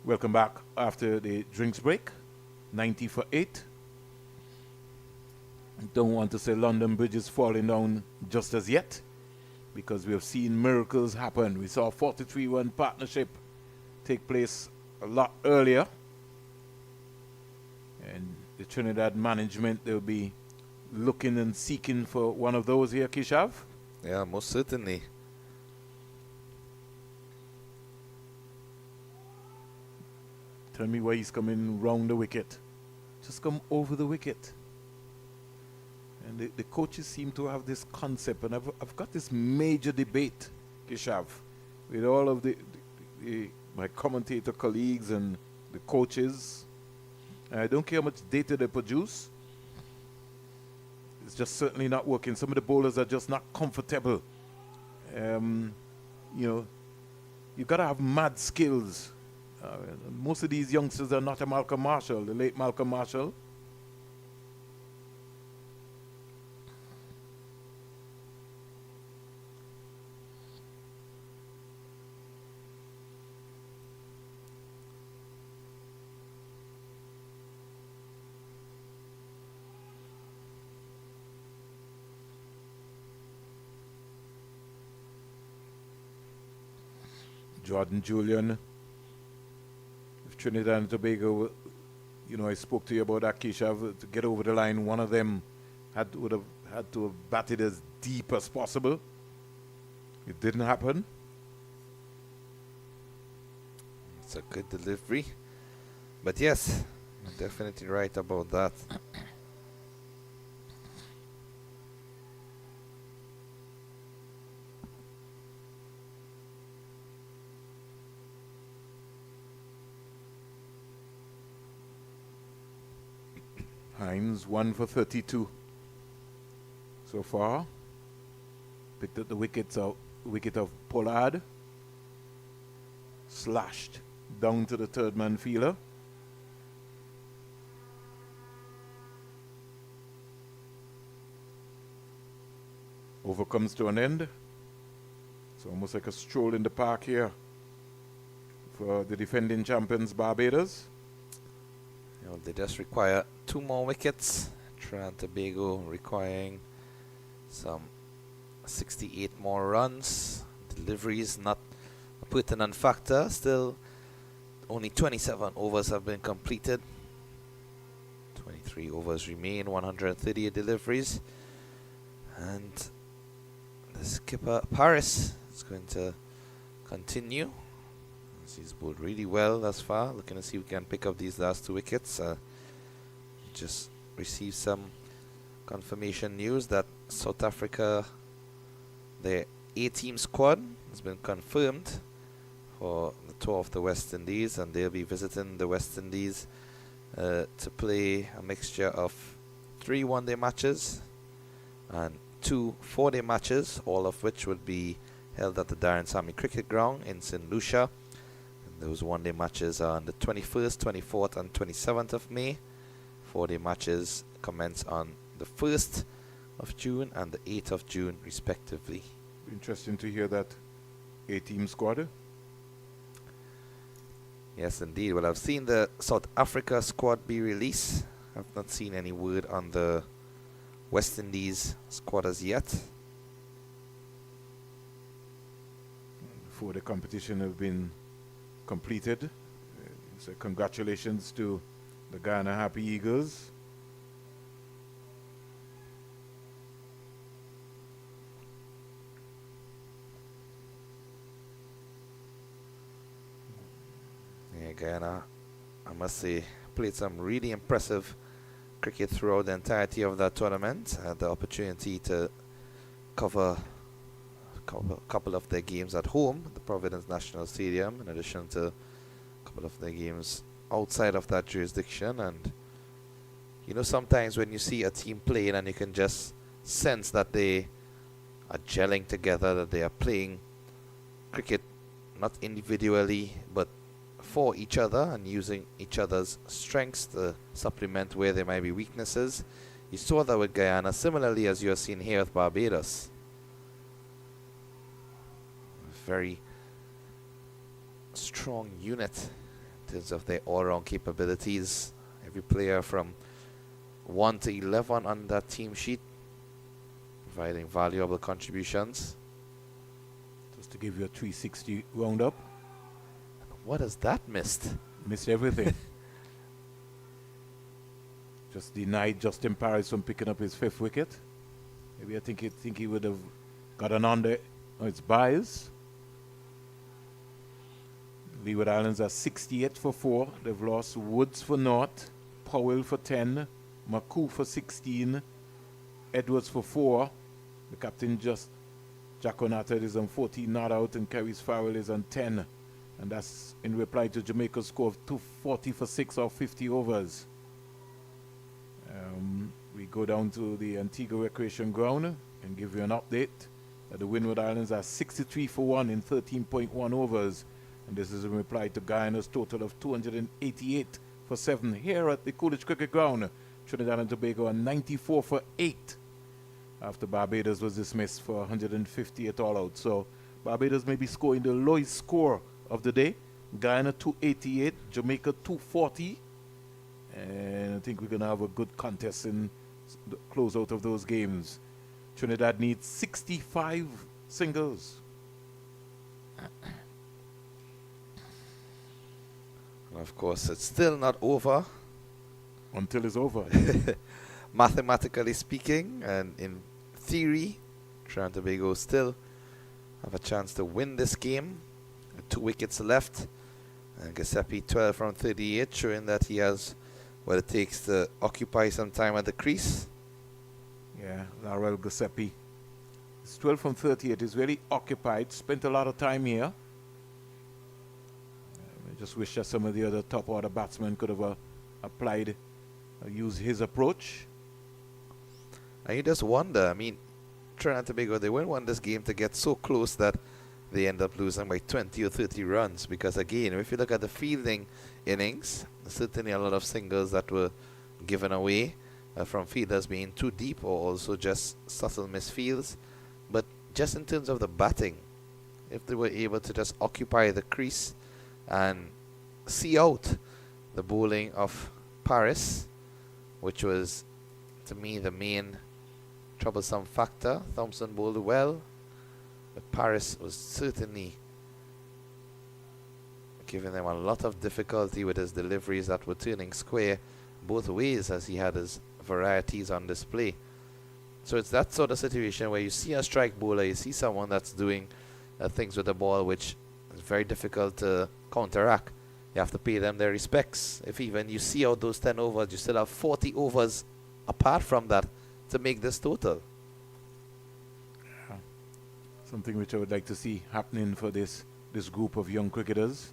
[SPEAKER 1] Welcome back after the drinks break. 90 for 8. Don't want to say London Bridge is falling down just as yet, because we have seen miracles happen. We saw a 43-1 partnership take place a lot earlier. And the Trinidad management, they'll be looking and seeking for one of those here, Kishav.
[SPEAKER 5] Yeah, most certainly.
[SPEAKER 1] Tell me why he's coming round the wicket. Just come over the wicket. And the coaches seem to have this concept, and I've got this major debate, Kishav, with all of my commentator colleagues and the coaches. I don't care how much data they produce. It's just certainly not working. Some of the bowlers are just not comfortable. You know, you got to have mad skills. Most of these youngsters are not a Malcolm Marshall, the late Malcolm Marshall. Jordan Julian. If Trinidad and Tobago, I spoke to you about that, Keisha, to get over the line, one of them would have had to have batted as deep as possible. It didn't happen.
[SPEAKER 5] It's a good delivery. But yes, you're definitely right about that.
[SPEAKER 1] Hines 1 for 32 so far. Picked up the wicket of Pollard. Slashed down to the third man fielder. Over comes to an end. It's almost like a stroll in the park here for the defending champions Barbados.
[SPEAKER 5] They just require 2 more wickets. Trinidad and Tobago requiring some 68 more runs. Deliveries not a pertinent factor. Still, only 27 overs have been completed. 23 overs remain, 138 deliveries. And the skipper, Paris, is going to continue. He's bowled really well thus far. Looking to see if we can pick up these last 2 wickets. Just received some confirmation news that South Africa, their A-team squad has been confirmed for the tour of the West Indies, and they'll be visiting the West Indies to play a mixture of 3 one-day matches and 2 four-day matches, all of which would be held at the Darren Sammy Cricket Ground in St. Lucia. Those one-day matches are on the 21st, 24th and 27th of May. 4-day matches commence on the 1st of June and the 8th of June respectively.
[SPEAKER 1] Interesting to hear that A-team squad.
[SPEAKER 5] Yes, indeed. Well, I've seen the South Africa squad be released. I've not seen any word on the West Indies squad as yet.
[SPEAKER 1] Before the competition have been completed. So congratulations to the Ghana Happy Eagles.
[SPEAKER 5] Yeah, Ghana, I must say, played some really impressive cricket throughout the entirety of that tournament. Had the opportunity to cover a couple of their games at home, the Providence National Stadium, in addition to a couple of their games outside of that jurisdiction. And sometimes when you see a team playing and you can just sense that they are gelling together, that they are playing cricket not individually but for each other and using each other's strengths to supplement where there might be weaknesses. You saw that with Guyana, similarly as you are seeing here with Barbados. Very strong unit in terms of their all-round capabilities. Every player from 1 to 11 on that team sheet providing valuable contributions.
[SPEAKER 1] Just to give you a 360 roundup.
[SPEAKER 5] What has that missed?
[SPEAKER 1] Missed everything. Just denied Justin Paris from picking up his 5th wicket. Maybe I think he would have got an under. Oh, it's Byers. Leeward Islands are 68 for 4. They've lost Woods for 0, Powell for 10, Maku for 16, Edwards for 4. The captain Jack O'Nata is on 14 not out, and Kerry's Farrell is on 10. And that's in reply to Jamaica's score of 240 for 6 or 50 overs. We go down to the Antigua Recreation Ground and give you an update that the Windward Islands are 63 for 1 in 13.1 overs. And this is in reply to Guyana's total of 288 for 7 here at the Coolidge Cricket Ground. Trinidad and Tobago are 94 for 8 after Barbados was dismissed for 150 at all out. So Barbados may be scoring the lowest score of the day. Guyana 288, Jamaica 240. And I think we're going to have a good contest in the closeout of those games. Trinidad needs 65 singles.
[SPEAKER 5] Of course, it's still not over.
[SPEAKER 1] Until it's over.
[SPEAKER 5] Mathematically speaking, and in theory, Trinidad and Tobago still have a chance to win this game. 2 wickets left. And Giuseppe 12 from 38, showing that he has what it takes to occupy some time at the crease.
[SPEAKER 1] Yeah, Laurel Giuseppe. It's 12 from 38. He's really occupied. Spent a lot of time here. I just wish that some of the other top order batsmen could have applied, used his approach.
[SPEAKER 5] And you just wonder, I mean, Trinidad and Tobago, they wouldn't want this game to get so close that they end up losing by 20 or 30 runs. Because again, if you look at the fielding innings, certainly a lot of singles that were given away from fielders being too deep or also just subtle misfields. But just in terms of the batting, if they were able to just occupy the crease and see out the bowling of Paris, which was, to me, the main troublesome factor. Thompson bowled well, but Paris was certainly giving them a lot of difficulty with his deliveries that were turning square both ways as he had his varieties on display. So it's that sort of situation where you see a strike bowler, you see someone that's doing things with the ball which is very difficult to counteract. You have to pay them their respects. If even you see out those 10 overs, you still have 40 overs apart from that to make this total.
[SPEAKER 1] Yeah. Something which I would like to see happening for this group of young cricketers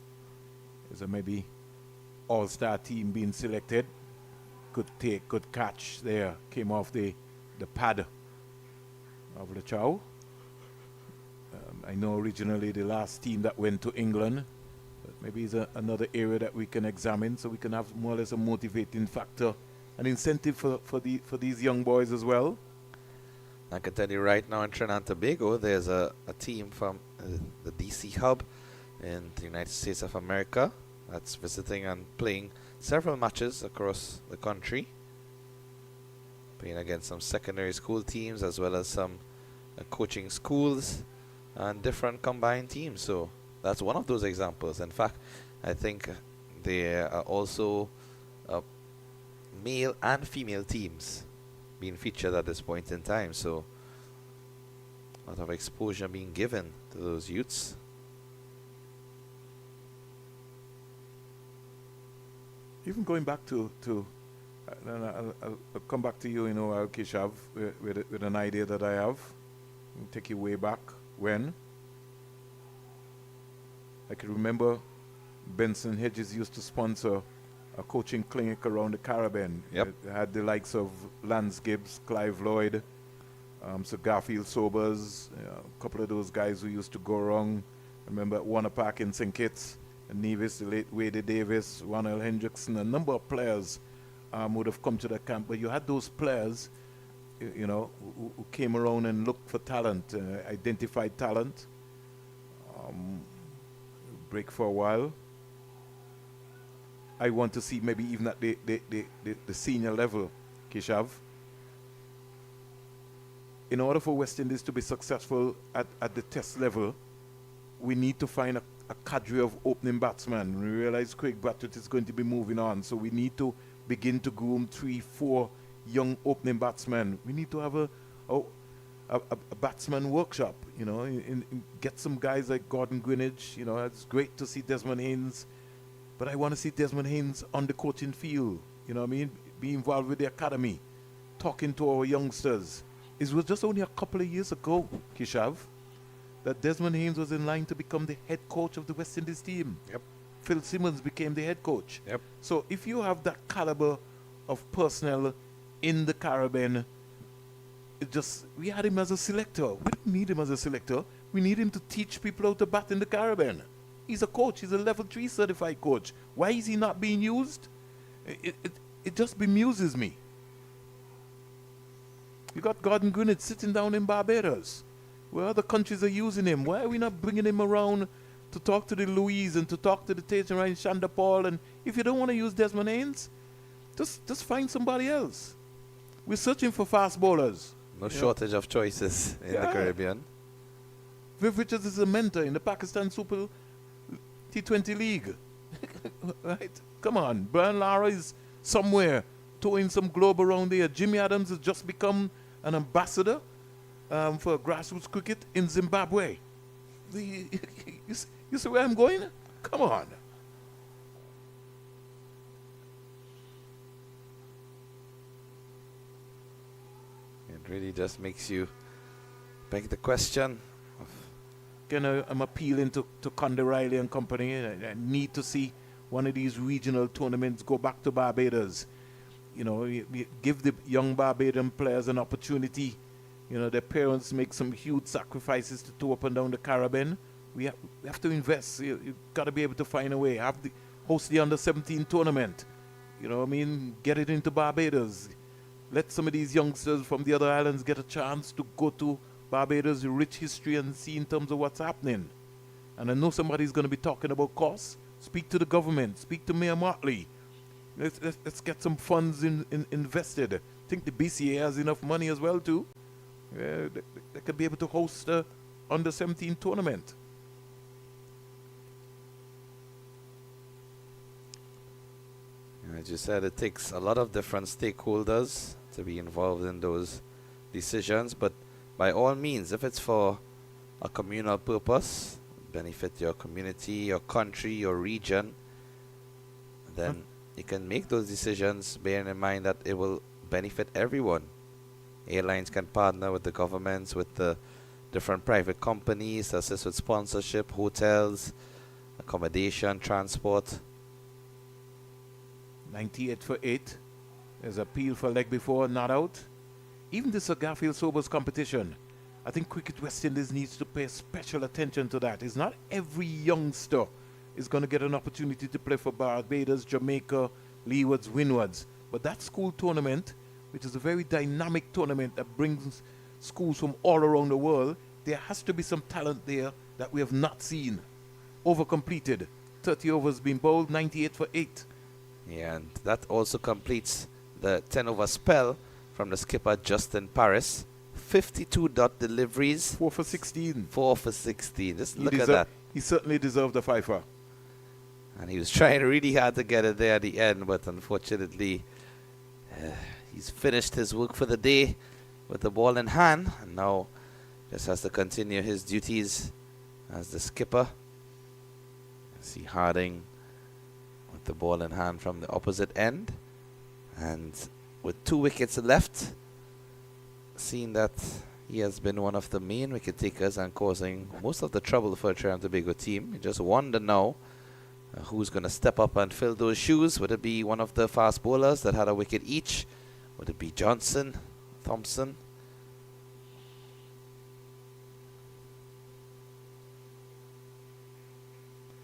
[SPEAKER 1] is a maybe all-star team being selected. Good catch there. Came off the pad of the chow. I know originally the last team that went to England, but maybe it's another area that we can examine so we can have more or less a motivating factor, an incentive for these young boys as well.
[SPEAKER 5] I can tell you right now in Trinidad and Tobago, there's a team from the DC hub in the United States of America that's visiting and playing several matches across the country, playing against some secondary school teams as well as some coaching schools and different combined teams. So that's one of those examples. In fact, I think there are also male and female teams being featured at this point in time. So a lot of exposure being given to those youths.
[SPEAKER 1] Even going back to I'll come back to you, Keshav, with an idea that I have. I'll take you way back when. I can remember Benson Hedges used to sponsor a coaching clinic around the Caribbean.
[SPEAKER 5] Yep.
[SPEAKER 1] It had the likes of Lance Gibbs, Clive Lloyd, Sir Garfield Sobers, a couple of those guys who used to go around. I remember at Warner Park in St. Kitts, and Nevis, the late Wade Davis, Ronald Hendrickson, a number of players would have come to the camp. But you had those players, who came around and looked for talent, identified talent, break for a while. I want to see maybe even at the senior level, Keshav. In order for West Indies to be successful at the test level, we need to find a cadre of opening batsmen. We realize Craig Brathwaite is going to be moving on, so we need to begin to groom 3-4 young opening batsmen. We need to have a batsman workshop, get some guys like Gordon Greenidge. It's great to see Desmond Haynes, but I want to see Desmond Haynes on the coaching field, be involved with the academy, talking to our youngsters. It was just only a couple of years ago, Keshav, that Desmond Haynes was in line to become the head coach of the West Indies team.
[SPEAKER 5] Yep.
[SPEAKER 1] Phil Simmons became the head coach.
[SPEAKER 5] Yep.
[SPEAKER 1] So if you have that caliber of personnel in the Caribbean, we had him as a selector. We don't need him as a selector. We need him to teach people how to bat in the Caribbean. He's a coach. He's a level 3 certified coach. Why is he not being used? It just bemuses me. You got Gordon Greenidge sitting down in Barbados, where other countries are using him. Why are we not bringing him around to talk to the Louise and to talk to the Tajan Ryan Shanda Paul? And if you don't want to use Desmond Haynes, just find somebody else. We're searching for fast bowlers.
[SPEAKER 5] No shortage of choices in the Caribbean.
[SPEAKER 1] Viv Richards is a mentor in the Pakistan Super T20 League. Right? Come on. Brian Lara is somewhere towing some globe around there. Jimmy Adams has just become an ambassador for grassroots cricket in Zimbabwe. You see where I'm going? Come on.
[SPEAKER 5] It really just makes you beg the question.
[SPEAKER 1] I'm appealing to Conde Riley and company. I need to see one of these regional tournaments go back to Barbados. You give the young Barbadian players an opportunity. Their parents make some huge sacrifices to up and down the Caribbean. We have to invest. You've got to be able to find a way. Host the under-17 tournament. Get it into Barbados. Let some of these youngsters from the other islands get a chance to go to Barbados' rich history and see in terms of what's happening. And I know somebody's going to be talking about costs. Speak to the government. Speak to Mayor Motley. Let's get some funds invested. I think the BCA has enough money as well too. They could be able to host the under-17 tournament.
[SPEAKER 5] As you said, it takes a lot of different stakeholders to be involved in those decisions, but by all means, if it's for a communal purpose, benefit your community, your country, your region, then you can make those decisions bearing in mind that it will benefit everyone. Airlines can partner with the governments, with the different private companies, assist with sponsorship, hotels, accommodation, transport.
[SPEAKER 1] 98 for 8. There's appeal for leg before, not out. Even the Sir Garfield Sobers competition, I think Cricket West Indies needs to pay special attention to that. It's not every youngster is going to get an opportunity to play for Barbados, Jamaica, Leewards, Windwards. But that school tournament, which is a very dynamic tournament that brings schools from all around the world, there has to be some talent there that we have not seen. Over-completed. 30 overs being bowled, 98 for 8.
[SPEAKER 5] Yeah, and that also completes the 10-over spell from the skipper Justin Paris. 52 dot deliveries.
[SPEAKER 1] 4 for 16.
[SPEAKER 5] 4 for 16. Just look at that.
[SPEAKER 1] He certainly deserved the fifer.
[SPEAKER 5] And he was trying really hard to get it there at the end, but unfortunately, he's finished his work for the day with the ball in hand, and now just has to continue his duties as the skipper. See Harding with the ball in hand from the opposite end, and with 2 wickets left, seeing that he has been one of the main wicket takers and causing most of the trouble for a Trinidad and Tobago team. You just wonder now who's going to step up and fill those shoes. Would it be one of the fast bowlers that had a wicket each? Would it be Johnson, Thompson?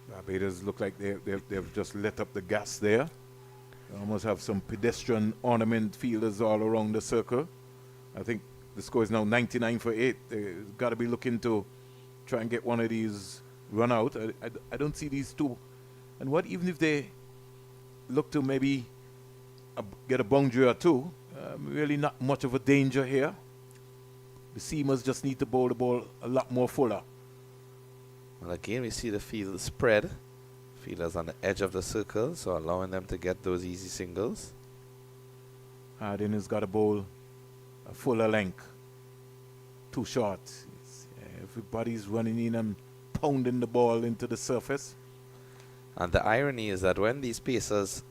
[SPEAKER 1] Barbados look like they've just let up the gas there. They almost have some pedestrian ornament fielders all around the circle. I think the score is now 99 for 8. They've got to be looking to try and get one of these run out. I don't see these two. And what even if they look to maybe get a boundary or two? Really not much of a danger here. The seamers just need to bowl the ball a lot more fuller.
[SPEAKER 5] Well, again, we see the field spread. Fielders on the edge of the circle, so allowing them to get those easy singles.
[SPEAKER 1] Harding has got to bowl a fuller length. Too short. Everybody's running in and pounding the ball into the surface.
[SPEAKER 5] And the irony is that when these pacers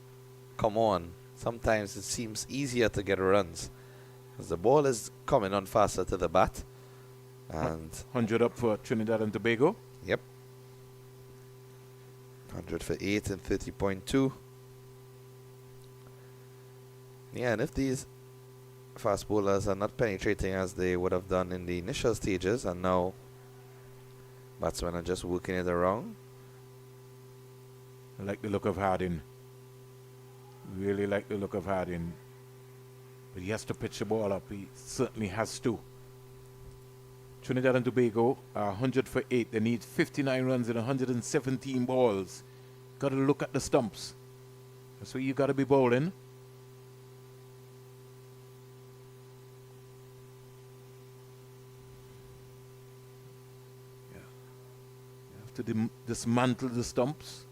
[SPEAKER 5] come on, sometimes it seems easier to get runs, because the ball is coming on faster to the bat. And
[SPEAKER 1] 100 up for Trinidad and Tobago.
[SPEAKER 5] Yep. 100 for 8 and 30.2. Yeah, and if these fast bowlers are not penetrating as they would have done in the initial stages, and now batsmen are just working it around.
[SPEAKER 1] I like the look of Harding. Really like the look of Harding. But he has to pitch the ball up. He certainly has to. Trinidad and Tobago are 100 for 8. They need 59 runs in 117 balls. Got to look at the stumps. That's where you got to be bowling. Yeah. You have to dismantle the stumps.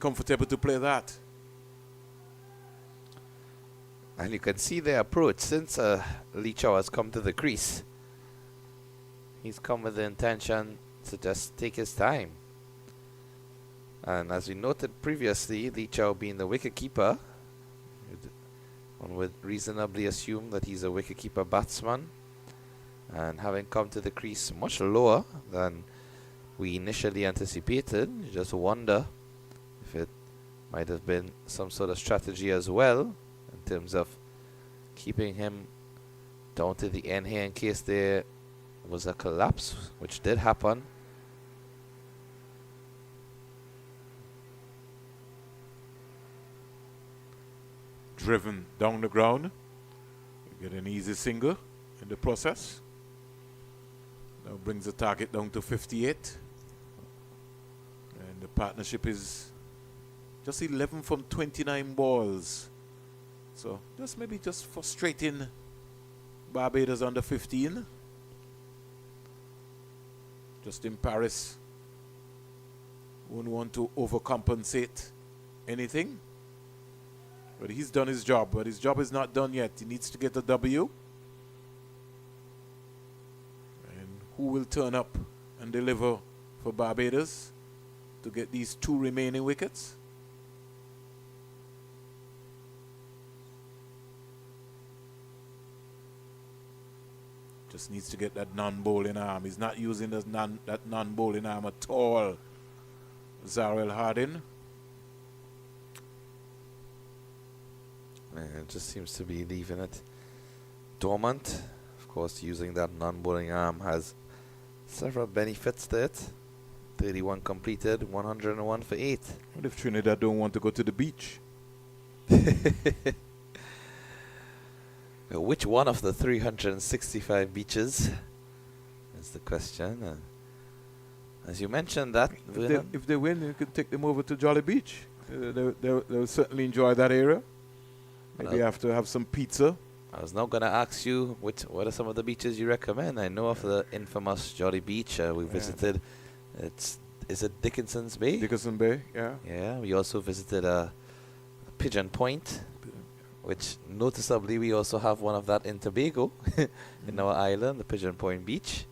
[SPEAKER 1] comfortable to play that.
[SPEAKER 5] And you can see their approach since Lee Chow has come to the crease. He's come with the intention to just take his time. And as we noted previously, Lee Chow being the wicketkeeper, one would reasonably assume that he's a wicketkeeper batsman. And having come to the crease much lower than we initially anticipated, you just wonder if it might have been some sort of strategy as well in terms of keeping him down to the end here in case there was a collapse, which did happen.
[SPEAKER 1] Driven down the ground. You get an easy single in the process. Now brings the target down to 58. And the partnership is just 11 from 29 balls. So maybe just frustrating Barbados under 15. Justin Paris won't want to overcompensate anything. But he's done his job. But his job is not done yet. He needs to get a W. And who will turn up and deliver for Barbados to get these 2 remaining wickets? Just needs to get that non-bowling arm. He's not using that non-bowling arm at all. Zarel Hardin.
[SPEAKER 5] It just seems to be leaving it dormant. Of course, using that non-bowling arm has several benefits to it. 31 completed, 101 for 8.
[SPEAKER 1] What if Trinidad don't want to go to the beach?
[SPEAKER 5] Which one of the 365 beaches is the question. As you mentioned that,
[SPEAKER 1] if they win, you could take them over to Jolly Beach. They'll certainly enjoy that area. Maybe have to have some pizza.
[SPEAKER 5] I was now going to ask you, what are some of the beaches you recommend? I know of the infamous Jolly Beach we visited. Is it Dickinson's Bay?
[SPEAKER 1] Dickinson Bay, yeah.
[SPEAKER 5] Yeah, we also visited Pigeon Point, which noticeably we also have one of that in Tobago, in our island, the Pigeon Point Beach.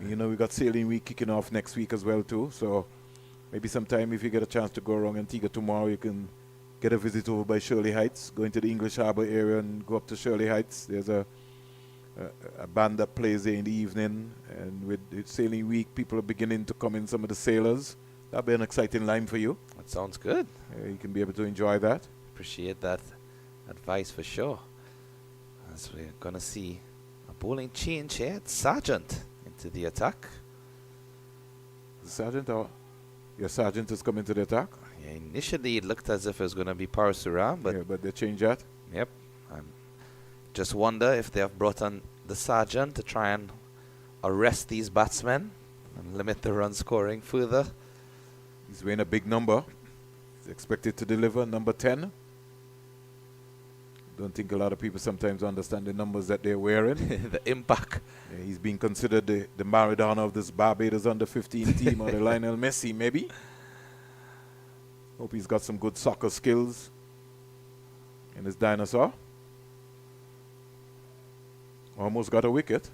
[SPEAKER 1] You know, we got Sailing Week kicking off next week as well too. So maybe sometime if you get a chance to go around Antigua tomorrow, you can get a visit over by Shirley Heights, go into the English Harbour area and go up to Shirley Heights. There's a band that plays there in the evening, and with Sailing Week, people are beginning to come in, some of the sailors. That'll be an exciting line for you.
[SPEAKER 5] That sounds good.
[SPEAKER 1] You can be able to enjoy that.
[SPEAKER 5] Appreciate that advice for sure. As we're going to see a bowling change here. It's Sargent into the attack.
[SPEAKER 1] Sergeant, or your sergeant is coming to the attack?
[SPEAKER 5] Yeah, initially it looked as if it was going to be Parasuram, but
[SPEAKER 1] yeah, but they changed that.
[SPEAKER 5] Yep. Just wonder if they have brought on the sergeant to try and arrest these batsmen and limit the run scoring further.
[SPEAKER 1] He's wearing a big number. He's expected to deliver number 10. Don't think a lot of people sometimes understand the numbers that they're wearing.
[SPEAKER 5] The impact.
[SPEAKER 1] Yeah, he's being considered the Maradona of this Barbados under 15 team, or the Lionel Messi maybe. Hope he's got some good soccer skills in his dinosaur. Almost got a wicket.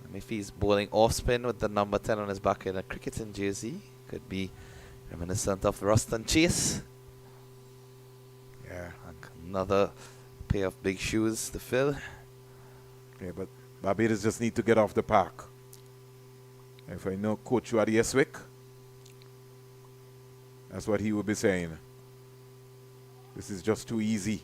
[SPEAKER 5] And if he's bowling off spin with the number 10 on his back in a cricketing jersey, could be reminiscent of Ruston Chase.
[SPEAKER 1] Yeah.
[SPEAKER 5] Another pair of big shoes to fill.
[SPEAKER 1] Yeah, but Barbados just need to get off the park. If I know Coach Waddy Eswick, that's what he would be saying. This is just too easy.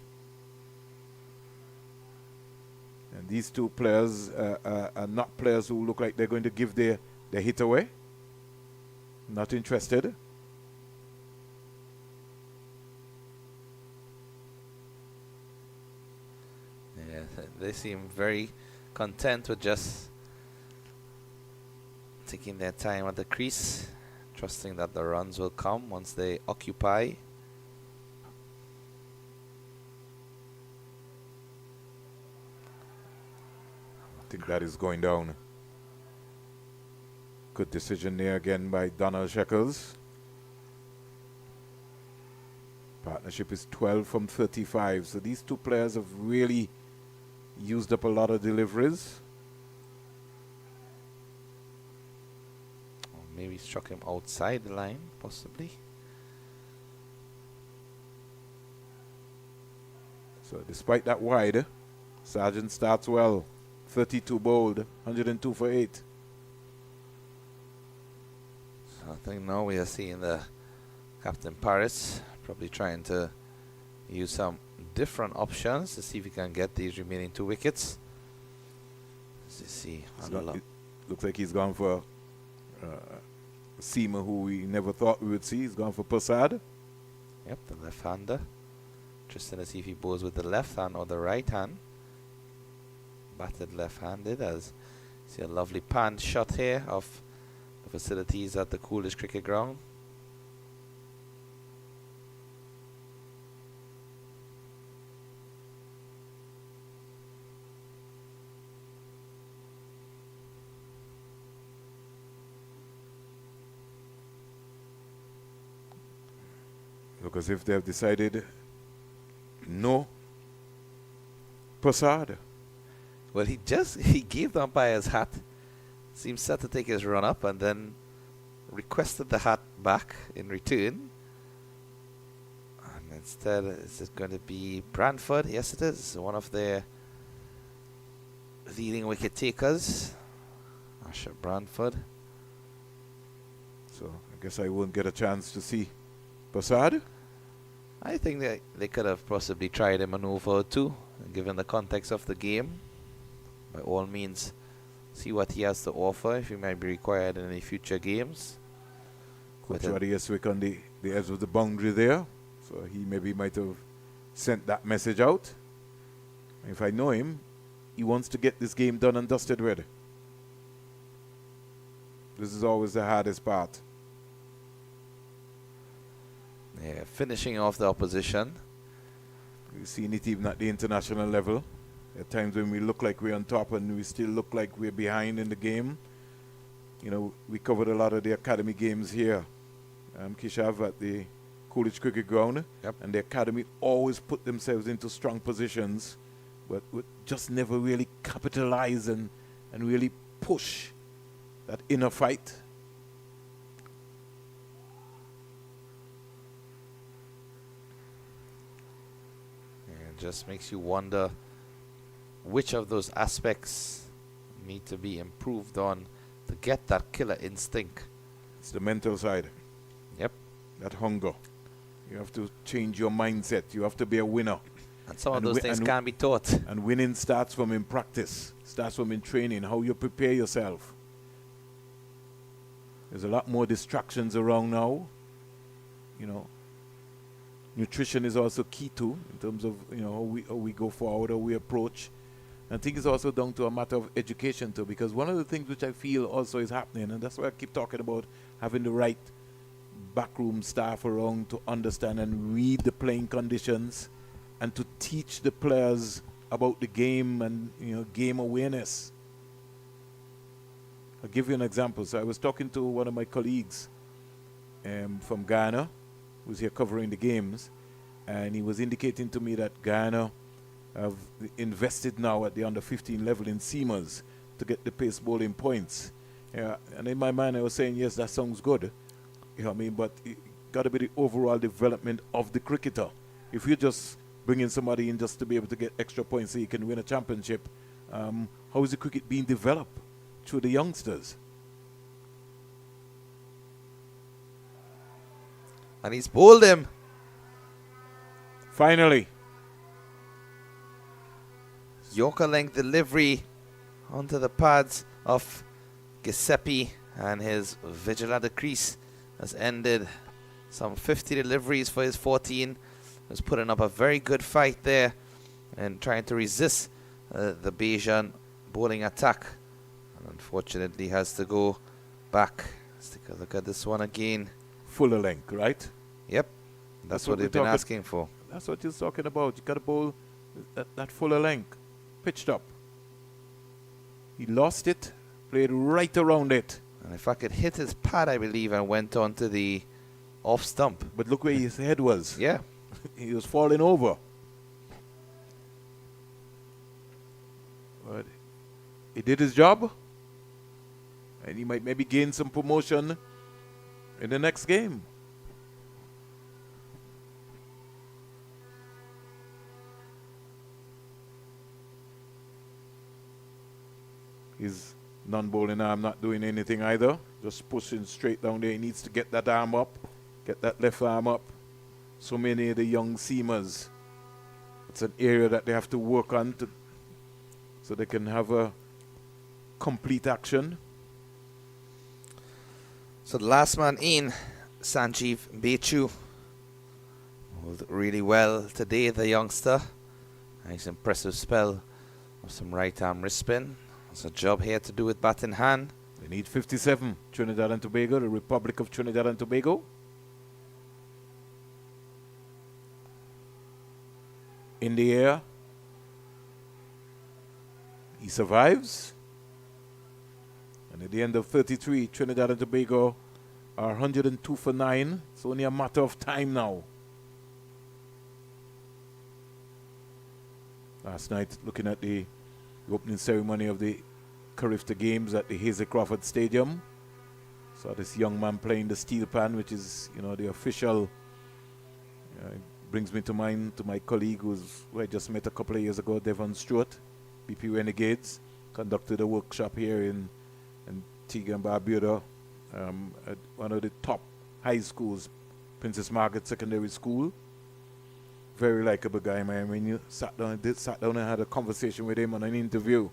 [SPEAKER 1] And these two players are not players who look like they're going to give their hit away. Not interested.
[SPEAKER 5] Yeah, they seem very content with just taking their time at the crease, trusting that the runs will come once they occupy.
[SPEAKER 1] I think that is going down. Good decision there again by Donald Shekels. partnership is 12 from 35. So these two players have really used up a lot of deliveries.
[SPEAKER 5] Or maybe struck him outside the line, possibly.
[SPEAKER 1] So despite that wide, Sargent starts well. 32 bowled, 102 for 8.
[SPEAKER 5] So I think now we are seeing the Captain Paris probably trying to use some different options to see if he can get these remaining 2 wickets. Let's see.
[SPEAKER 1] It looks like he's gone for a seamer who we never thought we would see. He's gone for Prasad.
[SPEAKER 5] Yep, the left-hander. Interesting to see if he bowls with the left hand or the right hand. Batted left-handed, as see a lovely pan shot here of the facilities at the Coolidge Cricket Ground.
[SPEAKER 1] Look as if they have decided no Prasad.
[SPEAKER 5] Well, he gave the umpire his hat, seemed set to take his run up, and then requested the hat back in return. And instead, is it going to be Brantford? Yes, it is. One of their leading wicket takers, Asher Brantford.
[SPEAKER 1] So I guess I won't get a chance to see Prasad.
[SPEAKER 5] I think that they could have possibly tried a maneuver or two, given the context of the game. By all means, see what he has to offer, if he might be required in any future games.
[SPEAKER 1] Coach Roddy Eswick on the edge of the boundary there. So he maybe might have sent that message out. If I know him, he wants to get this game done and dusted with. This is always the hardest part.
[SPEAKER 5] Yeah, finishing off the opposition.
[SPEAKER 1] We've seen it even at the international level. At times when we look like we're on top and we still look like we're behind in the game. You know, we covered a lot of the academy games here, Kishav, at the Coolidge Cricket Ground.
[SPEAKER 5] Yep.
[SPEAKER 1] And the academy always put themselves into strong positions, but would just never really capitalize and really push that inner fight.
[SPEAKER 5] It just makes you wonder which of those aspects need to be improved on to get that killer instinct.
[SPEAKER 1] It's the mental side.
[SPEAKER 5] Yep.
[SPEAKER 1] That hunger. You have to change your mindset. You have to be a winner.
[SPEAKER 5] And some of those things can be taught.
[SPEAKER 1] And winning starts from in practice, starts from in training, how you prepare yourself. There's a lot more distractions around now. You know, nutrition is also key too, in terms of, you know, how we go forward, how we approach. And I think it's also down to a matter of education too, because one of the things which I feel also is happening, and that's why I keep talking about having the right backroom staff around to understand and read the playing conditions and to teach the players about the game and, you know, game awareness. I'll give you an example. So I was talking to one of my colleagues from Ghana, who's here covering the games, and he was indicating to me that Ghana have invested now at the under-15 level in seamers to get the pace bowling points. And in my mind I was saying, yes, that sounds good. You know what I mean? But it got to be the overall development of the cricketer. If you're just bringing somebody in just to be able to get extra points so you can win a championship, how is the cricket being developed through the youngsters?
[SPEAKER 5] And he's bowled him.
[SPEAKER 1] Finally.
[SPEAKER 5] Yorker length delivery onto the pads of Giuseppe, and his vigil at the crease has ended some 50 deliveries for his 14. Was putting up a very good fight there and trying to resist the Bajan bowling attack. And unfortunately has to go back. Let's take a look at this one again.
[SPEAKER 1] Fuller length, right?
[SPEAKER 5] Yep. That's what they've been asking for.
[SPEAKER 1] That's what he's talking about. You got to bowl that fuller length, pitched up. He lost it, played right around it.
[SPEAKER 5] And if I could hit his pad, I believe, and went on to the off stump.
[SPEAKER 1] But look where his head was.
[SPEAKER 5] Yeah.
[SPEAKER 1] he was falling over. But he did his job, and he might maybe gain some promotion in the next game. His non-bowling arm not doing anything either, just pushing straight down there. He needs to get that arm up, get that left arm up. So many of the young seamers, it's an area that they have to work on so they can have a complete action.
[SPEAKER 5] So the last man in, Sanjeev Bechu, moved really well today, the youngster. Nice impressive spell of some right arm wrist spin. There's a job here to do with bat in hand.
[SPEAKER 1] They need 57, Trinidad and Tobago, the Republic of Trinidad and Tobago. In the air. He survives. And at the end of 33, Trinidad and Tobago are 102 for 9. It's only a matter of time now. Last night, looking at the opening ceremony of the Carifta Games at the Hazel Crawford Stadium, saw this young man playing the steel pan, which is, the official. It brings me to mind to my colleague who I just met a couple of years ago, Devon Stewart, BP Renegades, conducted a workshop here in Antigua and Barbados at one of the top high schools, Princess Margaret Secondary School. Very likable guy, man. When you sat down and had a conversation with him on an interview,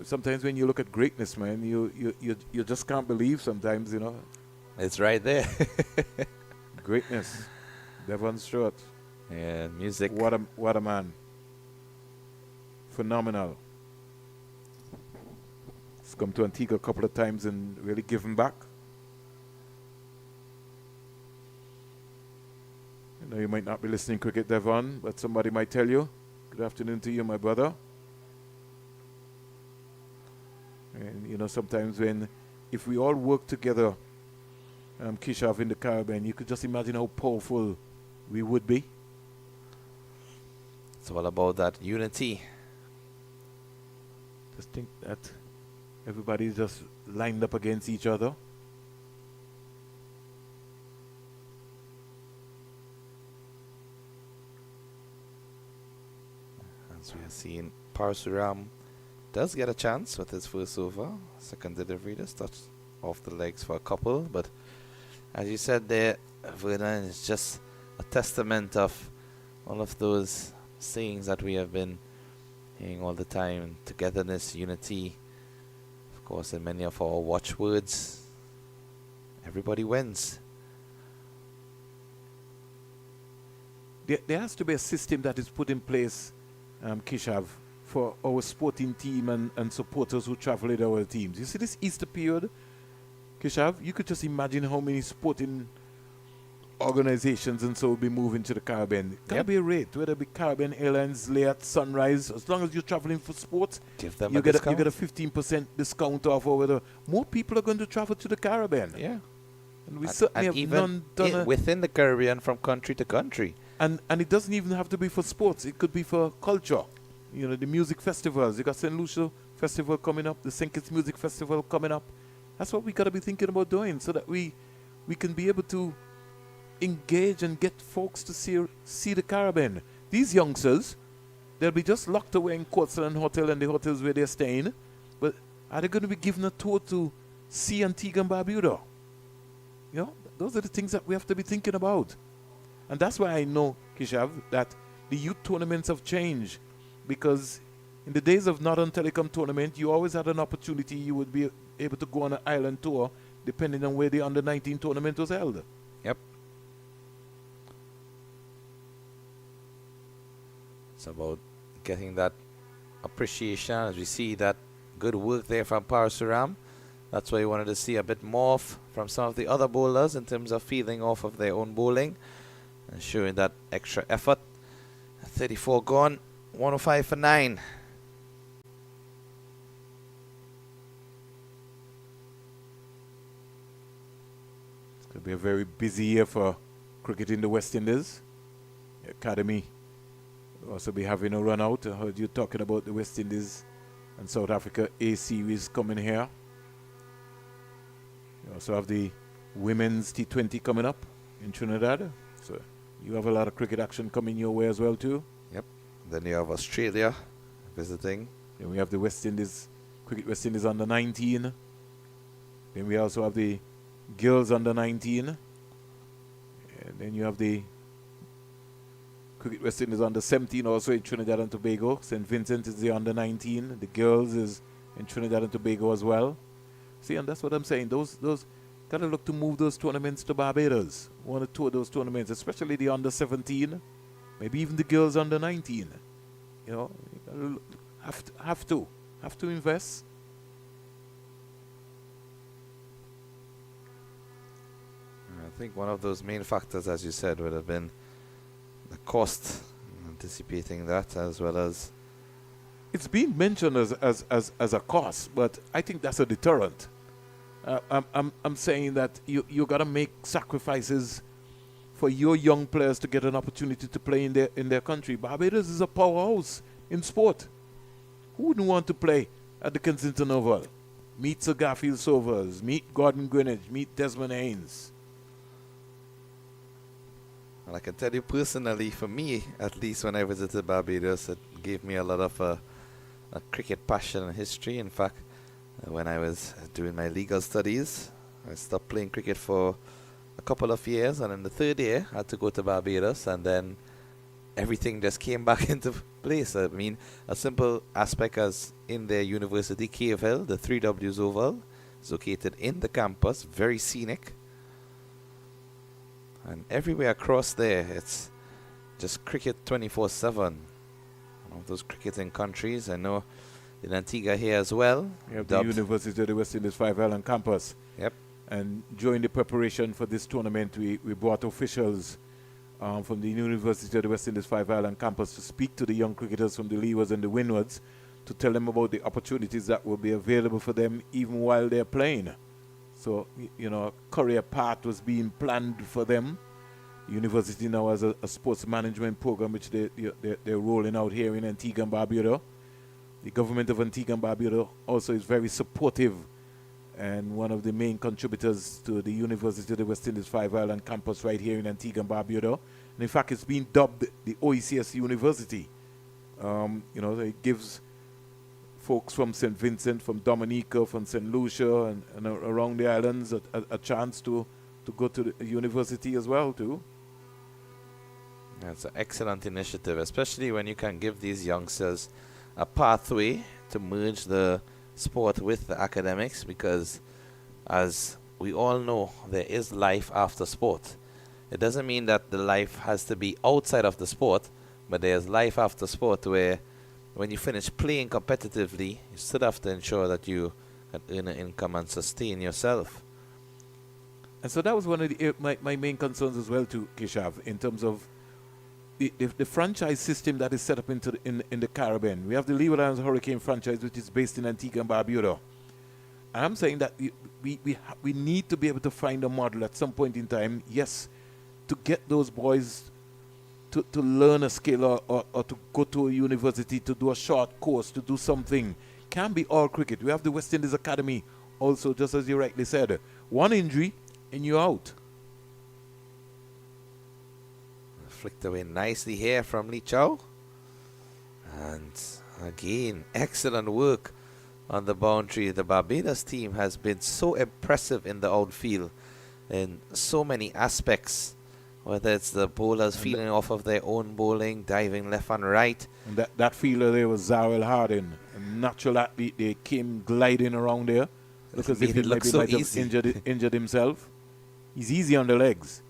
[SPEAKER 1] sometimes when you look at greatness, man, you just can't believe sometimes,
[SPEAKER 5] It's right there.
[SPEAKER 1] Greatness. Devon Stewart.
[SPEAKER 5] Yeah, music.
[SPEAKER 1] What a man. Phenomenal. He's come to Antigua a couple of times and really given back. You might not be listening cricket, Devon, but somebody might tell you. Good afternoon to you, my brother. And sometimes if we all work together, Kishav, in the Caribbean, you could just imagine how powerful we would be.
[SPEAKER 5] It's all about that unity.
[SPEAKER 1] Just think that everybody's just lined up against each other.
[SPEAKER 5] As we are seeing, Parasuram does get a chance with his first over. Second delivery, just touched off the legs for a couple. But as you said there, Vernon, is just a testament of all of those sayings that we have been hearing all the time: togetherness, unity. Of course, in many of our watchwords, everybody wins.
[SPEAKER 1] There has to be a system that is put in place, Kishav, for our sporting team and supporters who travel with our teams. You see this Easter period, Kishav, you could just imagine how many sporting organizations and so will be moving to the Caribbean. It can't be a rate, whether it be Caribbean Airlines, Layat, Sunrise, as long as you're traveling for sports,
[SPEAKER 5] Give them
[SPEAKER 1] you
[SPEAKER 5] a
[SPEAKER 1] get
[SPEAKER 5] discount.
[SPEAKER 1] a 15% discount off, or whether more people are going to travel to the Caribbean.
[SPEAKER 5] Yeah.
[SPEAKER 1] And we certainly have
[SPEAKER 5] even
[SPEAKER 1] none done
[SPEAKER 5] within the Caribbean, from country to country.
[SPEAKER 1] And it doesn't even have to be for sports. It could be for culture. The music festivals. You got St. Lucia Festival coming up, the St. Kitts Music Festival coming up. That's what we got to be thinking about doing, so that we can be able to engage and get folks to see the Caribbean. These youngsters, they'll be just locked away in Courtsland Hotel and the hotels where they're staying, but are they going to be given a tour to see Antigua and Barbuda? Those are the things that we have to be thinking about. And that's why I know, Kishav, that the youth tournaments have changed, because in the days of Northern Telecom tournament, you always had an opportunity. You would be able to go on an island tour depending on where the under-19 tournament was held.
[SPEAKER 5] Yep. It's about getting that appreciation as we see that good work there from Parasuram. That's why we wanted to see a bit more from some of the other bowlers in terms of feeding off of their own bowling and showing that extra effort. 34 gone, 105 for 9.
[SPEAKER 1] It's going to be a very busy year for cricket in the West Indies. The academy will also be having a run out. I heard you talking about the West Indies and South Africa A series coming here. You also have the women's T20 coming up in Trinidad. So you have a lot of cricket action coming your way as well too.
[SPEAKER 5] Yep. Then you have Australia visiting.
[SPEAKER 1] Then we have the West Indies, Cricket West Indies under 19. Then we also have the girls under 19. And then you have the Cricket West Indies under 17 also in Trinidad and Tobago. St. Vincent is the under 19. The girls is in Trinidad and Tobago as well. See, and that's what I'm saying. Those gotta look to move those tournaments to Barbados. One or two of those tournaments, especially the under 17, maybe even the girls under 19. You know, you have to invest.
[SPEAKER 5] I think one of those main factors, as you said, would have been the cost, anticipating that, as well as...
[SPEAKER 1] It's been mentioned as a cost, but I think that's a deterrent. I'm saying that you got to make sacrifices for your young players to get an opportunity to play in their country. Barbados is a powerhouse in sport. Who wouldn't want to play at the Kensington Oval? Meet Sir Garfield Sobers, meet Gordon Greenwich, meet Desmond Haynes.
[SPEAKER 5] And I can tell you personally, for me, at least when I visited Barbados, it gave me a lot of a cricket passion and history. In fact, when I was doing my legal studies, I stopped playing cricket for a couple of years, and in the third year, I had to go to Barbados, and then everything just came back into place. I mean, a simple aspect as in their university, KFL, the 3Ws Oval, is located in the campus, very scenic. And everywhere across there, it's just cricket 24/7. One of those cricketing countries. I know in Antigua here as well.
[SPEAKER 1] We have the University of the West Indies 5 Island campus.
[SPEAKER 5] Yep.
[SPEAKER 1] And during the preparation for this tournament, we brought officials from the University of the West Indies 5 Island campus to speak to the young cricketers from the leewards and the windwards to tell them about the opportunities that will be available for them even while they're playing. So, you know, a career path was being planned for them. The university now has a sports management program which they're rolling out here in Antigua and Barbuda. The government of Antigua and Barbuda also is very supportive and one of the main contributors to the University of the West Indies 5 Island campus right here in Antigua and Barbuda. And in fact, it's been dubbed the OECS University. You know, it gives folks from St. Vincent, from Dominica, from St. Lucia, and around the islands a chance to go to the university as well, too.
[SPEAKER 5] That's an excellent initiative, especially when you can give these youngsters a pathway to merge the sport with the academics, because as we all know, there is life after sport. It doesn't mean that the life has to be outside of the sport, but there's life after sport where when you finish playing competitively, you still have to ensure that you can earn an income and sustain yourself.
[SPEAKER 1] And so that was one of my main concerns as well too, Keshav, in terms of the franchise system that is set up in the Caribbean. We have the Leeward Islands Hurricane franchise, which is based in Antigua and Barbuda. And I'm saying that we need to be able to find a model at some point in time, yes, to get those boys to learn a skill or to go to a university to do a short course, to do something. Can't be all cricket. We have the West Indies Academy also, just as you rightly said. One injury and you're out.
[SPEAKER 5] Flicked away nicely here from Lee Chow. And again, excellent work on the boundary. The Barbados team has been so impressive in the outfield in so many aspects. Whether it's the bowlers feeling off of their own bowling, diving left and right.
[SPEAKER 1] And that fielder there was Zarel Hardin. A natural athlete, they came gliding around there. Look as if he might have injured himself. He's easy on the legs.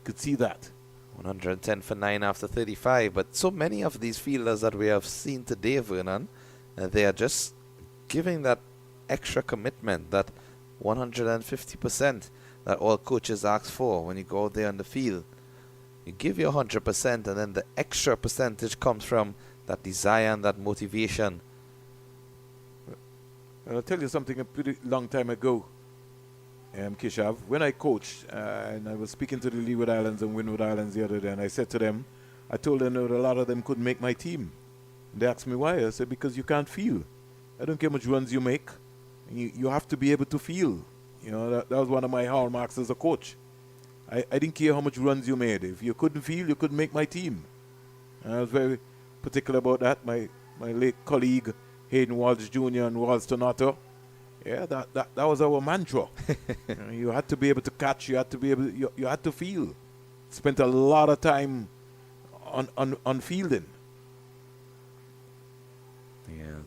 [SPEAKER 1] Could see that.
[SPEAKER 5] 110 for 9 after 35. But so many of these fielders that we have seen today, Vernon, they are just giving that extra commitment, that 150% that all coaches ask for when you go out there on the field. You give your 100%, and then the extra percentage comes from that desire and that motivation.
[SPEAKER 1] I'll tell you something a pretty long time ago. Kishav, when I coached, and I was speaking to the Leeward Islands and Windward Islands the other day, and I said to them, I told them that a lot of them couldn't make my team. They asked me why. I said, because you can't feel. I don't care how much runs you make. You have to be able to feel. You know, that was one of my hallmarks as a coach. I didn't care how much runs you made. If you couldn't feel, you couldn't make my team. And I was very particular about that. My late colleague, Hayden Walsh Jr. and Walston Otto, yeah, that was our mantra. You had to be able to catch. You had to be able. You had to feel. Spent a lot of time on fielding.
[SPEAKER 5] Yeah,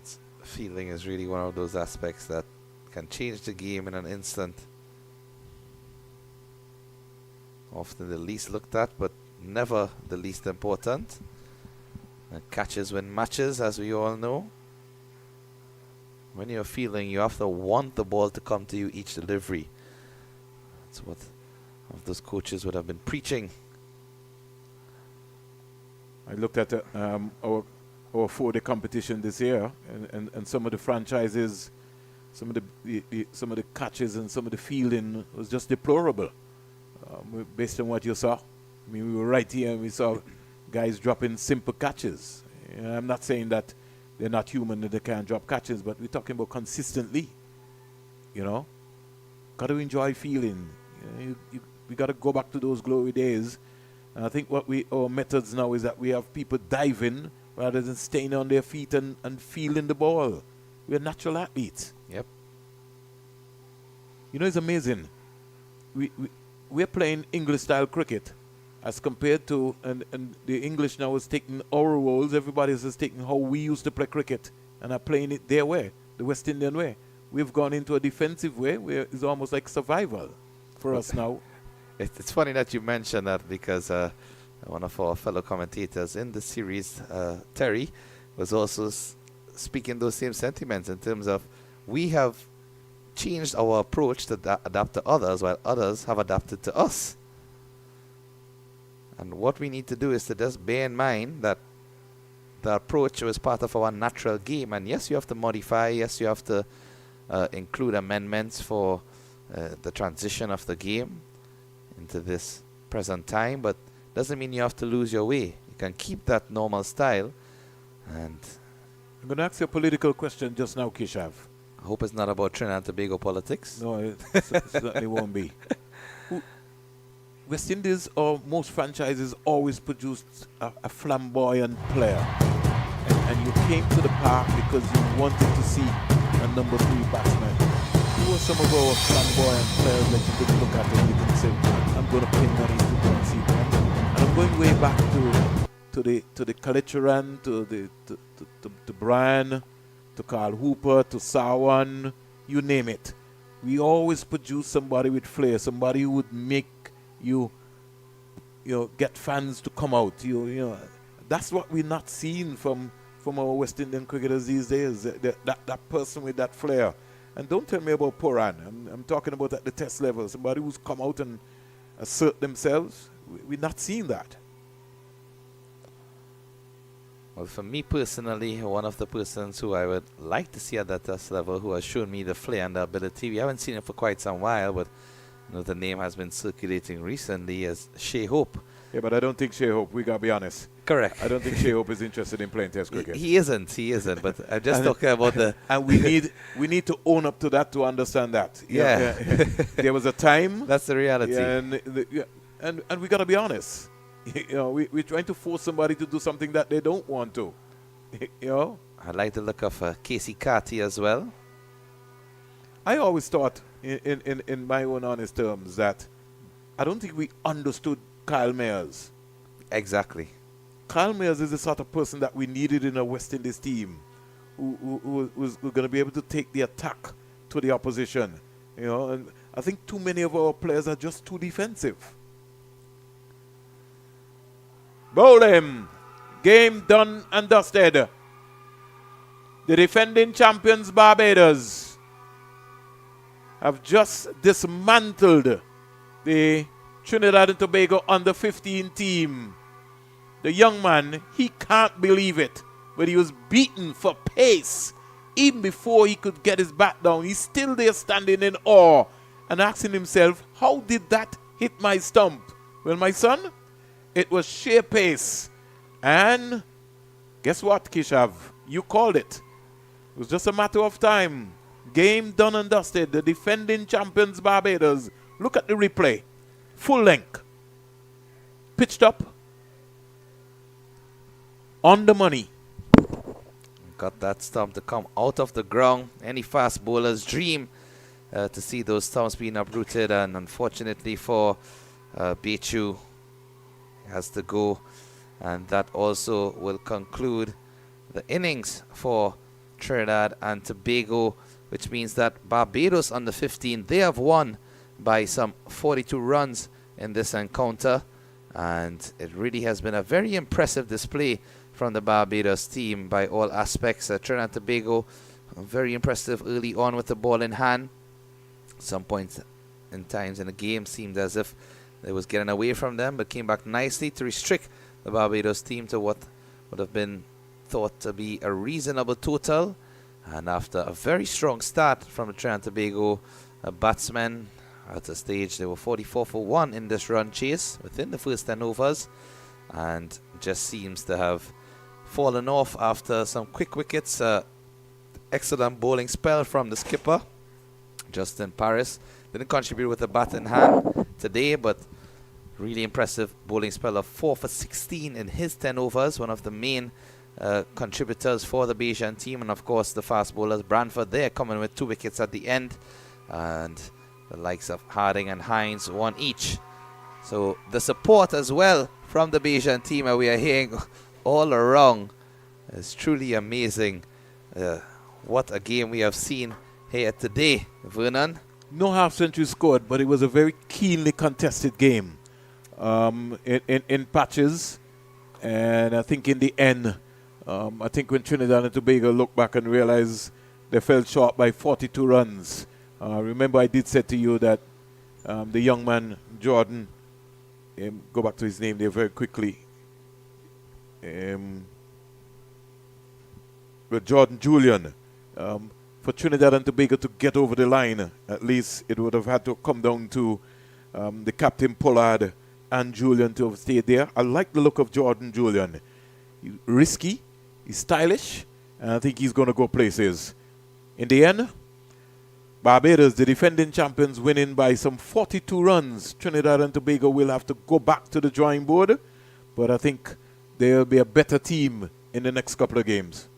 [SPEAKER 5] feeling is really one of those aspects that can change the game in an instant. Often the least looked at, but never the least important. And catches win matches, as we all know. When you're feeling, you have to want the ball to come to you each delivery. That's what those coaches would have been preaching.
[SPEAKER 1] I looked at our 4-day competition this year, and some of the franchises, some of the catches and some of the fielding was just deplorable. Based on what you saw, I mean, we were right here and we saw guys dropping simple catches. I'm not saying that they're not human and they can't drop catches, but we're talking about consistently. You know, got to enjoy feeling. We got to go back to those glory days. And I think our methods now is that we have people diving rather than staying on their feet and feeling the ball. We're natural athletes.
[SPEAKER 5] Yep.
[SPEAKER 1] You know, it's amazing. We're playing English-style cricket as compared to, and the English now is taking our roles. Everybody is taking how we used to play cricket and are playing it their way, the West Indian way. We've gone into a defensive way where it's almost like survival for us now.
[SPEAKER 5] It's funny that you mentioned that because one of our fellow commentators in the series, Terry, was also speaking those same sentiments in terms of we have changed our approach to adapt to others while others have adapted to us. And what we need to do is to just bear in mind that the approach was part of our natural game. And yes, you have to modify. Yes, you have to include amendments for the transition of the game into this present time. But doesn't mean you have to lose your way. You can keep that normal style. And
[SPEAKER 1] I'm going to ask you a political question just now, Kishav.
[SPEAKER 5] I hope it's not about Trinidad and Tobago politics.
[SPEAKER 1] No, it certainly won't be. West Indies or most franchises always produced a flamboyant player. And you came to the park because you wanted to see a number 3 batsman. Who are some of our flamboyant players that you could look at and you can say, I'm going to pin money to go and see them. And I'm going way back to the Kalicharan, to Brian, to Carl Hooper, to Sawan, you name it. We always produce somebody with flair, somebody who would make you get fans to come out. That's what we're not seeing from our West Indian cricketers these days. That person with that flair. And don't tell me about Puran. I'm talking about at the test level. Somebody who's come out and assert themselves. We're not seeing that.
[SPEAKER 5] Well, for me personally, one of the persons who I would like to see at that test level who has shown me the flair and the ability, we haven't seen him for quite some while, but the name has been circulating recently as Shea Hope.
[SPEAKER 1] Yeah, but I don't think Shea Hope, we got to be honest.
[SPEAKER 5] Correct.
[SPEAKER 1] I don't think Shea Hope is interested in playing test cricket.
[SPEAKER 5] He isn't, but I'm just talking about the...
[SPEAKER 1] And we need to own up to that to understand that.
[SPEAKER 5] Yeah.
[SPEAKER 1] There was a time...
[SPEAKER 5] That's the reality.
[SPEAKER 1] And we got to be honest. We're trying to force somebody to do something that they don't want to.
[SPEAKER 5] I like the look of Casey Carty as well.
[SPEAKER 1] I always thought, in my own honest terms, that I don't think we understood Kyle Mayers.
[SPEAKER 5] Exactly.
[SPEAKER 1] Kyle Mayers is the sort of person that we needed in a West Indies team who was going to be able to take the attack to the opposition. And I think too many of our players are just too defensive. Bowl him. Game done and dusted. The defending champions Barbados have just dismantled the Trinidad and Tobago under-15 team. The young man, he can't believe it, but he was beaten for pace. Even before he could get his bat down, he's still there standing in awe and asking himself, how did that hit my stump? Well, my son, it was sheer pace. And guess what, Kishav? You called it. It was just a matter of time. Game done and dusted. The defending champions Barbados. Look at the replay. Full length. Pitched up. On the money.
[SPEAKER 5] Got that stump to come out of the ground. Any fast bowler's dream to see those stumps being uprooted, and unfortunately for Bechu, has to go, and that also will conclude the innings for Trinidad and Tobago, which means that Barbados under 15, they have won by some 42 runs in this encounter, and it really has been a very impressive display from the Barbados team by all aspects. Trinidad and Tobago, very impressive early on with the ball in hand. Some points in times in the game seemed as if it was getting away from them, but came back nicely to restrict the Barbados team to what would have been thought to be a reasonable total. And after a very strong start from the Trinidad and Tobago batsmen, at the stage they were 44 for 1 in this run chase within the first 10 overs, and just seems to have fallen off after some quick wickets. Excellent bowling spell from the skipper, Justin Paris. Didn't contribute with a bat in hand today, but really impressive bowling spell of 4 for 16 in his 10 overs. One of the main contributors for the Bajan team. And of course the fast bowlers, Branford, they're coming with 2 wickets at the end, and the likes of Harding and Hines 1 each. So the support as well from the Bajan team, and we are hearing all around, is truly amazing. What a game we have seen here today, Vernon.
[SPEAKER 1] No half century scored, but it was a very keenly contested game in patches. And I think in the end, I think when Trinidad and Tobago looked back and realized they fell short by 42 runs. Remember, I did say to you that the young man, Jordan, go back to his name there very quickly. But Jordan Julian, for Trinidad and Tobago to get over the line, at least it would have had to come down to the captain Pollard and Julian to have stayed there. I like the look of Jordan Julian. He's risky, he's stylish, and I think he's going to go places. In the end, Barbados, the defending champions, winning by some 42 runs. Trinidad and Tobago will have to go back to the drawing board, but I think they'll be a better team in the next couple of games.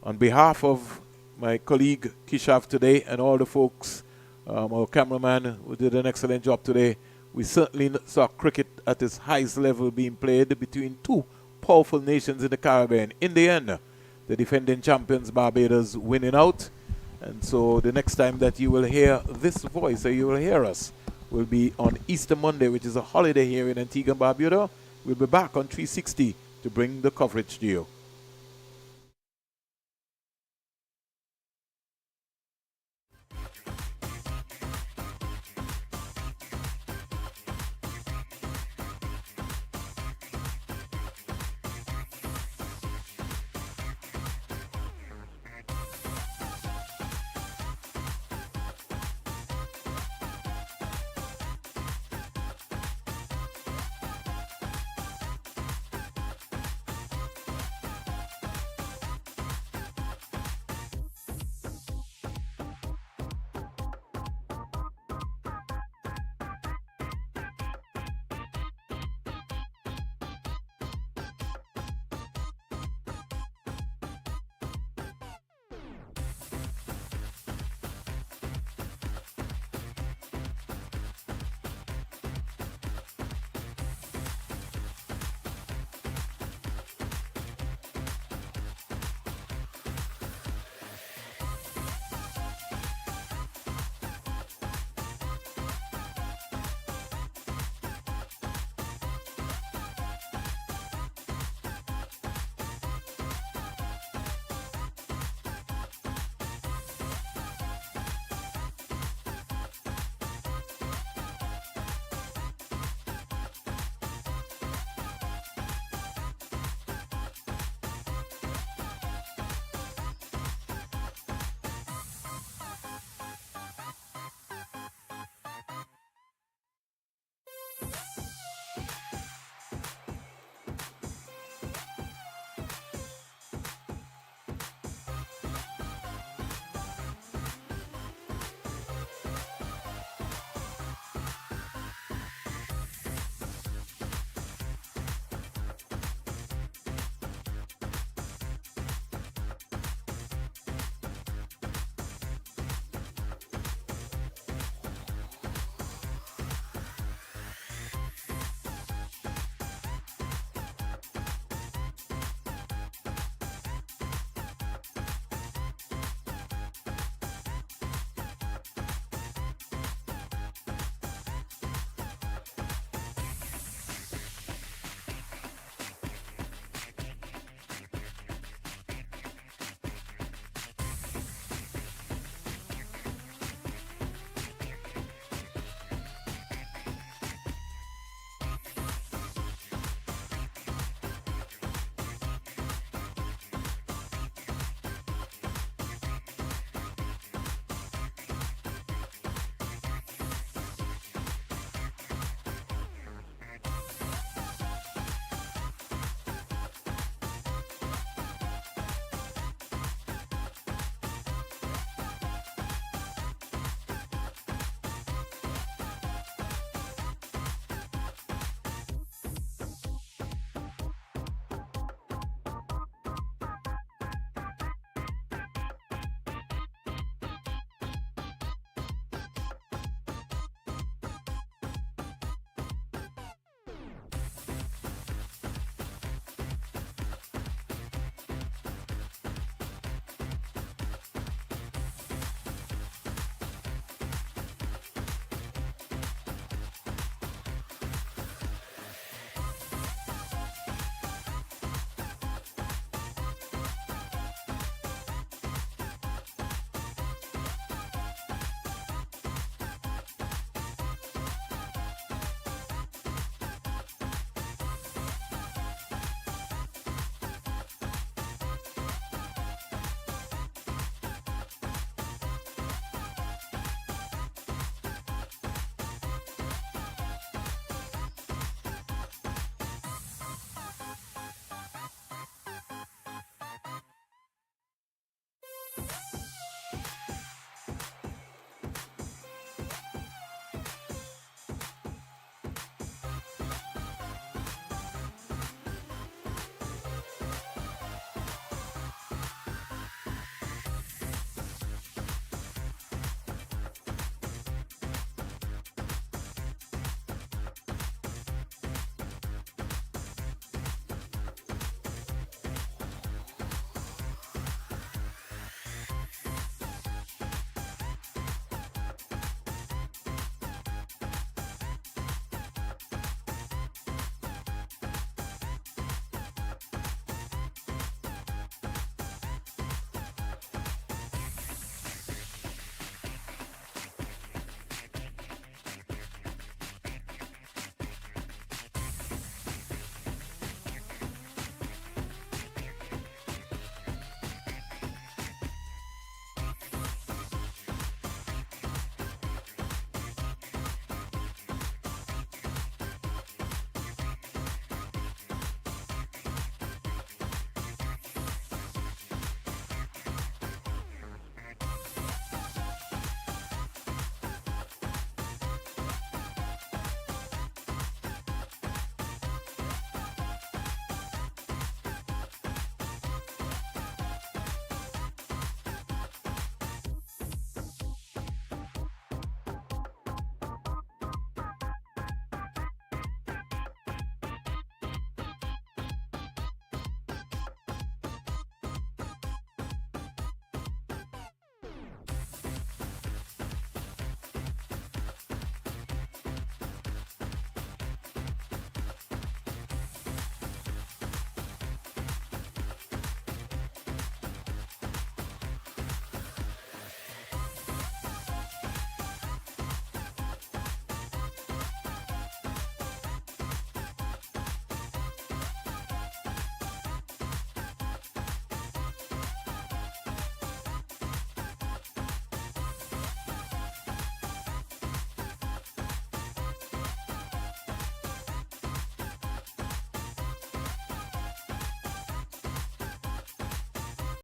[SPEAKER 1] On behalf of my colleague Kishav today and all the folks, our cameraman who did an excellent job today, we certainly saw cricket at its highest level being played between two powerful nations in the Caribbean. In the end, the defending champions Barbados winning out. And so the next time that you will hear this voice, or you will hear us, will be on Easter Monday, which is a holiday here in Antigua and Barbuda. We'll be back on 360 to bring the coverage to you.